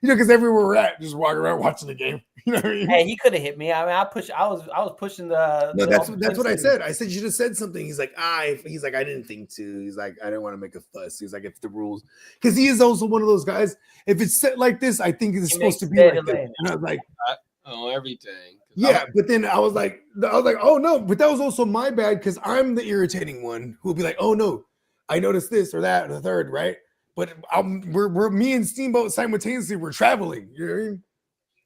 because everywhere we're at, just walking around watching the game. You know what I mean? Hey, he could have hit me. I mean, I was pushing the. No, that's what I said. I said you should have said something. He's like, I didn't think to. He's like, I didn't want to make a fuss. He's like, if the rules, because he is also one of those guys. If it's set like this, I think it's supposed to be like this. And I was like, everything. Yeah, but then I was like, oh no, but that was also my bad because I'm the irritating one who will be like, oh no, I noticed this or that or the third, right? But we're me and Steamboat simultaneously were traveling. You know what I mean?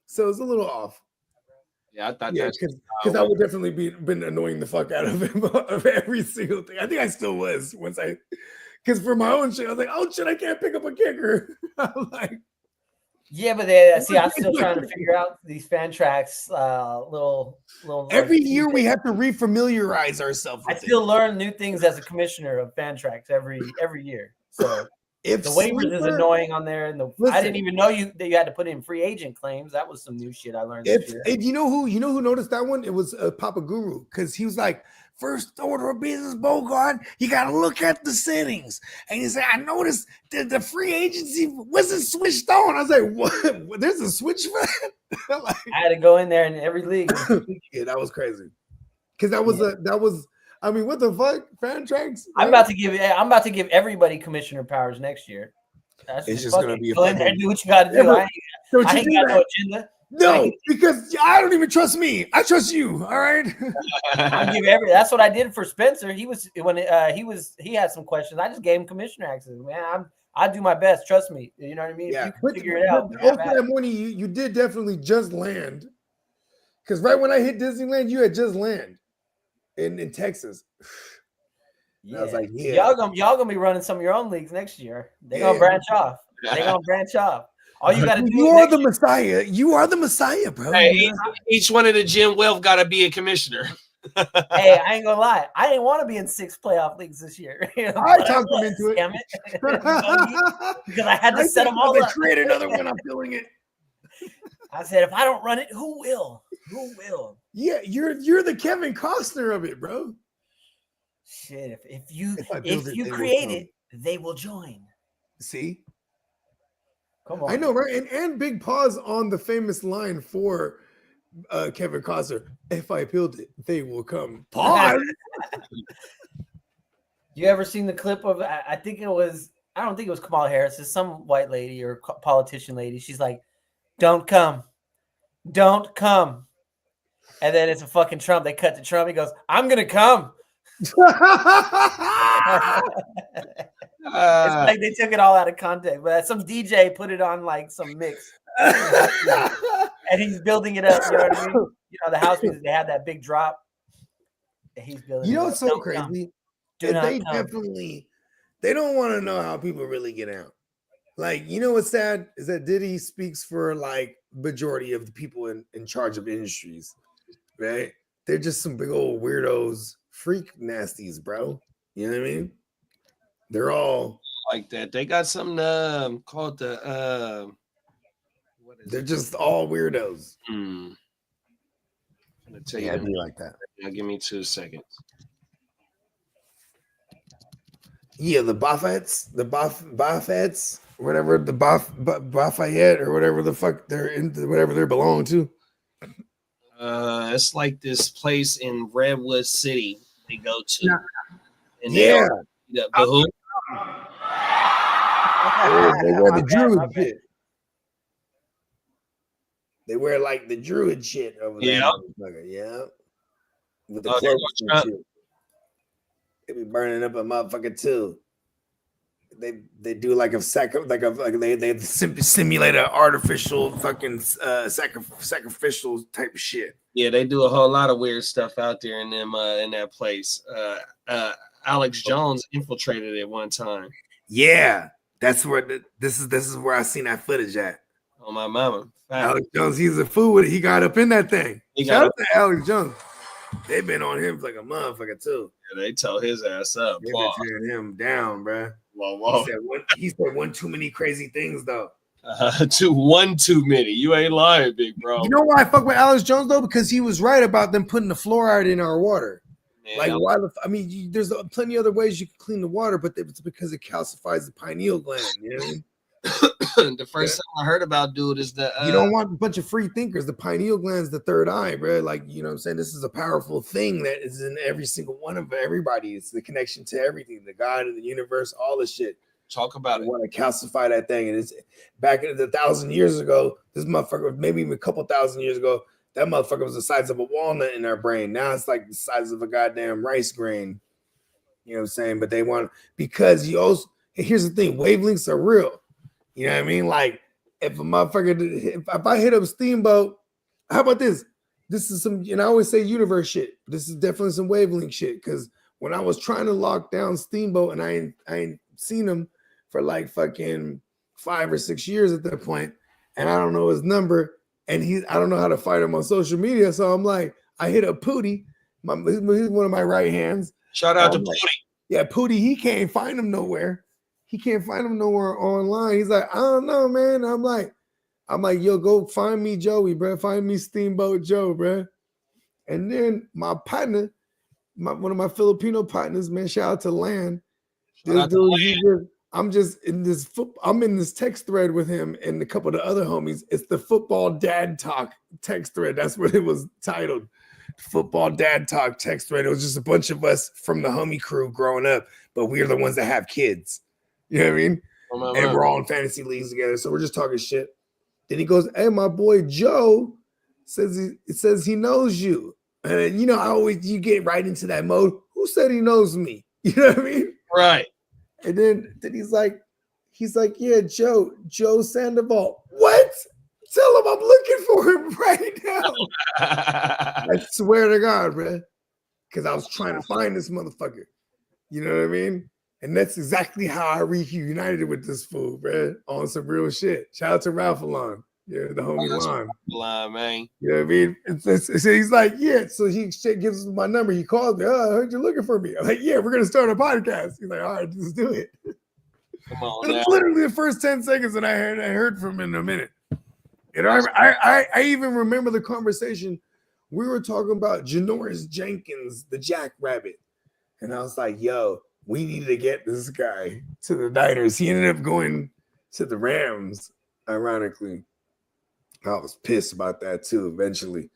So it's a little off. Yeah, I thought because I would definitely been annoying the fuck out of him of every single thing. I think I still was because for my own shit, I was like, oh shit, I can't pick up a kicker. I'm like, Yeah, but I'm still trying to figure out these fan tracks. Little. Every year we have to refamiliarize ourselves I with still learn new things as a commissioner of fan tracks every year. So if the waivers is Sleeper- annoying on there, and I Listen. didn't even know that you had to put in free agent claims. That was some new shit I learned this year. If you know who noticed that one, it was Papa Guru, because he was like, first order of business, Bogart, you gotta look at the settings. And he said, I noticed that the free agency wasn't switched on. I was like, what? There's a switch for that? Like, I had to go in there in every league. yeah, that was crazy. Because that was I mean, what the fuck? Fan tracks? I'm about to give everybody commissioner powers next year. It's just gonna be a go in there and do what you got to do. I ain't got no agenda. No, because I don't even trust me. I trust you. All right. That's what I did for Spencer. He had some questions. I just gave him commissioner access. Man, I do my best. Trust me. You know what I mean? Yeah. If you can figure it out. Also that morning, you did definitely just land. Because right when I hit Disneyland, you had just land in Texas. Yeah. I was like, yeah. Y'all gonna be running some of your own leagues next year. They're gonna branch off. All you gotta do. You are the Messiah. You are the Messiah, bro. Hey, each one of the Jim Welf got to be a commissioner. Hey, I ain't gonna lie. I didn't want to be in 6 playoff leagues this year. I talked them into it. Damn it. Because I had to set them all up. Create another one. I'm feeling it. I said, if I don't run it, who will? Who will? Yeah, you're the Kevin Costner of it, bro. Shit, if you create it, they will join. See? Come on. I know, right? And big pause on the famous line for Kevin Costner. If I build it, they will come. Pause. You ever seen the clip of? I don't think it was Kamala Harris. It's some white lady or politician lady. She's like, "Don't come, don't come," and then it's a fucking Trump. They cut to Trump. He goes, "I'm gonna come." It's like they took it all out of context, but some DJ put it on like some mix, and he's building it up. You know what I mean? You know the house music. They had that big drop. And he's building. You know what's so crazy? They don't want to know how people really get out. Like, you know what's sad is that Diddy speaks for like majority of the people in charge of industries, right? They're just some big old weirdos, freak nasties, bro. You know what I mean? They're all like that. They got something called the they're just all weirdos. I'm gonna tell Yeah, you. I'd be like that. Now give me 2 seconds. Yeah, the Buffets, whatever, the Lafayette or whatever the fuck they're in, whatever they're belonging to. It's like this place in Redwood City they go to. Yeah. And They wear the druid shit. They wear like the druid shit over there. Yeah. With the cloaks and shit. They be burning up a motherfucker too. They do like they simulate an artificial fucking sacrificial type of shit. Yeah, they do a whole lot of weird stuff out there in them in that place. Alex Jones infiltrated it one time. Yeah, that's where this is where I seen that footage at. Oh my mama. Alex Jones, he's a fool with it. He got up in that thing. Shout out to Alex Jones. They've been on him like a motherfucker too. Yeah, they tore his ass up. They've been tearing him down, bro. Whoa. He said one too many crazy things though. Too many. You ain't lying, big bro. You know why I fuck with Alex Jones though? Because he was right about them putting the fluoride in our water. Man, like why? There's plenty of other ways you can clean the water, but it's because it calcifies the pineal gland. You know what I mean? The first thing I heard about, dude, is that you don't want a bunch of free thinkers. The pineal gland is the third eye, bro. Like, you know what I'm saying? This is a powerful thing that is in every single one of everybody. It's the connection to everything, the God of the universe, all this shit. Talk about it. Want to calcify that thing. And it's back in 1,000 years ago, this motherfucker, maybe even a couple thousand years ago, that motherfucker was the size of a walnut in our brain. Now it's like the size of a goddamn rice grain. You know what I'm saying? But they want, because you also, here's the thing, wavelengths are real. You know what I mean? Like, if a motherfucker, if I hit up Steamboat, how about this? This is some, and I always say universe shit. This is definitely some wavelength shit. Because when I was trying to lock down Steamboat, and I ain't seen him for like fucking 5 or 6 years at that point, and I don't know his number, and I don't know how to find him on social media. So I'm like, I hit up Pootie. He's one of my right hands. Shout out to I'm like, Pootie. yeah, Pootie, he can't find him nowhere. He can't find him nowhere online. He's like, I don't know, man. I'm like, yo, go find me Joey, bro. Find me Steamboat Joe, bro. And then my partner, one of my Filipino partners, man, shout out to Lan. This dude, I'm in this text thread with him and a couple of the other homies. It's the Football Dad Talk text thread. That's what it was titled. Football Dad Talk text thread. It was just a bunch of us from the homie crew growing up, but we're the ones that have kids. You know what I mean? And we're all in fantasy leagues together. So we're just talking shit. Then he goes, hey, my boy Joe says he knows you. And you know, you get right into that mode. Who said he knows me? You know what I mean? Right. And then he's like, yeah, Joe Sandoval. What? Tell him I'm looking for him right now. I swear to God, bro. Because I was trying to find this motherfucker. You know what I mean? And that's exactly how I reunited with this fool, bro. On some real shit. Shout out to Ralph Alon. Yeah, the homie Lon. Man. You know what I mean? So he's like, yeah. So he gives us my number. He calls me. Oh, I heard you're looking for me. I'm like, yeah, we're gonna start a podcast. He's like, all right, let's do it. Come on. It's literally the first 10 seconds that I heard from him in a minute. And I even remember the conversation. We were talking about Janoris Jenkins, the Jackrabbit, and I was like, yo, we need to get this guy to the Niners. He ended up going to the Rams, ironically. I was pissed about that too eventually.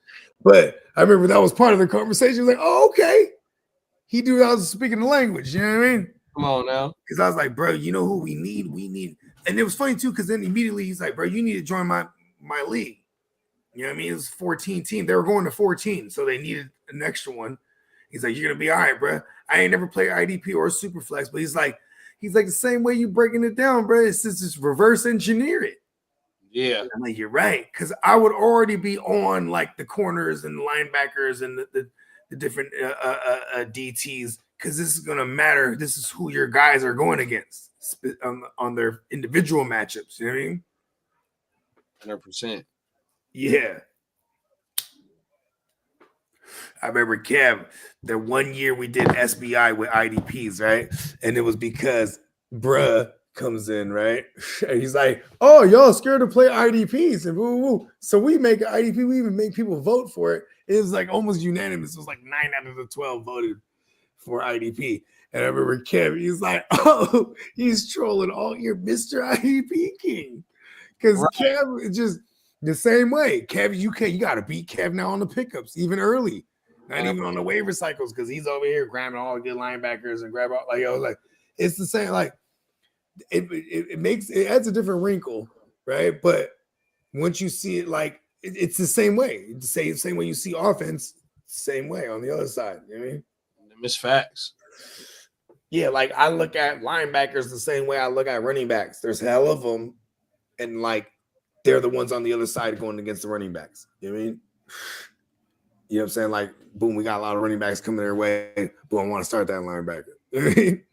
But I remember that was part of the conversation. Like, oh, okay. He knew I was speaking the language. You know what I mean? Come on now. Because I was like, bro, you know who we need? We need. And it was funny too, because then immediately he's like, bro, you need to join my league. You know what I mean? It was 14 team. They were going to 14, so they needed an extra one. He's like, you're going to be all right, bro. I ain't never played IDP or Superflex, but he's like the same way you breaking it down, bro. It's just reverse engineer it. Yeah. I'm like, you're right. Because I would already be on like the corners and the linebackers and the different DTs, because this is going to matter. This is who your guys are going against on their individual matchups. You know what I mean? 100%. Yeah. I remember Kev, that one year we did SBI with IDPs, right? And it was because bruh comes in, right? And he's like, oh, y'all scared to play IDPs. And woo, woo. So we make an IDP, we even make people vote for it. It was like almost unanimous. It was like 9 out of the 12 voted for IDP. And I remember Kev, he's like, oh, he's trolling all your Mr. IDP King. Because Kev is just the same way. Kev, you got to beat Kev now on the pickups, even early. Not even on the waiver cycles, because he's over here grabbing all the good linebackers and grab all, like, I was like, it's the same. Like, it adds a different wrinkle, right? But once you see it, like, it's the same way. It's the same way you see offense, same way on the other side. You know what I mean? Miss facts. Yeah, like I look at linebackers the same way I look at running backs. There's hell of them, and like they're the ones on the other side going against the running backs. You know what I mean? You know what I'm saying? Like, boom, we got a lot of running backs coming their way. Boom, I want to start that linebacker. You know what I mean?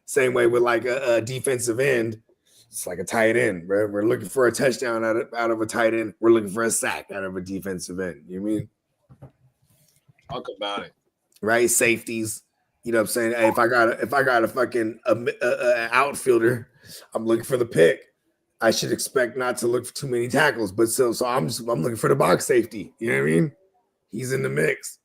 Same way with like a defensive end. It's like a tight end, right? We're looking for a touchdown out of a tight end. We're looking for a sack out of a defensive end. You know what I mean? Talk about it. Right? Safeties. You know what I'm saying? Hey, if I got a fucking outfielder, I'm looking for the pick. I should expect not to look for too many tackles, but so I'm looking for the box safety. You know what I mean? He's in the mix.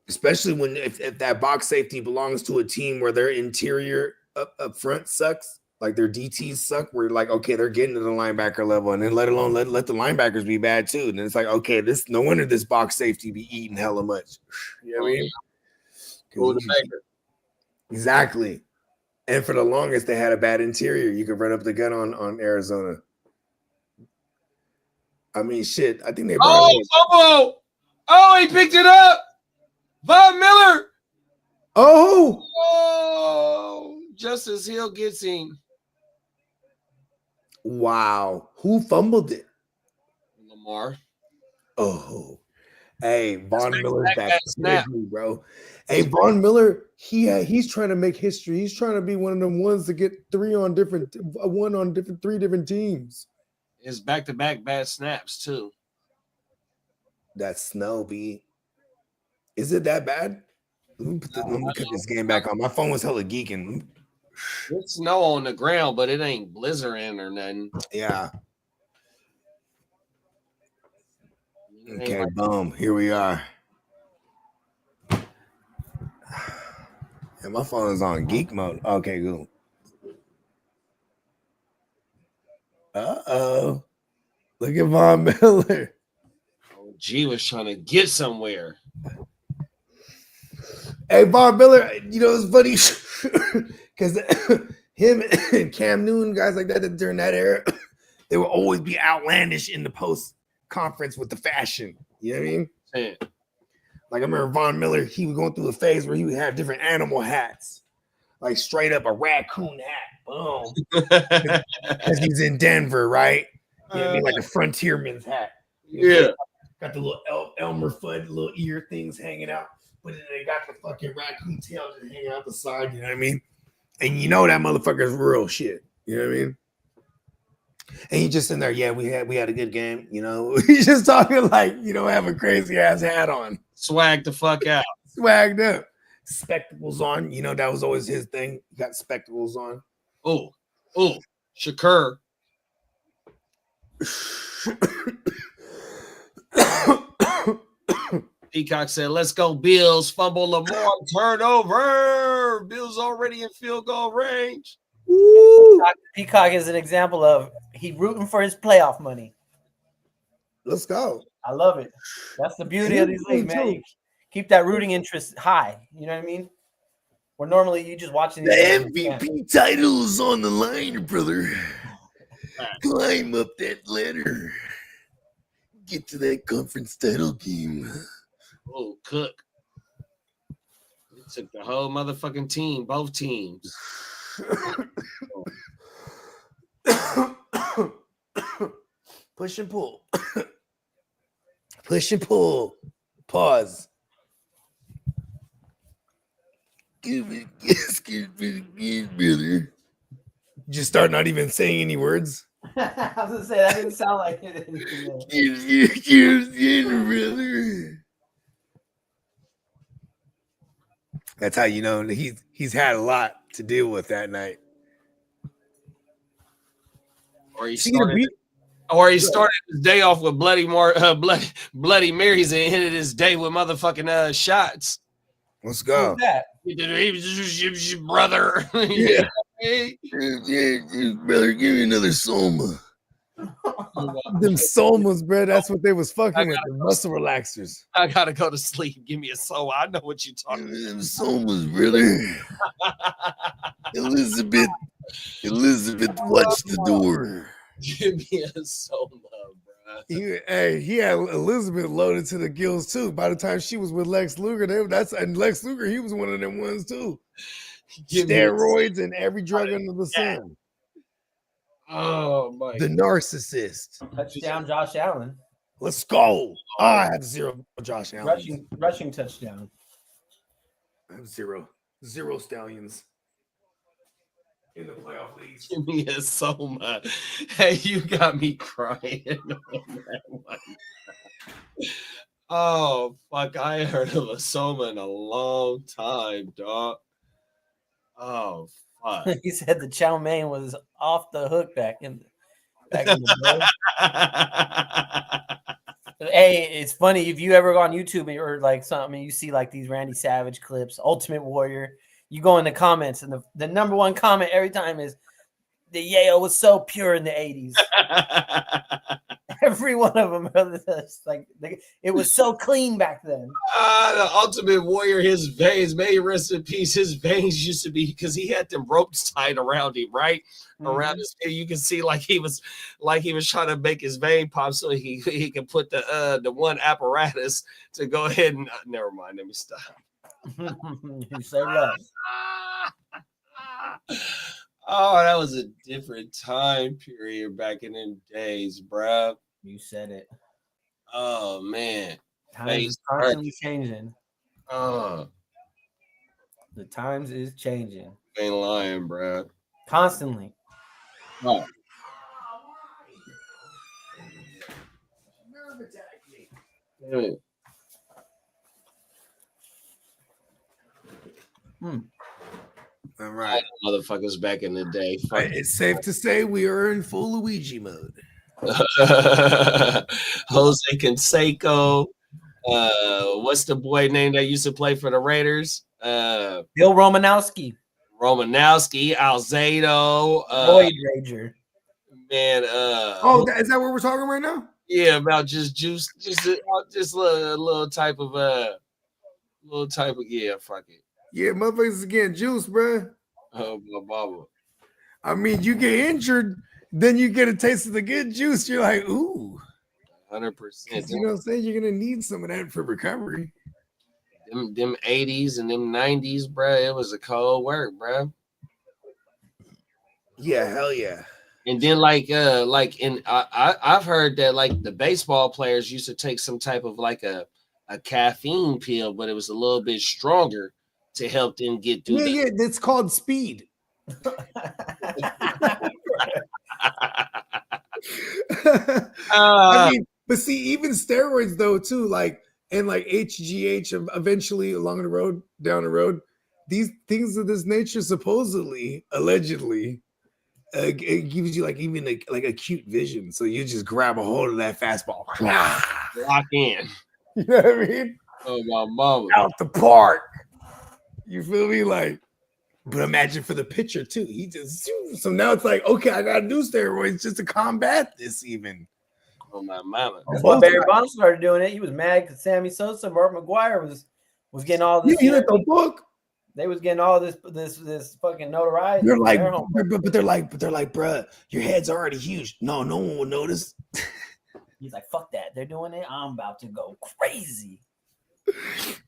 Especially when if that box safety belongs to a team where their interior up front sucks, like their DTs suck, where like, okay, they're getting to the linebacker level, and then let the linebackers be bad too. And it's like, okay, this no wonder this box safety be eating hella much. You know what I mean? Exactly. And for the longest, they had a bad interior. You could run up the gun on Arizona. I mean, shit. I think they brought he picked it up. Von Miller. Oh, Justice Hill gets him. Wow. Who fumbled it? Lamar. Oh, Hey, Von Miller's back Snap. quickly, bro. Hey, Von Miller, he's trying to make history. He's trying to be one of them ones to get three different teams. It's back-to-back bad snaps too. That snow be. Is it that bad? Let me cut this game back on. My phone was hella geeking. It's snow on the ground, but it ain't blizzarding or nothing. Yeah. Okay, boom. Here we are. And my phone is on geek mode. Okay, cool. Uh-oh. Look at Von Miller. G was trying to get somewhere. Hey, Von Miller, you know, it's funny because him and Cam Newton, guys like that during that era, they would always be outlandish in the post conference with the fashion. You know what I mean? Yeah. Like I remember Von Miller, he was going through a phase where he would have different animal hats, like straight up a raccoon hat. Boom. Because he's in Denver, right? You know what I mean? Like a frontierman's hat. Yeah. Got the little Elmer Fudd, little ear things hanging out. But then they got the fucking raccoon tail just hanging out the side, you know what I mean? And you know that motherfucker's real shit. You know what I mean? And he just in there, yeah, we had a good game, you know. He's just talking like, you know, have a crazy ass hat on. Swag the fuck out. Swagged up. Spectacles on, you know, that was always his thing. He got spectacles on. Oh, Shakur. Peacock said, let's go, Bills. Fumble Lamar, turnover. Bills already in field goal range. Woo. Peacock is an example of he rooting for his playoff money. Let's go. I love it. That's the beauty of these leagues, man. You keep that rooting interest high. You know what I mean? Where normally you just watching the MVP title's on the line, brother. Climb up that ladder. Get to that conference title game. Oh, Cook. He took the whole motherfucking team, both teams. Push and pull. Push and pull. Pause. Excuse me, brother. Just start not even saying any words. I was gonna say that didn't sound like it. Brother. That's how you know he's had a lot to deal with that night. Or he started his day off with Bloody Marys and ended his day with motherfucking shots. Let's go. Who's that? He was just your brother. Yeah. Brother, give me another Soma. Them Somas, bro. That's what they was fucking with. The muscle relaxers. I gotta go to sleep. Give me a soul. I know what you're talking about. Them Somas, brother. Elizabeth, watch the door. Give me a soul, bro. He had Elizabeth loaded to the gills too. By the time she was with Lex Luger, and Lex Luger, he was one of them ones too. Steroids and every drug under the sun. Oh my! The narcissist. Touchdown, Josh Allen. Let's go. I have 0 Josh Allen. Rushing touchdown. I have 0 stallions in the playoff leagues. Give me a Soma. Hey, you got me crying on that one. Oh fuck! I ain't heard of a Soma in a long time, dog. Oh fuck! He said the chow mein was off the hook back in the day. Hey, it's funny if you ever go on YouTube or like something, you see like these Randy Savage clips, Ultimate Warrior. You go in the comments, and the number one comment every time is the Yayo was so pure in the 80s. Every one of them, like it was so clean back then. The Ultimate Warrior, his veins, may he rest in peace. His veins used to be because he had them ropes tied around him, right? Mm-hmm. Around his head. You can see like he was trying to make his vein pop so he could put the one apparatus to go ahead and never mind. Let me stop. You say what? Oh, that was a different time period back in them days, bruh. You said it. Oh man. Times is constantly changing. Uh, The times is changing ain't lying, bro. constantly. Oh. Damn it. All right. Motherfuckers back in the day. Fuck It's safe to say we are in full Luigi mode. Jose Canseco. What's the boy name that used to play for the Raiders? Bill Romanowski. Romanowski, Alzado. Void Rager. Man, Is that what we're talking right now? yeah, about just juice, just a little type of yeah, fuck it. Yeah, motherfuckers is getting juice, bro. Oh, my mama. I mean, you get injured, then you get a taste of the good juice. You're like, ooh. 100%. You know what I'm saying? You're gonna need some of that for recovery. Them 80s and them 90s, bro. It was a cold work, bro. Yeah, hell yeah. And then I've heard that like the baseball players used to take some type of like a caffeine pill, but it was a little bit stronger to help them get through. Yeah, it's called speed. I mean, but see, even steroids though, too, like and like HGH eventually down the road, these things of this nature supposedly, allegedly, it gives you like even like acute vision. So you just grab a hold of that fastball. Lock in. You know what I mean? Oh, my mama. Out the park. You feel me? Like, but imagine for the pitcher too. He just so now it's like, okay, I gotta do steroids just to combat this even. Oh, my mama. That's why Barry Bonds started doing it. He was mad because Sammy Sosa, Mark McGuire was getting all this. You let the book. They was getting all this fucking notoriety. They're like, but they're like, bruh, your head's already huge. No one will notice. He's like, fuck that. They're doing it. I'm about to go crazy.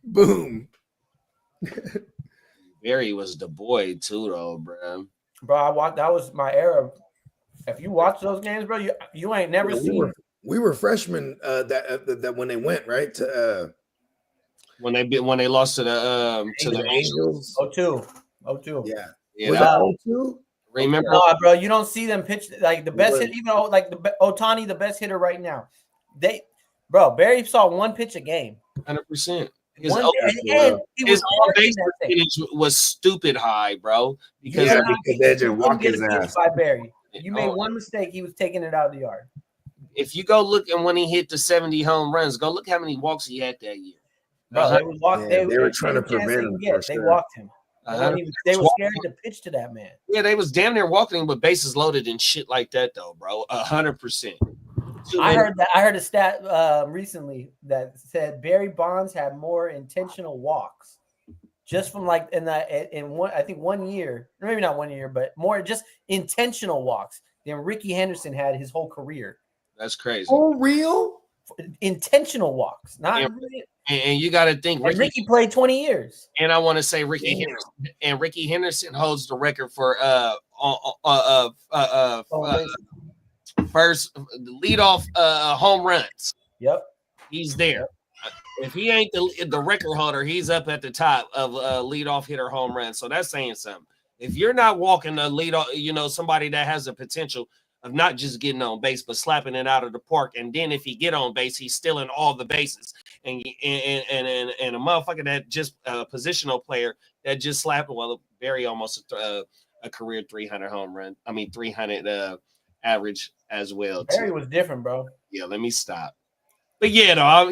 Boom. Barry was the boy too, though, bro. Bro, that was my era. If you watch those games, bro, you ain't never seen. We were freshmen that when they went right to when they lost to the Angels. 02. Yeah. Was that 02? Remember, bro, you don't see them pitch like the best hit, even though like Ohtani, the best hitter right now. Barry saw one pitch a game. 100%. His on base percentage was stupid high, bro. Because they just walk his ass. By Barry. You made one mistake, he was taking it out of the yard. If you go look and when he hit the 70 home runs, go look how many walks he had that year. Bro, they were trying to prevent him. They walked him. They were scared to pitch to that man. Yeah, they was damn near walking him with bases loaded and shit like that, though, bro. 100%. I heard a stat recently that said Barry Bonds had more intentional walks, just from like in 1 year, maybe not 1 year, but more just intentional walks than Ricky Henderson had his whole career. That's crazy. Oh, real? Intentional walks, not. And you got to think Ricky played 20 years. And I want to say Ricky Henderson holds the record for first leadoff home runs. Yep, he's there. If he ain't the record holder, he's up at the top of leadoff hitter home runs. So that's saying something. If you're not walking the leadoff, somebody that has the potential of not just getting on base but slapping it out of the park, and then if he get on base, he's stealing all the bases. And a motherfucker that just a positional player that just slapped, well, Barry almost a career 300 home run. 300 average as well. Barry was different, bro. Yeah, let me stop. But yeah, though, I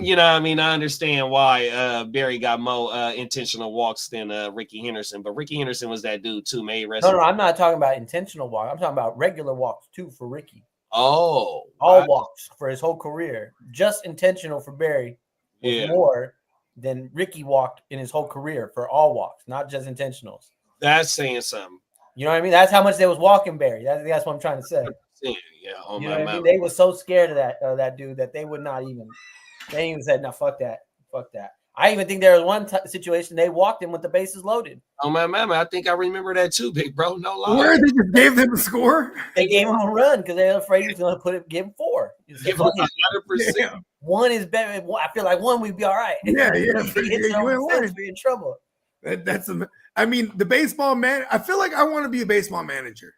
understand why Barry got more intentional walks than Ricky Henderson. But Ricky Henderson was that dude too, man. No, I'm not talking about intentional walk. I'm talking about regular walks too for Ricky. Oh, all walks for his whole career. Just intentional for Barry was more than Ricky walked in his whole career for all walks, not just intentionals. That's saying something. You know what I mean? That's how much they was walking Barry. That's what I'm trying to say. Yeah, you know what I mean? They were so scared of that dude that they would not even. They even said, "No, fuck that." I even think there was one situation they walked him with the bases loaded. Oh my mama, I think I remember that too, big bro. No lie. Where they just gave them a score? They gave him a run because they were afraid he was going to give him 4. Give him 100%. One is better. I feel like one we'd be all right. Yeah. If it hits You ain't lying. we're in trouble. I mean, the baseball man. I feel like I want to be a baseball manager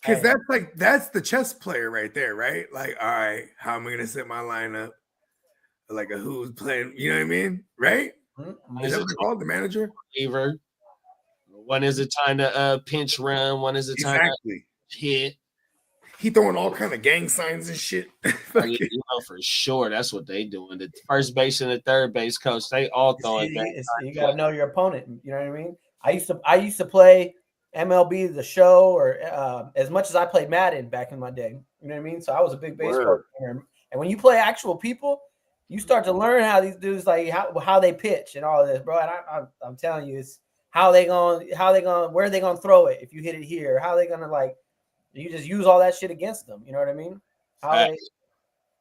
because that's the chess player right there, right? Like, all right, how am I gonna set my lineup? Like a who's playing, you know what I mean? Right? Is that what they call it, the manager? Receiver. When is it time to pinch run? When is it time to hit? He throwing all kind of gang signs and shit. For sure. That's what they doing. The first base and the third base coach, they all throwing gang signs. You gotta know your opponent. You know what I mean? I used to play MLB the show, or as much as I played Madden back in my day. You know what I mean? So I was a big baseball player. And when you play actual people, you start to learn how these dudes like how they pitch and all of this, bro. And I'm telling you, it's how they gonna where they gonna throw it if you hit it here, how they gonna like you just use all that shit against them. You know what I mean?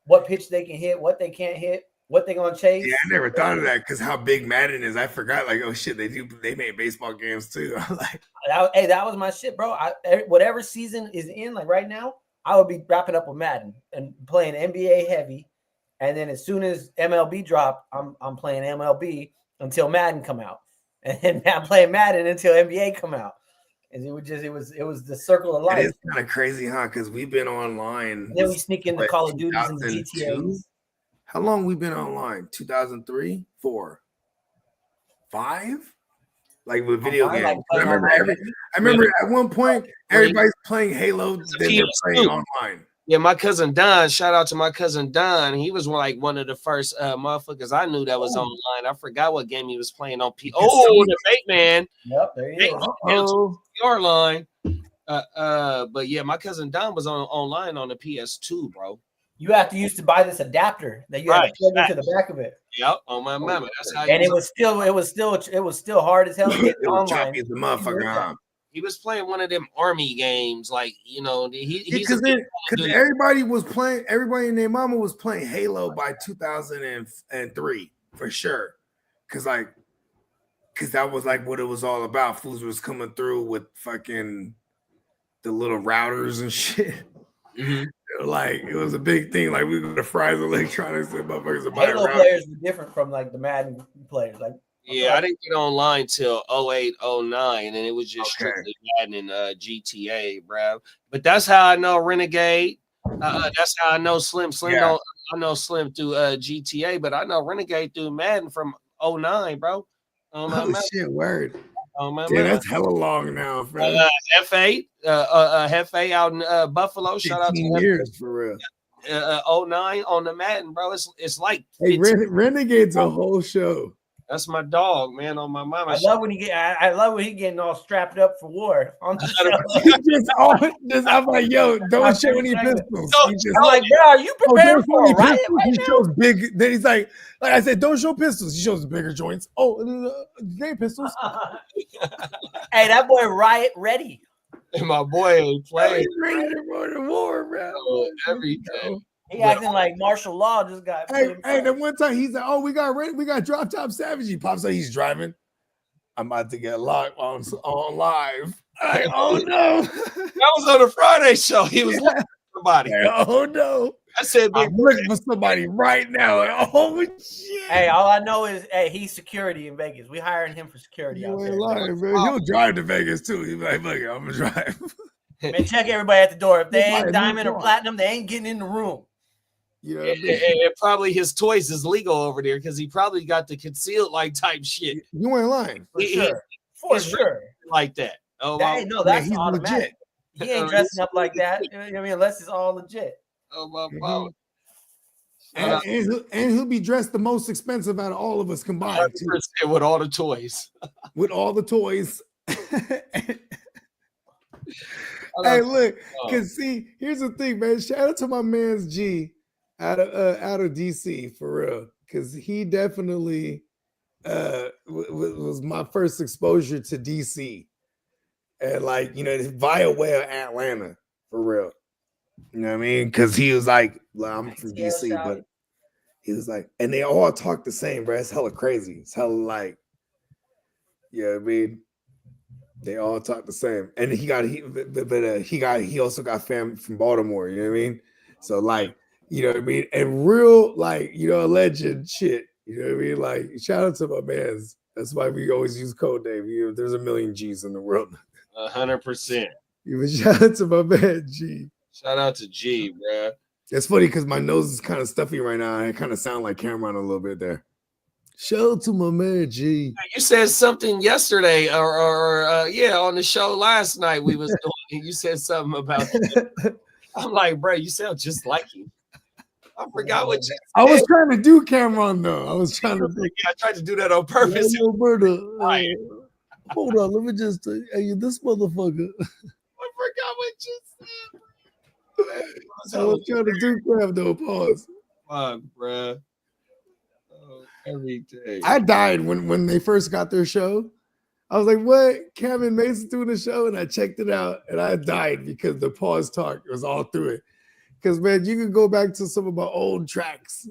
What pitch they can hit, what they can't hit, what they gonna chase. Yeah, I never thought of that because how big Madden is. I forgot. Like, oh shit, they made baseball games too. I'm like, that was my shit, bro. Whatever season is in, like right now, I would be wrapping up with Madden and playing NBA heavy. And then as soon as MLB drop, I'm playing MLB until Madden come out, and then I'm playing Madden until NBA come out. And it was the circle of life. It's kind of crazy, huh? Because we've been online. And then we sneak into Call of Duties and the GTA. How long we been online? 2003, 4, 5? Like with video games. I remember at one point everybody's playing Halo. Then they're playing online. Yeah, my cousin Don. Shout out to my cousin Don. He was like one of the first motherfuckers I knew that was online. I forgot what game he was playing on. The Fake Man. Yep, there he is. Your line. But yeah, my cousin Don was online on the PS2, bro. You have to used to buy this adapter that you had to plug into the back of it. Yep, on my mama. That's how. And it was still hard as hell to get online. The motherfucker. He was playing one of them army games, like because everybody was playing. Everybody and their mama was playing Halo by 2003 for sure. Because that was like what it was all about. Fools was coming through with fucking the little routers and shit. Mm-hmm. Like it was a big thing. Like we were the fries electronics and motherfuckers. Halo players were different from like the Madden players. Like. Yeah, I didn't get online till 08, 09, and it was just strictly Madden and GTA, bro. But that's how I know Renegade. That's how I know Slim. I know Slim through GTA, but I know Renegade through Madden from 09, bro. Oh shit, word. Yeah, that's hella long now, bro. F8 out in Buffalo. Shout out to years for real. 09 on the Madden, bro. It's like Renegade's a whole show. That's my dog, man. On my mama. I love when he getting all strapped up for war on the show. I'm like, yo, don't show any pistols. I'm like, bro, are you prepared for a riot right now? He shows big. Then he's like I said, don't show pistols. He shows the bigger joints. Oh, they ain't pistols. Hey, that boy riot ready. And my boy ain't playing. He's ready to go to war, bro. Every day. He acting like martial law just got. Hey, then one time he's like, "Oh, we got Drop Top Savage." He pops up, he's driving. I'm about to get locked on live. Like, oh no, that was on a Friday show. He was looking for somebody. Oh no, I said, I'm looking for somebody right now. Oh shit. Hey, all I know is, he's security in Vegas. We hiring him for security out there. Lying, man. He'll drive to Vegas too. He'll be like, "Look, I'm gonna drive." Man, check everybody at the door. If they ain't diamond or platinum, they ain't getting in the room. You know what I mean? And probably his toys is legal over there because he probably got the concealed like type shit. You ain't lying. For sure. Like that. Oh, that's he's automatic. legit. He ain't dressing up like that. I mean, unless it's all legit. Oh my God. And he'll be dressed the most expensive out of all of us combined. Too. With all the toys. With all the toys. Hey, look, because see, here's the thing, man. Shout out to my man's G out of DC for real, because he definitely was my first exposure to DC, and like via way of Atlanta for real. You know what I mean? Because he was like, I'm from DC, but he was like, and they all talk the same, bro. It's hella crazy. It's hella like, you know what I mean? They all talk the same, and he also got family from Baltimore. You know what I mean? So like, you know what I mean? And real like, you know, a legend shit. You know what I mean? Like, shout out to my man's. That's why we always use code name. You know, there's a million G's in the world. 100%. Even shout out to my man G. Shout out to G, bruh. It's funny because my nose is kind of stuffy right now. I kind of sound like Cameron a little bit there. Shout out to my man G. You said something yesterday, or yeah, on the show last night we was doing. You said something about that. I'm like, bro, you sound just like him. I forgot what you said. I was trying to do Cameron though. I was trying to think. I tried to do that on purpose. Hey, Roberta, hold on, let me just hey, this motherfucker. I forgot what you said. I was trying to do Cam though. Pause. Fuck, bro. Oh, every day. I died when they first got their show. I was like, what? Cam and Mason doing the show, and I checked it out, and I died because the pause talk was all through it. Because man, you can go back to some of my old tracks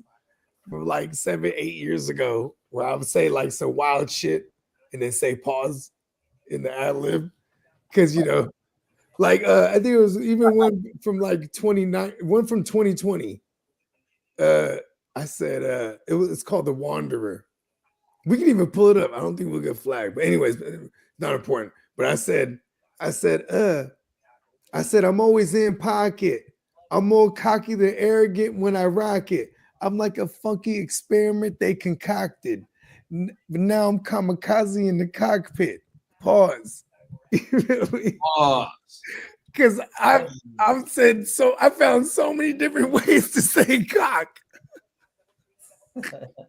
from like 7-8 years ago, where I would say like some wild shit, and then say pause in the ad lib, because you know. Like I think it was even one from like 2020. I said it's called The Wanderer. We can even pull it up. I don't think we'll get flagged. But anyways, not important. But I said, I'm always in pocket. I'm more cocky than arrogant when I rock it. I'm like a funky experiment they concocted. But now I'm kamikaze in the cockpit. Pause. Because I've said so. I found so many different ways to say cock.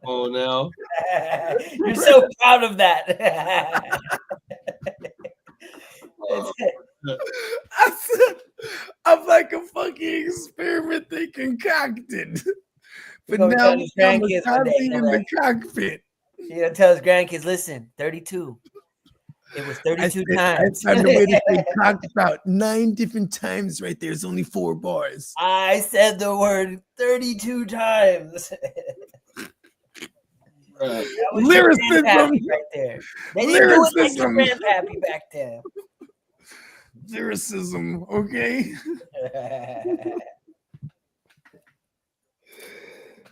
Oh no! You're so proud of that. I said I'm like a fucking experiment they concocted. But now I'm kamikaze in the cockpit. You know, tell his grandkids, listen, 32. It was 32 times. I found a way to say cock about 9 different times right there. It's only 4 bars. I said the word 32 times. Lyricism right there. They didn't do it like your grandpappy back then. Lyricism, okay?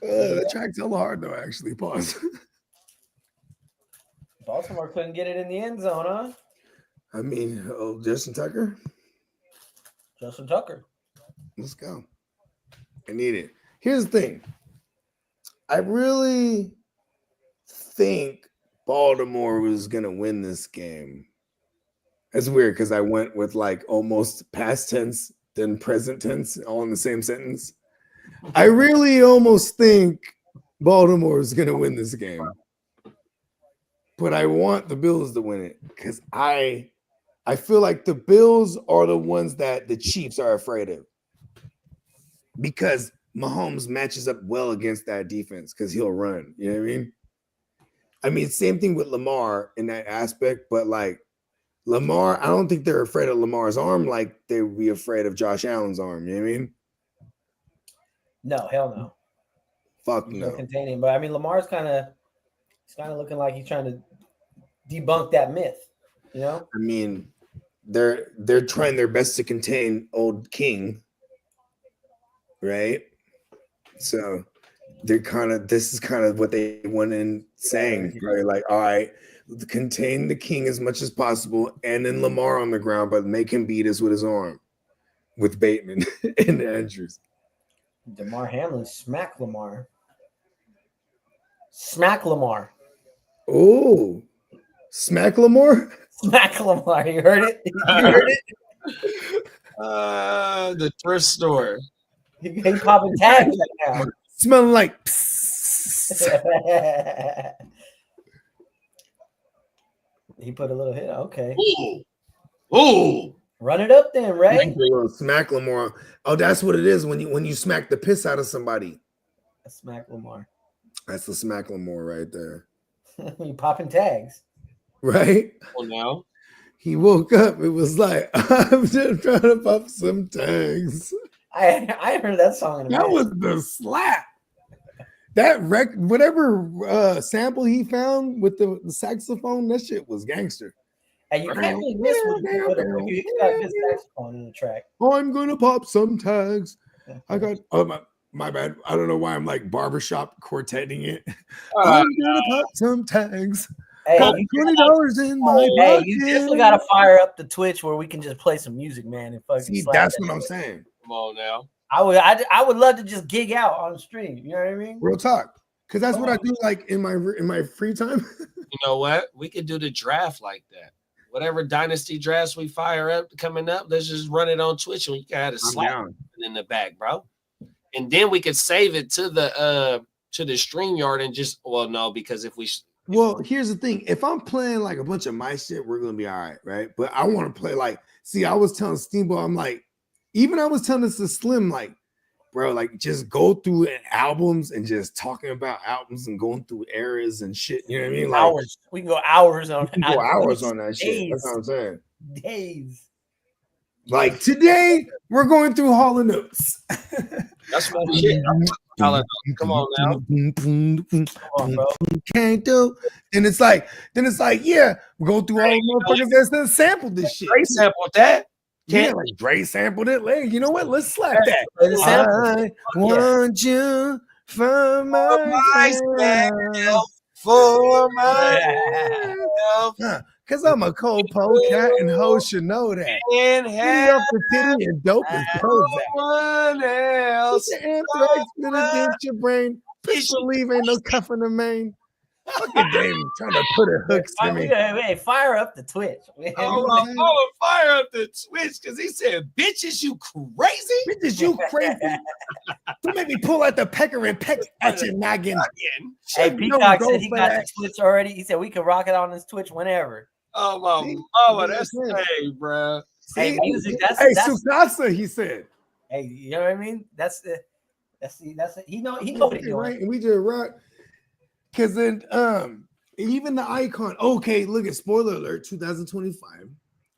That track's hella hard though, actually. Pause. Baltimore couldn't get it in the end zone, huh? I mean, Justin Tucker. Justin Tucker. Let's go. I need it. Here's the thing. I really think Baltimore was going to win this game. It's weird because I went with like almost past tense, then present tense, all in the same sentence. I really almost think Baltimore is going to win this game. But I want the Bills to win it because I feel like the Bills are the ones that the Chiefs are afraid of. Because Mahomes matches up well against that defense because he'll run. You know what I mean? I mean, same thing with Lamar in that aspect, but like Lamar, I don't think they're afraid of Lamar's arm like they would be afraid of Josh Allen's arm. You know what I mean? No, hell no. Fuck no. Containing, but I mean, Lamar's kind of looking like he's trying to debunk that myth. You know? I mean, they're trying their best to contain old King, right? So this is kind of what they went in saying, right? Like, all right, contain the King as much as possible, and then Lamar on the ground, but make him beat us with his arm, with Bateman and Andrews. DeMar Hamlin smack Lamar. Smack Lamar. Oh, smack Lamar? Smack Lamar. You heard it? You heard it? The thrift store. He popping tags right now. Smelling like He put a little hit. Okay. Ooh. Run it up then, Ray. Smack Lamar. Oh, that's what it is when you smack the piss out of somebody. Smack Lamar. That's the smack Lamar right there. You popping tags. Right? Well, now. He woke up. It was like, I'm just trying to pop some tags. I heard that song in a That minute. was the slap. That whatever sample he found with the saxophone, that shit was gangster. And you can't really miss when you got good saxophone in the track. I'm gonna pop some tags. I got my bad. I don't know why I'm like barbershop quartetting it. Uh, I'm gonna pop some tags. Hey, Got you, $20 in my hey, pocket. you definitely got to fire up the Twitch where we can just play some music, man, and fucking See, slap that's that what I'm shit. saying. Come on now. I would love to just gig out on stream. You know what I mean? Real talk. Because that's what I do like in my free time. You know what? We could do the draft like that. Whatever dynasty drafts we fire up coming up, let's just run it on Twitch and we can have a slap in the back, bro. And then we could save it to the StreamYard and just no, because if we Well, here's the thing. If I'm playing like a bunch of my shit, we're gonna be all right, right? But I want to play like, see, I was telling Steamboat, I'm like, even I was telling this to Slim, like, bro, like just go through albums and just talking about albums and going through eras and shit. You know what I mean? Like Hours. We can go hours on. we can go hours on that shit. That's what I'm saying. Days. Like today, we're going through Hall of Notes. that's my shit. Come on now. Come on, bro. Can't do. And it's like, yeah, we go through all the motherfuckers that sampled this shit. Dre sampled that. Yeah, like Dre sampled it. Like, you know what? Let's slap that. Play the sample. I want you for myself. For myself. Because I'm a cold pole cat and hoes should know that. And Titty have off the titty and dope is Prozac. someone else. The anthrax gonna dent your brain. Bitch, believe ain't no cuffing the main. Fucking damn, trying to put a hook to me. Hey, fire up the Twitch. I'm gonna fire up the Twitch because he said, "Bitches, you crazy? Bitches, you crazy. Don't make me pull out the pecker and peck at your noggin. Hey, Don't Peacock go said he for got that. the Twitch already. He said we can rock it on his Twitch whenever. Oh my mama, that's hey, bro. Hey, music. Hey, That's Sukasa, he said. hey, you know what I mean? That's he know what he's doing. Right, and we just rock. Because then even the icon, okay, look at spoiler alert, 2025.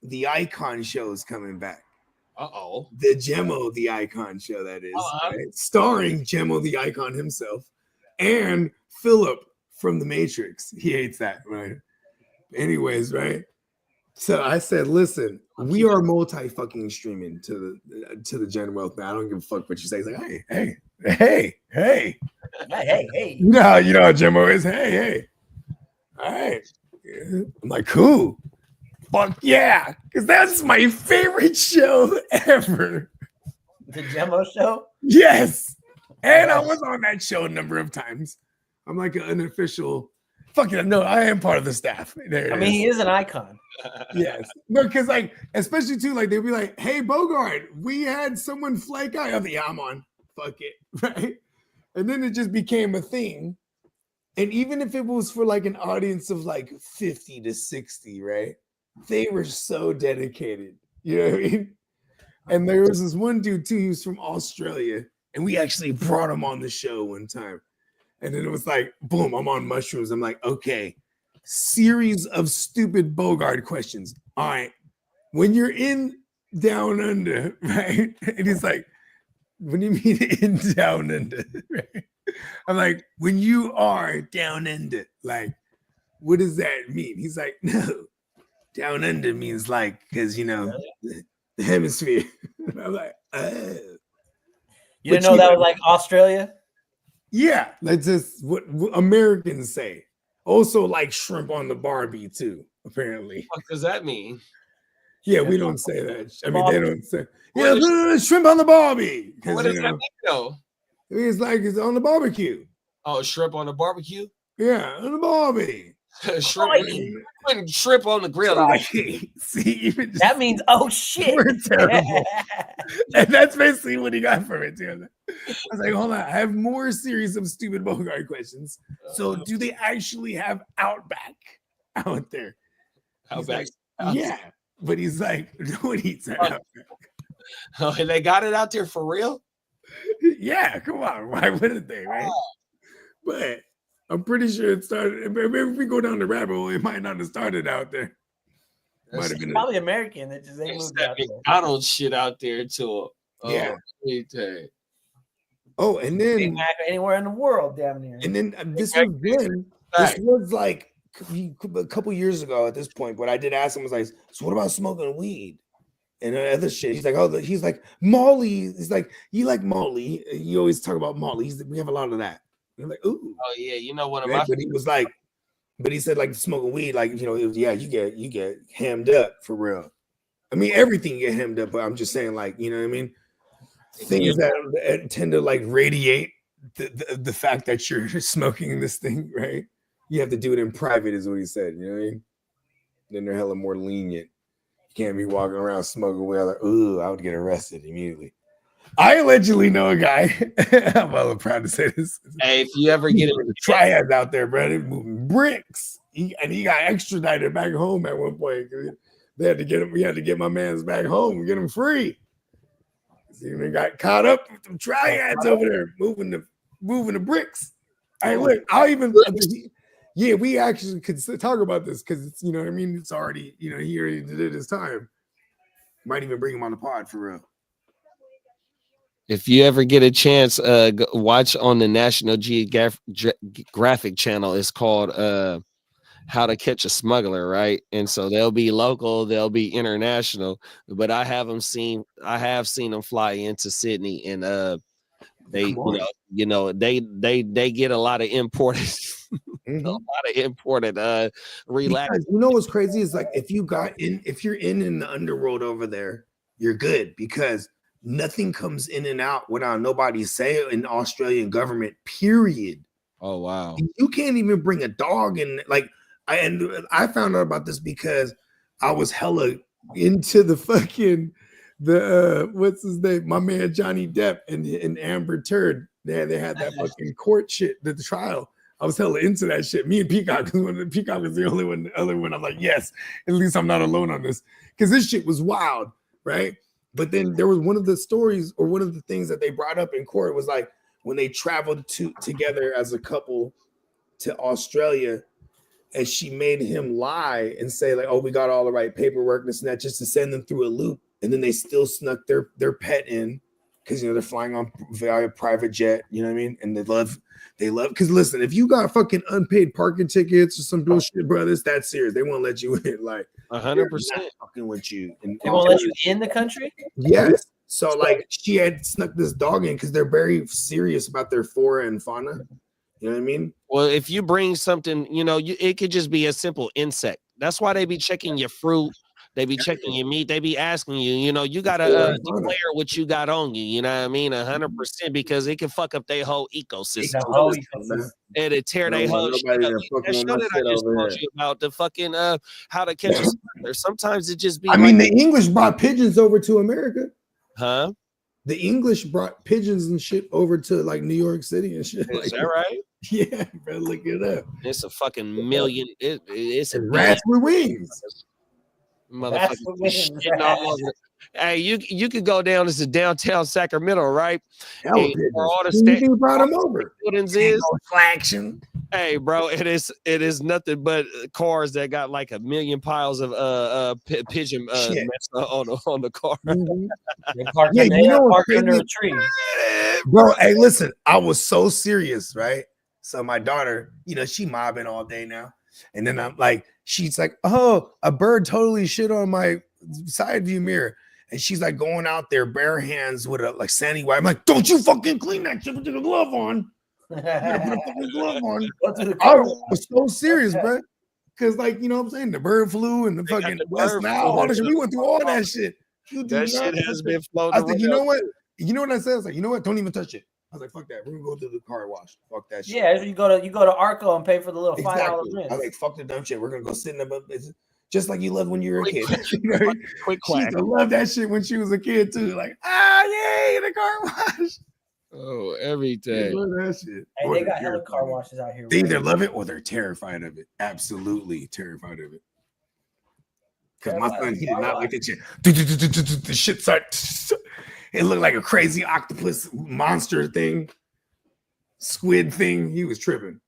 The icon show is coming back. Uh-oh. The Gemmo the Icon show, that is. Right? Starring Gemmo the Icon himself and Philip from The Matrix. He hates that, right? Anyways, right? So I said, listen, we are multi-fucking streaming to the Gen Wealth. Man, I don't give a fuck what you say. It's like, hey. Hey. You know how Gemmo is. Hey. All right. Yeah. I'm like, cool. Fuck yeah. Because that's my favorite show ever. The Gemmo show? Yes. And I was on that show a number of times. I'm like an unofficial. Fucking no, I am part of the staff. There I mean, he is an icon. Yes. No, because like, especially too, like they'd be like, hey, Bogart, we had someone flake out. I'm like, yeah, I'm on. Fuck it. Right. And then it just became a thing. And even if it was for like an audience of like 50 to 60, right? They were so dedicated. You know what I mean? And there was this one dude too, he was from Australia. And we actually brought him on the show one time. And then it was like, boom, I'm on mushrooms. I'm like, okay, series of stupid Bogart questions. All right. When you're in Down Under, right? And he's like, what do you mean in Down Under? Right? I'm like, when you are down under, like, what does that mean? He's like, no, down under means like, because, the hemisphere. I'm like, oh. You didn't know that was like Australia? Yeah, that's just what Americans say. Also, like shrimp on the Barbie too. Apparently, What does that mean? yeah, we don't say that. I mean, they don't say. Yeah, shrimp on the Barbie. What does that mean though? It's like it's on the barbecue. Oh, shrimp on the barbecue? Yeah, on the Barbie. shrimp on the grill. See, even that means oh shit. We're terrible. And that's basically what he got from it too. I was like, hold on, I have more series of stupid Bogart questions. So do they actually have Outback out there? Outback. Like, yeah. But he's like, no one eats at Outback. Oh, and they got it out there for real? Yeah, come on. Why wouldn't they, right? But I'm pretty sure it started. Maybe if we go down the rabbit hole, it might not have started out there. Might have been probably American. That just they moved out there. McDonald's shit out there too. Yeah. And then anywhere in the world, damn near. And then this was like a couple years ago at this point. But I did ask him, was like, so what about smoking weed? and other shit. He's like, oh, he's like Molly. He's like, you like Molly? You always talk about Molly. We have a lot of that. You're like, ooh. Oh yeah, you know what? Right? But he was like, but he said like smoking weed, like it was, you get hammed up for real. I mean, everything you get hammed up, but I'm just saying, like, you know what I mean? Things that tend to like radiate the fact that you're smoking this thing, right? You have to do it in private, is what he said. You know what I mean? Then they're hella more lenient. You can't be walking around smoking weed. Like, ooh, I would get arrested immediately. I allegedly know a guy. I'm well proud to say this. Hey, if you ever get a triads out there, bro, they're moving bricks. He got extradited back home at one point. They had to get him. We had to get my man's back home and get him free. They got caught up with them triads over there, moving the bricks. Hey, look, we actually could talk about this because it's, you know what I mean? It's already, he already did his time. Might even bring him on the pod for real. If you ever get a chance, watch on the National Geographic channel. It's called How to Catch a Smuggler, right? And so they'll be local, they'll be international. But I have seen them fly into Sydney, and they they get a lot of imported relax. Because you know what's crazy is like if you're in the underworld over there, you're good because nothing comes in and out without nobody saying in the Australian government, period. Oh wow. You can't even bring a dog in. Like I found out about this because I was hella into the fucking what's his name? My man Johnny Depp and Amber Turd. They had that fucking court shit, the trial. I was hella into that shit. Me and Peacock, because Peacock was the only one, the other one. I'm like, yes, at least I'm not alone on this. Because this shit was wild, right? But then there was one of the stories or one of the things that they brought up in court was like when they traveled together as a couple to Australia, and she made him lie and say like, oh, we got all the right paperwork, this and that, just to send them through a loop. And then they still snuck their pet in because, they're flying on via private jet, you know what I mean? And they love, because listen, if you got fucking unpaid parking tickets or some bullshit, bro, it's that serious. They won't let you in, like 100%. Fucking with you. And they won't let you in the country? Yes. So like she had snuck this dog in because they're very serious about their flora and fauna. You know what I mean? Well, if you bring something, it could just be a simple insect. That's why they be checking your fruit. They be checking your meat. They be asking you, you got to declare what you got on you. You know what I mean? 100%, because it can fuck up their whole ecosystem. It'll tear their whole shit up. That show that I just told you about, the fucking How to Catch a Smuggler. Sometimes it just be. I mean, the English brought pigeons over to America. Huh? The English brought pigeons and shit over to like New York City and shit. Is that right? Yeah, bro, look it up. It's a fucking million. It's a rats with wings. Motherfucker. Hey, you could go down to downtown Sacramento, right? Where all the state brought them over. Action. Hey, bro, it is nothing but cars that got like a million piles of pigeon mess on the car. Mm-hmm. They parked under a tree. Bro, hey, listen, I was so serious, right? So my daughter, she mobbing all day now. And then I'm like, she's like, oh, a bird totally shit on my side view mirror. And she's like going out there bare hands with a like sandy wipe. I'm like, don't you fucking clean that shit, put a glove on. Put a fucking glove on. I was so serious, bro. Because like, you know what I'm saying? The bird flu and the fucking West Nile, all this shit. We went through all that shit. That shit has been floating. I was like, you know what? You know what I said? I was like, you know what? Don't even touch it. I was like, fuck that. We're gonna go to the car wash. Fuck that shit. Yeah, you go to Arco and pay for the little $5 rent. I was like, fuck the dumb shit. We're gonna go sit in the just like you loved when you were a kid. Quick She used to love that shit when she was a kid too. Like, yay, the car wash. Oh, every day. That shit. Hey, they got hella car washes out here. They either love it or they're terrified of it. Absolutely terrified of it. Because my son, he did not like that shit. The shit started. It looked like a crazy octopus monster thing, squid thing. He was tripping.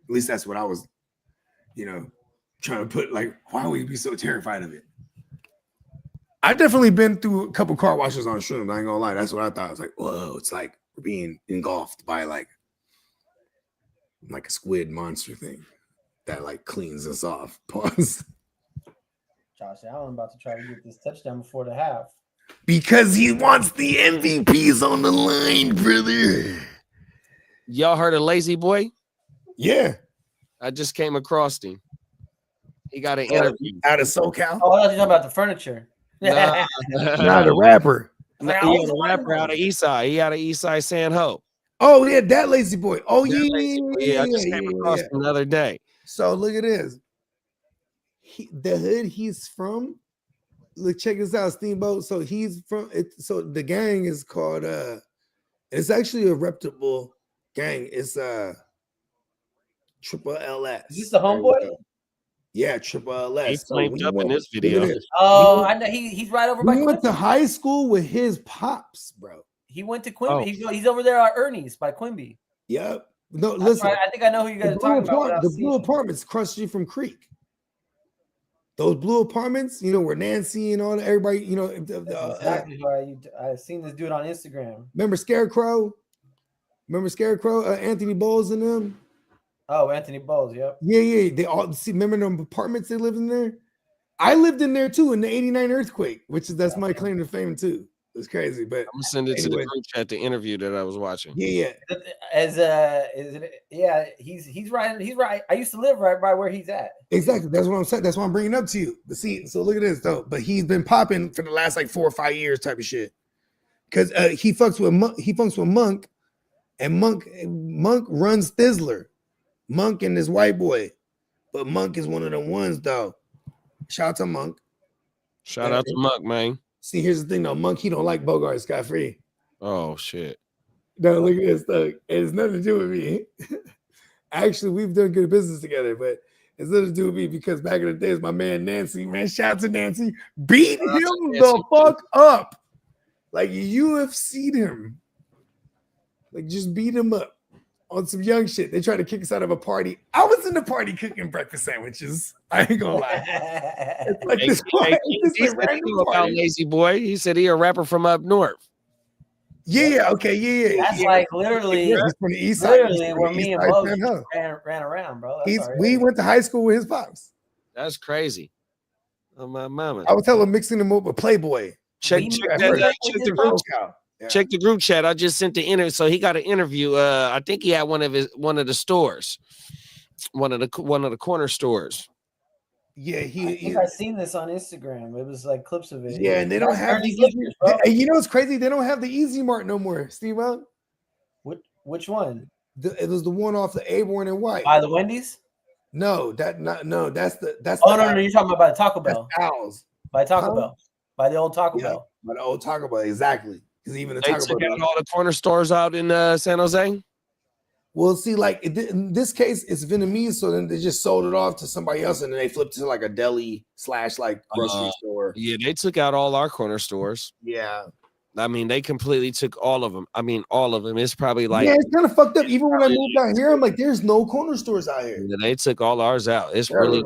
At least that's what I was, trying to put. Like, why would you be so terrified of it? I've definitely been through a couple car washes on shrooms. I ain't gonna lie. That's what I thought. I was like, whoa, it's like we're being engulfed by like a squid monster thing that like cleans us off. Pause. Josh Allen about to try to get this touchdown before the half. Because he wants the MVPs on the line, brother. Y'all heard of Lazy Boy? Yeah. I just came across him. He got an interview. Out of SoCal? Oh, I thought you were talking about the furniture. Nah. Not a rapper. He had a rapper out of Eastside. He out of Eastside San Ho. Oh, yeah, that Lazy Boy. Oh, That Lazy Boy. Yeah, I just came across him the other day. So look at this. The hood he's from, look, check this out, Steamboat. So he's from it. So the gang is called it's actually a reputable gang. It's Triple LS. Is this the homeboy? Yeah, Triple LS. He So flamed we up in went- this look at video. this. Oh, I know he's right over by We went Quimby. to high school with his pops, bro. He went to Quimby. Oh. He's over there at Ernie's by Quimby. Yep. No, That's listen. right. I think I know who you guys The are blue, talking about. the blue apartments across the street from Creek. Those blue apartments, you know, where Nancy and all everybody, you know, Exactly right. I've seen this dude on Instagram. remember Scarecrow? Remember Scarecrow? Anthony Bowles and them? Oh, Anthony Bowles. Yep. Yeah. They all see. Remember them apartments they lived in there? I lived in there too in the '89 earthquake, that's my claim to fame too. It's crazy, but I'm gonna send it to anyway. the group chat, the interview that I was watching. Yeah. Is it? Yeah, he's right. He's right. I used to live right by where he's at. Exactly. That's what I'm saying. That's what I'm bringing up to you. But see, so look at this though. But he's been popping for the last like 4 or 5 years type of shit. Because he fucks with Monk, and Monk runs Thizzler. Monk and this white boy. But Monk is one of the ones though. Shout out to Monk. Shout out to Monk, man. See, here's the thing though. Monk, he don't like Bogart Scott Free. Oh shit. No, look at this though. It has nothing to do with me. Actually, we've done good business together, but it's nothing to do with me because back in the days, my man Nancy, man, shout out to Nancy, beat him the fuck up. Like UFC'd him. Like just beat him up on some young shit. They tried to kick us out of a party. I was in the party cooking breakfast sandwiches. I ain't gonna lie. It's like this. He said he knew about Lazy Boy. He said he a rapper from up north. Yeah, okay, yeah. That's like literally, He's from the east side. literally where me and Bo ran around, bro. That's We went to high school with his pops. That's crazy. Oh my mama. I was telling him mixing him up with Playboy. Check the group chat. I just sent the interview. So he got an interview. I think he had one of the stores, one of the corner stores. Yeah, I've seen this on Instagram. It was like clips of it. Yeah, and they don't have the and you know what's crazy? They don't have the Easy Mart no more, Steve. Which one? It was the one off the Aborn and White. By the Wendy's? No, that's the no, you're talking about by the Taco Bell. Owls. By Taco Bell. By the old Taco Bell. By the old Taco Bell, exactly. Because even the They Taco took Bell out all the corner stores out in San Jose. Well, see, like in this case, it's Vietnamese, so then they just sold it off to somebody else, and then they flipped to like a deli / like grocery store. Yeah, they took out all our corner stores. Yeah. I mean, they completely took all of them. I mean, all of them. It's probably like it's kind of fucked up. Even when I moved out here, I'm like, there's no corner stores out here. Yeah, they took all ours out. It's really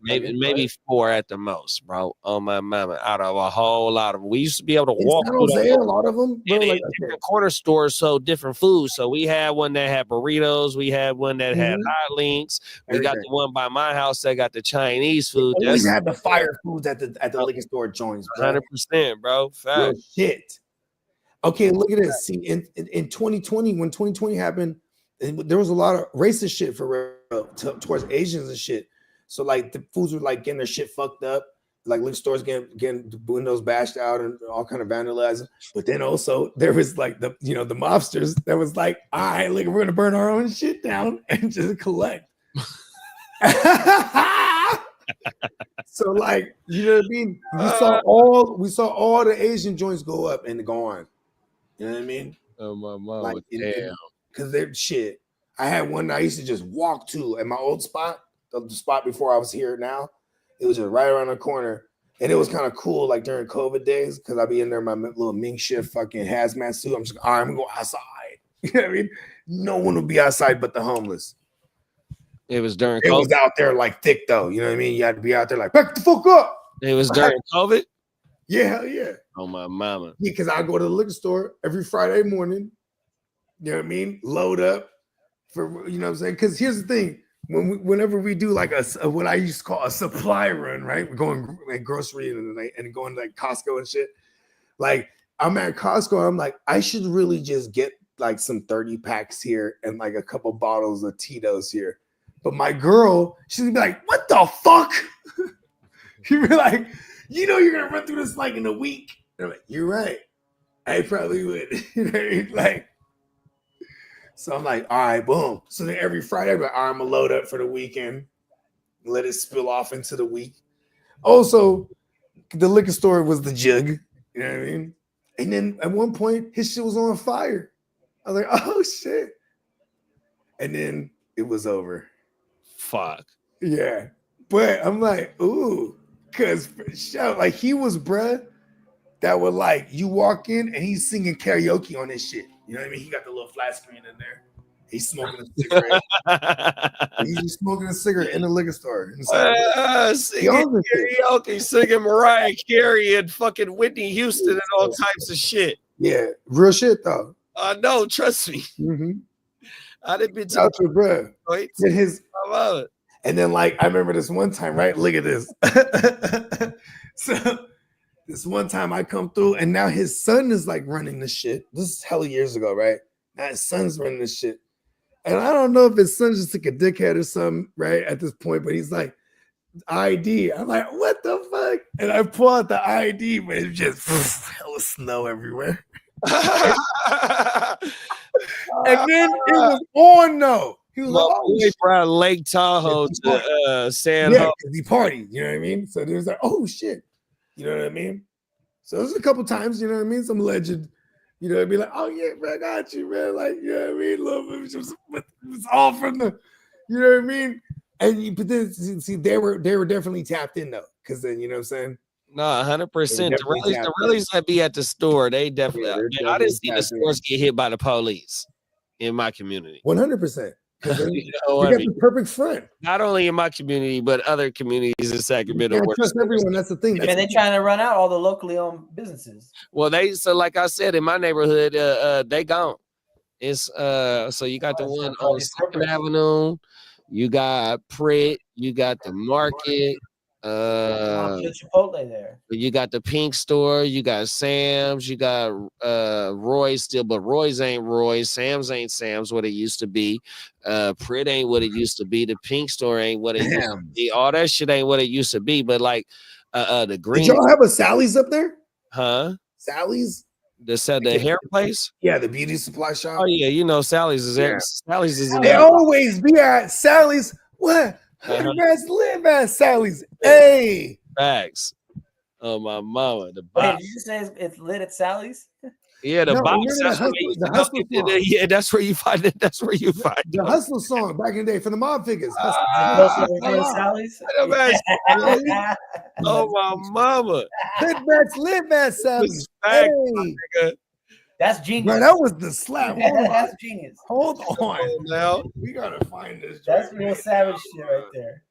maybe 4 at the most, bro. Oh my mama, out of a whole lot of them. We used to be able to walk through a lot of them. Different corner stores sold different foods. So we had one that had burritos. We had one that had hot links. We got the one by my house that got the Chinese food. We always had the fire foods at the liquor store joints. 100%, bro. Real shit. Okay, look at this. See, in 2020, when 2020 happened, there was a lot of racist shit for real towards Asians and shit. So like the foods were like getting their shit fucked up, like liquor stores getting the windows bashed out and all kind of vandalizing. But then also there was like the mobsters that was like, all right, look, we're gonna burn our own shit down and just collect. So like, you know what I mean? We saw all the Asian joints go up and go on. You know what I mean? Oh my mom, like, damn. Because they're shit. I had one that I used to just walk to at my old spot, the spot before I was here now. It was just right around the corner. And it was kind of cool, like during COVID days, because I'd be in there in my little mink shift fucking hazmat suit. I'm just like, all right, I'm gonna go outside. You know what I mean? No one would be outside but the homeless. It was during COVID. It was out there like thick though. You know what I mean? You had to be out there like, back the fuck up. It was during COVID? Yeah, hell yeah. Oh my mama. Yeah, because I go to the liquor store every Friday morning. You know what I mean? Load up for, you know what I'm saying? Because here's the thing. whenever we do like a what I used to call a supply run, right? We're going like grocery and going to like Costco and shit. Like I'm at Costco, I'm like, I should really just get like some 30 packs here and like a couple bottles of Tito's here. But my girl, she's gonna be like, what the fuck? She'd be like, you know, you're gonna run through this like in a week. And I'm like, you're right. I probably would. You know, like, so I'm like, all right, boom. So then every Friday, I'm like, all right, I'm gonna load up for the weekend, let it spill off into the week. Also, the liquor store was the jug. You know what I mean? And then at one point, his shit was on fire. I was like, oh shit. And then it was over. Fuck. Yeah. But I'm like, ooh, because like he was bruh that would like you walk in and he's singing karaoke on his shit. You know what I mean? He got the little flat screen in there. He's smoking a cigarette. He's just smoking a cigarette in the liquor store. Singing karaoke, singing Mariah Carey and fucking Whitney Houston and all types of shit. Yeah, real shit though. No, trust me. Mm-hmm. I didn't be Out to bro. Wait, I love it. And then like I remember this one time, right? Look at this. So this one time I come through and now his son is like running this shit. This is hella years ago, right? Now his son's running this shit. And I don't know if his son just took a dickhead or something, right? At this point, but he's like, ID. I'm like, what the fuck? And I pull out the ID, but it's just hella snow everywhere. And then it was on though. He was like, oh, brought Lake Tahoe to San Jose. He partied, you know what I mean? So there's like, oh shit. You know what I mean? So there's a couple times, you know what I mean? Some legend, you know, be like, oh yeah, man, I got you, man. Like, you know what I mean? It was all from the, you know what I mean? And but then see, they were definitely tapped in though, because then you know what I'm saying? No, 100%. The rallies that be at the store, they definitely. I didn't see the stores get hit by the police in my community. 100%. You know, you got the perfect friend. Not only in my community, but other communities in Sacramento. You can't trust everyone. That's the thing. And they're trying to run out all the locally owned businesses. Well, so like I said, in my neighborhood, they gone. It's so you got the one on 2nd Avenue, you got Pritt, you got the market. Chipotle there. You got the Pink store, you got Sam's, you got Roy's still, but Roy's ain't Roy's, Sam's ain't Sam's what it used to be. Pritt ain't what it used to be. The Pink store ain't what it used to be. All that shit ain't what it used to be. But like the green. Did y'all have a Sally's up there? Huh? Sally's? The hair place? Yeah, the beauty supply shop. Oh yeah, you know Sally's is there. Sally's is in they always be at Sally's. What? Let's live at Sally's. Hey, bags. Oh my mama, the box. Wait, did you say it's lit at Sally's? Yeah, the box. Yeah, that's where you find it. That's where you find the Hustler song back in the day for the mob figures. Sally's. Oh my mama. Let's live at Sally's. Hey. That's genius. Bro, that was the slap. That's genius. Hold on now. We gotta find this. That's real savage shit right there.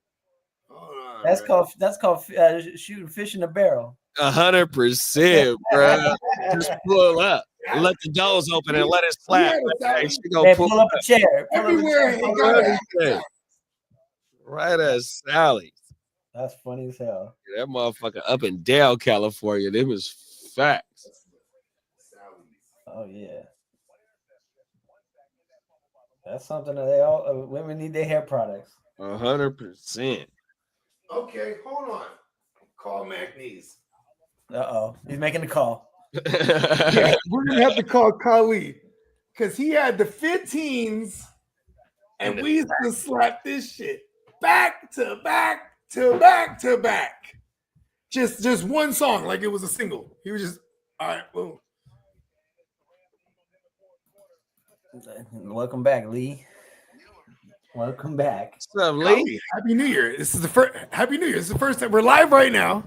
That's called shooting fish in a barrel. 100%, bro. Just pull up. Let the doors open and let it slap. Pull up a chair. Everywhere. Right at Sally's. That's funny as hell. That motherfucker up in Dale, California. Them is facts. Oh yeah, that's something that they all women need their hair products. 100%. Okay, hold on. Call McNeese. He's making the call. Yeah, we're gonna have to call Khalid because he had the 15s, and we used to slap this shit back to back to back to back. Just one song, like it was a single. He was just all right, boom. Welcome back, Lee. Welcome back. What's up, Lee? Happy New Year. This is the first Happy New Year. This is the first time we're live right now.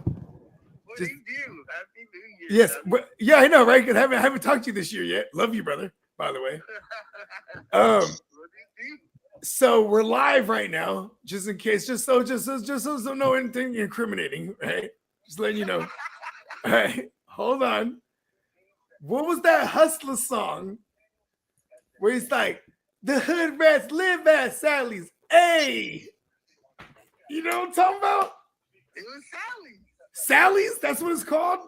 What do you do? Happy New Year. Yes, yeah, I know, right? Because I haven't talked to you this year yet. Love you, brother, by the way. What do you do? So we're live right now, just in case, just so no anything incriminating, right? Just letting you know. All right, hold on. What was that Hustler song? Where he's like, the hood rats live at Sally's. Hey, you know what I'm talking about? It was Sally. Sally's? That's what it's called?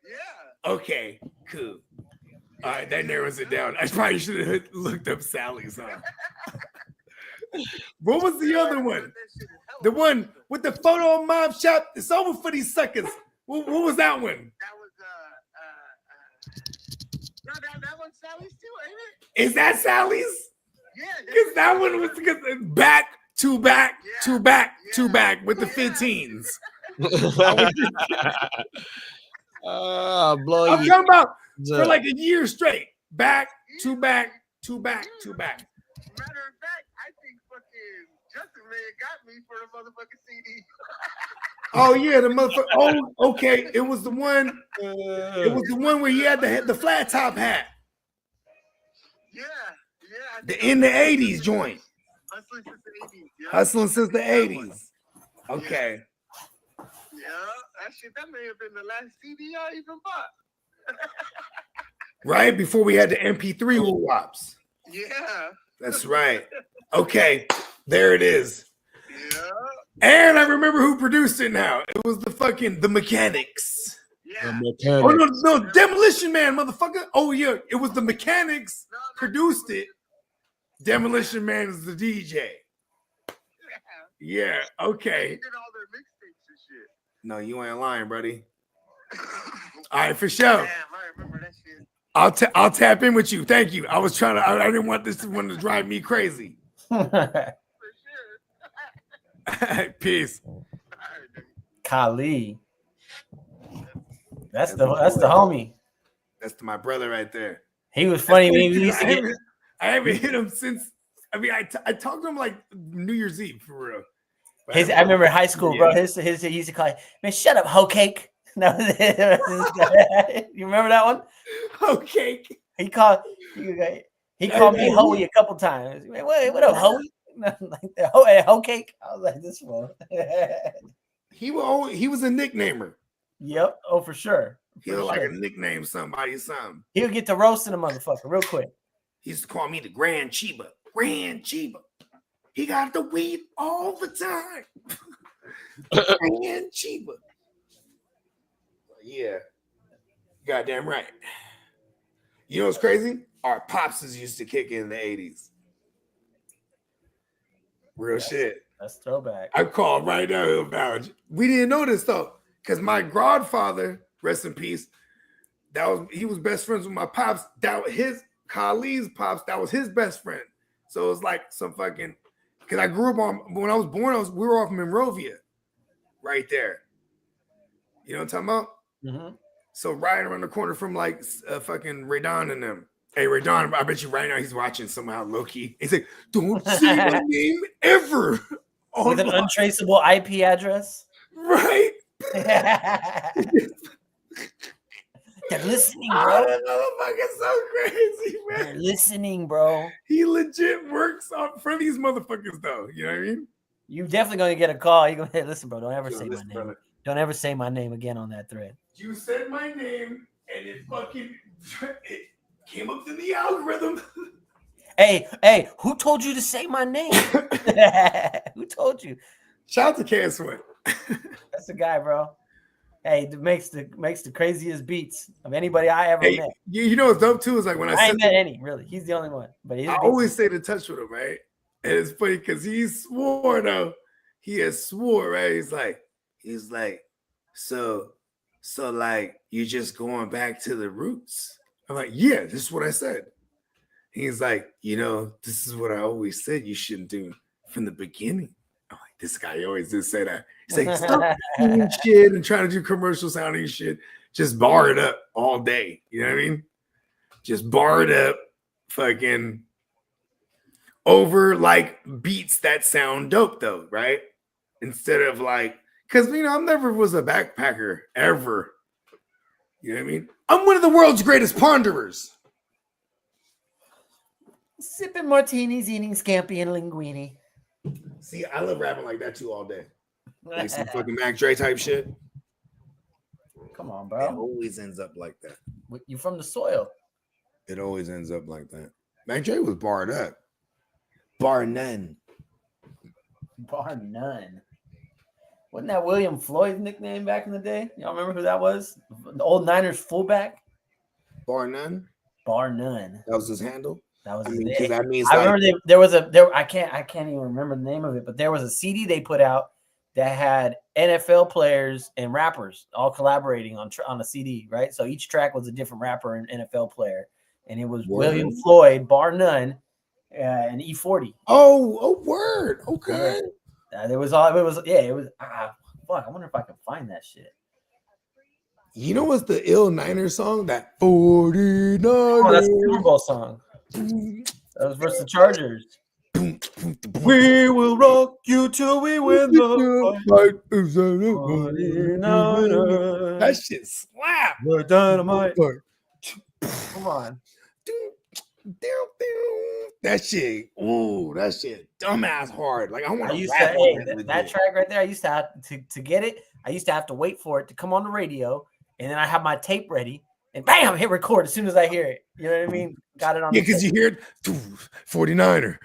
Yeah. Okay, cool. All right, that narrows it down. I probably should have looked up Sally's, huh? What was the other one? The one with the photo of Mom Shop. It's over for these suckers. What was that one? That was no, that one's Sally's too, ain't it? Is that Sally's? Yeah. Because that one was back to back to back to back with the 15s. Blow I'm you. talking about for like a year straight. Back to back to back to back. Matter of fact, I think fucking Justin man got me for the motherfucking CD. Oh yeah, the motherfucker. Oh, okay. It was the one. It was the one where he had the flat top hat. Yeah. In the 80s joint. Hustling since the 80s. Yeah. Hustling since the 80s. Okay. Yeah, that may have been the last CD I even bought. Right before we had the MP3 whoop-wops. Yeah. That's right. Okay, there it is. Yeah. And I remember who produced it now. It was the Mechanics. Yeah. Oh no, Demolition Man, motherfucker. Oh yeah, it was the Mechanics produced it. Demolition Man is the DJ. Yeah, okay. They did all their mixtapes and shit. No, you ain't lying, buddy. All right, for sure. Damn, I remember that shit. I'll tap in with you. Thank you. I was trying to. I didn't want this one to drive me crazy. For sure. Peace. Kali. That's the homie. That's my brother right there. He was funny when he used to get. I haven't hit him since. I mean, I talked to him like New Year's Eve for real. But I remember high school, bro. His he used to call it, man, shut up, hoe cake. No, you remember that one? Hoe cake. He called me Hoey a couple times. Man, what up, Hoey? Like the hoe cake. I was like, this one. He was a nicknamer. Yep. Oh, for sure. He was like a nickname somebody something. He'll get to roasting a motherfucker real quick. He used to call me the Grand Chiba. Grand Chiba. He got the weed all the time. Grand Chiba. Yeah. Goddamn right. You know what's crazy? Our popses used to kick in the 80s. Real shit. That's throwback. I called right now about it. We didn't know this though, because my godfather, rest in peace, he was best friends with my pops. That was his Kali's pops. That was his best friend. So it was like some fucking. Because I grew up when I was born, we were off Monrovia, right there. You know what I'm talking about? Mm-hmm. So right around the corner from like fucking Radon and them. Hey, Radon, I bet you right now he's watching somehow low-key. He's like, don't say my name ever. With an untraceable IP address. Right? They're listening, bro. That motherfucker's so crazy, man. They're listening, bro. He legit works for these motherfuckers, though. You know what I mean? You definitely gonna get a call. You go, hey, listen, bro. Don't ever say my name. Brother. Don't ever say my name again on that thread. You said my name, and it came up in the algorithm. Hey, who told you to say my name? Who told you? Shout out to Canswin. That's the guy, bro. Hey, it makes the craziest beats of anybody I ever met. You know what's dope too is like when I ain't met any really. He's the only one. But I always stay in touch with him, right? And it's funny because he swore though. He has swore, right? He's like, so like you're just going back to the roots. I'm like, yeah, this is what I said. He's like, this is what I always said you shouldn't do from the beginning. I'm like, this guy always did say that. He's like, stop doing shit and trying to do commercial sounding shit. Just bar it up all day. You know what I mean? Just bar it up, fucking over like beats that sound dope though, right? Instead of like, because I never was a backpacker ever. You know what I mean? I'm one of the world's greatest ponderers. Sipping martinis, eating scampi and linguine. See, I love rapping like that too all day. Like some fucking Mac Dre type shit. Come on, bro. It always ends up like that. You from the soil. It always ends up like that. Mac Dre was barred up. Bar none. Bar none. Wasn't that William Floyd's nickname back in the day? Y'all remember who that was? The old Niners fullback? Bar none. Bar none. That was his handle. That was I his mean, name. because that means I like remember there was I can't even remember the name of it, but there was a CD they put out that had NFL players and rappers all collaborating on a CD, right? So each track was a different rapper and NFL player, and it was William Floyd, bar none, and E40. oh, word. Okay. Yeah. Fuck. I wonder if I can find that shit. You know what's the ill Niners song? That 49ers. Oh, that's a Super Bowl song. That was versus the Chargers. We will rock you till we win the fight. That shit slap. We're dynamite. Come on. That shit, that shit dumbass hard. Like I want to rap that track right there. I used to have to get it. I used to have to wait for it to come on the radio, and then I have my tape ready, and bam, hit record as soon as I hear it. You know what I mean? Got it on. Yeah, because you hear it, 49er,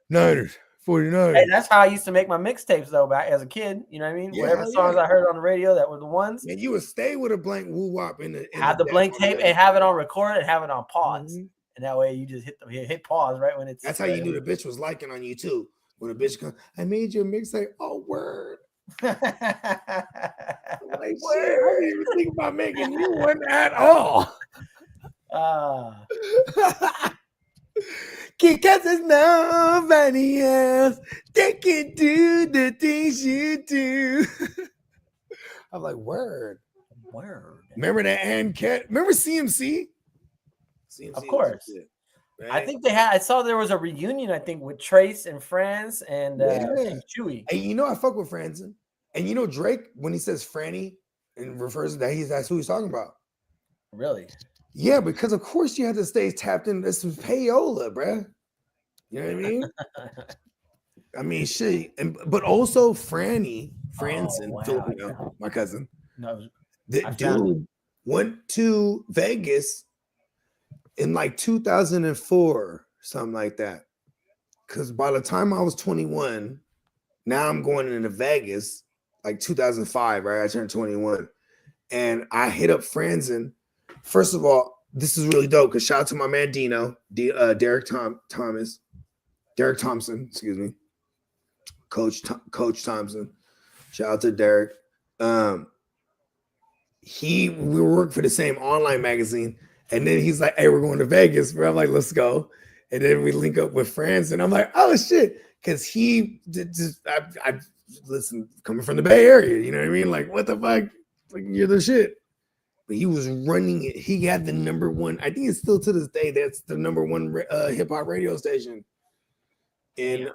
Niners, 49. Hey, that's how I used to make my mixtapes though, back as a kid. You know what I mean? Whatever songs I heard on the radio that were the ones. And you would stay with a blank woo wop have the blank tape and have it on record and have it on pause. Mm-hmm. And that way you just hit pause right when it's. That's how you knew the bitch was liking on you too. When a bitch comes, I made your mixtape. Oh, word. Like, shit, I didn't even think about making you one at all. Because there's nobody else that can do the things you do. I'm like, word. Remember that Ann Cat? Remember CMC? Of course. Right? I think I saw there was a reunion, I think, with Trace and Franz and Chewy. And you know, I fuck with Franz. And you know, Drake, when he says Franny and refers to that, that's who he's talking about. Really? Yeah, because of course you have to stay tapped in. This is payola, bruh. You know what I mean? I mean, shit. But also Franzen, Filipino, my cousin. No, the dude went to Vegas in like 2004, something like that. Because by the time I was 21, now I'm going into Vegas, like 2005, right? I turned 21. And I hit up Franzen. First of all, this is really dope because shout out to my man Dino, Derek Thompson, excuse me. Coach Thompson. Shout out to Derek. We worked for the same online magazine. And then he's like, hey, we're going to Vegas. Bro. I'm like, let's go. And then we link up with friends. And I'm like, oh, shit. Because he I listen, coming from the Bay Area, you know what I mean? Like, what the fuck? Like, you're the shit. But he was running it. He had the number one. I think it's still to this day. That's the number one hip hop radio station in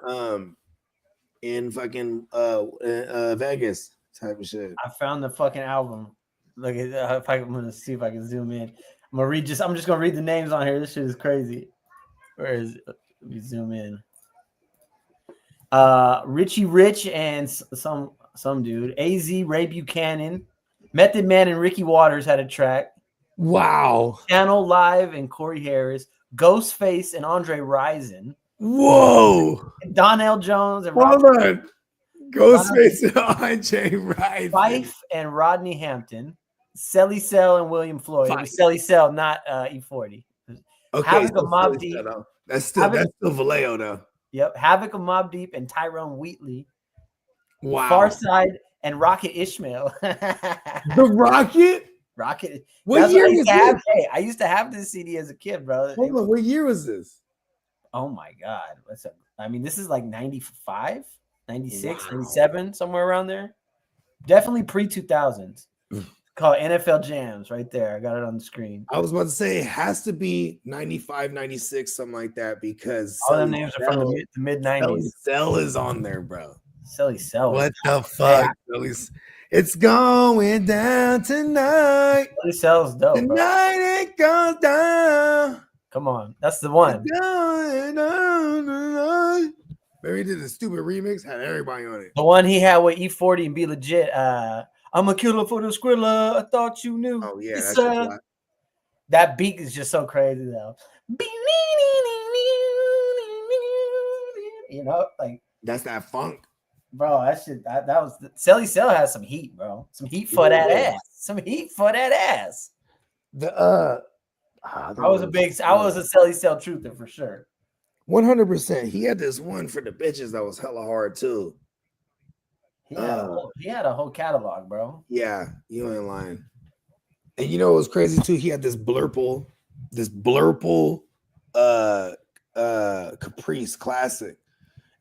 fucking Vegas type of shit. I found the fucking album. Look at I'm gonna see if I can zoom in. I'm just gonna read the names on here. This shit is crazy. Where is it? Let me zoom in. Richie Rich and some dude. AZ, Ray Buchanan, Method Man and Ricky Waters had a track. Wow. Channel Live and Corey Harris, Ghostface and Andre Rison. Whoa. Donnell Jones and Ghostface and Andre Rison. Fife and Rodney Hampton. Selly Cell and William Floyd. It was Selly Cell, not E40. Okay, Havoc of Mob Deep. That's still Vallejo though. Yep. Havoc of Mob Deep and Tyrone Wheatley. Wow. Farside and Rocket Ishmael. The Rocket? Rocket. What year was this? Hey, I used to have this CD as a kid, bro. Hold on, what year was this? Oh my God. This is like 95, 96, 97, somewhere around there. Definitely pre-2000s. Called NFL Jams right there. I got it on the screen. I was about to say it has to be 95, 96, something like that, because all them names are from the mid-90s. Cell is on there, bro. Selly Cell. What the fuck? It's going down tonight. Selly Cell's dope. Tonight it goes down. Come on. That's the one. Remember he did a stupid remix, had everybody on it. The one he had with E40 and Be Legit. I'm a killer for the Skrilla. I thought you knew. Oh, yeah. That beat is just so crazy, though. You know, like That's that funk. bro, that was Selly Cell has some heat, bro. Some heat for that ass. Some heat for that ass. I was a Selly Cell truther for sure. 100%. He had this one for the bitches that was hella hard too. He had a whole catalog, bro. Yeah, you ain't lying. And you know what was crazy too? He had this blurple Caprice Classic,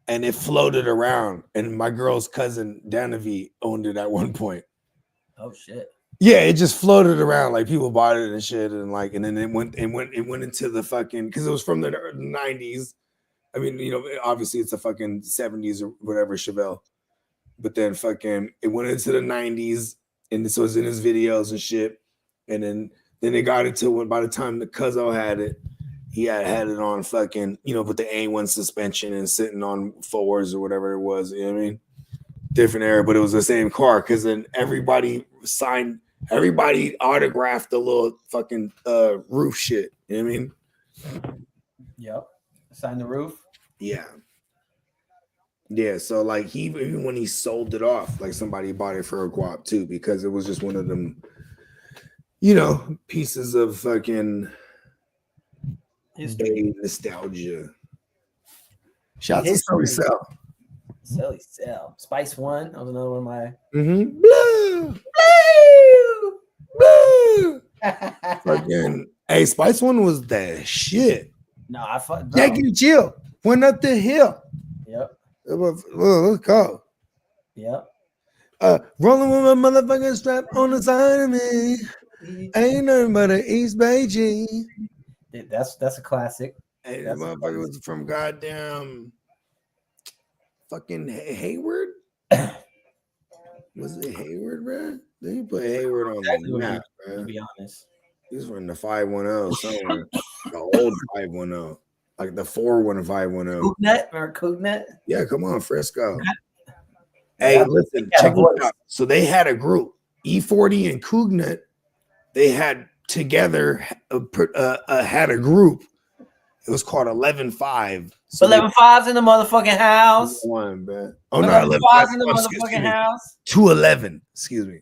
and it floated around. And my girl's cousin Danavi owned it at one point. Oh shit. Yeah, it just floated around, like people bought it and shit, and like, and then it went into the fucking, because it was from the 90s. I mean, you know, obviously it's a fucking 70s or whatever, Chevelle. But then fucking it went into the 90s, and this was in his videos and shit. And then it got into when by the time the Cuzzo had it, he had it on fucking, you know, with the A1 suspension and sitting on fours or whatever it was. You know what I mean? Different era, but it was the same car, because then everybody autographed the little fucking roof shit. You know what I mean? Yep. Sign the roof. Yeah. Yeah. So like even when he sold it off, like somebody bought it for a guap too, because it was just one of them, you know, pieces of fucking history, nostalgia. Shout out to Selly Cell. Selly Cell. Spice One. That was another one of my Blue. Fucking hey, Spice One was that shit. No, I fuck. Jackie Jill went up the hill. Yep. Let's go. Yep. Rolling with my motherfucking strap on the side of me. Ain't nothing but an East Beijing. That's a classic. Hey, that motherfucker was from goddamn fucking Hayward. Was it Hayward, bro? They put Hayward on the map, bro. To be honest, he's from the 510 somewhere. The old 510, like the 41510. Cougnut? Yeah, come on, Frisco. Hey, listen, check this out. So they had a group, E40 and Cougnut. They had together had a group. It was called 11-5. So 11-5's in the motherfucking house. One, man. Oh, 11-5's in the motherfucking house. 211. Excuse me.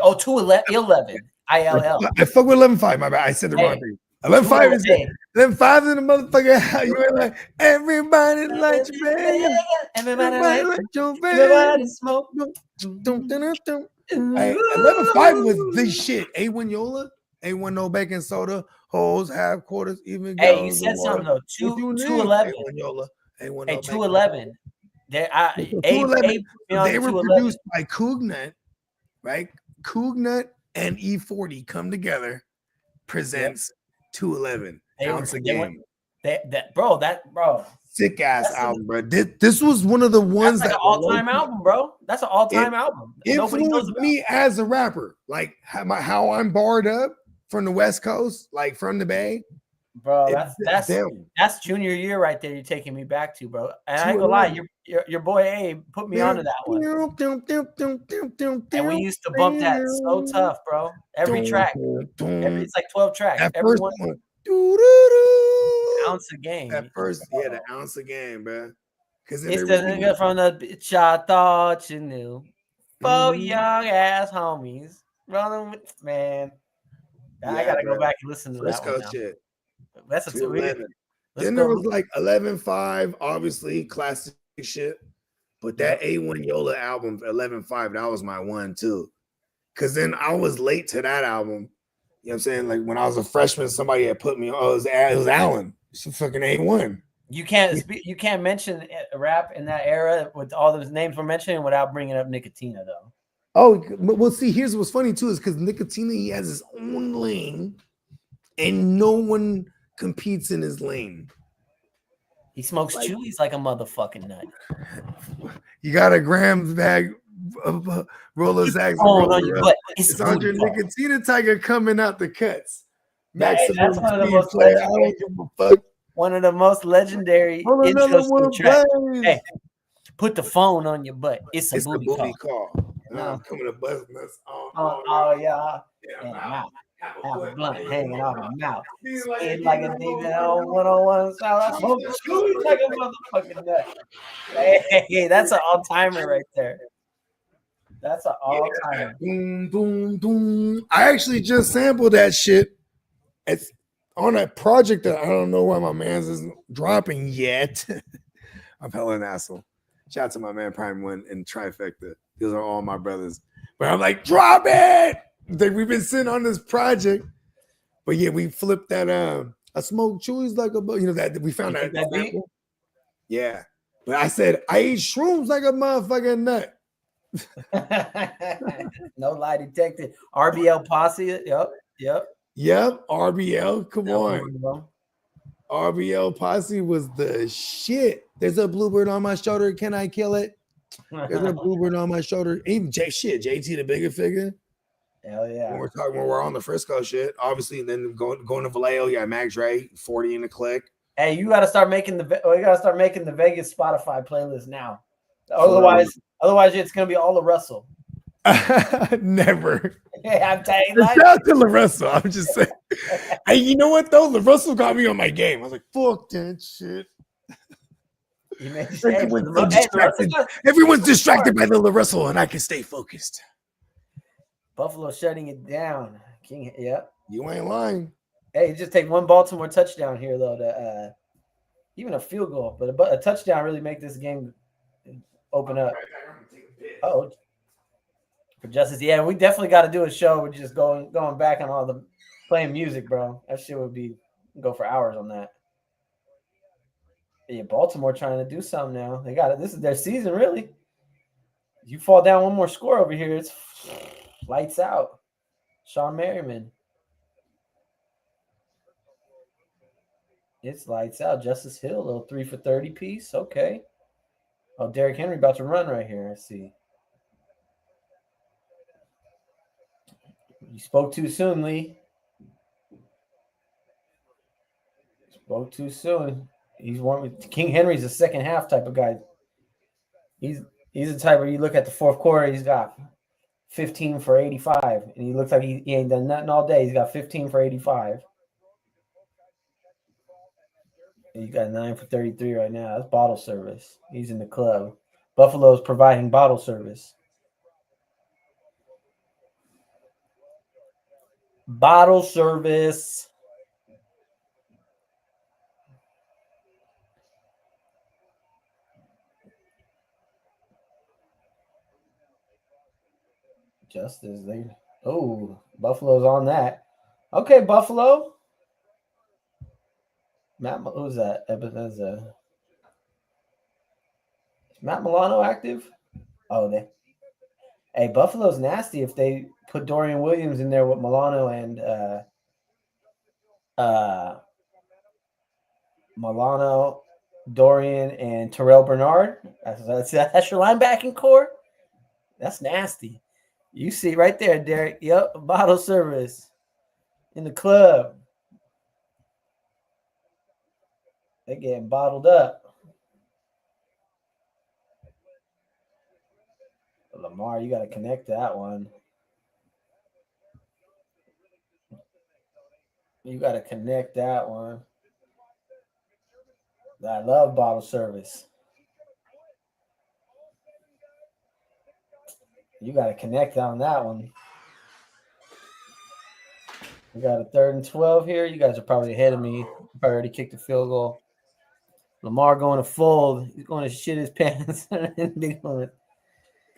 Oh, 211. ILL. I fuck with 11-5. My bad. I said the wrong thing. 11-5 is 11-5's in the motherfucking house. You ain't like everybody likes your bag. Everybody likes your bag. Everybody smoke. 11-5 was the shit. A1 Yola, A1 no baking soda, hoes, half quarters, even. Hey, you said something though. 211. A1 Yola, A1 hey, 211. They were produced by Cougnut, right? Cougnut and E40 come together, presents 211 ounce a game. Bro. Sick ass album, bro. This was one of the ones that's like an all-time album, bro. That's an all-time album. Influenced me as a rapper, like how I'm barred up from the West Coast, like from the Bay. Bro, that's junior year right there. You're taking me back to, bro. And I ain't gonna lie, your boy A put me onto that one. And we used to bump that so tough, bro. Every track, it's like 12 tracks. Every one. Ounce a game. At first, yeah, the ounce a game, bro. Because it's the nigga from the bitch I thought you knew. 4 young ass homies. Rolling with, man. I gotta go back and listen to that one. Shit. That's a 211. Then there was like 11-5, obviously classic shit. But that A1 Yola album, 11-5, that was my one too. Cause then I was late to that album. You know what I'm saying? Like when I was a freshman, somebody had put me on. It was Alan. It's fucking A1. You can't mention a rap in that era with all those names we're mentioning without bringing up Nicotina though. Oh, well, see, here's what's funny too is because Nicotina, he has his own lane, and no one competes in his lane. He smokes chewies like a motherfucking nut. You got a Grams bag of roller Zags. On your butt. It's on your Nicotina Tiger coming out the cuts. That's one of the most legendary. I don't give a fuck. One of the most legendary intros to the track. Hey, put the phone on your butt. It's a booty call. I'm coming to bust nuts. Oh yeah. Have a blunt hanging off my mouth. Skin like a demon on 101 style. I smoke chewy like a motherfucking nut. Hey, that's an all-timer right there. That's an all-timer. Boom, boom, boom. I actually just sampled that shit. It's on a project that I don't know why my man's isn't dropping yet. I'm hella an asshole. Shout out to my man Prime One and Trifecta. These are all my brothers. But I'm like, drop it. We've been sitting on this project. But yeah, we flipped that. I smoke chewies like a, that we found that. beat? Yeah. But I said, I eat shrooms like a motherfucking nut. No lie detected. RBL posse. Yep. RBL. Come on. RBL posse was the shit. There's a bluebird on my shoulder. Can I kill it? There's a bluebird on my shoulder. Even JT the bigger figure. Hell yeah. When we're on the Frisco shit, obviously, then going to Vallejo, yeah, Max Ray, 40 in the click. Hey, you got to start making the Vegas Spotify playlist now. Otherwise, it's gonna be all the Russell. Never. Yeah, I'm telling you. Shout out to LaRussell. I'm just saying. Hey, you know what though? LaRussell got me on my game. I was like, fuck that shit. Everyone's distracted by the LaRussell, and I can stay focused. Buffalo shutting it down. King, yep. You ain't lying. Hey, it just take one Baltimore touchdown here though to even a field goal, but a touchdown really make this game open up. Oh, for justice, yeah, we definitely got to do a show with just going back on all the playing music, bro. That shit would go for hours on that. Yeah, Baltimore trying to do something now. They got it. This is their season, really. You fall down one more score over here, it's lights out. Sean Merriman. It's lights out. Justice Hill, a little 3 for 30 piece. Okay. Oh, Derrick Henry about to run right here. I see. You spoke too soon, Lee. Spoke too soon. He's one. King Henry's a second half type of guy. He's the type where you look at the fourth quarter, he's got 15 for 85, and he looks like he ain't done nothing all day. He's got 15 for 85. He's got 9 for 33 right now. That's bottle service. He's in the club. Buffalo's providing bottle service. Bottle service. Justice there. Oh, Buffalo's on that. Okay, Buffalo. Matt, who's that? Is Matt Milano active? Oh, hey, Buffalo's nasty if they put Dorian Williams in there with Milano and Milano, Dorian, and Terrell Bernard. That's your linebacking core. That's nasty. You see right there, Derek. Yep, bottle service in the club. They're getting bottled up. Lamar, you got to connect that one. You got to connect that one. I love bottle service. You got to connect on that one. We got a 3rd and 12 here. You guys are probably ahead of me. Probably already kicked the field goal. Lamar going to fold. He's going to shit his pants. Big moment.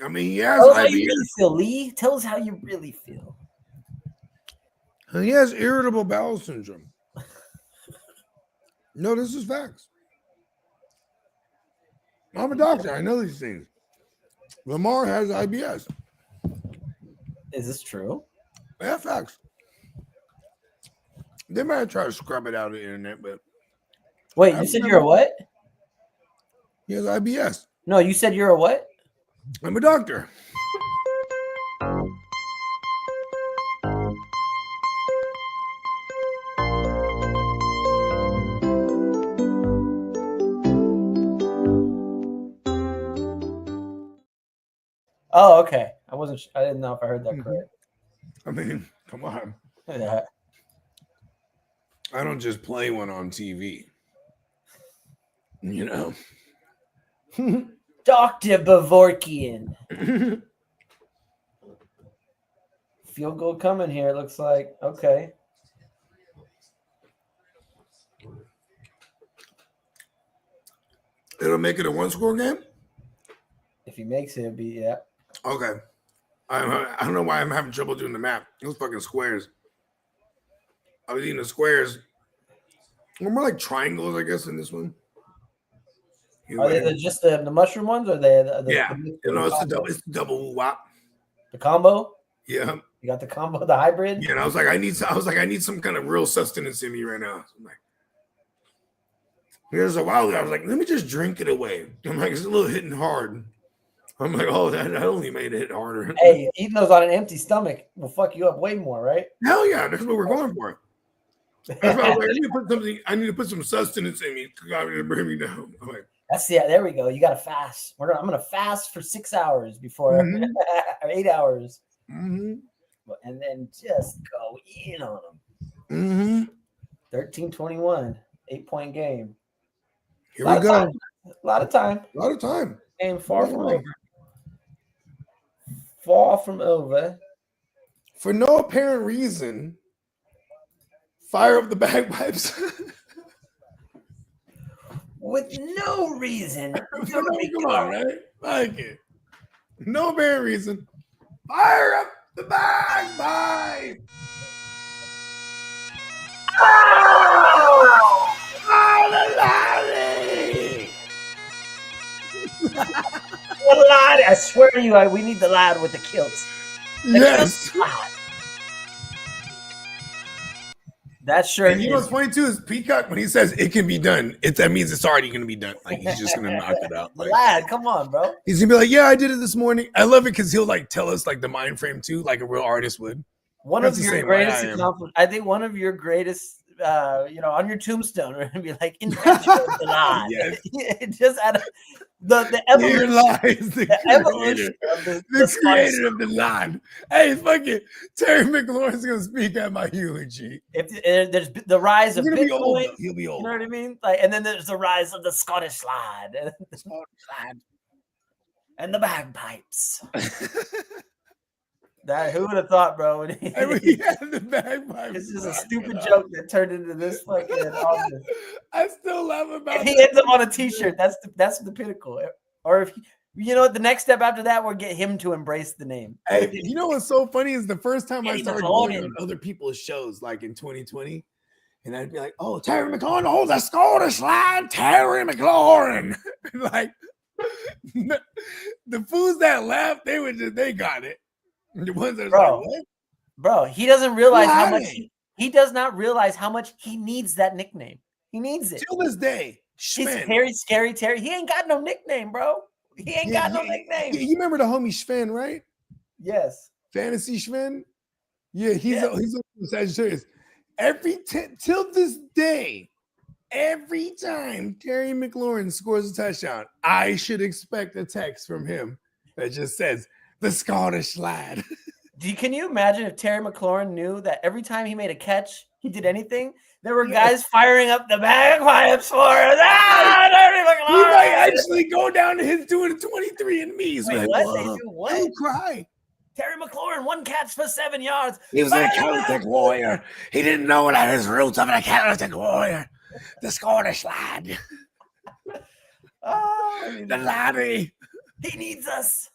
I mean, yes. Tell us how you really feel, Lee. Tell us how you really feel. He has irritable bowel syndrome. No, this is facts. I'm a doctor. I know these things. Lamar has IBS. Is this true? Yeah, facts. They might try to scrub it out of the internet, but wait, you said you're a what? He has IBS. No, you said you're a what? I'm a doctor. Oh, okay. I didn't know if I heard that correct. I mean, come on. Yeah. I don't just play one on TV. You know. Dr. Bavorkian. Field goal coming here, it looks like. Okay. It'll make it a 1-score game? If he makes it, it'll be, yeah. Okay. I don't know why I'm having trouble doing the map. Those fucking squares. I was eating the squares. They're more like triangles, I guess, in this one. Are they just the mushroom ones, or are they yeah. The It's the double wop. The combo? Yeah. You got the combo, the hybrid? Yeah, and I was like, I need some kind of real sustenance in me right now. So I'm like, there's a while ago, I was like, let me just drink it away. I'm like, it's a little hitting hard. I'm like, oh, that only made it hit harder. Hey, eating those on an empty stomach will fuck you up way more, right? Hell yeah, that's what we're going for. That's why I was like, I need to put some sustenance in me to bring me down. I'm like, there we go. You gotta fast. I'm gonna fast for 6 hours before or 8 hours. Mm-hmm. And then just go in on them. 13-21, 8-point game. Here we go. A lot of time. A lot of time. Game far from over. Far from over. For no apparent reason, fire up the bagpipes. With no reason. Come on, right? Like it. No apparent reason. Fire up the bagpipes. Oh, the laddie. The lad, I swear to you, we need the lad with the kilts. Yes. That sure and you know what's funny too is Peacock, when he says it can be done, that means it's already going to be done. Like, he's just going to knock it out. Like, lad, come on, bro. He's going to be like, yeah, I did it this morning. I love it because he'll like tell us like the mind frame too, like a real artist would. One of your greatest accomplishments. I think one of your greatest, on your tombstone, we're gonna be like, invention of the lad. Yes. Just at the evolution. Here lies the evolution of the creator of the lad. Hey, fuck it. Terry McLaurin's gonna speak at my eulogy. If there's the rise of Bitcoin, he'll be old. You know what I mean? Like, and then there's the rise of the Scottish lad, and the bagpipes. Who would have thought, bro? When he had the bagpipes. This is a stupid joke that turned into this fucking. I still laugh about. If he ends up on a T-shirt, that's the pinnacle. Or if the next step after that, we'll get him to embrace the name. Hey, you know what's so funny is the first time I started going on other people's shows, like in 2020, and I'd be like, "Oh, Terry McLaurin, oh, the Scottish lad, Terry McLaurin." Like the fools that laughed, they got it. The ones that bro, like, what? Bro, he doesn't realize how much he does not realize how much he needs that nickname. He needs it. Till this day. He's Terry, Scary Terry. He ain't got no nickname, bro. He ain't got no nickname. You remember the homie Sven, right? Yes. Fantasy Sven? Yeah, he's on Sagittarius. Till this day, every time Terry McLaurin scores a touchdown, I should expect a text from him that just says, the Scottish lad. Can you imagine if Terry McLaurin knew that every time he made a catch, he did anything? There were guys firing up the bagpipes for us. Terry McLaurin! He might actually go down to his doing 23 and me's. Wait, like, what? They do what? Don't cry. Terry McLaurin, 1 catch for 7 yards. He was a Celtic warrior. He didn't know what his roots of a Celtic warrior. The Scottish lad. The laddie. He needs us.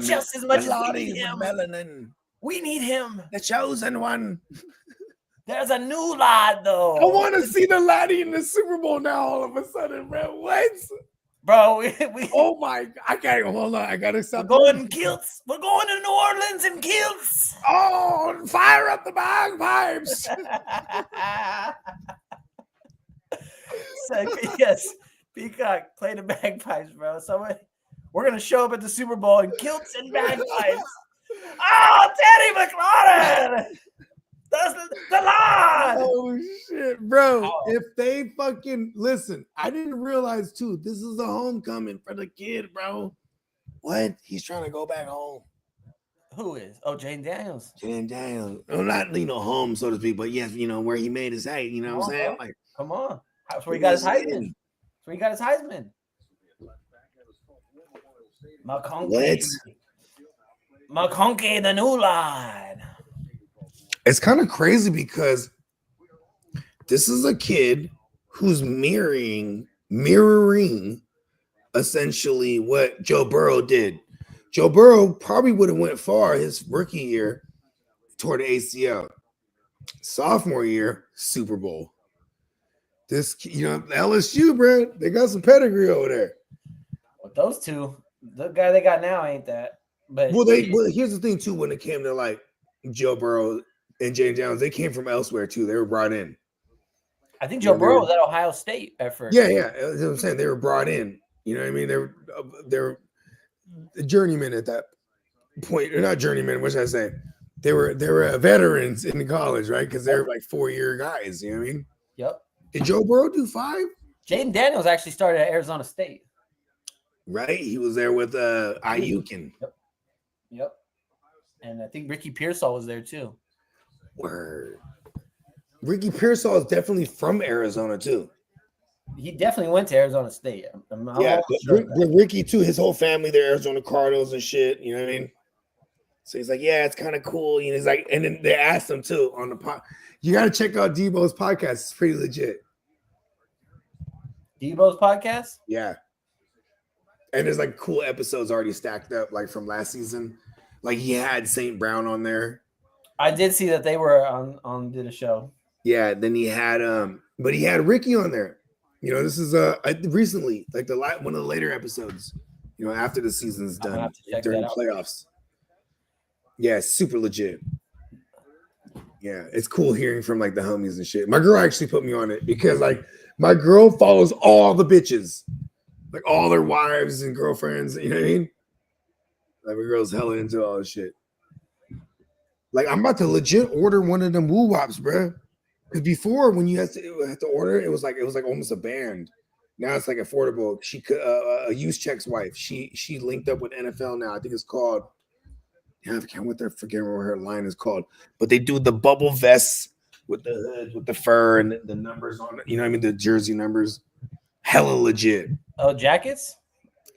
Just as much as we need him. Melanin. We need him. The chosen one. There's a new lad, though. I want to see the laddie in the Super Bowl now all of a sudden, bro. What? Bro, oh my, I can't, hold on. I got to stop. We're going in kilts. We're going to New Orleans in kilts. Oh, fire up the bagpipes. So, yes, Peacock, play the bagpipes, bro. We're going to show up at the Super Bowl in kilts and bagpipes. Oh, Teddy McLaurin! The line! Oh, shit, bro. If they fucking, listen, I didn't realize, too, this is a homecoming for the kid, bro. What? He's trying to go back home. Who is? Oh, Jane Daniels. Jane Daniels. Well, not home, so to speak, but yes, where he made his hay. You know what I'm saying? Bro. Like, Come on. That's where he got his Heisman. That's where he got his Heisman. McConkey. McConkey, the new line. It's kind of crazy because this is a kid who's mirroring essentially what Joe Burrow did. Joe Burrow probably would have went far his rookie year toward the ACL. Sophomore year, Super Bowl. This, LSU, bro, they got some pedigree over there. With those two, the guy they got now ain't that. But Well, here's the thing too. When it came to like Joe Burrow and Jane Downs, they came from elsewhere too. They were brought in. I think Joe Burrow was at Ohio State at first. Yeah. That's what I'm saying. They were brought in. You know what I mean? They're journeymen at that point. They're not journeymen. What should I say? They were veterans in college, right? Because they're like 4-year guys. You know what I mean? Yep. Did Joe Burrow do 5? Jaden Daniels actually started at Arizona State. Right. He was there with Ayukin. Yep. And I think Ricky Pearsall was there too. Word. Ricky Pearsall is definitely from Arizona too. He definitely went to Arizona State. But Ricky too. His whole family, they're Arizona Cardinals and shit. You know what I mean? So he's like, yeah, it's kind of cool. You know, he's like, and then they asked him too on the pod. You got to check out Debo's podcast. It's pretty legit. Debo's podcast? Yeah. And there's like cool episodes already stacked up, like from last season. Like he had St. Brown on there. I did see that they were on did a show. Yeah, then he had but he had Ricky on there. You know, this is recently, like one of the later episodes, you know, after the season's done during the playoffs. Yeah, super legit. Yeah, it's cool hearing from like the homies and shit. My girl actually put me on it because like my girl follows all the bitches, like all their wives and girlfriends. You know what I mean? Like my girl's hella into all this shit. Like I'm about to legit order one of them woo wops, bro. Because before, when you had to order, it was like almost a band. Now it's like affordable. She could a Juszczyk's wife. She linked up with NFL now. I think it's called. Yeah, I can't forget what her line is called. But they do the bubble vests with the hood, with the fur and the numbers on it. You know what I mean? The jersey numbers. Hella legit. Oh, jackets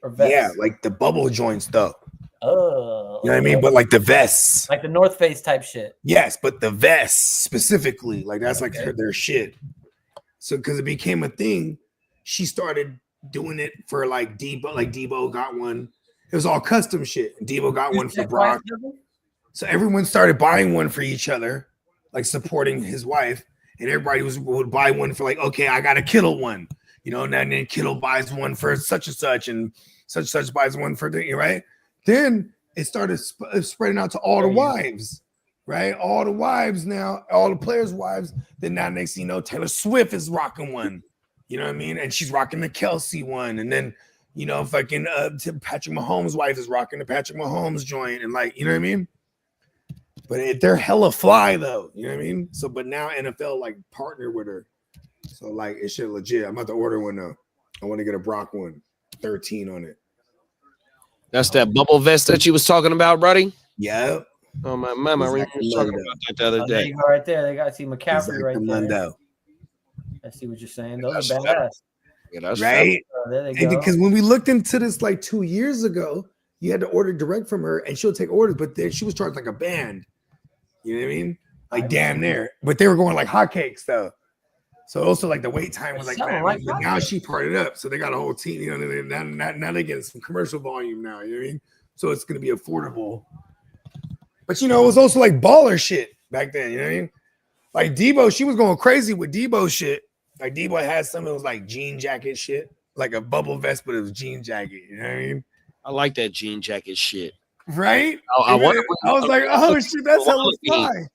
or vests? Yeah, like the bubble joints though. Oh, you know what I mean? But like the vests, like the North Face type shit. Yes, but the vests specifically, like that's like their shit. So because it became a thing, she started doing it for like Debo. Like Debo got one. It was all custom shit. Debo got one for Brock. So everyone started buying one for each other, like supporting his wife, and everybody would buy one for like, okay, I got a Kittle one, you know, and then Kittle buys one for such and such buys one for the right. Then it started spreading out to all the wives, right? All the wives now, all the players' wives. Then now next thing you know, Taylor Swift is rocking one. You know what I mean? And she's rocking the Kelsey one. And then, you know, fucking Patrick Mahomes' wife is rocking the Patrick Mahomes joint. And like, you know what I mean? But they're hella fly though. You know what I mean? So, but now NFL like partner with her. So like, it's shit legit. I'm about to order one now. I want to get a Brock one, 13 on it. That's that bubble vest that you was talking about, buddy. Yeah. Oh my mama, we were talking about that the other day. There you go, right there. They got to see McCaffrey right there. I see what you're saying. Those are badass. Yeah, that's right. There they go. Because when we looked into this like 2 years ago, you had to order direct from her, and she'll take orders, but then she was charged like a band. You know what I mean? Like damn near. But they were going like hotcakes though. So also like the wait time was like, man, like now she parted up. So they got a whole team, you know, now they get some commercial volume now, you know what I mean? So it's gonna be affordable. But you know, it was also like baller shit back then, you know what I mean? Like Debo, she was going crazy with Debo shit. Like Debo had some, it was like jean jacket shit, like a bubble vest, but it was jean jacket, you know what I mean? I like that jean jacket shit. Right? I was like, oh shit, that's hella fly.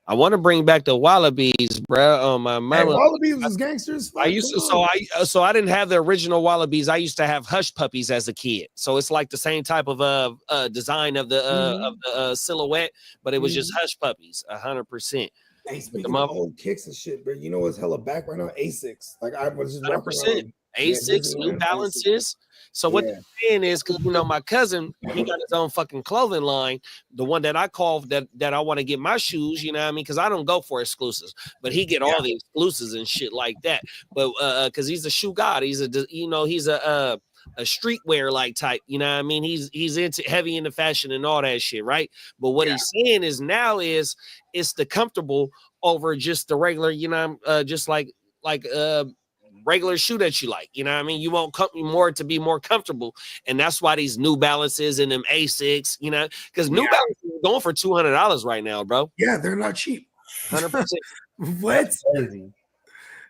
I want to bring back the Wallabies, bro. Oh my mama, Wallabies was gangsters. I used to, so I didn't have the original Wallabies. I used to have hush puppies as a kid. So it's like the same type of design of the silhouette, but it was just hush puppies, 100%. Hey, speaking of old kicks and shit, bro, you know what's hella back right now? Asics. Like I was just 100%. Asics, New Balances. So what they're saying is, because my cousin, he got his own fucking clothing line, the one that I call that I want to get my shoes, you know what I mean? Because I don't go for exclusives, but he get all the exclusives and shit like that. But because he's a shoe god, he's a streetwear like type, you know what I mean? He's into heavy into fashion and all that shit, right? But what he's saying is now is it's the comfortable over just the regular, just like regular shoe that you like, you know what I mean? You want more to be more comfortable, and that's why these New Balances and them Asics, because New Balances are going for $200 right now, bro. Yeah, they're not cheap. 100%. What?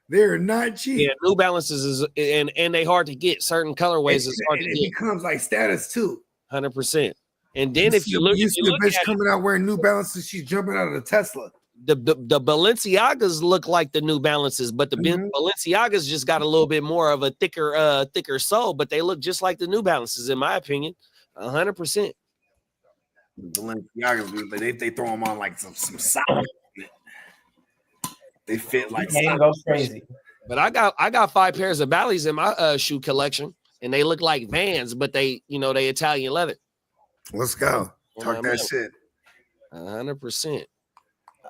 They're not cheap. Yeah, New Balances is and they hard to get. Certain colorways is hard to get. It becomes like status too. 100%. And then if you look a bitch coming out wearing New Balances, she's jumping out of the Tesla. The Balenciagas look like the New Balances, but the Balenciagas just got a little bit more of a thicker sole, but they look just like the New Balances, in my opinion. 100%. Balenciagas, they throw them on like some solid. They fit like goes crazy. But I got 5 pairs of Bally's in my shoe collection, and they look like Vans, but they Italian leather. Let's go. Talk that shit. 100%.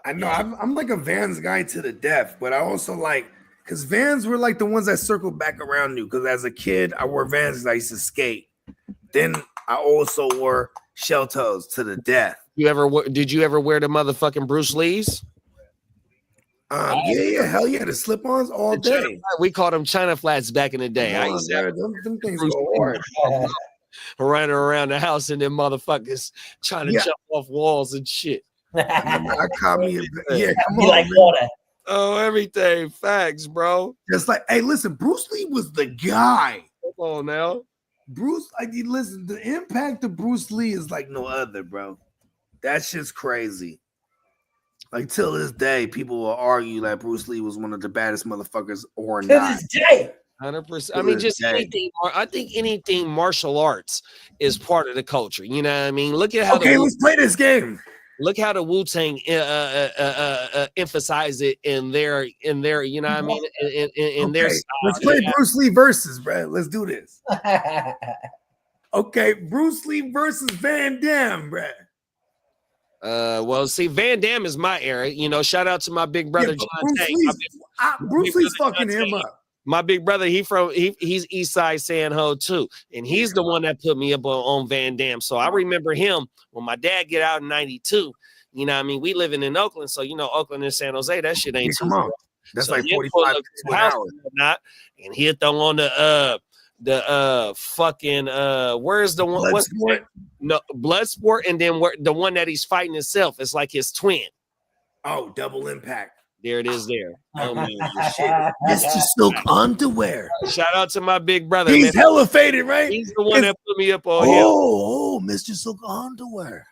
I know I'm like a Vans guy to the death, but I also like because Vans were like the ones that circled back around you. Because as a kid, I wore Vans because I used to skate. Then I also wore shell toes to the death. Did you ever wear the motherfucking Bruce Lee's? Yeah, hell yeah, the slip-ons all day. We called them China flats back in the day. I used to have them things go hard. Running around the house and them motherfuckers trying to jump off walls and shit. I caught me. Come on. Like water. Oh, everything. Facts, bro. Just like, hey, listen, Bruce Lee was the guy. Come on now. Listen, the impact of Bruce Lee is like no other, bro. That shit's crazy. Like, till this day, people will argue that Bruce Lee was one of the baddest motherfuckers or not. To this day. 100%. I mean, just anything. I think anything martial arts is part of the culture. You know what I mean? Look at how. Okay, let's play this game. Look how the Wu-Tang emphasize it in their, you know what I mean, in their style. Let's play Bruce Lee versus, bro. Let's do this. Okay, Bruce Lee versus Van Damme, bro. Well, see, Van Damme is my era. Shout out to my big brother John Tay. Bruce Lee's fucking him up. My big brother, he's East Side San Ho too, and he's the one that put me up on Van Damme. So I remember him when my dad get out in '92. You know what I mean? We living in Oakland, so Oakland and San Jose, that shit ain't come on. That's so like 45 hours. And he'll throw on the fucking where's the one? Bloodsport? No, Bloodsport, and then the one that he's fighting himself is like his twin. Oh, Double Impact. There it is there. Oh, man. Mr. Silk underwear. Shout out to my big brother. He's hella faded, right? He's the one that put me up on him. Oh, Mr. Silk underwear.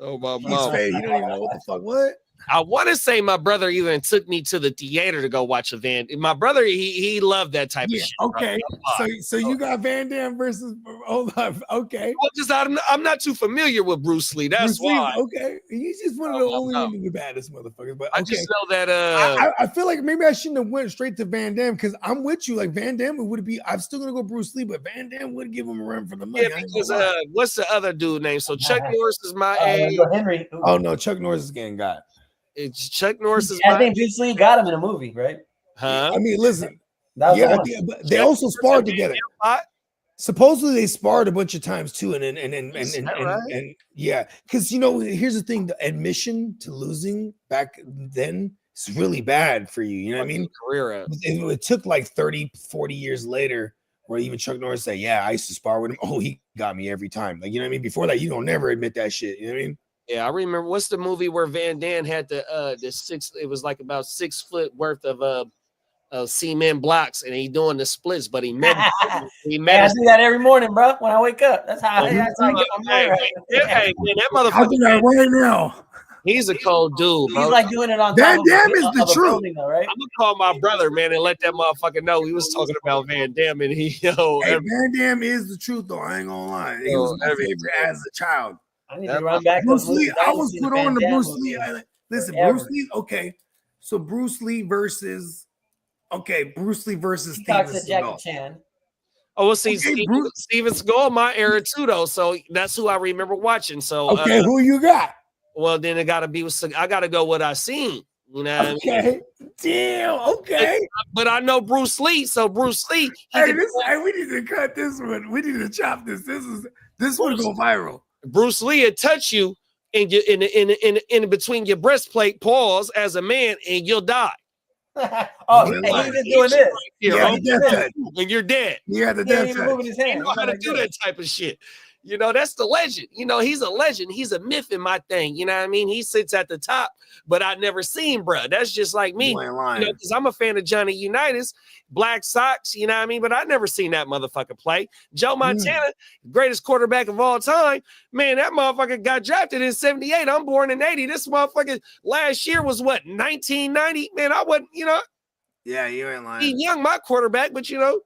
Oh, my He's mom. faded. You don't even know what the fuck. What? I want to say my brother even took me to the theater to go watch a Van. My brother, he loved that type of shit. Okay, so you got Van Damme versus. Hold on. Okay. Well, just I'm not too familiar with Bruce Lee. That's why. Okay, he's just one of the only the baddest motherfuckers. But I just know that. I feel like maybe I shouldn't have went straight to Van Damme because I'm with you. Like Van Damme would be. I'm still gonna go Bruce Lee, but Van Damme would give him a run for the money. Yeah, because what's the other dude name? So Chuck Norris is my age. Henry. Oh no, Chuck Norris is getting got. It's Chuck Norris is. I think Bruce Lee got him in a movie, right? Huh? I mean, listen. But they also sparred together. Supposedly they sparred a bunch of times too, and yeah, because here's the thing: the admission to losing back then is really bad for you. You know what I mean? Career. It took like 30, 40 years later, where even Chuck Norris said, "Yeah, I used to spar with him. Oh, he got me every time." Like, you know what I mean? Before that, you don't never admit that shit. You know what I mean? Yeah, I remember. What's the movie where Van Damme had the 6? It was like about 6 foot worth of cement blocks, and he doing the splits. But he met. I do that every morning, bro. When I wake up, that's how I get my mind right. Hey, man, that motherfucker. I'll do that right now. He's a cold dude, bro. He's like doing it on Van Damme is the truth. Building, though, right? I'm gonna call my brother, man, and let that motherfucker know we was talking about Van Damme, and Van Damme is the truth, though. I ain't gonna lie. He was my favorite as a child. I need to run back. Bruce Lee, I was put on the Bruce Lee. Listen, Bruce Lee. Okay, so Bruce Lee versus Okay, Bruce Lee versus He Steven talks to Jackie Seagal. Chan. Oh, well, see, Okay, Bruce. Steven Seagal, my era too, though. So that's who I remember watching. So, Okay, who you got? well, then it got to be with. I got to go what I seen. You know what I mean? Okay, damn. Okay. But I know Bruce Lee, so Bruce Lee. Hey, we need to cut this one. We need to chop this. This one go viral. Bruce Lee would touch you in between your breastplate, pause as a man, and you'll die. Oh, and he's just doing this. Yeah, and you're dead. Yeah, the He ain't death even touch. moving his hand. You know how to do that type of shit. You know, that's the legend. You know, he's a legend. He's a myth in my thing. You know what I mean? He sits at the top, but I never seen, bro. That's just like me. You ain't lying. You know, because I'm a fan of Johnny Unitas, Black Sox, you know what I mean? But I never seen that motherfucker play. Joe Montana, greatest quarterback of all time. Man, that motherfucker got drafted in 78. I'm born in 80. This motherfucker last year was what, 1990? Man, I wasn't, you know. Yeah, you ain't lying. He young, my quarterback, but you know,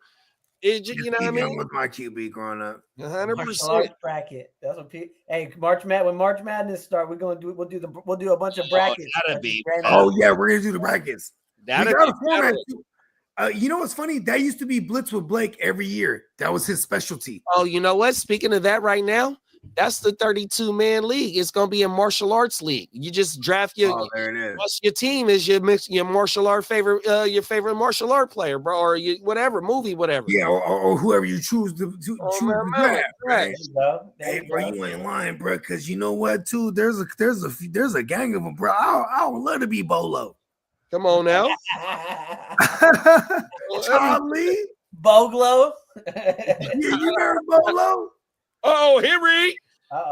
you know what I mean? With my QB growing up, 100%. Bracket. That's what people. Hey, when March Madness start, we'll do a bunch of brackets. That'd be. Oh yeah, we're gonna do the brackets. That'd We got be a format too. You know what's funny? That used to be Blitz with Blake every year. That was his specialty. Oh, you know what? Speaking of that, right now, that's the 32-man league. It's gonna be a martial arts league. You just draft your. Oh, there it is. Your team is your martial art favorite, your favorite martial art player, bro, or you whatever movie, whatever. Yeah, or whoever you choose to draft. Right? Hey, bro, There you you ain't lying, bro. Because you know what, too? There's a gang of them, bro. I would love to be Bolo. Come on now, Charlie, Boglo. you remember Bolo? Oh, Henry.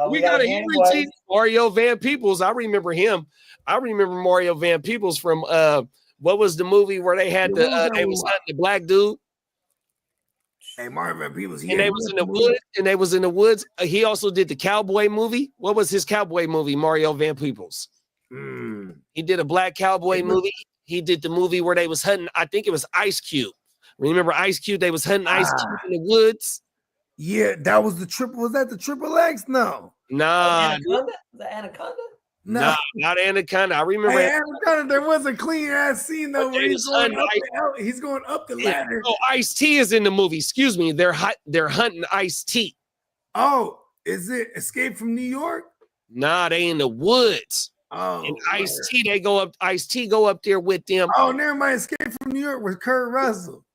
We got a Henry Henry team. Mario Van Peebles. I remember him. I remember Mario Van Peebles from what was the movie where they had they was hunting the black dude? Hey, Mario Van Peebles. And they was in the woods. And they was in the woods. He also did the cowboy movie. What was his cowboy movie? Mario Van Peebles. He did a black cowboy movie. He did the movie where they was hunting. I think it was Ice Cube. Remember Ice Cube? They was hunting Ice Cube in the woods. Yeah, that was the triple. Was that the Triple X? No. Nah. Anaconda? The Anaconda? No, nah, not Anaconda. I remember Anaconda. There was a clean ass scene though where he's going up the ladder. Oh, Ice-T is in the movie. Excuse me. They're hunting Ice-T. Oh, is it Escape from New York? Nah, they in the woods. Oh, and Ice-T, Ice-T go up there with them. Oh, never mind. Escape from New York with Kurt Russell.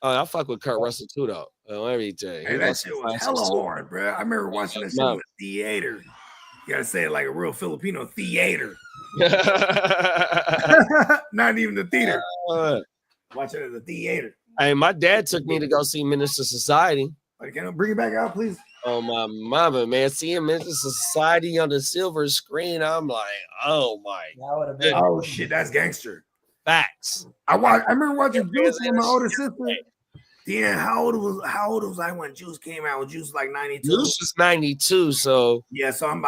Oh, I fuck with Kurt Russell too, though. Let me tell you. Hey, that shit was hella hard, bro. I remember watching that shit in the theater. You gotta say it like a real Filipino theater. Not even the theater. Watch it at the theater. Hey, my dad took me to go see Minister Society. Can I bring it back out, please? Oh, my mama, man. Seeing Minister Society on the silver screen, I'm like, oh, my. Oh, shit, that's gangster. Facts. I remember watching Juice with my older sister. Yeah, how old was I when Juice came out? Juice was like 92. Juice was 92, so. Yeah, so I'm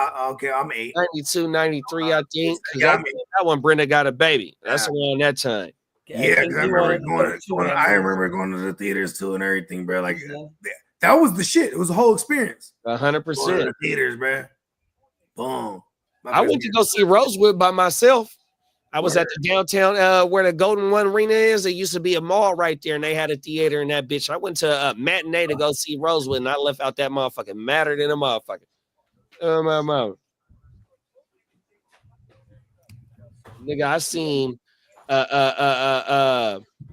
8. 92, 93, I think. That one, Brenda got a baby. That's around that time. Yeah, because I remember going to the theaters too and everything, bro. Like, that was the shit. It was a whole experience. 100%. The theaters, bro. Boom. I went to go see Rosewood by myself. I was at the downtown where the Golden One Arena is. There used to be a mall right there, and they had a theater in that bitch. I went to a matinee to go see Rosewood, and I left out that motherfucker madder than a motherfucker. My mom. Nigga, I seen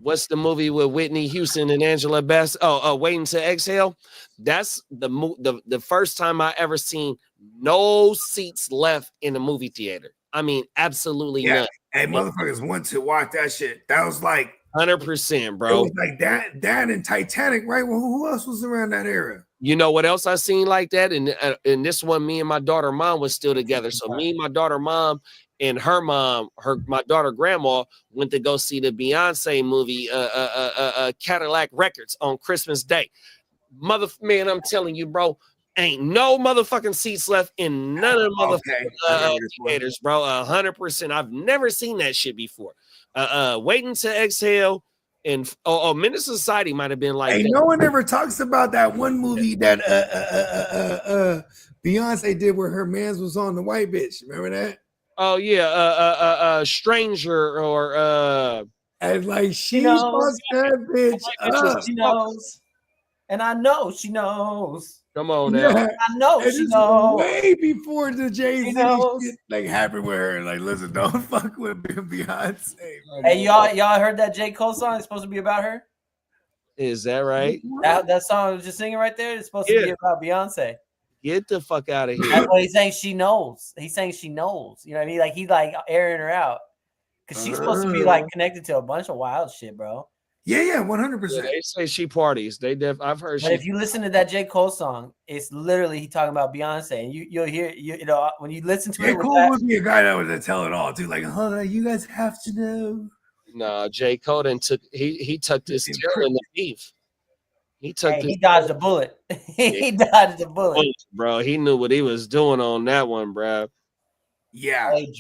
what's the movie with Whitney Houston and Angela Bassett? Waiting to Exhale. That's the first time I ever seen no seats left in the movie theater. I mean, absolutely none. Hey, motherfuckers went to watch that shit. That was like 100%, bro. It was like that and Titanic, right? Well, who else was around that era? You know what else I seen like that? And this one, me and my daughter mom was still together. So me, my daughter mom, and her mom, my daughter grandma went to go see the Beyonce movie, Cadillac Records on Christmas Day. Man, I'm telling you, bro. Ain't no motherfucking seats left in none of the motherfucking theaters, bro. 100%. I've never seen that shit before. Waiting to Exhale and Minister Society might have been like. Hey, that. No one ever talks about that one movie that Beyonce did where her man's was on the white bitch. Remember that? Oh yeah, Stranger or And like she knows. fucks that bitch up. She knows. And I know she knows. Come on now. Yeah. I know And she this is knows. way before the Jay-Z She knows. shit like happened with her. Like, listen, don't fuck with Beyonce. Bro. Hey, y'all heard that J. Cole song? It's supposed to be about her. Is that right? That song I was just singing right there. It's supposed to be about Beyonce. Get the fuck out of here. That's what he's saying. She knows. He's saying she knows. You know what I mean? Like he's like airing her out because she's supposed to be like connected to a bunch of wild shit, bro. Yeah, 100%. Yeah, they say she parties. I've heard. But if you listen to that J. Cole song, it's literally he talking about Beyonce, and you'll hear you know when you listen to J. it. Cole would be a guy that would tell it all too. Like, hold on, you guys have to know. No, J. Cole took he took this tail in the beef. He took. He dodged a bullet. He dodged a bullet, bro. He knew what he was doing on that one, bro. Yeah. Hey,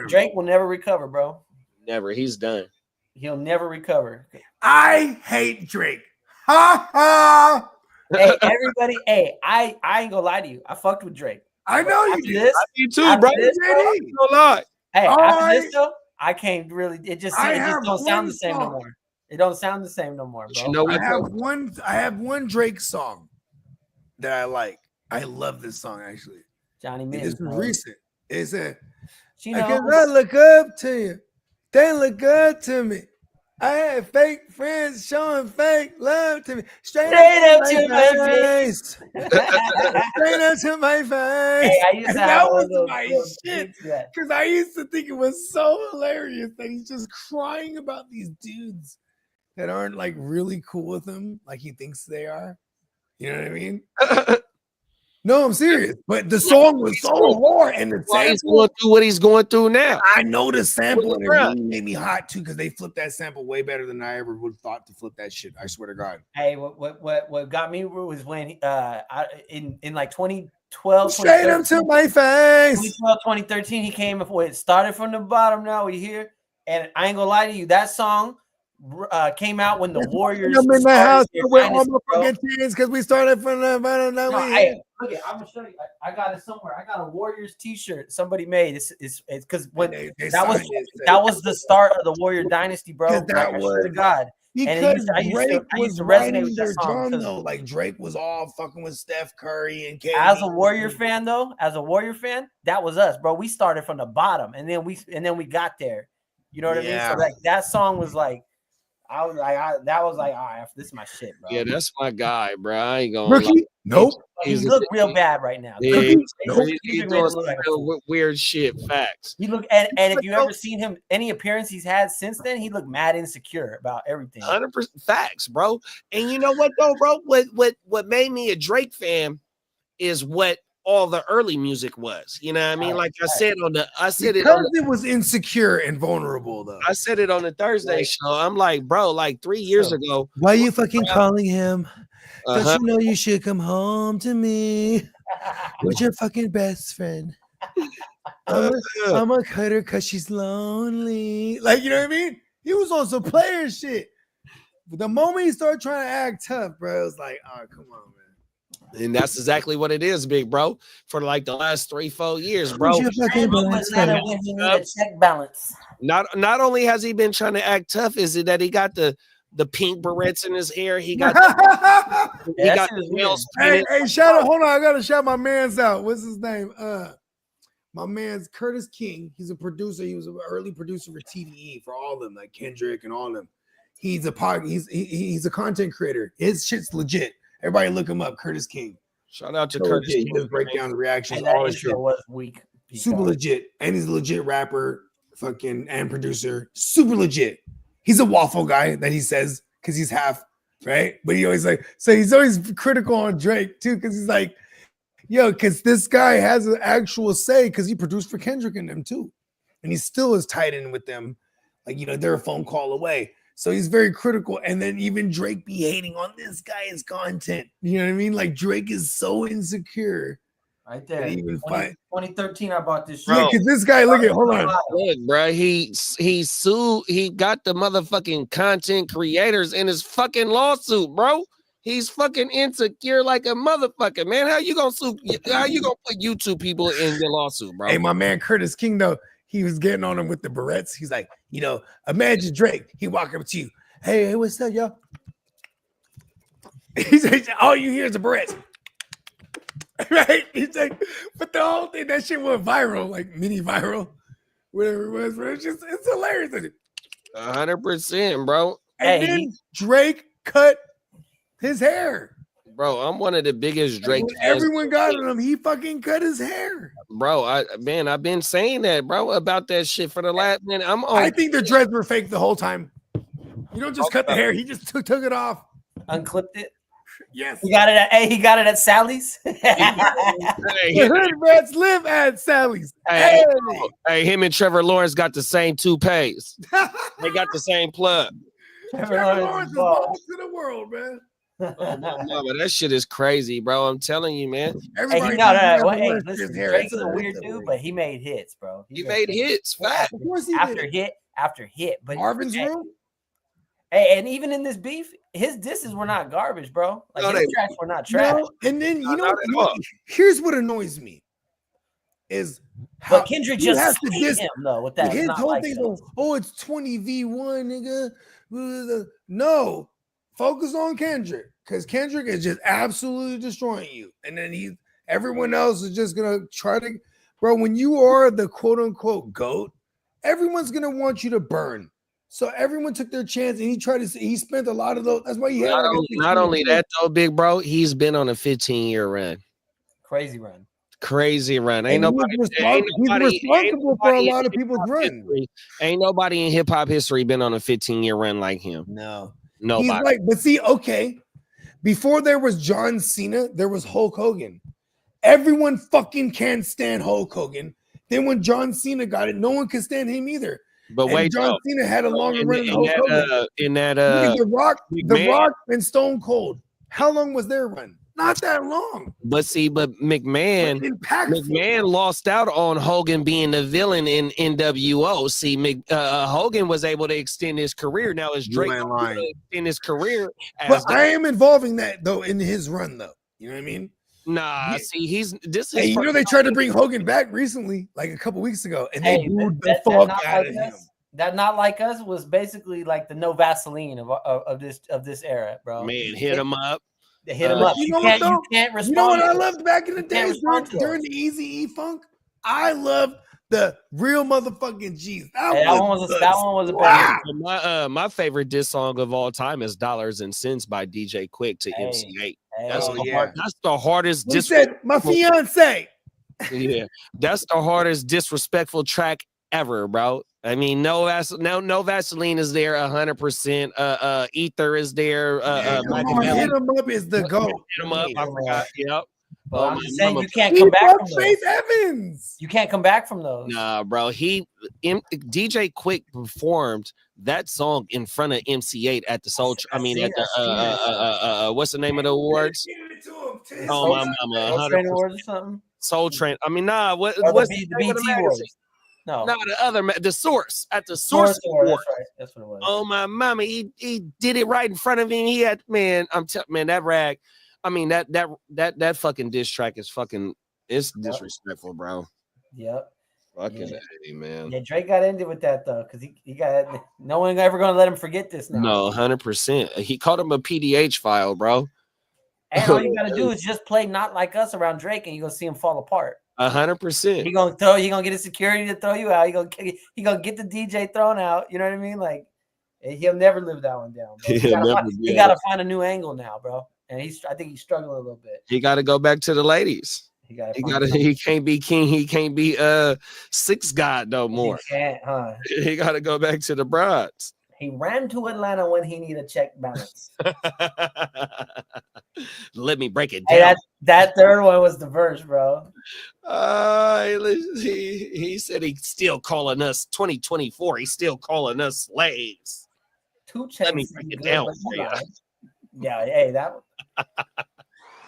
Drake will never recover, bro. Never. He's done. He'll never recover. I hate Drake. Ha ha. Hey, everybody. Hey, I ain't gonna lie to you. I fucked with Drake. I know you did. I do too, bro. No lie. Hey, after this though, I can't really. It just don't sound the same song. no more. It don't sound the same no more, bro. You know what? I have one Drake song that I like. I love this song actually. Johnny Miz. It's recent. It's a. She I knows. cannot look up to you. They look up to me. I had fake friends showing fake love to me. Straight up to my face. Straight up to my face. Hey, I used to that have was little my shit. Yeah. Because I used to think it was so hilarious that he's just crying about these dudes that aren't like really cool with him, like he thinks they are. You know what I mean? No, I'm serious. But the song was so hard, and the He's going through what he's going through now. I know the sample and it really made me hot too because they flipped that sample way better than I ever would have thought to flip that shit. I swear to God. Hey, what got me was when in like 2012, Straight up to my face. 2012, 2013, he came with started from the bottom. Now we here, and I ain't gonna lie to you, that song came out when the Warriors. I'm in the house with all dynasty, my fucking tears because we started from the bottom. Now we here. Look at, I'm gonna show you. I got it somewhere. I got a Warriors T-shirt somebody made. It's because when that was the start of the Warrior dynasty, bro. That like, I swear to God. Because I used to resonate with that song though. Like Drake was all fucking with Steph Curry and KD. As a Warrior fan, though, that was us, bro. We started from the bottom, and then we got there. You know what I mean? So like that song was like. I was like, all right, this is my shit, bro. Yeah, that's my guy, bro. I ain't gonna Rookie? lie. Nope. He look real bad right now. Yeah, He's doing some real weird shit. Facts. He look and if you ever seen him, any appearance he's had since then, he looked mad insecure about everything. 100% facts, bro. And you know what though, bro? What made me a Drake fan is what all the early music was. You know what I mean? Like I said it was insecure and vulnerable though. I said it on the Thursday show. I'm like, bro, like 3 years ago. Why you fucking calling him? Don't you know you should come home to me with your fucking best friend? I'm gonna cut her because she's lonely. Like, you know what I mean? He was on some player shit. But the moment he started trying to act tough, bro, it was like, oh, come on, man. And that's exactly what it is, big bro. For like the last 3-4 years, bro. Check balance. Not only has he been trying to act tough, is it that he got the pink barrettes in his hair? He got the nails. Hey, shout out! Hold on, I gotta shout my man's out. What's his name? My man's Curtis King. He's a producer. He was an early producer for TDE for all of them, like Kendrick and all of them. He's a a content creator. His shit's legit. Everybody look him up, Curtis King. Shout out to Curtis King. He does break down the reactions. All his shit was weak. Super legit. And he's a legit rapper, fucking and producer. Super legit. He's a waffle guy that he says because he's half, right? But he always he's always critical on Drake too, because he's like, yo, because this guy has an actual say because he produced for Kendrick and them too. And he still is tied in with them. Like, you know, they're a phone call away. So he's very critical. And then even Drake be hating on this guy's content. You know what I mean? Like Drake is so insecure. Right there. Even 2013, I bought this shit. Yeah, because this guy, hold on. Look, bro, he sued. He got the motherfucking content creators in his fucking lawsuit, bro. He's fucking insecure like a motherfucker, man. How you gonna sue? How you gonna put YouTube people in your lawsuit, bro? Hey, my man Curtis King, though. he was getting on him with the barrettes. He's like, you know, imagine Drake. He walk up to you. Hey, what's up, y'all? He's like, all you hear is the barrettes. Right? He's like, but the whole thing, that shit went viral, like mini viral, whatever it was. But it's hilarious. 100%, bro. And then Drake cut his hair. Bro, I'm one of the biggest Drake When fans. everyone got on him, he fucking cut his hair. Bro, I've been saying that, bro, about that shit for the last minute. I think the dreads were fake the whole time. You don't just cut the hair; he just took it off, unclipped it. Yes, he got it at Sally's. The hood rats live at Sally's. Hey, him and Trevor Lawrence got the same toupees. They got the same plug. Trevor Lawrence is boss to the world, man. Oh, my mama, that shit is crazy, bro. I'm telling you, man. Everybody listen, Drake's a weird dude, but he made hits, bro. He made hits, fact. Of course he after did. hit after hit. But Marvin's Room. Hey, and even in this beef, his disses were not garbage, bro. Like No, his tracks were not trash. No, and then you know, not at all. here's what annoys me is how But Kendrick he just has to slayed diss him though with that. his Not whole like thing. that. Oh, it's 20v1, nigga. No, focus on Kendrick because Kendrick is just absolutely destroying you, and then everyone else is just gonna try to, bro. When you are the quote unquote GOAT, everyone's gonna want you to burn. So everyone took their chance, and he spent a lot of those. That's why he had Not only that though, big bro, he's been on a 15-year run. Crazy run. Crazy run. He's responsible for a lot of people's run. Ain't nobody in hip hop history been on a 15-year run like him. No. Nobody. He's like, but see, okay. Before there was John Cena, there was Hulk Hogan. Everyone fucking can't stand Hulk Hogan. Then when John Cena got it, no one could stand him either. But and wait, John Cena had a longer run than Hulk Hogan. Look at The Rock and Stone Cold. How long was their run? Not that long. But McMahon lost out on Hogan being the villain in NWO. See, Hogan was able to extend his career. Now is Drake extend his career? But I am involving that though in his run though. You know what I mean? Nah, see, Hey, you know they tried to bring Hogan back recently, like a couple weeks ago, and they booed the fuck out of him. That Not Like Us was basically like the No Vaseline of this era, bro. Man, hit him up. Hit him up. You You can't respond. You know what I loved back in the can't days respond to during the Easy E Funk? I loved the real motherfucking G's. That one was a bad. My favorite diss song of all time is "Dollars and Cents" by DJ Quick to MC8. That's the hardest. He said, "My fiance." Yeah, that's the hardest disrespectful track ever, bro. I mean, no Vaseline is there 100%. Ether is there. Hit him up is the goat. Hit him up. I forgot. Yep. Well, I'm just saying you can't come back from those. Faith Evans. You can't come back from those. Nah, bro. DJ Quick performed that song in front of MC8 at the Soul. At the what's the name of the awards? Oh my mama, Soul Train Awards or something. Soul Train. I mean, nah. What's the BT Awards? No, the Source at the Source Award. That's right. That's what it was. Oh my mama, he did it right in front of him. He had that rag. I mean that fucking diss track is fucking. It's disrespectful, bro. Yep. Fucking A, man. Yeah, Drake got into with that though, because he got no one ever gonna let him forget this now. No, 100%. He called him a PDH file, bro. And all you gotta do is just play Not Like Us around Drake, and you're gonna see him fall apart. 100%. He gonna get his security to throw you out. He gonna get the DJ thrown out. You know what I mean? Like he'll never live that one down. He gotta find a new angle now, bro. And I think he's struggling a little bit. He got to go back to the ladies. He can't be king. He can't be six god no more. He can't, huh? He got to go back to the broads. He ran to Atlanta when he needed a check balance. Let me break it down. Hey, that third one was the verse, bro. He said he's still calling us 2024. He's still calling us slaves. 2 Chainz. Let me break it down for you. Yeah, hey, that.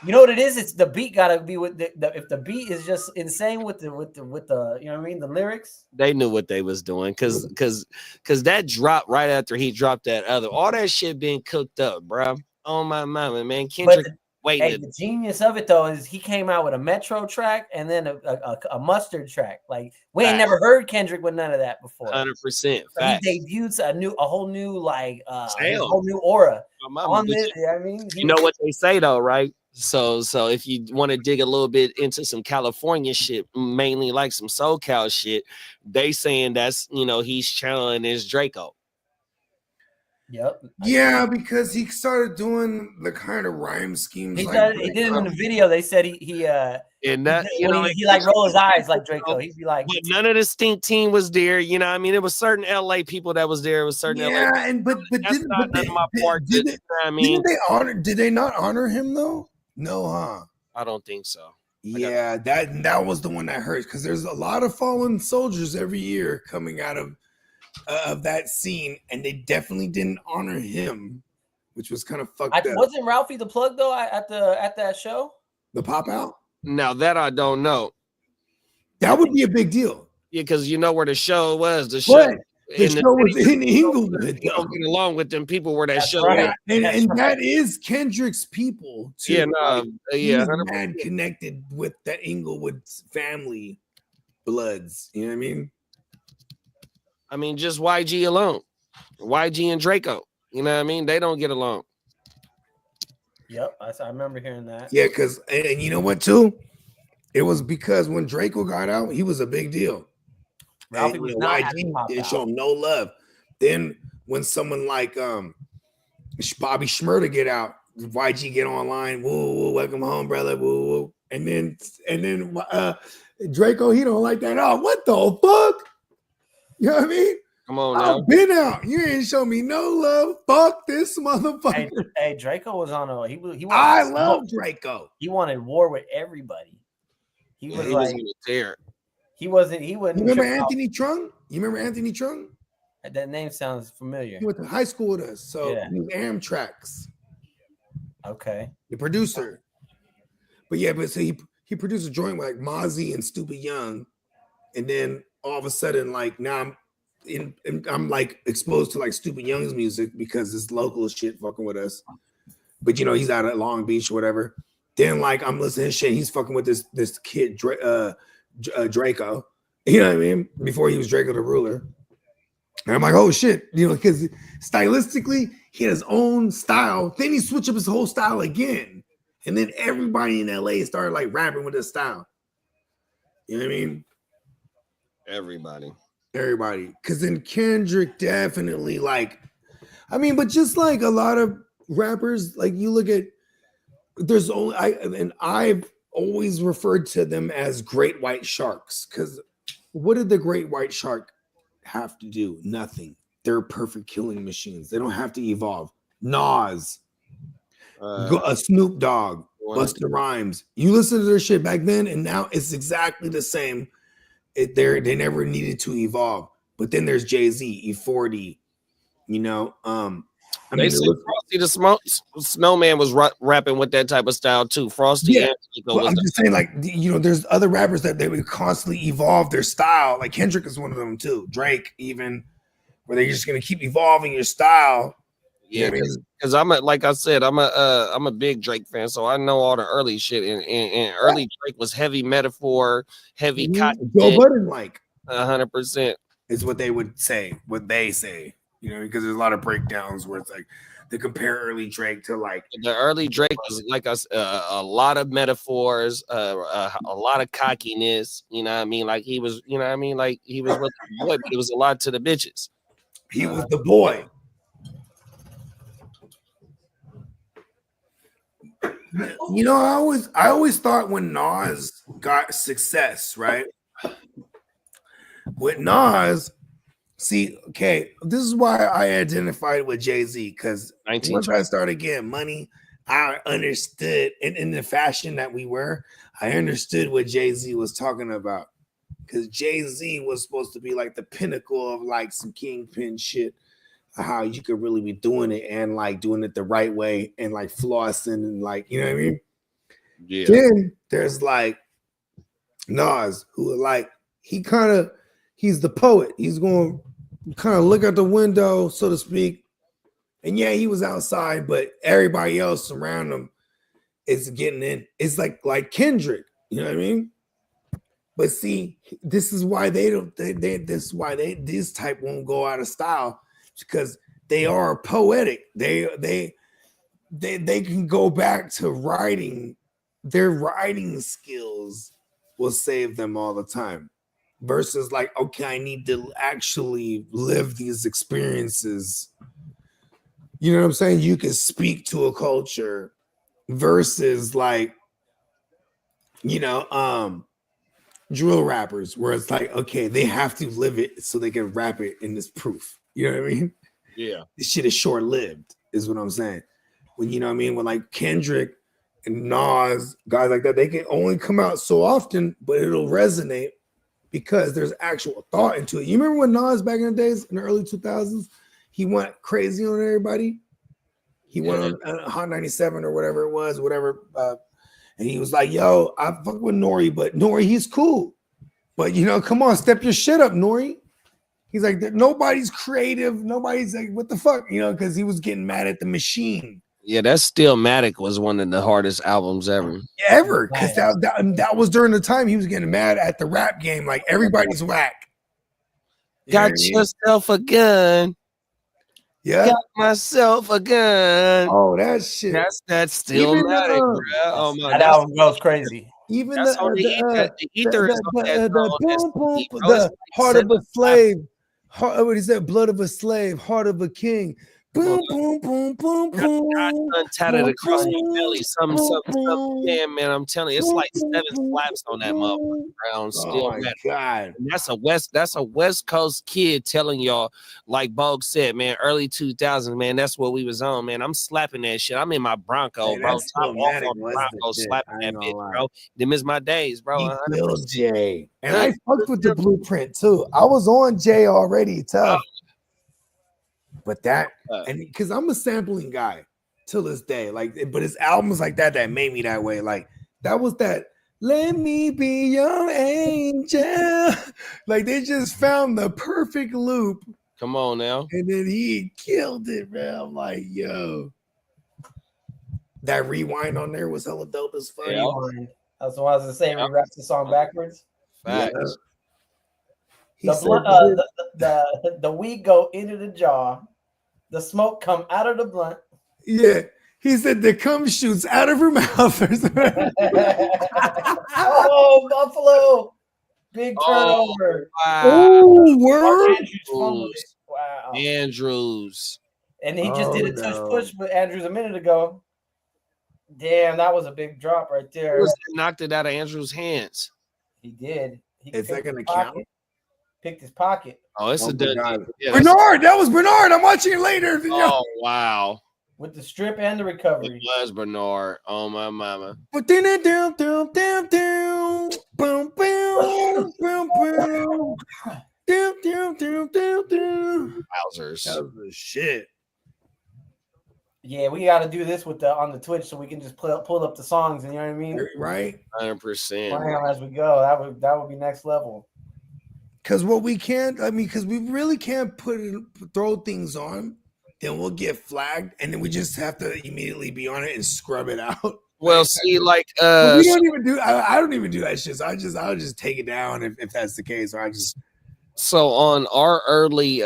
You know what it is? It's the beat gotta be with if the beat is just insane with the you know what I mean, the lyrics. They knew what they was doing because that dropped right after he dropped that other. All that shit being cooked up, bro. Oh my mama, man. Kendrick. waiting. the genius of it though is he came out with a Metro track and then a mustard track. Like we ain't never heard Kendrick with none of that before. 100%. So he debuts a whole new like his Sound. whole new aura Mama, on this. I mean, you know what they say though, right? So if you want to dig a little bit into some California shit, mainly like some SoCal shit, they saying that's he's channeling his Draco. Yep. Yeah, because he started doing the kind of rhyme schemes. He did it in the video. They said he and that he like roll his eyes like Draco. He'd be like, but none of the stink team was there. You know, what I mean, it was certain LA people that was there. It was certain LA. And but that's didn't not none of my part. did You know what I mean, did they not honor him though? No, huh? I don't think so. Yeah, that was the one that hurts because there's a lot of fallen soldiers every year coming out of that scene, and they definitely didn't honor him, which was kind of fucked up. Wasn't Ralphie the plug though at that show? The pop out? Now that I don't know. That would be a big deal. Yeah, because you know where the show was. The show was in Inglewood. You don't get along with them people where that show right. is. And that is Kendrick's people too. Yeah, no, he's mad connected with the Inglewood family bloods. You know what I mean? I mean, just YG alone. YG and Draco. You know what I mean? They don't get along. Yep, I remember hearing that. Yeah, because and you know what too? It was because when Draco got out, he was a big deal. Ralphie was not YG didn't show him no love. Then when someone like Bobby Shmurda get out, YG get online, woo, woo, welcome home, brother, woo, woo. And then Draco, he don't like that. Oh, what the fuck? You know what I mean? Come on now. I've been out. You ain't show me no love. Fuck this motherfucker. Hey, Draco was on a he I love Draco. He wanted war with everybody. He was like he wasn't. You remember Anthony Trung? You remember Anthony Trung? That name sounds familiar. He went to high school with us. So yeah. he was Amtrak's. Okay. The producer. But yeah, so he produced a joint with like Mozzie and Stupid Young. And then all of a sudden, like now I'm like exposed to like Stupid Young's music because it's local shit fucking with us. But you know, he's out at Long Beach or whatever. Then like I'm listening to shit. He's fucking with this kid Draco. You know what I mean? Before he was Draco the Ruler. And I'm like, oh shit, you know, because stylistically he had his own style. Then he switched up his whole style again. And then everybody in LA started like rapping with his style. You know what I mean? Everybody. Because then Kendrick definitely like, I mean, but just like a lot of rappers, like you look at, there's only I've always referred to them as great white sharks. Because what did the great white shark have to do? Nothing. They're perfect killing machines. They don't have to evolve. Nas, a Snoop Dogg, Busta Rhymes. You listen to their shit back then, and now it's exactly the same. They never needed to evolve. But then there's Jay-Z, E40. You know, they said Frosty the Snowman was rapping with that type of style too. Frosty. Yeah, well, I'm just saying, like, you know, there's other rappers that they would constantly evolve their style. Like Kendrick is one of them too. Drake, even, where they're just gonna keep evolving your style. Yeah, because like I said, I'm a big Drake fan, so I know all the early shit. And early Drake was heavy metaphor, heavy cotton. Joe Budden, like 100% is what they would say. What they say. You know, because there's a lot of breakdowns where it's like they compare early Drake to like the early Drake was like a lot of metaphors, a lot of cockiness. You know what I mean? Like he was, you know what I mean? Like he was really the boy, but it was a lot to the bitches. He was the boy. You know, I always thought when Nas got success, right? With Nas. See, okay, this is why I identified with Jay-Z, because once I started getting money, I understood, in the fashion that we were, I understood what Jay-Z was talking about. Because Jay-Z was supposed to be like the pinnacle of like some kingpin shit, how you could really be doing it and like doing it the right way and like flossing and like, you know what I mean? Yeah. Then there's like Nas, who like, he's the poet. He's going to kind of look out the window, so to speak. And yeah, he was outside, but everybody else around him, is getting in. It's like Kendrick, you know what I mean? But see, this is why this type won't go out of style, because they are poetic. They can go back to writing. Their writing skills will save them all the time. Versus like, okay, I need to actually live these experiences. You know what I'm saying? You can speak to a culture versus like, drill rappers where it's like, okay, they have to live it so they can rap it in this proof. You know what I mean? Yeah. This shit is short-lived, is what I'm saying. When you know what I mean, when like Kendrick and Nas, guys like that, they can only come out so often, but it'll resonate because there's actual thought into it. You remember when Nas back in the days in the early 2000s, he went crazy on everybody. He went on Hot 97 or whatever it was, and he was like, yo, I fuck with Nori, but Nori, he's cool. But, come on, step your shit up, Nori. He's like, nobody's creative. Nobody's like, what the fuck? Because he was getting mad at the machine. Yeah, that Stillmatic was one of the hardest albums ever. Ever. Because that was during the time he was getting mad at the rap game. Like, everybody's whack. Got yourself a gun. Yeah. Got myself a gun. Oh, that shit. That's Stillmatic, bro. Oh my, that album goes crazy. Even that's the on the ether is on that song. the heart of a slave. What is that? Blood of a slave, heart of a king. Boom, boom, boom, boom, boom. Tatted across my belly. Some. Damn, man, I'm telling you, it's like 7 slaps on that motherfucker. Oh my god. And that's a West Coast kid telling y'all, like Bogue said, man, early 2000s, man, that's what we was on, man. I'm slapping that shit. I'm in my Bronco, bro. Top off on Bronco, slapping that bitch, bro. Them is my days, bro. He killed Jay. And I fucked with the Blueprint too. I was on Jay already, tough. But that, and because I'm a sampling guy till this day, like, but it's albums like that made me that way. Like, that was that, let me be your angel. Like, they just found the perfect loop. Come on now. And then he killed it, man. I'm like, yo. That rewind on there was hella dope as fuck. Yeah. That's what I was gonna say. We rapped the song backwards. Facts. Yeah. The weed go into the jaw. The smoke come out of the blunt. Yeah. He said the cum shoots out of her mouth. Oh, Buffalo. Big turnover. Oh, word. Wow. Andrews. And he just did a tush push with Andrews a minute ago. Damn, that was a big drop right there. He knocked it out of Andrews' hands. He did. Is that going to count? Picked his pocket. Oh, it's a done. Yeah, Bernard, that was Bernard. I'm watching it later. Oh, wow. With the strip and the recovery. It was Bernard. Oh, my mama. But then it down, boom, boom, boom, boom. Wowzers. That was the shit. Yeah, we got to do this with on the Twitch so we can just pull up the songs, and you know what I mean? Right. 100%. Play them as we go. That would be next level. Because what we can't, because we really can't throw things on, then we'll get flagged, and then we just have to immediately be on it and scrub it out. Well, see, like we don't even do. I don't even do that shit. So I'll just take it down if that's the case. Or So on our early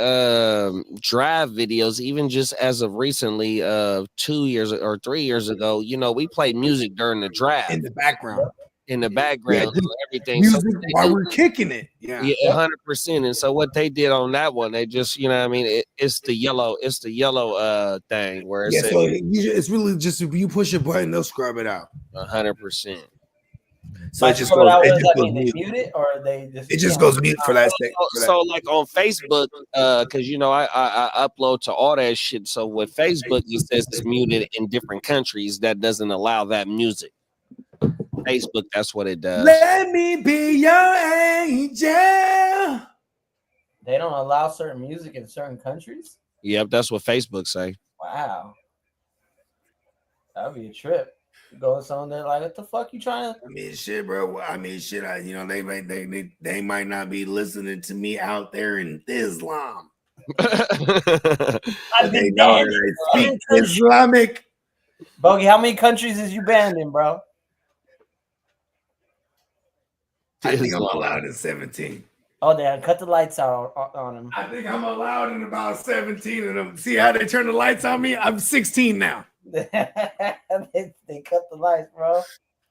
drive videos, even just as of recently, 2 years or 3 years ago, we played music during the draft in the background. Everything. Music while we're kicking it. Yeah, 100%. And so what they did on that one, they just, it's the yellow thing where it's so it's really just if you push a button, they'll scrub it out. 100%. So it just goes. Mute it, or they just. It just goes mute for that second. So like on Facebook, because I upload to all that shit. So with Facebook, it says it's muted in different countries. That doesn't allow that music. Facebook, that's what it does. Let me be your angel. They don't allow certain music in certain countries? Yep, that's what Facebook say. Wow. That would be a trip. Go on there like, what the fuck you trying to? I mean, shit, bro. They might not be listening to me out there in Islam. I've been Islamic. Bogey, how many countries is you banned in, bro? I think I'm allowed in 17. Oh, damn. Cut the lights out on him. I think I'm allowed in about 17 of them. See how they turn the lights on me? I'm 16 now. they cut the lights, bro.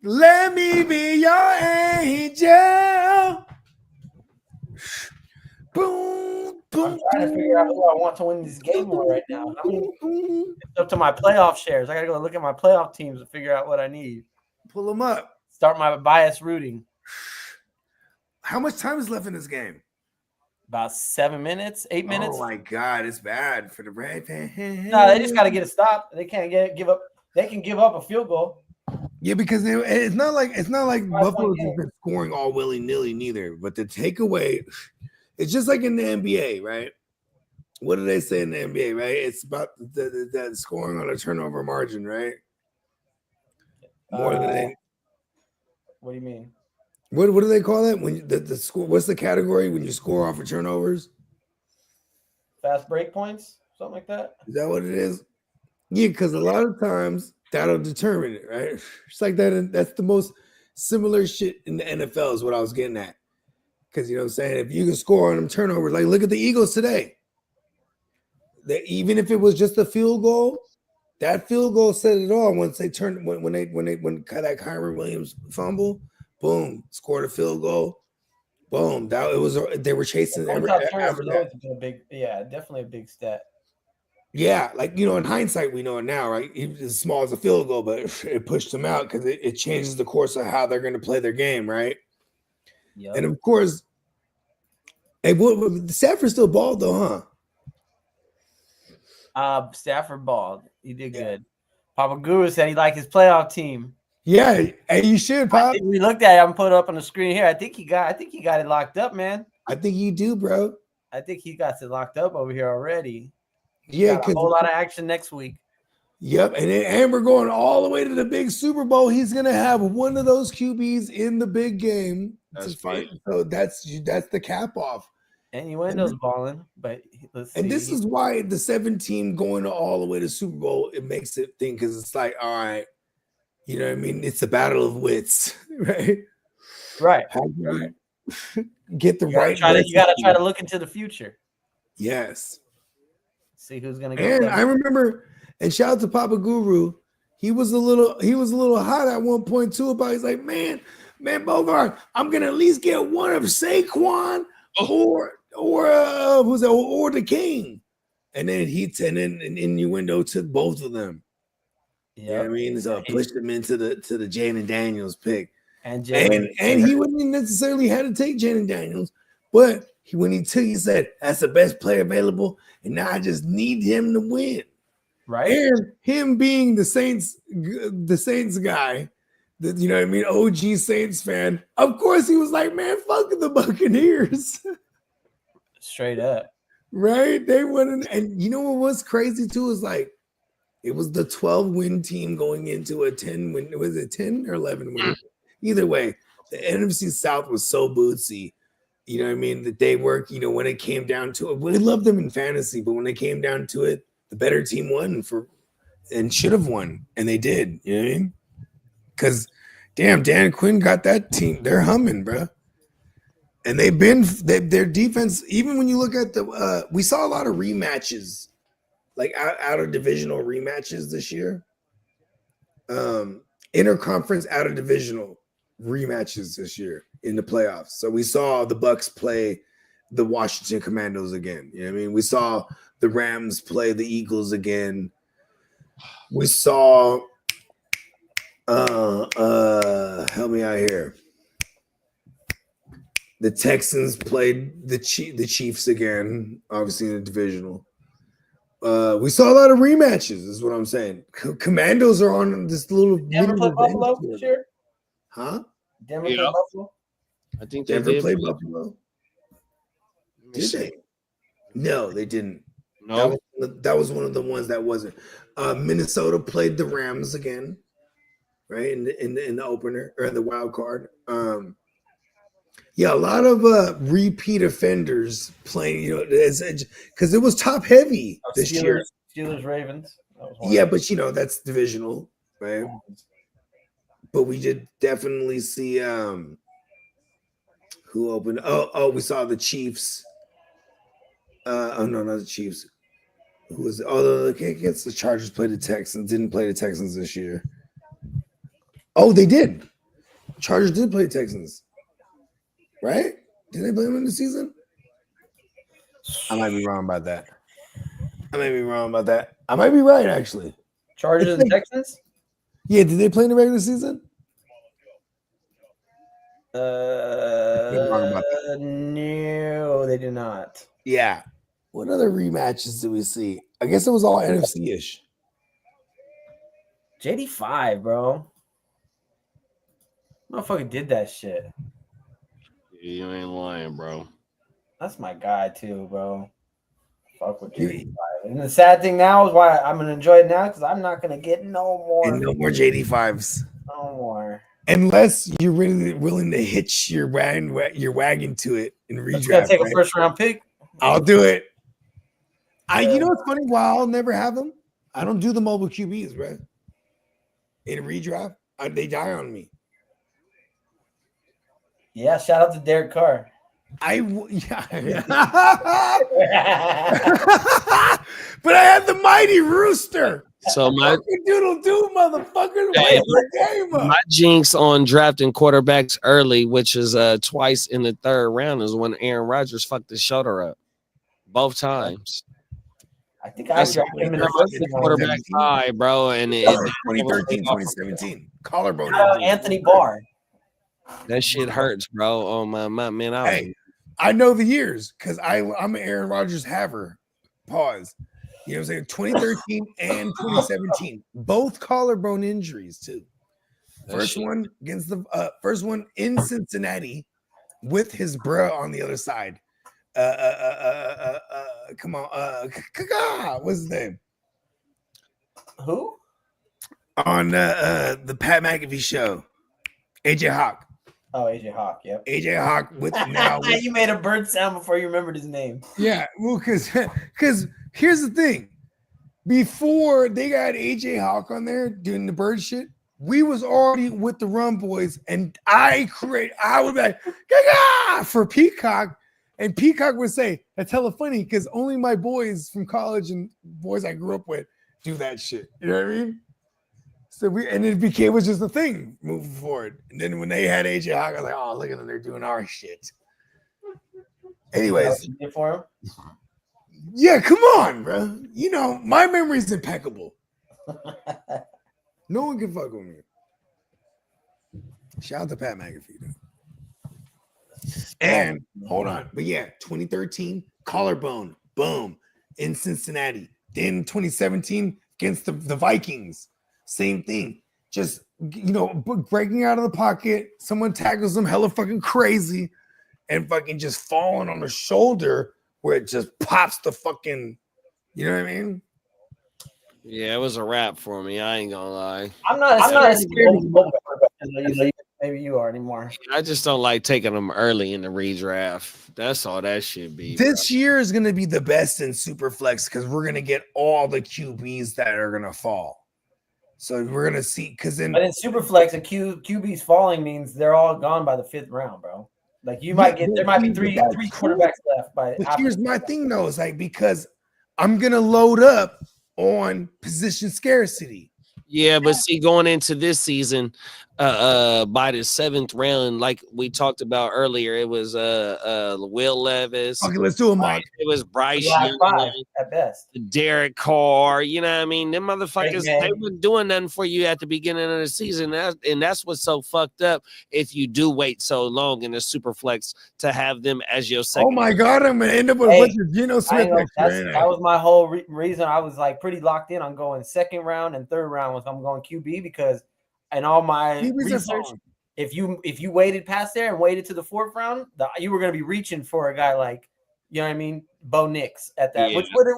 Let me be your angel. Boom, boom. I'm trying to figure out who I want to win this game with right now. I mean, it's up to my playoff shares. I got to go look at my playoff teams and figure out what I need. Pull them up. Start my bias rooting. How much time is left in this game? About 7 minutes, 8 minutes. Oh my God, it's bad for the Red Fans. No, they just got to get a stop. They can't give up. They can give up a field goal. Yeah, because it's not like Buffalo's game. been scoring all willy nilly neither. But the takeaway, it's just like in the NBA, right? What do they say in the NBA, right? It's about the scoring on a turnover margin, right? More than they. What do you mean? What do they call that when the score? What's the category when you score off of turnovers? Fast break points, something like that. Is that what it is? Yeah, because a lot of times that'll determine it, right? It's like that. And that's the most similar shit in the NFL is what I was getting at. Because you know what I'm saying? If you can score on them turnovers, like look at the Eagles today. Even if it was just a field goal, that field goal said it all. Once they turned when that Kyron Williams fumble, boom, scored a field goal, boom. They were chasing every after that. Definitely a big stat. Yeah, like in hindsight, we know it now, right? Even as small as a field goal, but it pushed them out because it changes the course of how they're going to play their game, right? Yeah. And of course, Stafford still balled though, huh? Stafford balled. He did good. Papa Guru said he liked his playoff team. Yeah, and you should, Pop. We looked at it. I'm put it up on the screen here. I think he got it locked up, man. I think you do, bro. I think he got it locked up over here already. Yeah, a whole lot of action next week. Yep, and we're going all the way to the big Super Bowl. He's gonna have one of those QBs in the big game to fight. So that's the cap off. And Innuendo's balling, but let's see. And this is why the 7 team going all the way to Super Bowl, it makes it think because it's like, all right, you know what I mean? It's a battle of wits, right? Right. Get the right. You gotta try to look into the future. Yes. See who's gonna get. And I remember, and shout out to Papa Guru. He was a little hot at one point too. He's like, man, Bogart, I'm gonna at least get one of Saquon or the King. And then an Innuendo took both of them. Yeah, you know what I mean, so pushed him into the Jaden Daniels pick. And he wouldn't necessarily had to take Jaden Daniels, but he said that's the best player available, and now I just need him to win. Right. And him being the Saints guy, you know what I mean, OG Saints fan. Of course, he was like, man, fuck the Buccaneers. Straight up. Right? They went and you know what was crazy too is like it was the 12-win team going into a 10-win. Was it 10 or 11 win? Either way, the NFC South was so bootsy. You know what I mean? That they work, when it came down to it. We loved them in fantasy, but when it came down to it, the better team won and should have won. And they did. You know what I mean? Because damn, Dan Quinn got that team. They're humming, bro. And their defense, even when you look at we saw a lot of rematches, like out of divisional rematches this year. Interconference out of divisional rematches this year in the playoffs. So we saw the Bucks play the Washington Commandos again. You know what I mean? We saw the Rams play the Eagles again. We saw help me out here. The Texans played the Chiefs again, obviously in the divisional. We saw a lot of rematches, is what I'm saying. Commandos are on this little. Denver played Buffalo this year? Huh? Denver played Buffalo? I think Denver played Buffalo. Did they? No, they didn't. No. That was one of the ones that wasn't. Minnesota played the Rams again, right? In the opener or the wild card. Yeah, a lot of repeat offenders playing, because it was top heavy this year. Steelers, Ravens. Yeah, but that's divisional. right? But we did definitely see who opened. Oh, we saw the Chiefs. Oh no, not the Chiefs. Who was it? Oh, I guess the Chargers played the Texans. Didn't play the Texans this year. Oh, they did. Chargers did play Texans, right? Did they play them in the season? I might be wrong about that. I might be right, actually. Chargers and Texans? Yeah, did they play in the regular season? No, they did not. Yeah. What other rematches did we see? I guess it was all NFC-ish. JD5, bro. Motherfucker did that shit. You ain't lying, bro. That's my guy too, bro. Fuck with JD5. And the sad thing now is why I'm gonna enjoy it now because I'm not gonna get no more. And no more JD5s. No more. Unless you're really willing to hitch your wagon to it and redraft. It's gonna take a first round pick. I'll do it. You know what's funny? While I'll never have them, I don't do the mobile QBs, bro. In redraft, they die on me. Yeah, shout out to Derek Carr. But I had the mighty rooster. So my doodle do, motherfucker. My jinx on drafting quarterbacks early, which is twice in the third round, is when Aaron Rodgers fucked his shoulder up. Both times. I think I drafted him in the quarterback high, bro. And 2013, 2017. Collarbone. Anthony Barr. That shit hurts, bro. Oh my man. I know the years because I'm an Aaron Rodgers haver. Pause. You know what I'm saying? 2013 and 2017, both collarbone injuries too. First one in Cincinnati with his bruh on the other side. Come on, what's his name? Who? On the Pat McAfee show, AJ Hawk. Oh, AJ Hawk. Yep. AJ Hawk with now. You made a bird sound before you remembered his name. Yeah, well, because here's the thing. Before they got AJ Hawk on there doing the bird shit, we was already with the Run Boys, and I would be like, Gaga! For Peacock, and Peacock would say, that's hella funny because only my boys from college and boys I grew up with do that shit. You know what I mean? So it was just a thing moving forward. And then when they had AJ Hawk, I was like, oh, look at them, they're doing our shit. Anyways. For him? Yeah, come on, bro. You know, my memory is impeccable. No one can fuck with me. Shout out to Pat McAfee, though. And hold on. But yeah, 2013, collarbone, boom, in Cincinnati. Then 2017 against the Vikings. Same thing. Just, you know, breaking out of the pocket. Someone tackles them hella fucking crazy and fucking just falling on the shoulder where it just pops the fucking, you know what I mean? Yeah, it was a wrap for me. I ain't gonna lie. I'm not as scared as maybe you are anymore. I just don't like taking them early in the redraft. That's all that should be. This year is gonna be the best in Superflex because we're gonna get all the QBs that are gonna fall. So we're gonna see but in Superflex, a QB's falling means they're all gone by the 5th round, bro. Like there might be three quarterbacks left by. But here's my thing though, is like because I'm gonna load up on position scarcity. Yeah, but see, going into this season, by the 7th round, like we talked about earlier, it was Will Levis. Okay, let's do a mock. It was Bryce Young, at best. Derek Carr. You know what I mean? Them motherfuckers, they weren't doing nothing for you at the beginning of the season. And that's what's so fucked up if you do wait so long in the Superflex to have them as your second. Oh my God, I'm gonna end up with a bunch of Geno Smith. That was my whole reason. I was like pretty locked in on going 2nd round and 3rd round if I'm going QB because in all my research, if you waited past there and waited to the 4th round, you were going to be reaching for a guy like, you know what I mean, Bo Nix at that, which would have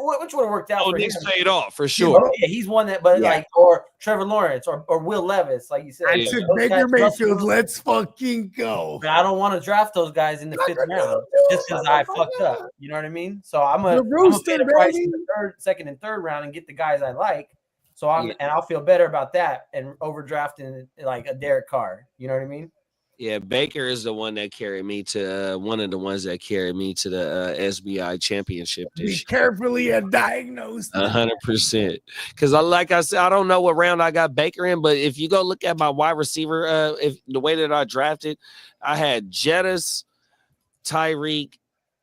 worked out. Bo Nix paid off for sure. Yeah, he's one that, but like, or Trevor Lawrence or Will Levis, like you said. I took Baker Mayfield. Let's fucking go. But I don't want to draft those guys in the 5th round just because I fucked up. You know what I mean? So I'm gonna pay the price in the 2nd and 3rd round and get the guys I like. So I'll feel better about that and overdrafting like a Derek Carr. You know what I mean? Yeah, Baker is the one that carried me to one of the ones that carried me to the SBI championship Be this year. carefully diagnosed. 100%. Because like I said, I don't know what round I got Baker in, but if you go look at my wide receiver, if the way that I drafted, I had Jettis, Tyreek,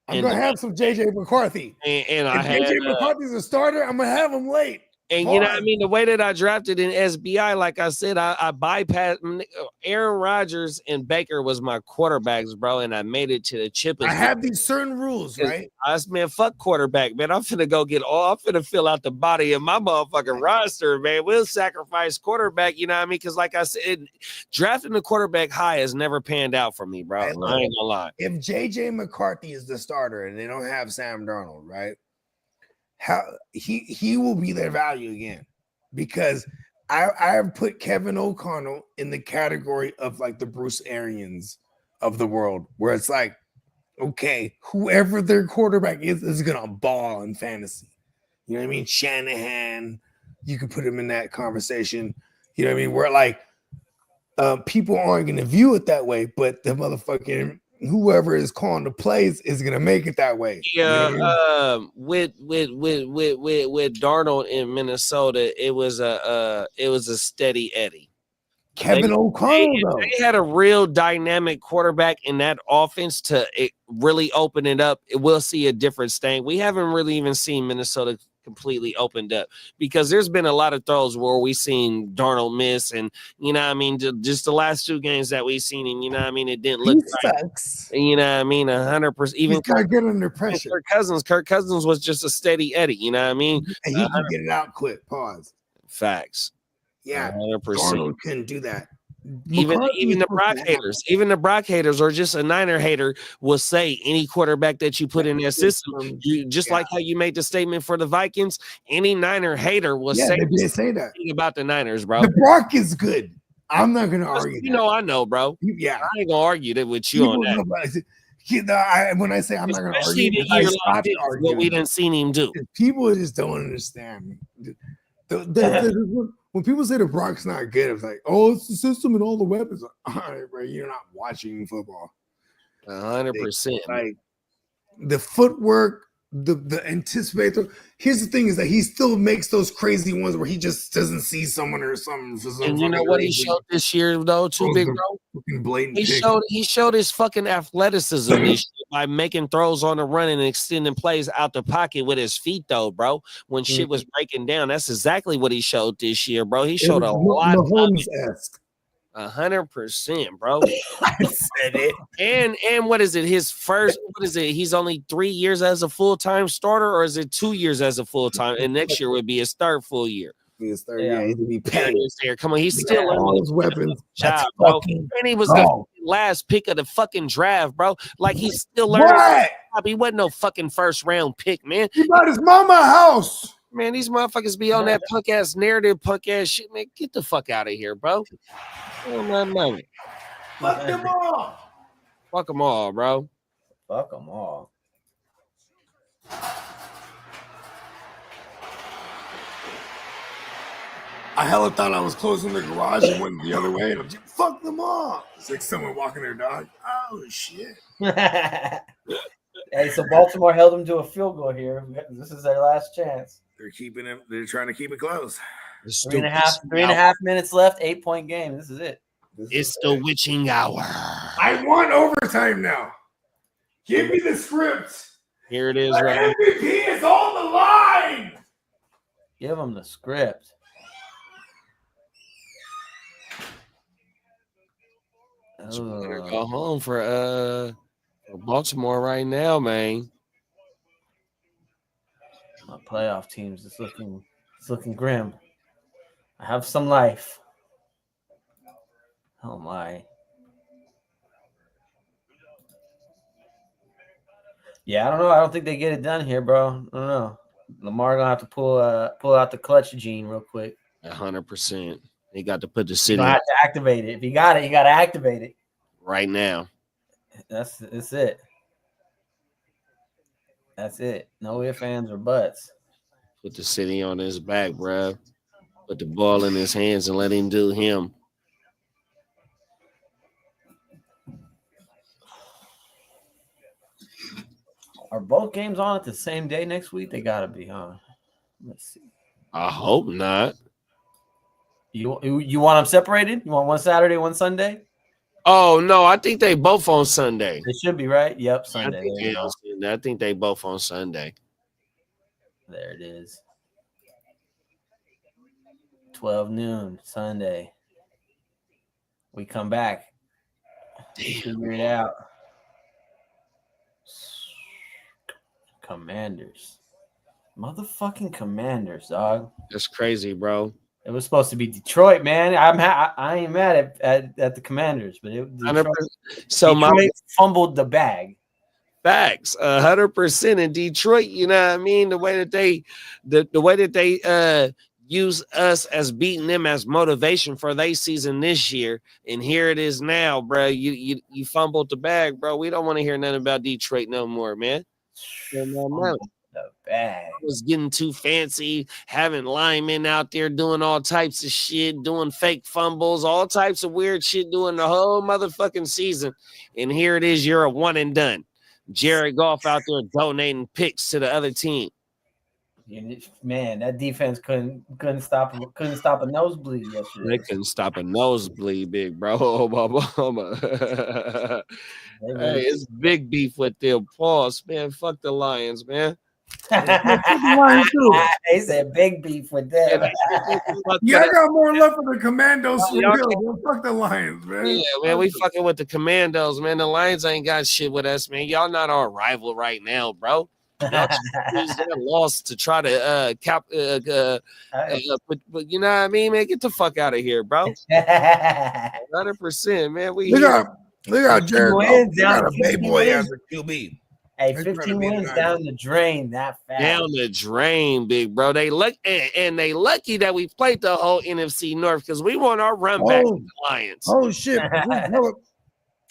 I'm gonna have some JJ McCarthy. and I If had JJ McCarthy's a starter, I'm gonna have him late. and you know what I mean? The way that I drafted in SBI, like I said, I bypassed Aaron Rodgers and Baker was my quarterbacks, bro, and I made it to the chippers. I have these certain rules, right? I said, man, fuck quarterback, man. I'm finna go get I'm finna fill out the body of my motherfucking roster, man. We'll sacrifice quarterback, you know what I mean? Because like I said, drafting the quarterback high has never panned out for me, bro. I ain't gonna lie. If JJ McCarthy is the starter and they don't have Sam Darnold, right? How he will be their value again, because I have put Kevin O'Connell in the category of like the Bruce Arians of the world, where it's like, okay, whoever their quarterback is gonna ball in fantasy. You know what I mean? Shanahan, you can put him in that conversation. You know what I mean? Where like people aren't gonna view it that way, but the motherfucking whoever is calling the plays is gonna make it that way. Yeah, you know with Darnold in Minnesota, it was a steady Eddie. Kevin O'Connell, though. They had a real dynamic quarterback in that offense to really open it up. We'll see a difference thing. We haven't really even seen Minnesota completely opened up, because there's been a lot of throws where we seen Darnold miss, and you know what I mean, just the last 2 games that we seen him, you know what I mean, it didn't look right. Sucks. You know what I mean, 100%. Even he's not good under pressure. Kirk Cousins was just a steady Eddie, you know what I mean, and he can get it out quick. Pause. Facts. Yeah, 100%. Darnold couldn't do that. Even the Brock haters, or just a Niner hater, will say any quarterback that you put in that system, you just like how you made the statement for the Vikings. Any Niner hater will say that about the Niners, bro. The Brock is good. I'm not gonna argue. You know, I know, bro. Yeah, I ain't gonna argue that with you on that. When I say I'm not gonna Especially argue, the year like this, what we didn't seen him do. People just don't understand. When people say the Brock's not good, it's like, oh, it's the system and all the weapons. All right, bro, you're not watching football. 100%. Like the footwork, the anticipator. Here's the thing: is that he still makes those crazy ones where he just doesn't see someone or something. And you know what he showed this year, though, too, big bro. He showed his fucking athleticism this year by making throws on the run and extending plays out the pocket with his feet, though, bro. When shit was breaking down, that's exactly what he showed this year, bro. He showed a lot of it. 100%, bro. I said it. And what is it? His first, what is it? He's only 3 years as a full-time starter, or is it 2 years as a full-time? And next year would be his third full year. His third year, he'd be paid. Come on, he's still all his weapons. Job, bro. And he was the last pick of the fucking draft, bro. Like he's still learning. He wasn't no fucking first round pick, man. He bought his mama a house. Man, these motherfuckers be on that punk ass narrative, punk ass shit, man. Get the fuck out of here, bro. Oh my money. Fuck them all. Fuck them all, bro. Fuck them all. I hella thought I was closing the garage and went the other way. And I'm just, fuck them all. It's like someone walking their dog. Oh, shit. Hey, so Baltimore held them to a field goal here. This is their last chance. They're keeping it. They're trying to keep it close. Three and a half minutes left. 8-point game. This is it. It's the witching hour. I want overtime now. Give me the script. Here it is, the right? MVP is on the line. Give them the script. Better go home for Baltimore right now, man. My playoff teams is looking grim. I have some life. Oh my. Yeah, I don't know. I don't think they get it done here, bro. I don't know. Lamar gonna have to pull out the clutch gene real quick. 100%. They got to put the city. You have to activate it. If you got it, you got to activate it right now. That's it. That's it. No ifs, ands, or buts. Put the city on his back, bro. Put the ball in his hands and let him do him. Are both games on at the same day next week? They gotta be, huh? Let's see. I hope not. You want them separated? You want one Saturday, one Sunday? Oh no, I think they both on Sunday. They should be right. Yep, I Sunday. think, There you go. I think they both on Sunday. There it is. 12 noon Sunday. We come back. Figure it out. Commanders. Motherfucking Commanders, dog. That's crazy, bro. It was supposed to be Detroit, man. I ain't mad at the Commanders, but Detroit fumbled the bag. Facts, 100% in Detroit. You know what I mean? The way that they use us as beating them as motivation for their season this year, and here it is now, bro. You fumbled the bag, bro. We don't want to hear nothing about Detroit no more, man. The bag was getting too fancy, having linemen out there doing all types of shit, doing fake fumbles, all types of weird shit, doing the whole motherfucking season. And here it is, you're a one and done. Jared Goff out there donating picks to the other team. Man, that defense couldn't stop a nosebleed yesterday. They couldn't stop a nosebleed, big bro. Hey, it's big beef with them. Pause, man. Fuck the Lions, man. They said big beef with them. Yeah, I got more love for the Commandos. Fuck the Lions, man. Yeah, man, we fucking with the Commandos, man. The Lions ain't got shit with us, man. Y'all not our rival right now, bro. Y'all use that loss to try to but you know what I mean, man? Get the fuck out of here, bro. 100%, man. We got Jared Goff. They got a Bay Boy as a QB. Hey, 15 wins down the drain that fast. Down the drain, big bro. They lucky that we played the whole NFC North because we want our run back to the Lions. Oh shit!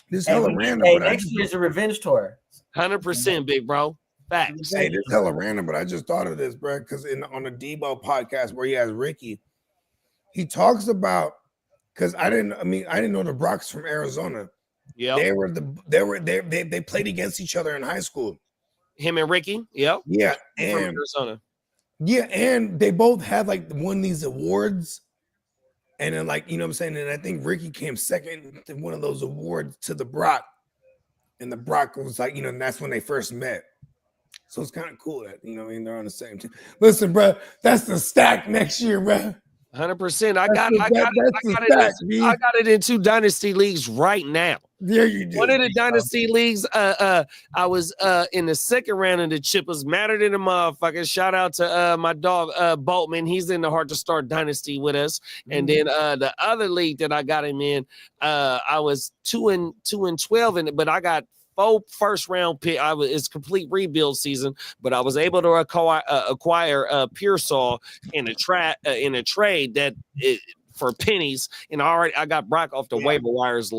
This hella random. Hey, next year's a revenge tour. 100%, big bro. Facts. Hey, this hella random, but I just thought of this, bro, because on the Debo podcast where he has Ricky, he talks about because I didn't know the Broncos from Arizona. Yeah, they played against each other in high school. Him and Ricky. Yep. Yeah, and from Arizona. Yeah, and they both had won these awards, and then you know what I'm saying. And I think Ricky came second to one of those awards to the Brock, and the Brock was and that's when they first met. So it's kind of cool that they're on the same team. Listen, bro, that's the stack next year, bro. 100%. I got it in 2 dynasty leagues right now. There you do. One of the dynasty leagues, I was in the second round of the Chippers, madder than a motherfucker. Shout out to my dog Boltman. He's in the Hard to Start dynasty with us. And then the other league that I got him in, I was 2-12 in it, but I got 4 first-round pick. It's complete rebuild season, but I was able to acquire Pearsall in a trade that for pennies, and I got Brock off the waiver wires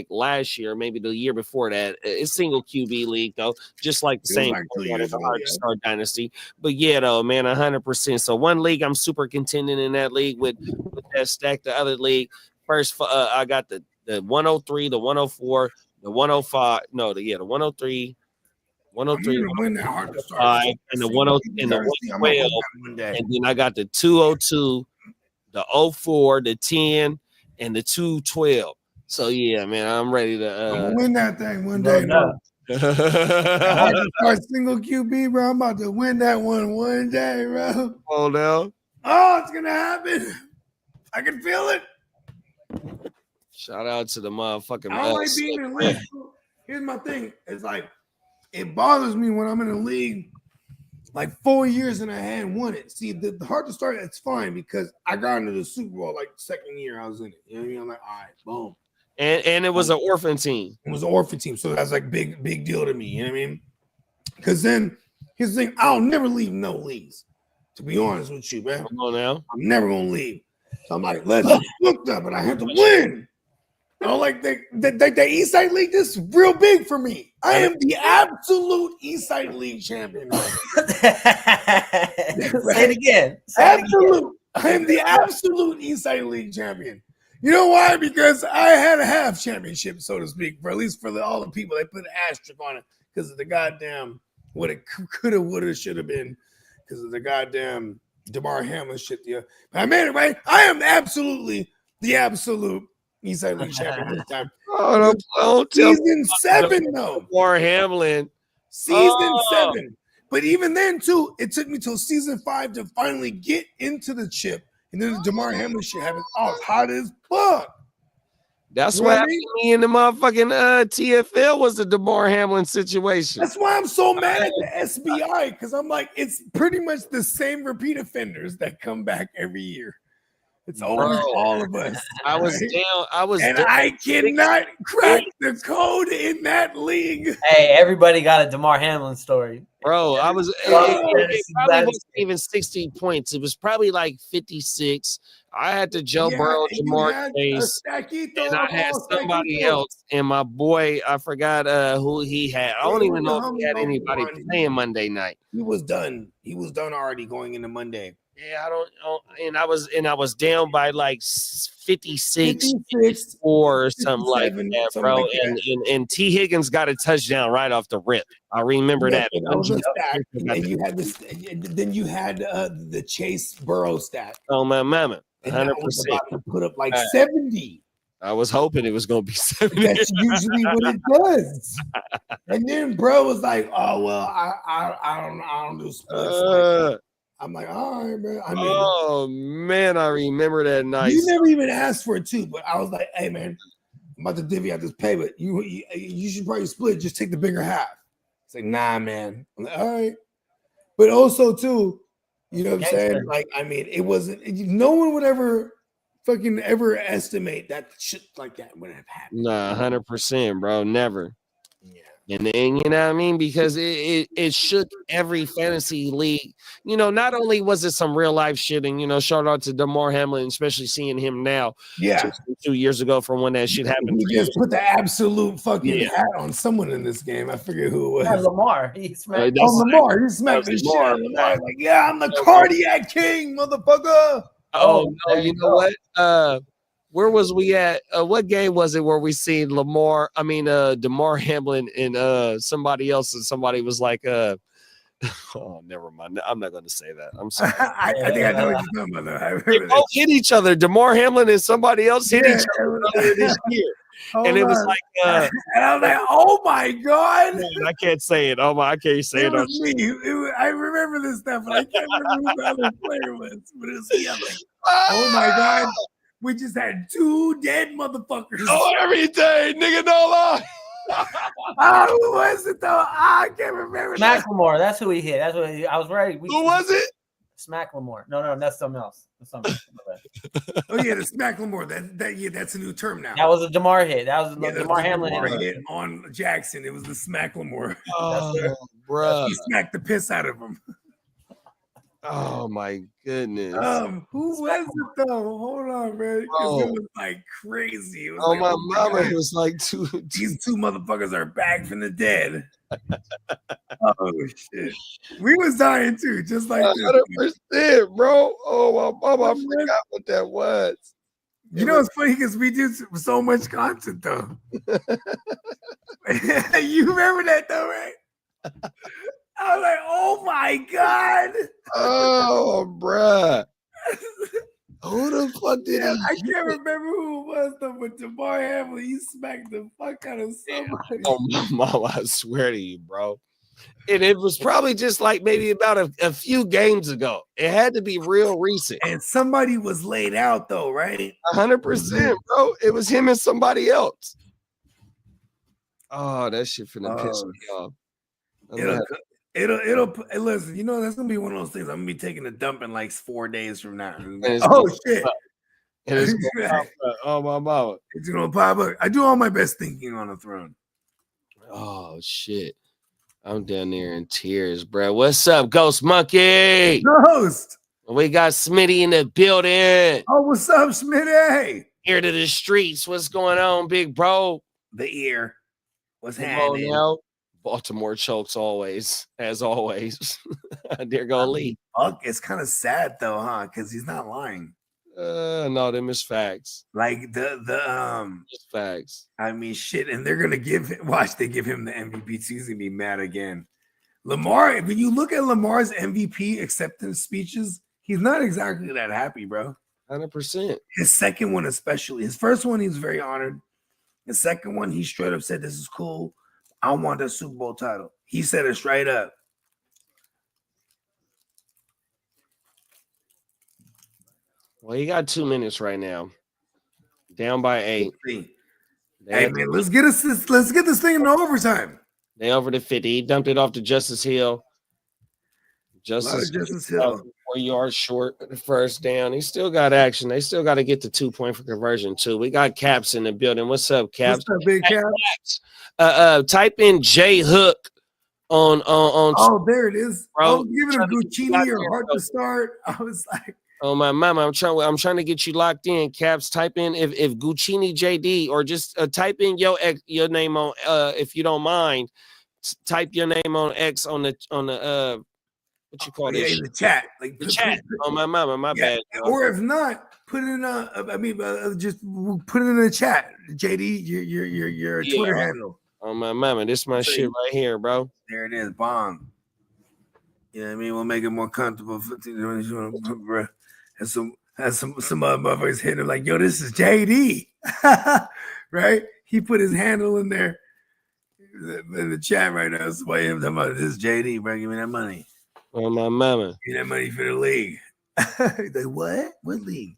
last year, maybe the year before that. It's single QB league though, just like the same Hard to Start dynasty. But yeah, though, man, 100%. So one league I'm super contending in that league with that stack. The other league, first I got the 103, the 104. The 105, the 103, 103, win that Hard to Start. And the 103 and the 112, and then I got the 202, the 04, the 10, and the 212. So yeah, man, I'm ready to win that thing one day. No. Hard to Start single QB, bro. I'm about to win that one day, bro. Oh no! Oh, it's gonna happen. I can feel it. Shout out to the motherfucking. I don't like being in the league. Here's my thing. It's it bothers me when I'm in a league 4 years and I hadn't won it. See, the Hard to Start, it's fine because I got into the Super Bowl second year I was in it. You know what I mean? I'm like, all right, boom. And it was an orphan team. It was an orphan team, so that's big deal to me. You know what I mean? Because then here's the thing: I'll never leave no leagues. To be honest with you, man. Come on now. I'm never gonna leave. So I'm like, let's look up, but I have to win. The East Side League, this is real big for me. I am the absolute East Side League champion. Say it again. Absolute I am the absolute Eastside League champion. You know why? Because I had a half championship, so to speak, for at least for all the people. They put an asterisk on it because of the goddamn what it could have, would have, should have been because of the goddamn DeMar Hamlin shit. Yeah, but I made it right. I am absolutely the absolute Eastside League champion this time. Oh, don't tell me Season 7, though. War Hamlin. Season 7. But even then, too, it took me till season 5 to finally get into the chip. And then the DeMar Hamlin shit happened. I was hot as fuck. That's You know what what I happened mean? to me in the motherfucking TFL was the DeMar Hamlin situation. That's why I'm so mad at the SBI, because I'm like, it's pretty much the same repeat offenders that come back every year. It's always all of us. I was right? down. I was And down. I cannot crack the code in that league. Hey, everybody got a DeMar Hamlin story. Bro, I was it probably wasn't even 60 points. It was probably like 56. I had the Joe Burrow, and you Jamar had Chase, a Stackito, and I had oh, somebody Stackito. else. And my boy, I forgot who he had. I don't even know if he had anybody playing Monday night. He was done. He was done already going into Monday. Yeah, I don't. And I was down by like 56 56 or something like 57, that, something bro. like that. And T. Higgins got a touchdown right off the rip. I remember that. That was a stat. And you had this. Then you had the Chase Burrow stat. Oh my mama, And that 100%. was about to put up like 70. I was hoping it was gonna be 70. That's usually what it does. And then bro was like, "Oh well, I don't do splits." I'm like, all right, man. I mean, oh man, I remember that night. You never even asked for it too, but I was like, hey man, I'm about to divvy out this pay, but you should probably split. Just take the bigger half. It's like, nah, man. I'm like, all right. But also too, you know what I'm saying? Like, I mean, it wasn't. No one would ever estimate that shit like that would have happened. Nah, 100%, bro. Never. Yeah. And you know what I mean? Because it shook every fantasy league. You know, not only was it some real life shit, and you know, shout out to DeMar Hamlin, especially seeing him now. Yeah. 2 years ago from when that shit happened. He just put the absolute fucking hat on someone in this game. I forget who it was. Lamar. He smacked Lamar. He smacked the shit out of Lamar. Like, yeah, I'm the cardiac king, motherfucker. Oh no, you know what? Where was we at? What game was it where we seen DeMar Hamlin and somebody else, and somebody was like, oh, never mind. I'm not going to say that. I'm sorry. I think I know what you're talking about. They both hit each other. DeMar Hamlin and somebody else hit each other earlier this year. And it was like, and I was like, oh my God. Man, I can't say it. I can't say it. Was me. I remember this stuff, but I can't remember who the other player was. But it was the other. Oh my God. We just had 2 dead motherfuckers. Oh, every day, nigga, no lie. Who was it though? I can't remember. Macklemore. That's who he hit. That's what I was right. Who was it? Smacklemore. No, that's something else. That's something else. Oh yeah, the Smacklemore. That's a new term now. That was a DeMar hit. That was the DeMar Hamlin hit on Jackson. It was the Smacklemore. Oh, bro. He smacked the piss out of him. Oh my goodness. Who was it though? Hold on, man. Because it was like crazy. It was my mama was like these 2 motherfuckers are back from the dead. Oh shit. We was dying too, just like 100%, bro. Oh my mama, I forgot what that was. You know, it's funny because we do so much content though. You remember that though, right? I was like, oh my God. Oh, bruh. Who the fuck did I can't remember who it was though, but DeMar Hamlin, he smacked the fuck out of somebody. Oh, my mama, I swear to you, bro. And it was probably just like maybe about a few games ago. It had to be real recent. And somebody was laid out though, right? 100%, bro. It was him and somebody else. Oh, that shit finna piss me off. It'll listen, you know, that's gonna be one of those things. I'm gonna be taking a dump in like 4 days from now. Oh shit. Oh my mama. It's gonna pop up. I do all my best thinking on the throne. Oh shit. I'm down there in tears, bro. What's up, Ghost Monkey? Ghost. We got Smitty in the building. Oh, what's up, Smitty? Ear to the streets. What's going on, big bro? The ear. What's Come happening? on now. Baltimore chokes always, as always. There go Lee. Fuck, it's kind of sad though, huh? Because he's not lying. No, them is facts. Like Just facts. I mean, shit, and they're gonna watch they give him the MVP too. He's gonna be mad again. Lamar, when you look at Lamar's MVP acceptance speeches, he's not exactly that happy, bro. 100%. His second one, especially. His first one, he was very honored. The second one, he straight up said, "This is cool. I want a Super Bowl title." He said it straight up. Well, he got 2 minutes right now. Down by 8. Hey man, let's get this thing into overtime. They over to 50. He dumped it off to Justice Hill. Justice Hill. 4 yards short of the first down. He still got action. They still got to get the 2-point for conversion too. We got Caps in the building. What's up, Caps? What's up, big Caps? Type in J Hook on. Oh, there it is. Bro, I was giving a Guccini or hard to start. I was like, oh my mama, I'm trying to get you locked in. Caps, type in if Guccini JD or just type in your name on if you don't mind. Type your name on X on the what you call this? In the chat, like the chat. Oh my mama, my bad. Or if not, put it in just put it in the chat. JD, your Twitter handle. Oh my mama, this is my shit right here, bro. There it is, bomb. You know what I mean? We'll make it more comfortable for bro. And some other motherfuckers hitting him like, yo, this is JD. Right? He put his handle in there in the chat right now. Somebody him talking about this is JD, bro. Give me that money. Oh my mama. Give me that money for the league. Like, what? What league?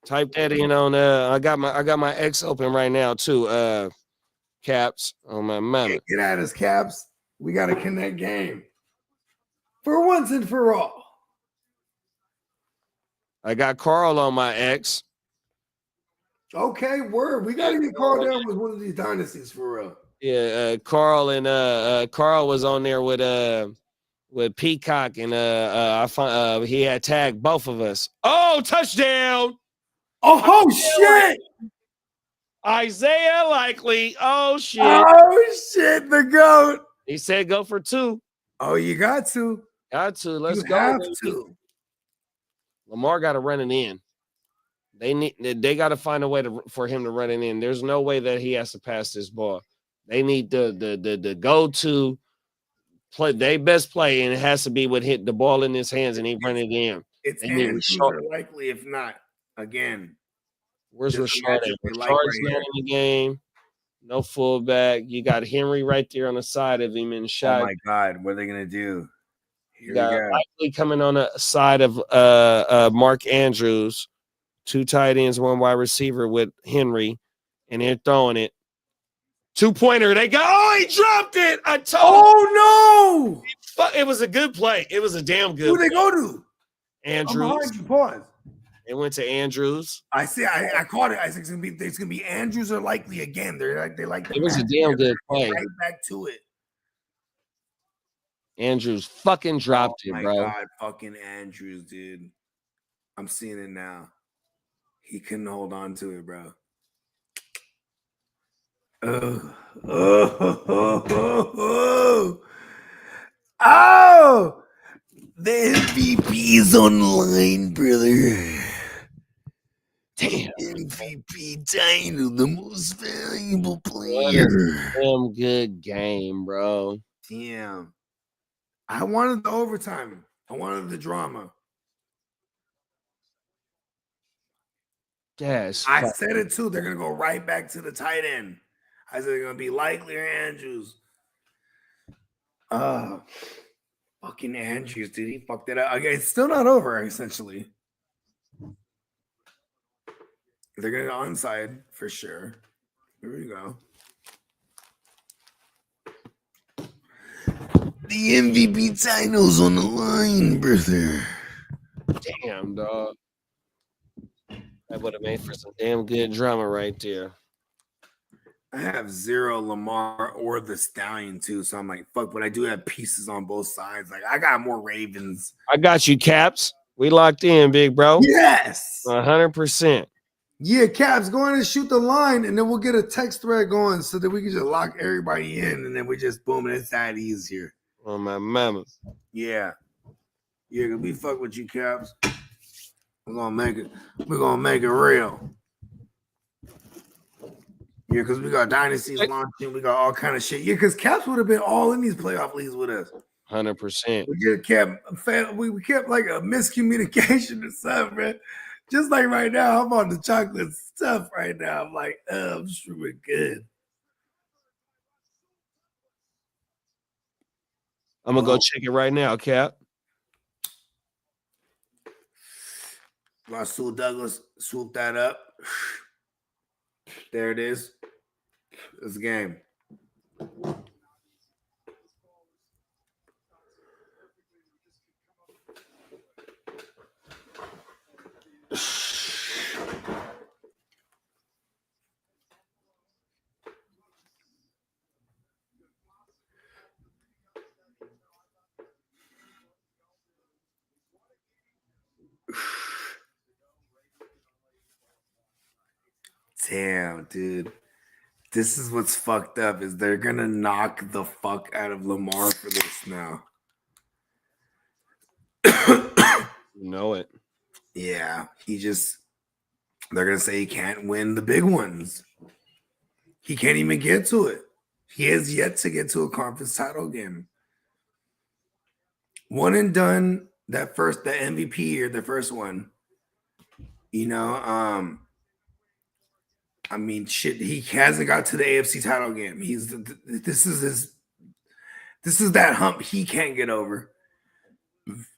Type that in on I got my X open right now too. Caps on my mama. Hey, get at us, Caps. We got to connect game. For once and for all. I got Carl on my X. Okay, word. We got to get Carl down with one of these dynasties for real. Yeah, Carl and Carl was on there with Peacock and I found he had tagged both of us. Oh, touchdown! Oh shit! Isaiah Likely. Oh shit! Oh shit! The GOAT. He said go for 2. Oh, you got to. Got to. Let's go. Have baby. to. Lamar got to run it in. They got to find a way for him to run it in. There's no way that he has to pass this ball. They need the go-to play, they best play, and it has to be with hit the ball in his hands and he run it in. It's more likely, if not, again. Where's Rashard? Rashard's not in the game. No fullback. You got Henry right there on the side of him in the shot. Oh my God, what are they gonna do? You got Likely coming on the side of Mark Andrews, 2 tight ends, 1 wide receiver with Henry, and they're throwing it. 2-pointer. They go. Oh, he dropped it. I told. Oh no! It was a good play. It was a damn good. Who they go to? Andrews. Pause. They went to Andrews. I see. I caught it. I think it's gonna be Andrews or Likely again. They like. It was a damn good play. Right back to it. Andrews fucking dropped it, bro. God, fucking Andrews, dude. I'm seeing it now. He couldn't hold on to it, bro. Oh, the MVP's online, brother. Damn. MVP title, the most valuable player. Damn good game, bro. Damn. I wanted the overtime. I wanted the drama. Yes. I said it too. They're gonna go right back to the tight end. I said they're gonna be Likely or Andrews. Fucking Andrews, dude. He fucked it up. Okay, it's still not over, essentially. They're gonna go onside for sure. Here we go. The MVP title's on the line, brother. Damn, dog. That would have made for some damn good drama right there. I have 0 Lamar or the Stallion too, so I'm like, fuck. But I do have pieces on both sides. Like I got more Ravens. I got you, Caps. We locked in, big bro. Yes, 100%. Yeah, Caps, go in and shoot the line, and then we'll get a text thread going so that we can just lock everybody in, and then we just boom, and it's that easier. Oh my mama. Yeah. Yeah, cause we fuck with you, Caps. We're gonna make it. We're gonna make it real. Yeah, because we got dynasties launching, we got all kind of shit. Yeah, because Caps would have been all in these playoff leagues with us. 100%. We just kept like a miscommunication or something, man. Just like right now, I'm on the chocolate stuff right now. I'm like, I'm just really good. I'm gonna go check it right now, Cap. Rasul Douglas swooped that up. There it is. It's a game. Damn, dude. This is what's fucked up is they're gonna knock the fuck out of Lamar for this now. You know it. Yeah, they're gonna say he can't win the big ones. He can't even get to it. He has yet to get to a conference title game. One and done, the MVP year, the first one. You know, I mean, shit, he hasn't got to the AFC title game. This is that hump he can't get over.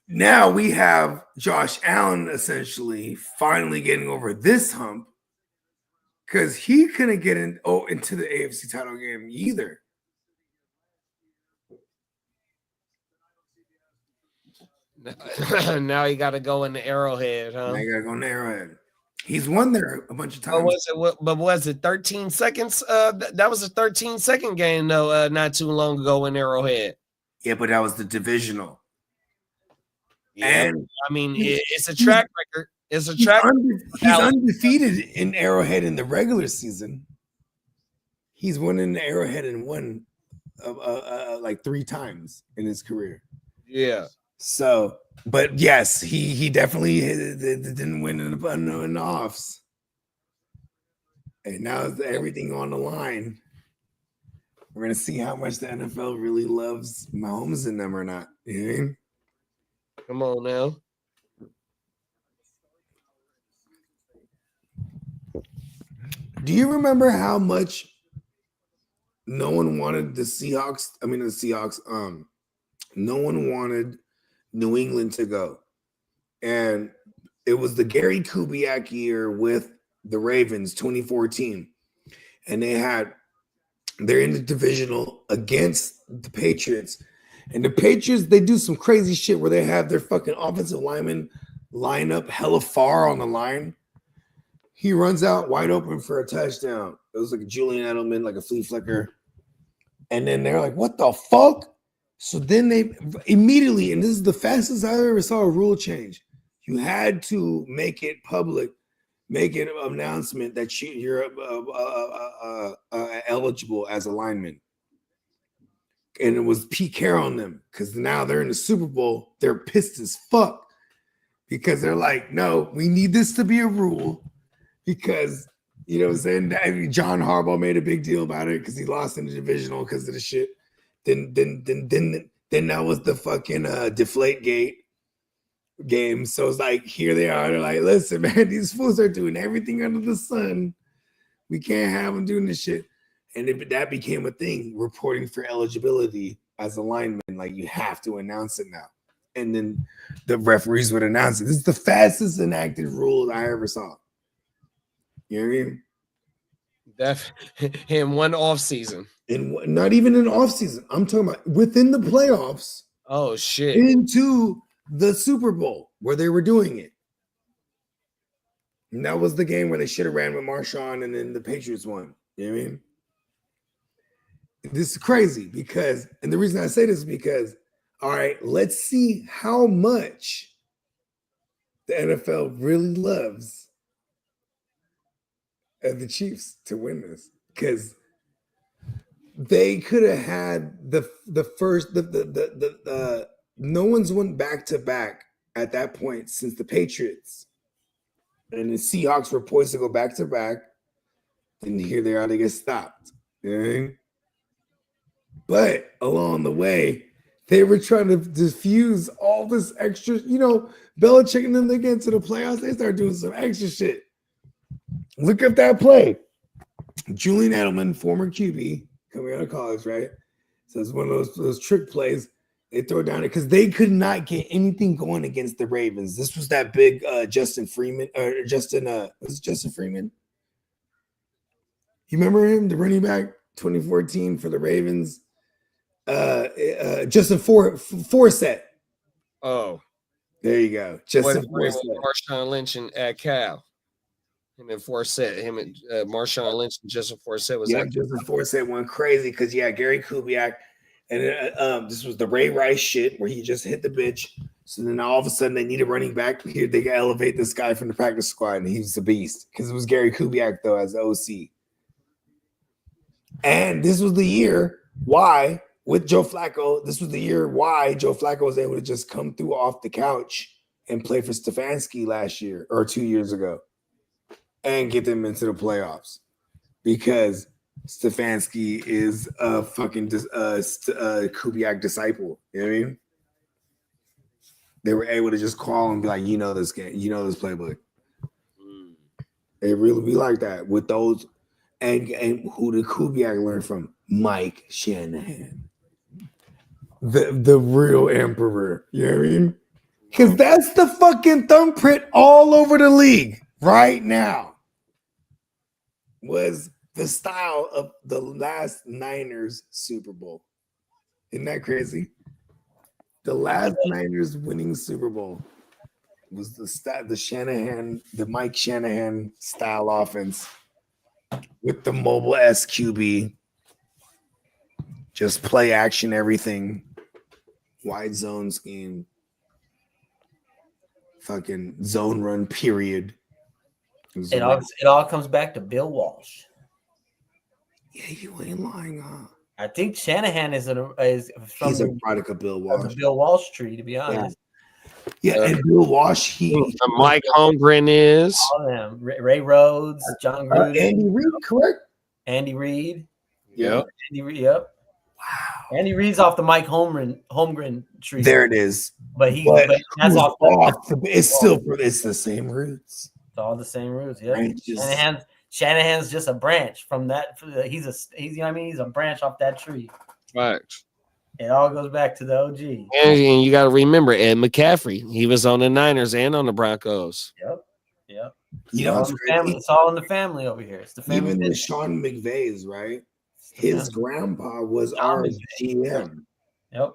Now we have Josh Allen essentially finally getting over this hump because he couldn't get into the AFC title game either. Now you got to go in the Arrowhead, huh? Now you got to go in the Arrowhead. He's won there a bunch of times. But was it 13 seconds? That was a 13-second game, though, not too long ago in Arrowhead. Yeah, but that was the divisional. Yeah, and I mean, it's a track record. It's a track record. He's undefeated in Arrowhead in the regular season. He's won in the Arrowhead and won like 3 times in his career. Yeah. So, but yes, he definitely didn't win in the offs. And now is everything on the line. We're gonna see how much the NFL really loves Mahomes in them or not. You know what I mean? Come on now. Do you remember how much no one wanted the Seahawks? No one wanted New England to go. And it was the Gary Kubiak year with the Ravens, 2014. And they're in the divisional against the Patriots. And the Patriots, they do some crazy shit where they have their fucking offensive lineman line up hella far on the line. He runs out wide open for a touchdown. It was like a Julian Edelman, like a flea flicker. And then they're like, what the fuck? So then they immediately, and this is the fastest I ever saw a rule change. You had to make it public, make it an announcement that you're eligible as a lineman. And it was Pete Carroll on them because now they're in the Super Bowl. They're pissed as fuck because they're like, no, we need this to be a rule because, you know what I'm saying? John Harbaugh made a big deal about it because he lost in the divisional because of the shit. Then that was the fucking Deflategate game. So it's like, here they are. They're like, listen, man, these fools are doing everything under the sun. We can't have them doing this shit. And that became a thing, reporting for eligibility as a lineman. Like, you have to announce it now. And then the referees would announce it. This is the fastest enacted rule I ever saw. You know what I mean? Definitely in one off season. Not even in off season. I'm talking about within the playoffs. Oh, shit. Into the Super Bowl where they were doing it. And that was the game where they should have ran with Marshawn and then the Patriots won. You know what I mean? This is crazy because, and the reason I say this is because, all right, let's see how much the NFL really loves and the Chiefs to win this because they could have had the first no one's won back to back at that point since the Patriots, and the Seahawks were poised to go back to back. And here they are, they get stopped. You know what I mean? But along the way, they were trying to diffuse all this extra, Belichick and them, they get into the playoffs, they start doing some extra shit. Look at that play. Julian Edelman, former QB, coming out of college, right? So it's one of those trick plays. They throw down it because they could not get anything going against the Ravens. This was that big Justin Freeman, was it Justin Freeman? You remember him, the running back, 2014 for the Ravens? Justin Forsett. Oh, there you go. Justin Forsett. Forsett. Marshawn Lynch and Cal. Him and Forsett. Him and Marshawn Lynch and Justin Forsett was that. Justin Forsett went crazy because Gary Kubiak, and this was the Ray Rice shit where he just hit the bitch. So then all of a sudden they need a running back. Here they can elevate this guy from the practice squad, and he's a beast because it was Gary Kubiak though as the OC. And this was the year why. With Joe Flacco, this was the year why Joe Flacco was able to just come through off the couch and play for Stefanski last year or 2 years ago and get them into the playoffs because Stefanski is a fucking Kubiak disciple. You know what I mean? They were able to just call and be like, this game, this playbook. They really be like that with those. And who did Kubiak learn from? Mike Shanahan. The real emperor, you know what I mean? Because that's the fucking thumbprint all over the league right now. Was the style of the last Niners Super Bowl. Isn't that crazy? The last Niners winning Super Bowl was the Shanahan, the Mike Shanahan style offense with the mobile SQB. Just play action, everything. Wide zone scheme. Fucking zone run, period. It all comes back to Bill Walsh. Yeah, you ain't lying, huh? I think Shanahan is from he's a product of Bill Walsh. The Bill Walsh tree, to be honest. Yeah, and Bill Walsh, Mike Holmgren is. All of them. Ray Rhodes, John Gruden. Andy Reid, correct? Andy Reid. Yep. Andy Reid, yep. Wow. Andy Reid's off the Mike Holmgren tree. There it is. But that's off. It's the same roots. It's all the same roots. Yeah. Shanahan's just a branch from that. He's a branch off that tree. Right. It all goes back to the OG. And you got to remember Ed McCaffrey. He was on the Niners and on the Broncos. Yep. It's all in the family over here. It's the family. Even with Sean McVay's, right? His grandpa was our GM. Yep.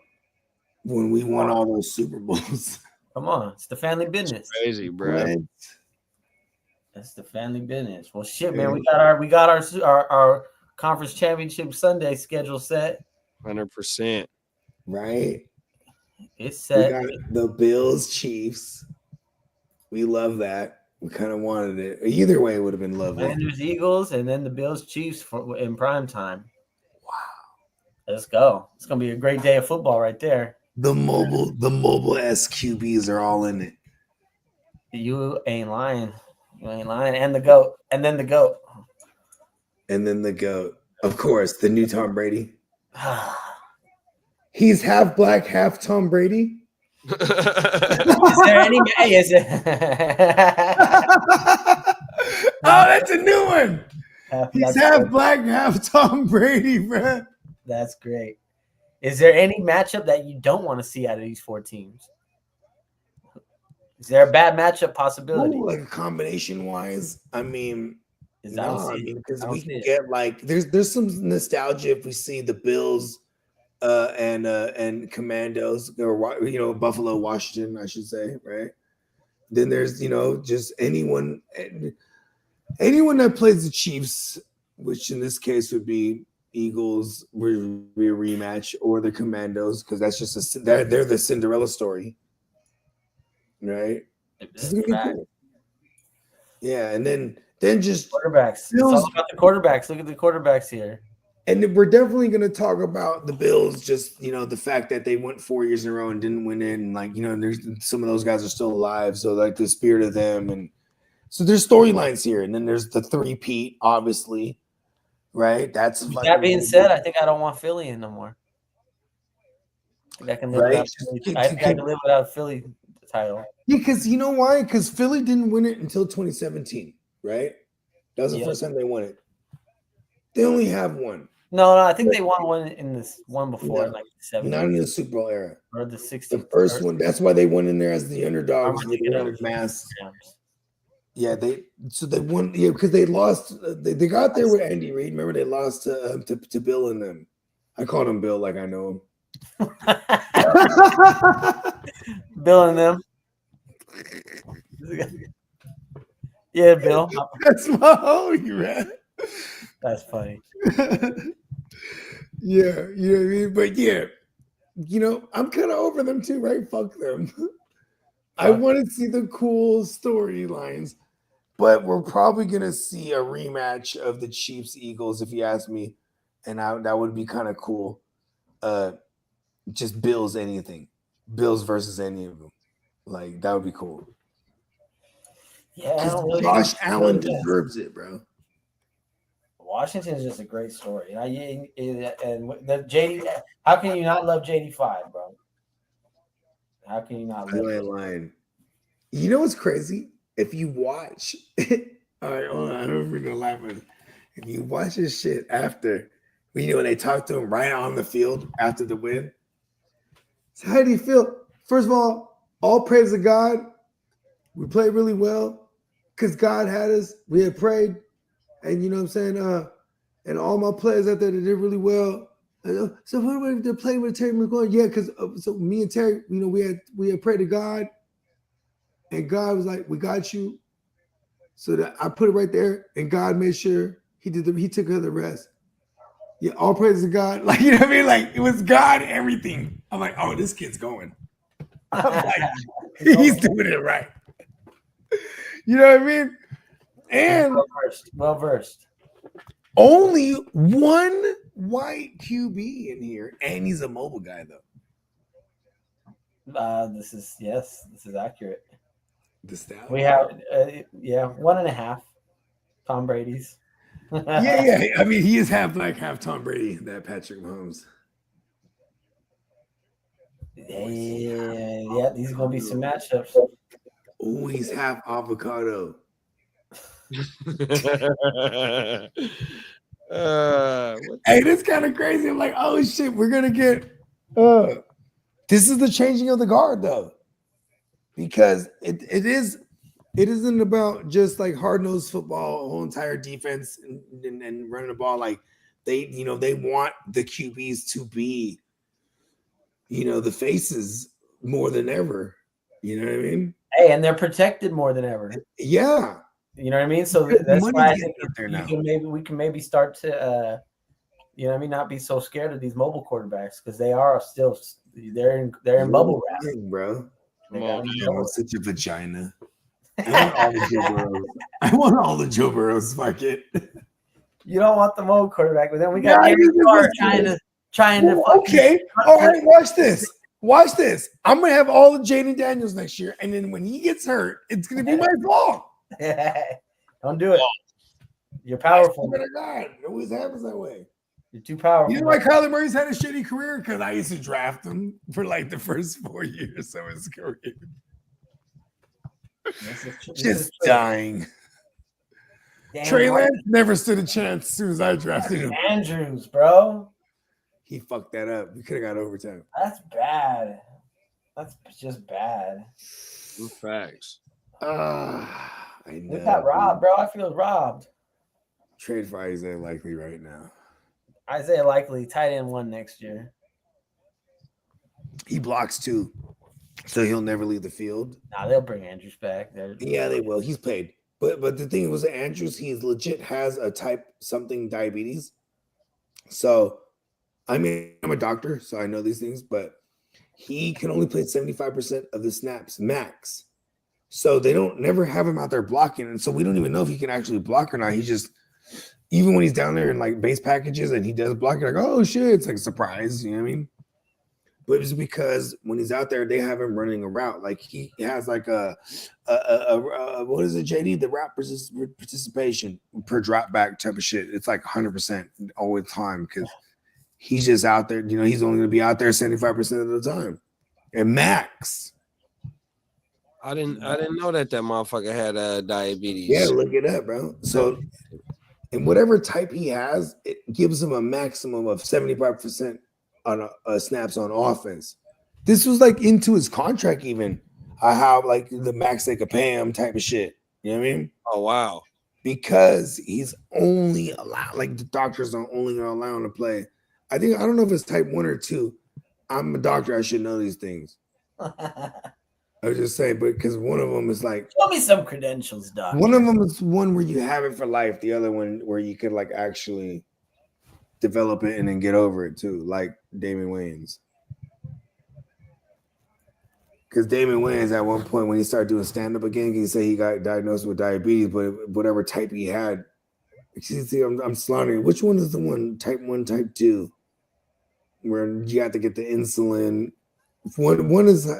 When we won all those Super Bowls. Come on, it's the family business. It's crazy, bro. Right. That's the family business. Well, shit, man, we got our conference championship Sunday schedule set. 100%. Right. It's set. We got the Bills Chiefs. We love that. We kind of wanted it. Either way, it would have been lovely. Commanders Eagles, and then the Bills Chiefs in prime time. Wow. Let's go. It's gonna be a great day of football right there. The mobile SQBs are all in it. You ain't lying. You ain't lying. And the GOAT. And then the GOAT. And then the GOAT. Of course, the new Tom Brady. He's half black, half Tom Brady. Is there any? That's a new one. He's half black, half Tom Brady, bro. That's great. Is there any matchup that you don't want to see out of these four teams? Is there a bad matchup possibility? Like a combination wise, I mean, because we can it. get like there's some nostalgia if we see the Bills and Commandos or Buffalo, Washington, I should say, right? Then there's just anyone that plays the Chiefs, which in this case would be Eagles, would be a rematch, or the Commandos, because that's just they're the Cinderella story, right? Cool. Yeah, and then Then just Quarterbacks. It's Bills. all about the quarterbacks. Look at the quarterbacks here. And then we're definitely going to talk about the Bills, just, the fact that they went 4 years in a row and didn't win it. And, there's some of those guys are still alive. So, the spirit of them. And so there's storylines here. And then there's the three-peat, obviously, right? That being said, I think I don't want Philly in no more. I think I can live without Philly. I think I can live without a Philly title. Yeah, because you know why? Because Philly didn't win it until 2017, right? That was the first time they won it. They only have one. No, I think they won one in this one before, No, like the 70s. Not in the Super Bowl era. Or the 60s. The first one. That's why they went in there as the underdogs. I'm They thinking won of with masks. Rams. Yeah, they won. Yeah, because they lost. They got there with Andy Reid. Remember, they lost to Bill and them. I called him Bill like I know him. Bill and them. Yeah, Bill. That's my homie, man. That's funny. Yeah, you know what I mean? But yeah, I'm kind of over them too, right? Fuck them. I want to see the cool storylines, but we're probably going to see a rematch of the Chiefs Eagles, if you ask me. And that would be kind of cool. Just Bills anything. Bills versus any of them. Like, that would be cool. Yeah, Josh Allen deserves it, bro. Washington is just a great story. And the JD, how can you not love JD5, bro? How can you not love that line? You know what's crazy? If you watch, all right, hold on, I don't even know laugh. If you watch this shit after, when they talk to him right on the field after the win. So how do you feel? First of all praise to God. We played really well because God had us. We had prayed. And you know what I'm saying? And all my players out there that did really well. So what were they playing with Terry McLaurin? Yeah, because so me and Terry, we had prayed to God, and God was like, "We got you." So that I put it right there, and God made sure He took care of the rest. Yeah, all praise to God. Like, you know what I mean? Like, it was God, everything. I'm like, oh, this kid's going. I'm like, he's doing it right. You know what I mean? And well versed. Only one white QB in here, and he's a mobile guy though. This is accurate. The stat. We have 1.5 Tom Brady's. yeah. I mean, he is half Tom Brady, that Patrick Mahomes. Yeah, these are gonna be some matchups. Oh, he's half avocado. Hey, this kind of crazy. I'm like, oh shit, we're gonna get. This is the changing of the guard though, because it isn't about just like hard-nosed football, a whole entire defense and running the ball. Like they want the QBs to be, the faces more than ever. You know what I mean? Hey, and they're protected more than ever. Yeah. You know what I mean? So that's why I think we can maybe start to, not be so scared of these mobile quarterbacks because they are still they're in bubble wrap, bro. I'm such a vagina. I want all the Joe Burrows. Fuck it. You don't want the mobile quarterback, but then we got trying to. Okay, all right. Watch this. Watch this. I'm gonna have all the Jaden Daniels next year, and then when he gets hurt, it's gonna be my fault. Don't do it. You're powerful. God, it always happens that way. You're too powerful. You know why Kyler Murray's had a shitty career? Because I used to draft him for like the first 4 years of his career. Just dying. Trey Lance never stood a chance as soon as I drafted him. Andrews, bro. He fucked that up. We could have got overtime. That's bad. That's just bad. Facts. I know. We got robbed, bro. I feel robbed. Trade for Isaiah Likely right now. Isaiah Likely, tight end 1 next year. He blocks too, so he'll never leave the field. Nah, they'll bring Andrews back. Yeah, they will. He's paid. But the thing was, Andrews, he legit has a type something diabetes. So, I mean, I'm a doctor, so I know these things, but he can only play 75% of the snaps max. So they don't never have him out there blocking. And so we don't even know if he can actually block or not. He just, even when he's down there in like base packages and he does block, you're like, oh shit, it's like a surprise. You know what I mean? But it's because when he's out there, they have him running a route. Like he has like a what is it, JD? The route participation per drop back type of shit. It's like 100% all the time because he's just out there. You know, he's only going to be out there 75% of the time. And Max. I didn't know that motherfucker had diabetes. Yeah, look it up, bro. So, and whatever type he has, it gives him a maximum of 75% on snaps on offense. This was like into his contract, even. I have like the max they could pay him type of shit. You know what I mean? Oh wow. Because he's only allowed, like the doctors are only gonna allow him to play. I don't know if it's type 1 or 2. I'm a doctor, I should know these things. I was just saying, but because one of them is like, show me some credentials, doc. One of them is one where you have it for life. The other one where you could like actually develop it and then get over it too, like Damon Wayans. Because Damon Wayans at one point when he started doing stand-up again, he said he got diagnosed with diabetes, but whatever type he had. See, I'm slaughtering. Which one is the one? Type 1, type 2, where you have to get the insulin. One is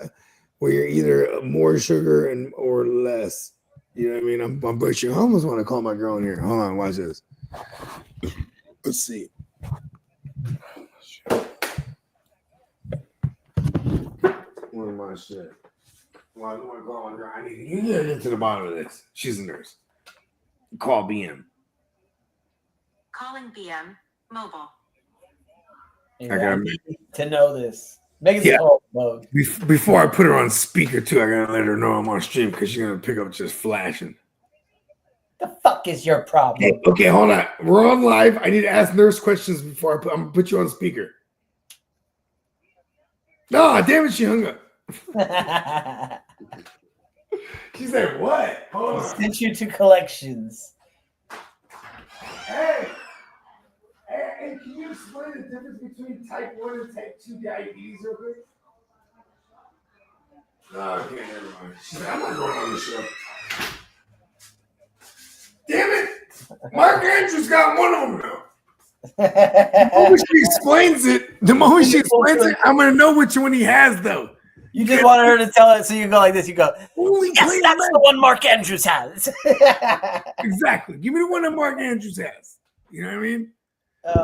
where you're either more sugar or less. You know what I mean? I'm butchering. I almost want to call my girl in here. Hold on, watch this. Let's see. What am I shit? Well, I don't want to call my girl. You need to get to the bottom of this. She's a nurse. Call BM. Calling BM mobile. Yeah, I gotta to know this. Make it mode. Before I put her on speaker too, I gotta let her know I'm on stream because she's gonna pick up just flashing. The fuck is your problem? Okay, hold on. We're on live. I need to ask nurse questions before I'm gonna put you on speaker. No, damn it, she hung up. She said, "What?" Hold on. Sent you to collections. Hey, can you explain the difference between type 1 and type 2 diabetes real quick? No, I can't. Never mind. She said, "I'm not going on the show." Damn it! Mark Andrews got one of them now. The moment she explains it, I'm gonna know which one he has though. You just wanted her to tell it, so you go like this. You go, yes, that's the one Mark Andrews has. Exactly. Give me the one that Mark Andrews has. You know what I mean?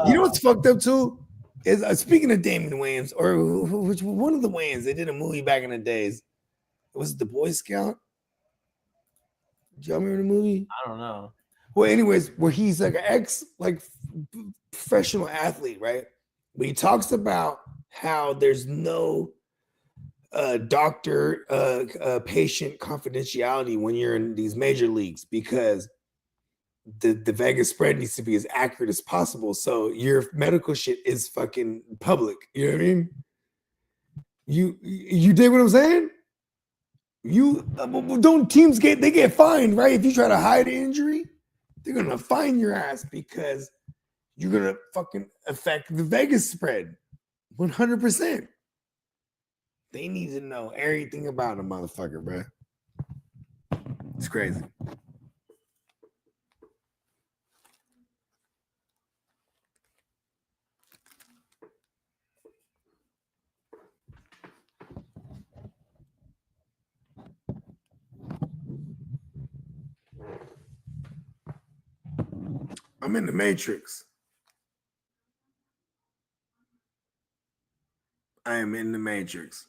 You know what's fucked up too? Is speaking of Damon Wayans, or which one of the Wayans, they did a movie back in the days. Was it The Boy Scout? Do y'all remember the movie? I don't know. Well, anyways, where he's like an professional athlete, right? But he talks about how there's no doctor patient confidentiality when you're in these major leagues because the Vegas spread needs to be as accurate as possible. So your medical shit is fucking public. You know what I mean? You dig what I'm saying? You don't teams get fined, right? If you try to hide an injury, they're gonna fine your ass because you're gonna fucking affect the Vegas spread 100%. They need to know everything about a motherfucker, bro. It's crazy. I'm in the Matrix. I am in the Matrix.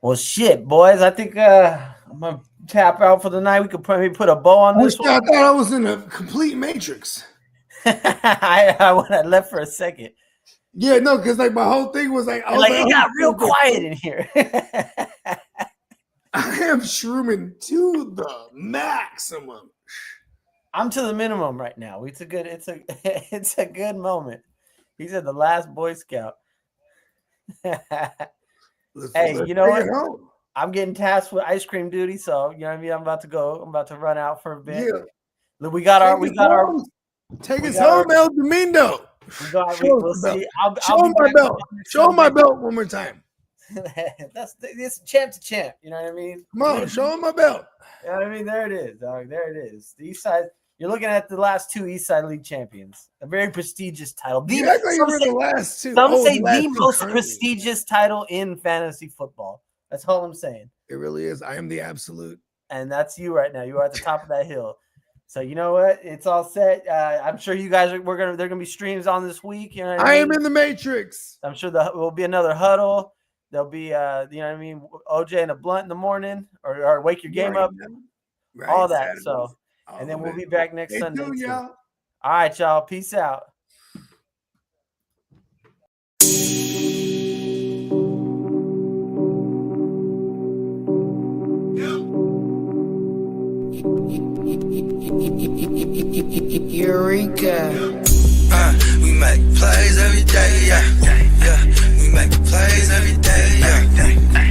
Well, shit, boys. I think I'm gonna tap out for the night. We could probably put a bow on Oh, this shit, I thought I was in a complete matrix. I left for a second. Yeah, no, because like my whole thing was like, I was It got real oh, quiet in here. I am shrooming to the maximum. I'm to the minimum right now. It's a good moment. He's at the last Boy Scout. Hey, you know what? I'm getting tasked with ice cream duty, so you know what I mean. I'm about to run out for a bit. Yeah. We got our take us home, El Domingo. We'll see. Show him my belt. Show him my belt one more time. It's champ to champ. You know what I mean? Come on, show him my belt. You know what I mean? There it is, dog. There it is. The East Side. You're looking at the last two East Side League champions. A very prestigious title. The last two. Some say the most prestigious title in fantasy football. That's all I'm saying. It really is. I am the absolute. And that's you right now. You are at the top of that hill. So you know what? It's all set. I'm sure you guys there are gonna be streams on this week. You know what I mean? am in the matrix. I'm sure there will be another huddle. There'll be you know what I mean, OJ and a blunt in the morning, or wake your game up. Right, all that. Saturdays. So and then we'll be back next Sunday. Y'all. All right, y'all. Peace out. Eureka. We make plays every day, yeah. We make plays every day, yeah.